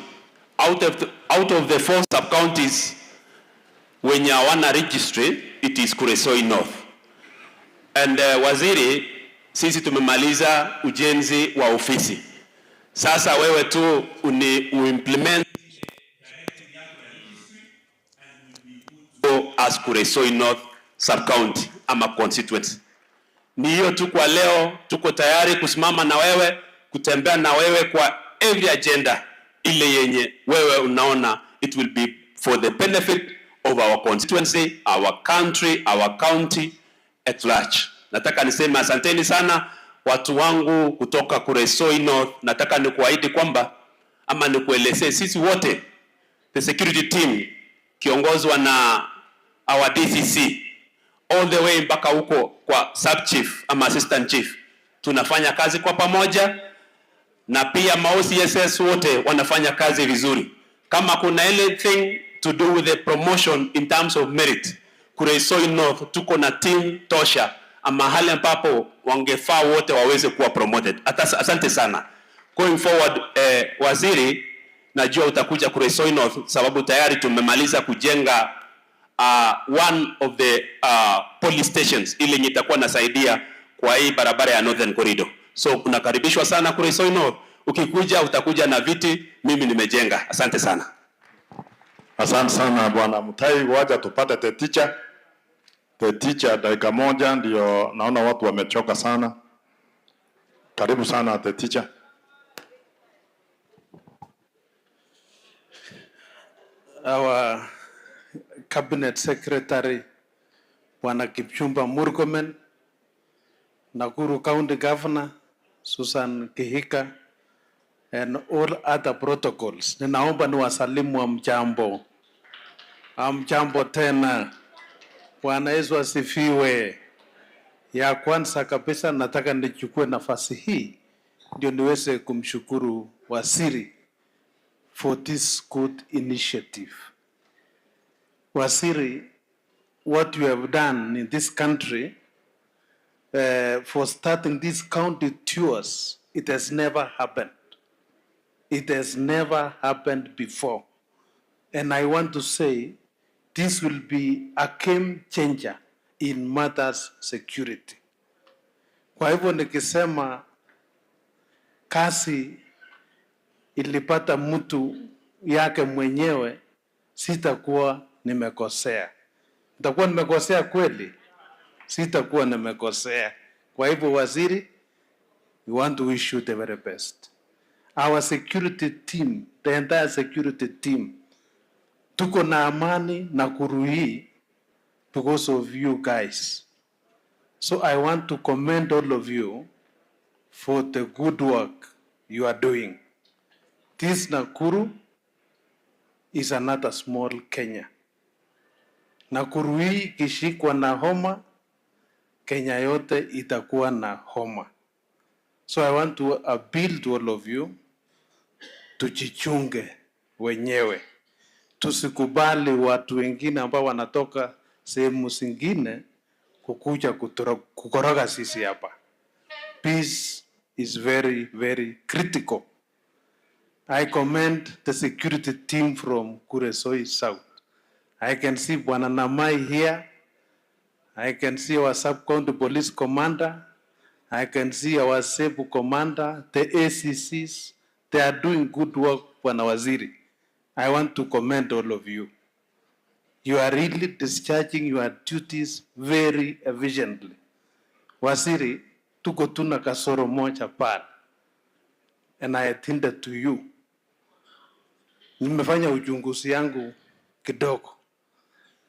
Out of the 4 sub-counties wenye hawana registry, it is Kuresoi North. And waziri, sisi tumemaliza ujenzi wa ofisi. Sasa wewe tu uimplement as Kuresoi North sub-county ama constituency. Ni hiyo tu kwa leo, tuko tayari kusimama na wewe, kutembea na wewe kwa every agenda ile yenye wewe unaona it will be for the benefit of our constituency, our country, our county at large. Nataka niseme asanteni sana watu wangu kutoka Kuresoi North. Nataka nikuahidi kwamba ama nikuelezee sisi wote the security team kiongozwa na our DCC all the way mpaka huko kwa sub chief ama assistant chief, tunafanya kazi kwa pamoja, na pia ma-OCSS wote wanafanya kazi vizuri. Kama kuna anything to do with the promotion in terms of merit, Kuresoi North tuko na team tosha mahali ambapo wangefaa wote waweze kuwa promoted. Asante sana. Going forward, waziri, najua utakuja Kuresoi North sababu tayari tumemaliza kujenga one of the police stations ile yenye itakuwa nasaidia kwa hii barabara ya Northern Corridor. So unakaribishwa sana Kuresoi North. Ukikuja utakuja na viti mimi nimejenga. Asante sana. Asante sana Bwana Mutai. Wacha tupate the teacher. The teacher dakika moja, ndio naona watu wamechoka sana. Karibu sana the teacher. Our Cabinet Secretary, Bwana Kipchumba Murkomen, Nakuru County Governor, Susan Kihika, and all other protocols. Ninaomba niwasalimu amjambo. Amjambo tena. Bwana Yesu asifiwe. Ya kwanza kabisa nataka nichukue nafasi hii ndio niweze kumshukuru waziri for this good initiative. Waziri, what you have done in this country for starting these county tours, it has never happened. It has never happened before. And I want to say this will be a game changer in matters security. Kwa hivyo nikisema kazi ilipata mtu yake mwenyewe, sitakuwa nimekosea. Nitakuwa nimekosea kweli? Sitakuwa nimekosea. Kwa hivyo waziri, we want to wish you the very best. Our security team, the entire security team, tuko na amani Nakuru hii because of you guys. So I want to commend all of you for the good work you are doing. This Nakuru is another small Kenya. Nakuru hii kishikwa na homa, Kenya yote itakuwa na homa. So I want to appeal to all of you, tujichunge wenyewe. Tusikubali watu wengine ambao wanatoka sehemu zingine kukuja kukoroga sisi hapa. Peace is very, very critical. I commend the security team from Kuresoi South. I can see Bwana Namai here. I can see our sub-county police commander. I can see our SEBU commander, the ACCs. They are doing good work, Bwana Waziri. I want to commend all of you. You are really discharging your duties very efficiently. Waziri, tuko tuna kasoro moja pale. And I attended to you. Nimefanya uchunguzi yangu kidogo.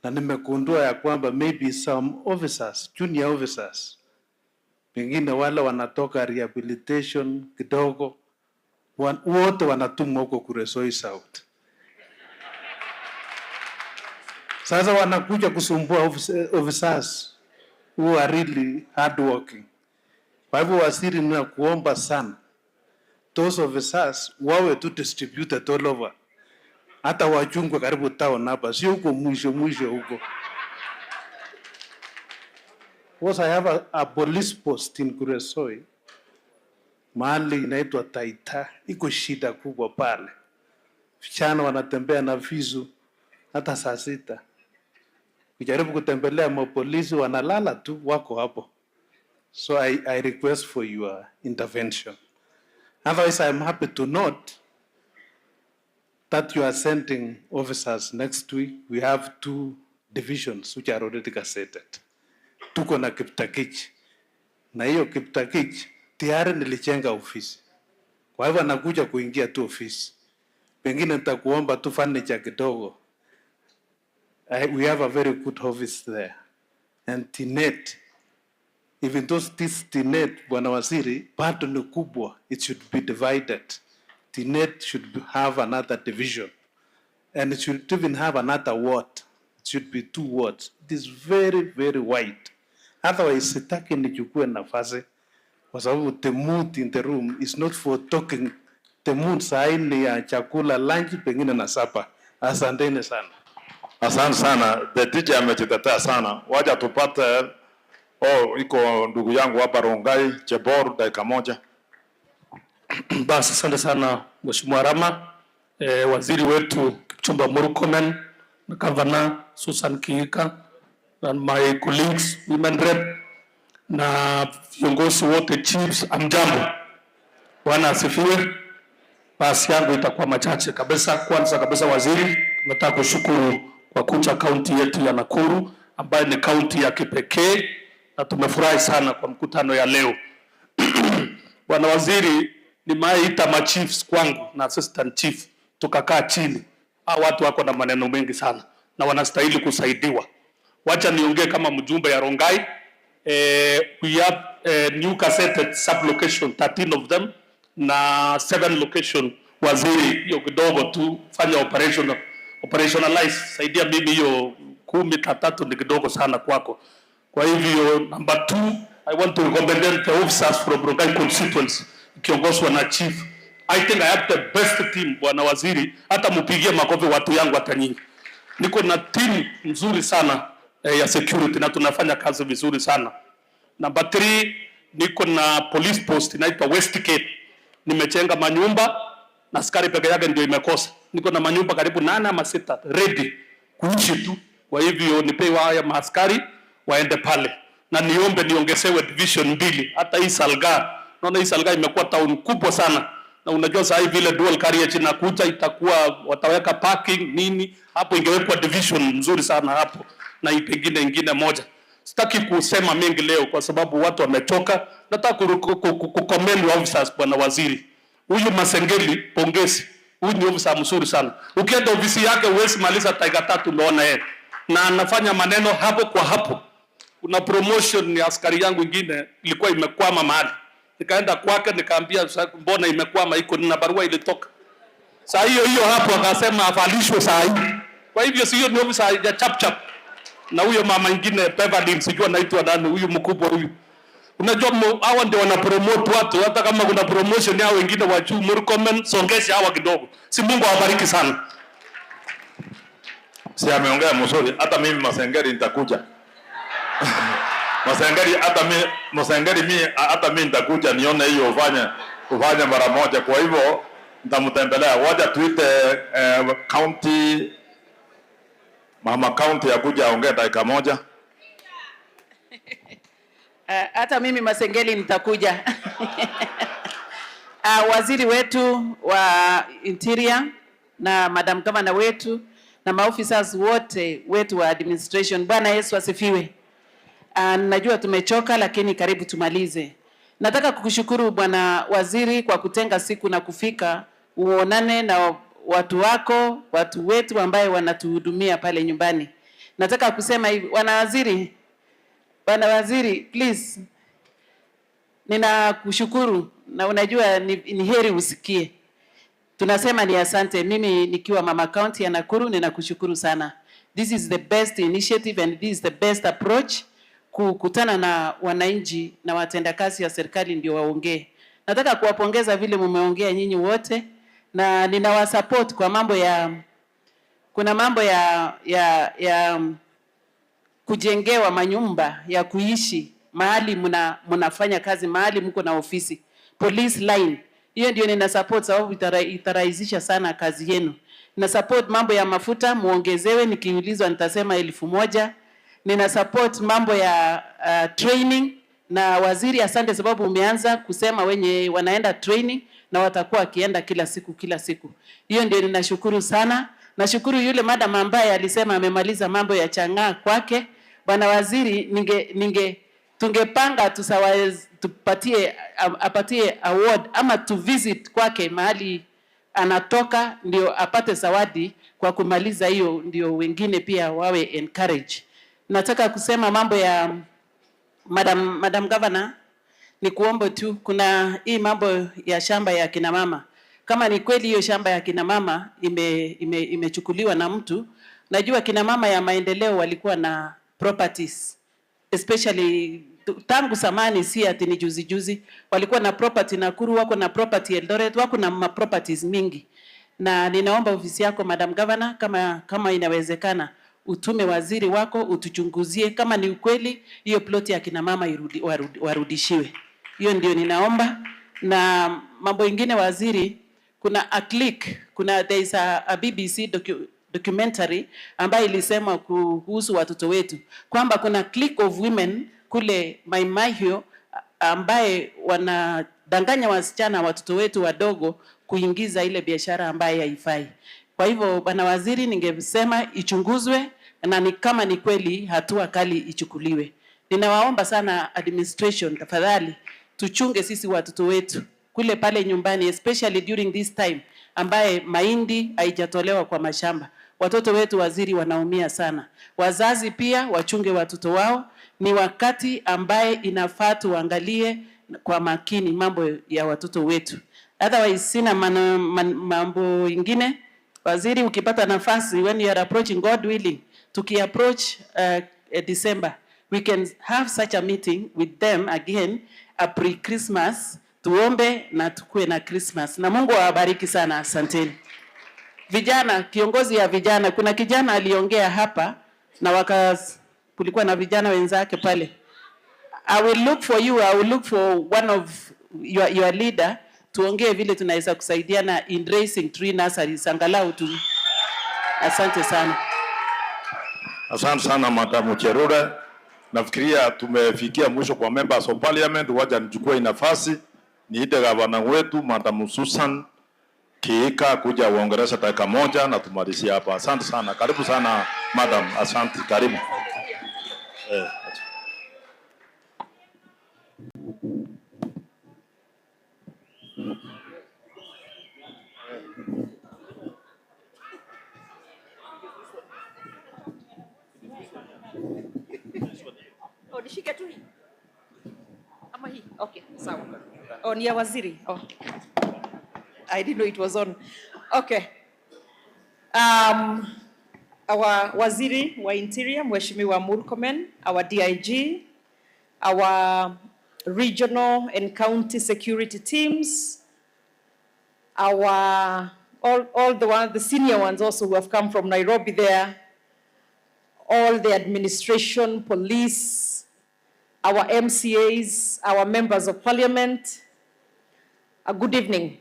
Na nimegundua ya kwamba maybe some officers, junior officers, pengine wale wanatoka rehabilitation kidogo, wote wanatumwa huko Kuresoi South. Sasa wanakuja kusumbua officers who are really hardworking. Kwa hivyo waziri, ninakuomba sana, those officers wawe tu distributed all over. hata wachungwe karibu town hapa, sio huko mwisho huko. Because I have a police post in Kuresoi, mahali inaitwa Taita, iko shida kubwa pale. Vijana wanatembea na visu hata saa 6. Kujaribu kutembelea mapolisi wanalala tu, wako hapo. So I request for your intervention. Otherwise, I'm happy to note that you are sending officers next week. We have 2 divisions which are already gazetted. Tuko na Kiptakich. Na hiyo Kiptakich tayari nilijenga ofisi. Kwa hivyo nakuja kuingia tu ofisi. Pengine nitakuomba tu furniture kidogo. We have a very good office there. And Tinet, even though this Tinet, Bwana Waziri, bado ni kubwa, it should be divided. Tinet should have another division. And it should even have another ward. It should be 2 wards. It is very, very wide. Otherwise, sitaki nichukue nafasi, kwa sababu the mood in the room is not for talking. The mood saa ni ya chakula, lunch, pengine na supper. Asanteni sana. Asante sana. The teacher amejitetea sana. Wacha tupate iko ndugu yangu hapa Rongai Chebor dakika moja. Basi asante sana Mheshimiwa Rama, waziri wetu Kipchumba Murkomen, Governor Susan Kihika, and my colleagues, women rep, na viongozi wote chiefs, amjambo. Bwana asifiwe. Basi yangu itakuwa machache kabisa. Kwanza kabisa waziri, nataka kushukuru kwa kuja kaunti yetu ya Nakuru, ambayo ni kaunti ya kipekee, na tumefurahi sana kwa mkutano ya leo. Bwana waziri, nimeita ma chiefs kwangu na assistant chief, tukakaa chini. Hao watu wako na maneno mengi sana na wanastahili kusaidiwa. Wacha niongee kama mjumbe ya Rongai. We have new gazetted sub-location, 13 of them, na 7 location. Waziri, hiyo kidogo tu fanya operationalize. Saidia mimi hiyo 13 ni kidogo sana kwako. Kwa hivyo, number 2, I want to recommend the officers from Rongai constituency, kiongozwa na chief. I think I have the best team, Bwana Waziri. Hata mupigie makofi watu yangu hata nyinyi. Niko na team nzuri sana ya security na tunafanya kazi vizuri sana. Number 3, niko na police post inaitwa Westgate. Nimejenga manyumba na askari peke yake ndio imekosa. Niko na manyumba karibu 8 ama 6 ready kuishi tu. Kwa hivyo nipewe haya maaskari waende pale. Na niombe niongezewe division 2. Hata hii Salga, naona hii Salga imekuwa town kubwa sana. Na unajua sasa hivi ile dual carriage inakuja, itakuwa wataweka parking nini, hapo ingewekwa division nzuri sana hapo, na pengine ingine moja. Sitaki kusema mengi leo kwa sababu watu wamechoka. Nataka kucomment officers, Bwana Waziri. Huyu Masengeli, pongezi. Huyu ni officer mzuri sana. Ukienda ofisi yake huwezi maliza dakika 3 umeona yeye. Na anafanya maneno hapo kwa hapo. Kuna promotion ya askari yangu ingine ilikuwa imekwama mahali. Nikaenda kwake nikaambia mbona imekwama, iko na barua ilitoka. Saa hiyo hapo akasema avalishwe saa hii. Kwa hivyo sio ni officer ya chap. Na huyo mama ingine Beverly sijua anaitwa nani, huyu mkubwa huyu. Unajua hawa ndio wana promote watu, hata kama kuna promotion yao wengine wa juu. Murkomen, songesha hawa kidogo. Si Mungu awabariki sana. Si ameongea mzuri, hata mimi Masengeri nitakuja. Masengeri hata mimi nitakuja nione hiyo ufanye mara moja. Kwa hivyo nitamtembelea. Wacha tuite county mama county ya kuja aongee dakika moja. Hata mimi Masengeli nitakuja. Waziri wetu wa Interior na Madam Governor wetu na maofficers wote wetu wa administration, Bwana Yesu asifiwe. Najua tumechoka lakini karibu tumalize. Nataka kukushukuru Bwana Waziri kwa kutenga siku na kufika uonane na watu wako, watu wetu ambaye wanatuhudumia pale nyumbani. Nataka kusema hivi, Bwana Waziri, please, ninakushukuru na unajua ni heri usikie. Tunasema ni asante. Mimi nikiwa mama county ya Nakuru ninakushukuru sana. This is the best initiative and this is the best approach, kukutana na wananchi na watendakazi ya serikali ndio waongee. Nataka kuwapongeza vile mumeongea nyinyi wote, na ninawasupport kwa mambo ya kuna mambo ya kujengewa manyumba ya kuishi mahali mnafanya kazi, mahali mko na ofisi, police line. Hiyo ndio nina support, sababu itarahisisha sana kazi yenu. Nina support mambo ya mafuta muongezewe, nikiulizwa nitasema 1000. Nina support mambo ya training, na waziri asante, sababu umeanza kusema wenye wanaenda training na watakuwa wakienda kila siku. Hiyo ndio ninashukuru sana. Nashukuru yule madam ambaye alisema amemaliza mambo ya chang'aa kwake. Bwana waziri, tungepanga apatie award ama to visit kwake mahali anatoka, ndio apate zawadi kwa kumaliza hiyo, ndio wengine pia wawe encourage. Nataka kusema mambo ya Madam Governor, ni kuomba tu, kuna hii mambo ya shamba ya kina mama. Kama ni kweli hiyo shamba ya kina mama imechukuliwa na mtu, najua kina mama ya maendeleo walikuwa na properties, especially tangu zamani, si ati ni juzi, walikuwa na property Nakuru, wako na property Eldoret, wako na properties mingi. Na ninaomba ofisi yako Madam Governor, kama inawezekana, utume waziri wako utuchunguzie kama ni ukweli hiyo plot ya kina mama warudishiwe. Hiyo ndio ninaomba. Na mambo ingine waziri, kuna there is a BBC documentary ambayo ilisema kuhusu watoto wetu, kwamba kuna clique of women kule Maimahio ambaye wanadanganya wasichana, watoto wetu wadogo, kuingiza ile biashara ambaye haifai. Kwa hivyo bwana waziri, ningesema ichunguzwe, na kama ni kweli hatua kali ichukuliwe. Ninawaomba sana administration, tafadhali tuchunge sisi watoto wetu kule pale nyumbani, especially during this time ambaye mahindi haijatolewa kwa mashamba. Watoto wetu waziri wanaumia sana. Wazazi pia wachunge watoto wao. Ni wakati ambaye inafaa tuangalie kwa makini mambo ya watoto wetu. Otherwise sina mambo ingine. Waziri, ukipata nafasi, when you are approaching, God willing, tuki-approach December, we can have such a meeting with them again, a pre-Christmas, tuombe na tukue na Christmas. Na Mungu awabariki sana, asanteni. Vijana, kiongozi ya vijana, kuna kijana aliongea hapa na kulikuwa na vijana wenzake pale. I will look for you, I will look for one of your leader, tuongee vile tunaweza kusaidiana in raising tree nurseries, angalau tu. Asante sana. Asante sana Madam Cherure. Nafikiria tumefikia mwisho kwa members of parliament. Waja nichukue nafasi niite gavana wetu Madam Susan Kiika kuja uongelesha dakika moja na tumalizie hapa. Asante sana. Karibu sana madam. Asante, karibu. Oh, nishike tu. Ama hii. Okay, sawa. Oh, ni ya waziri. Oh. I didn't know it was on. Okay. Our waziri wa interior, Mheshimiwa Murkomen, our DIG, our regional and county security teams, our all the senior ones also who have come from Nairobi there, all the administration, police, our MCAs, our members of parliament. A good evening.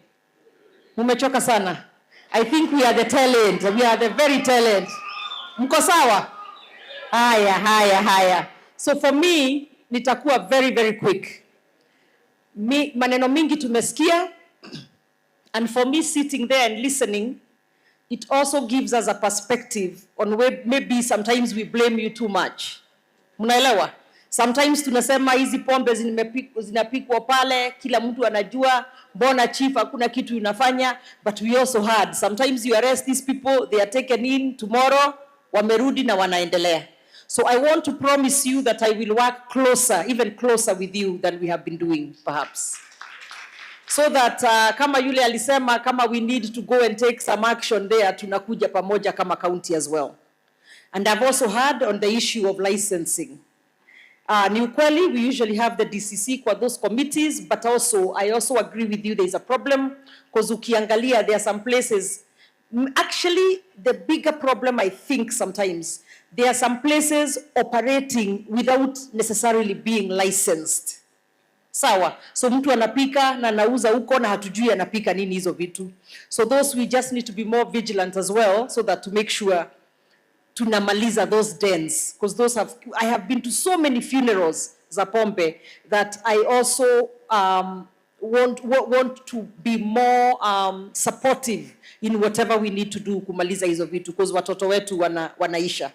Mumechoka sana. I think we are the tail end. We are the very tail end. Mko sawa? Haya. So for me, nitakuwa very, very quick. Maneno mingi tumesikia. And for me, sitting there and listening, it also gives us a perspective on where maybe sometimes we blame you too much. Munaelewa? Sometimes tunasema hizi pombe zinapikwa pale, kila mtu anajua, mbona chief hakuna kitu unafanya, but we also heard sometimes you arrest these people, they are taken in, tomorrow wamerudi na wanaendelea. So I want to promise you that I will work closer, even closer with you than we have been doing perhaps. So that kama yule alisema kama we need to go and take some action there, tunakuja pamoja kama county as well. And I've also heard on the issue of licensing. Ni ukweli, we usually have the DCC kwa those committees, but also I also agree with you there is a problem because ukiangalia there are some places Actually, the bigger problem, I think, sometimes, there are some places operating without necessarily being licensed. Sawa. So mtu anapika na anauza huko na hatujui anapika nini hizo vitu. So those we just need to be more vigilant as well, so that to make sure tunamaliza those dens, because I have been to so many funerals za pombe that I also want to be more supportive in whatever we need to do kumaliza hizo vitu, because watoto wetu wanaisha.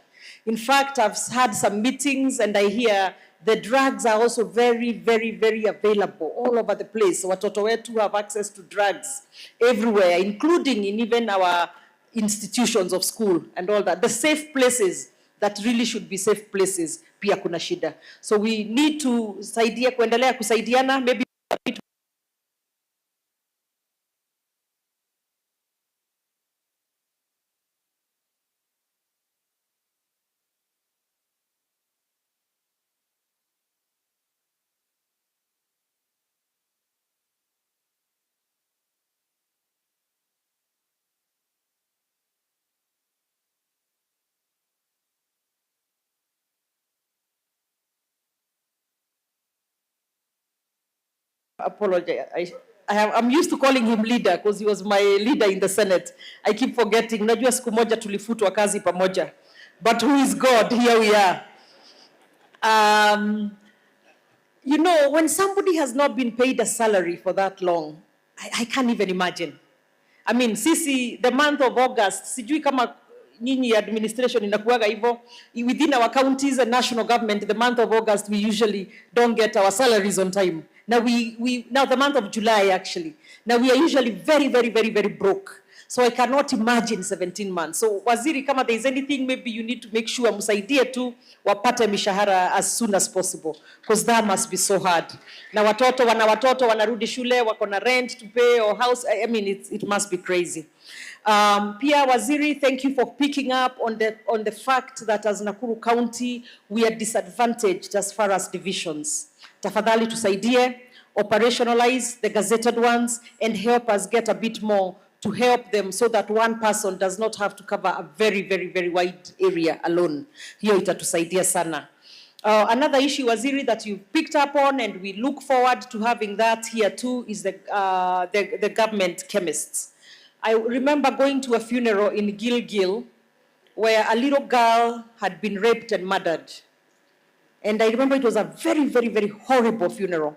In fact, I've had some meetings and I hear the drugs are also very, very, very available all over the place. Watoto wetu have access to drugs everywhere, including in even our institutions of school and all that. The safe places that really should be safe places, pia kuna shida. So we need to kuendelea kusaidiana, maybe apologize. I'm used to calling him leader because he was my leader in the Senate. I keep forgetting. Najua siku moja tulifutwa kazi pamoja. But who is God? Here we are. You know, when somebody has not been paid a salary for that long, I can't even imagine. I mean, sisi, the month of August, sijui kama nyinyi administration inakuwaga hivyo. Within our counties and national government, the month of August, we usually don't get our salaries on time. Now now the month of July actually. Now we are usually very, very, very, very broke. So I cannot imagine 17 months. So waziri, kama there is anything, maybe you need to make sure musaidie tu wapate mishahara as soon as possible, because that must be so hard. Na watoto wanarudi shule, wako na rent to pay or house. I mean, it must be crazy. Pia waziri, thank you for picking up on the fact that as Nakuru County, we are disadvantaged as far as divisions. Tafadhali tusaidie, operationalize the gazetted ones and help us get a bit more to help them so that one person does not have to cover a very, very, very wide area alone. Hiyo itatusaidia sana. Another issue, waziri, that you picked up on and we look forward to having that here too is the government chemists. I remember going to a funeral in Gilgil where a little girl had been raped and murdered. And I remember it was a very, very, very horrible funeral.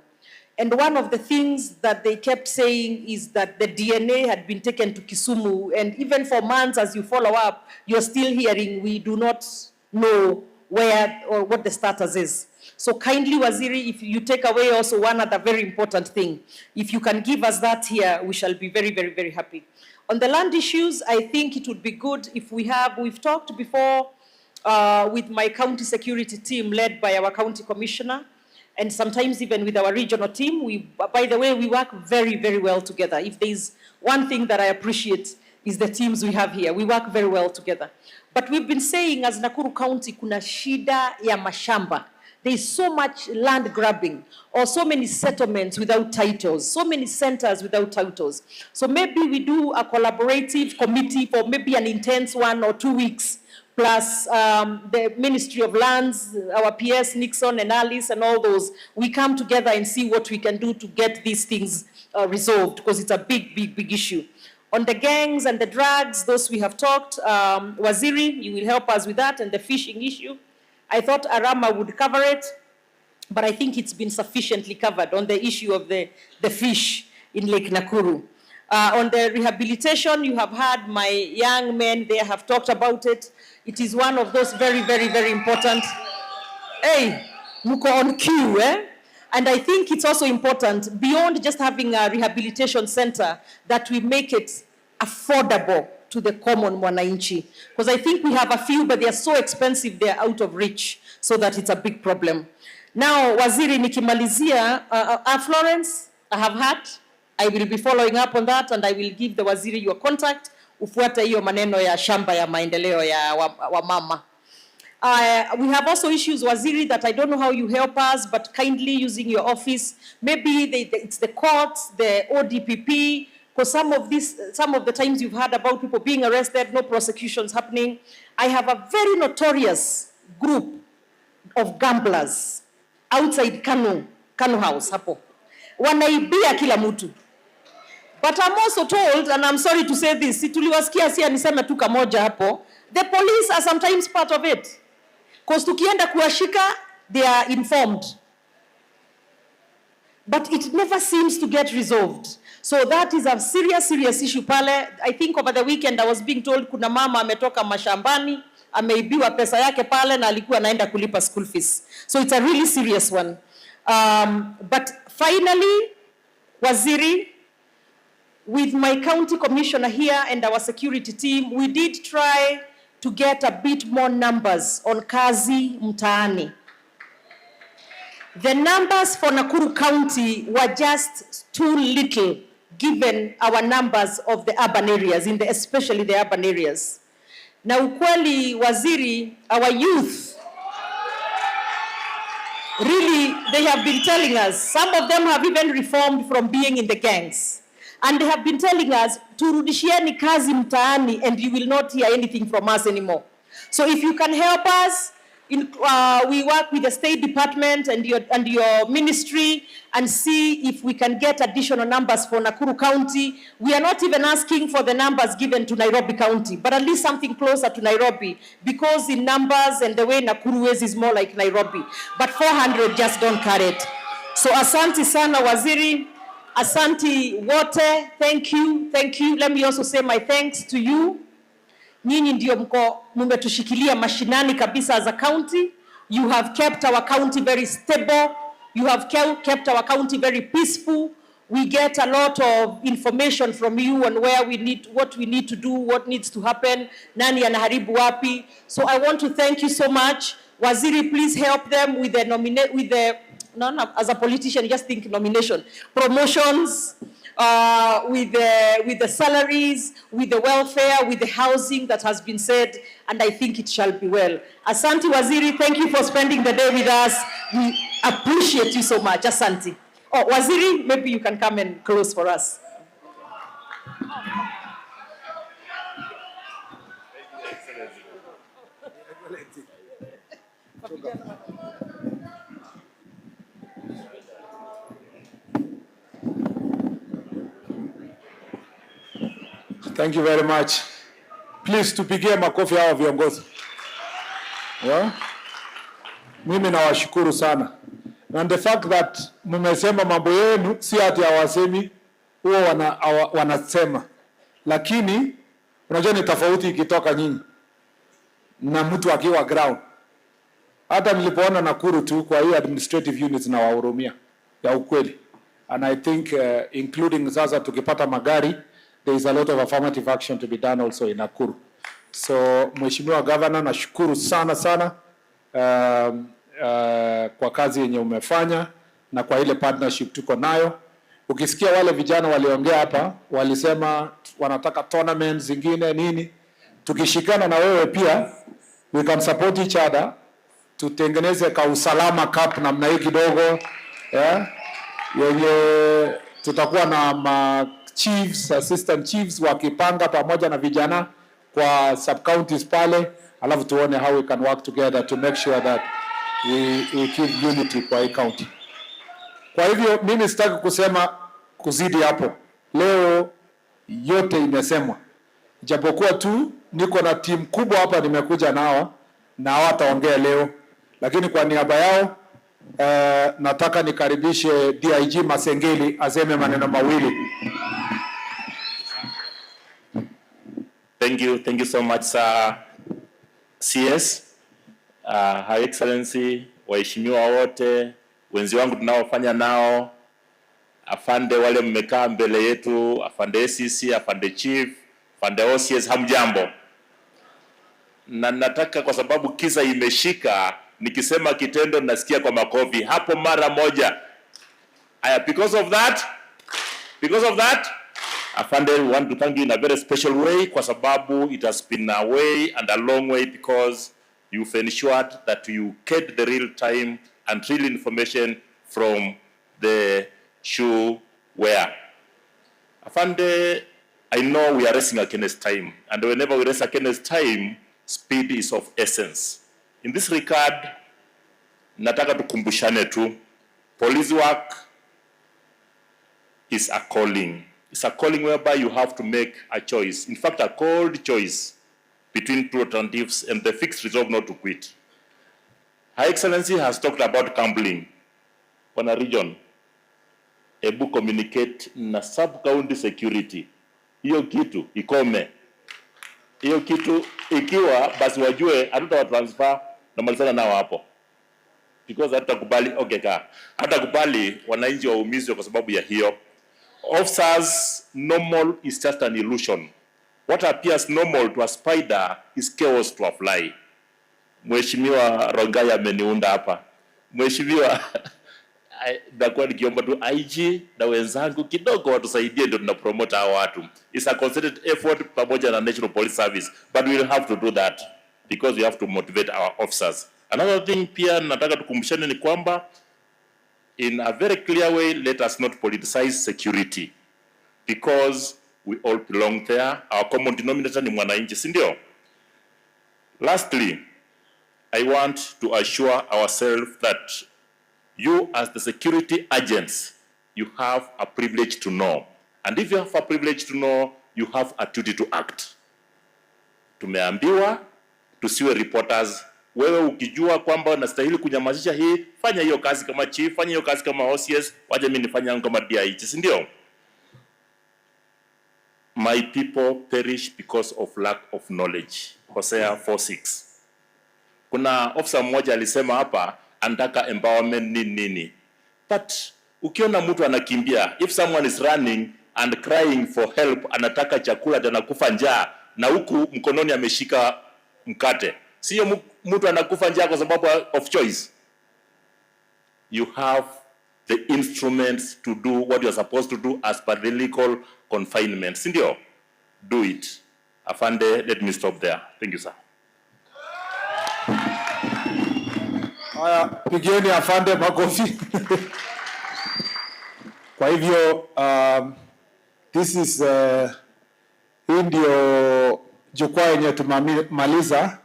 And one of the things that they kept saying is that the DNA had been taken to Kisumu, and even for months as you follow up, you're still hearing we do not know where or what the status is. So kindly, waziri, if you take away also one other very important thing, if you can give us that here, we shall be very, very, very happy. On the land issues, I think it would be good if we've talked before with my county security team led by our county commissioner, and sometimes even with our regional team. By the way, we work very, very well together. If there's one thing that I appreciate is the teams we have here. We work very well together. But we've been saying as Nakuru County, kuna shida ya mashamba. There's so much land grabbing, or so many settlements without titles, so many centers without titles. So maybe we do a collaborative committee for maybe an intense 1 or 2 weeks, plus the Ministry of Lands, our PS, Nixon and Alice and all those. We come together and see what we can do to get these things resolved, because it's a big, big, big issue. On the gangs and the drugs, those we have talked. Waziri, you will help us with that, and the fishing issue. I thought Arama would cover it, but I think it's been sufficiently covered on the issue of the fish in Lake Nakuru. On the rehabilitation, you have had my young men there have talked about it. It is one of those very, very, very important. Hey, muko on cue, eh? And I think it's also important, beyond just having a rehabilitation center, that we make it affordable to the common mwananchi. Because I think we have a few, but they are so expensive, they are out of reach, so that it's a big problem. Now, waziri, nikimalizia, Florence, I have had. I will be following up on that, and I will give the waziri your contact. Ufuate hiyo maneno ya shamba ya maendeleo ya wamama. We have also issues, waziri, that I don't know how you help us, but kindly using your office, maybe it's the courts, the ODPP, Because some of the times you've heard about people being arrested, no prosecutions happening. I have a very notorious group of gamblers outside Kanu House hapo. Wanaibia kila mtu. But I'm also told, and I'm sorry to say this, tuliwasikia si aniseme tu kamoja hapo, the police are sometimes part of it. Because tukienda kuwashika, they are informed. But it never seems to get resolved. So that is a serious issue pale. I think over the weekend I was being told kuna mama ametoka mashambani, ameibiwa pesa yake pale na alikuwa anaenda kulipa school fees. So it's a really serious one. But finally, Waziri, with my county commissioner here and our security team, we did try to get a bit more numbers on kazi mtaani. The numbers for Nakuru County were just too little given our numbers of the urban areas, especially the urban areas. Na ukweli, Waziri, our youth, really, they have been telling us, some of them have even reformed from being in the gangs. And they have been telling us, turudishieni kazi mtaani, and you will not hear anything from us anymore. So if you can help us, we work with the State Department and your ministry and see if we can get additional numbers for Nakuru County. We are not even asking for the numbers given to Nairobi County, but at least something closer to Nairobi, because in numbers and the way Nakuru is more like Nairobi. But 400 just don't cut it. So asante sana Waziri, asante wote, thank you. Let me also say my thanks to you. Nyinyi ndio mmetushikilia mashinani kabisa as a county. You have kept our county very stable. You have kept our county very peaceful. We get a lot of information from you on what we need to do, what needs to happen, nani anaharibu wapi. So I want to thank you so much. Waziri, please help them with as a politician, just think nomination, promotions, with the salaries, with the welfare, with the housing that has been said, and I think it shall be well. Asante Waziri, thank you for spending the day with us. We appreciate you so much. Asante. Oh, Waziri, maybe you can come and close for us. Thank you very much. Please tupigie makofi hawa viongozi. Yeah? Mimi nawashukuru sana. And the fact that mmesema mambo yenu si ati hawasemi, huo wanasema. Lakini unajua ni tofauti ikitoka nyinyi na mtu akiwa ground. Hata nilipoona Nakuru tu kwa hii administrative units na wahurumia ya ukweli. And I think including sasa tukipata magari, there is a lot of affirmative action to be done also in Nakuru. So Mheshimiwa Governor, nashukuru sana kwa kazi yenye umefanya na kwa ile partnership tuko nayo. Ukisikia wale vijana waliongea hapa, walisema wanataka tournaments zingine nini. Tukishikana na wewe pia, we can support each other. Tutengeneze ka Usalama Cup namna hii kidogo. Yeah? Yenye tutakuwa na chiefs, assistant chiefs wakipanga pamoja na vijana kwa sub counties pale, alafu tuone how we can work together to make sure that we keep unity kwa hii county. Kwa hivyo mimi sitaki kusema kuzidi hapo. Leo yote imesemwa. Japokuwa tu niko na timu kubwa hapa nimekuja nao na hawataongea leo, lakini kwa niaba yao nataka nikaribishe DIG Masengeli aseme maneno mawili. Thank you so much, CS. Her Excellency, waheshimiwa wote, wenzi wangu tunaofanya nao, afande wale mmekaa mbele yetu, afande ACC, afande Chief, afande OCS, hamjambo. Na nataka kwa sababu kisa imeshika, nikisema kitendo nasikia kwa makofi hapo mara moja. Because of that, afande, we want to thank you in a very special way kwa sababu it has been a way and a long way, because you've ensured that you get the real time and real information from the shoe wear. Afande, I know we are racing against time, and whenever we race against time, speed is of essence. In this regard, nataka tukumbushane tu, police work is a calling. It's a calling whereby you have to make a choice. In fact, a cold choice between two alternatives and the fixed resolve not to quit. Her Excellency has talked about gambling. Wana region, ebu communicate na sub-county security. Hiyo kitu ikome. Hiyo kitu ikiwa basi wajue hatuta transfer na malizana nao hapo. Because hatakubali hatakubali wananchi waumizwe kwa sababu ya hiyo. Officers, normal is just an illusion. What appears normal to a spider is chaos to a fly. Mheshimiwa Rongai ameniunda hapa. Mheshimiwa nakuwa nikiomba tu IG na wenzangu kidogo watusaidie ndio tunapromote hao watu. It's a concerted effort pamoja na National Police Service, but we will have to do that because we have to motivate our officers. Another thing pia nataka tukumbushane ni kwamba in a very clear way, let us not politicize security because we all belong there. Our common denominator ni mwananchi, si ndio? Lastly, I want to assure ourselves that you as the security agents, you have a privilege to know. And if you have a privilege to know, you have a duty to act. Tumeambiwa, tusiwe reporters. Wewe ukijua kwamba unastahili kunyamazisha hii, fanya hiyo kazi kama chief, fanya hiyo kazi kama OCS, waje mimi nifanye yangu kama DIG, si ndio? My people perish because of lack of knowledge. Hosea 4:6. Kuna officer mmoja alisema hapa, anataka empowerment nini. But ukiona mtu anakimbia, if someone is running and crying for help, anataka chakula anakufa njaa na huku mkononi ameshika mkate. Sio mtu anakufa njaa kwa sababu of choice. You have the instruments to do what you are supposed to do as per the legal confinement. Sindio? Do it. Afande, let me stop there. Thank you, sir. Haya, pigieni afande makofi. Kwa hivyo, this is hii ndio jukwaa yenye tumemaliza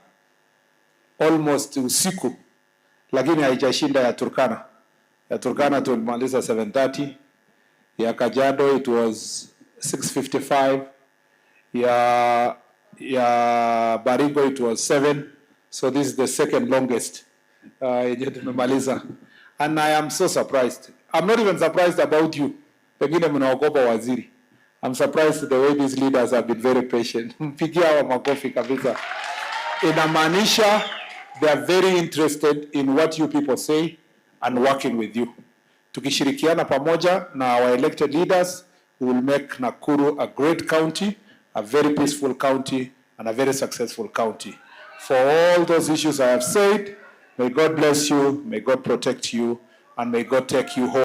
almost usiku, lakini haijashinda ya Turkana. Ya Turkana tulimaliza 7:30, ya Kajiado it was 6:55, ya Baringo it was 7. So this is the second longest yenye tumemaliza. And I am so surprised. I'm not even surprised about you. Pengine mnaogopa waziri. I'm surprised the way these leaders have been very patient. Mpigia hawa makofi kabisa. Inamaanisha they are very interested in what you people say and working with you. Tukishirikiana pamoja na our elected leaders, we will make Nakuru a great county, a very peaceful county, and a very successful county. For all those issues I have said, may God bless you, may God protect you, and may God take you home.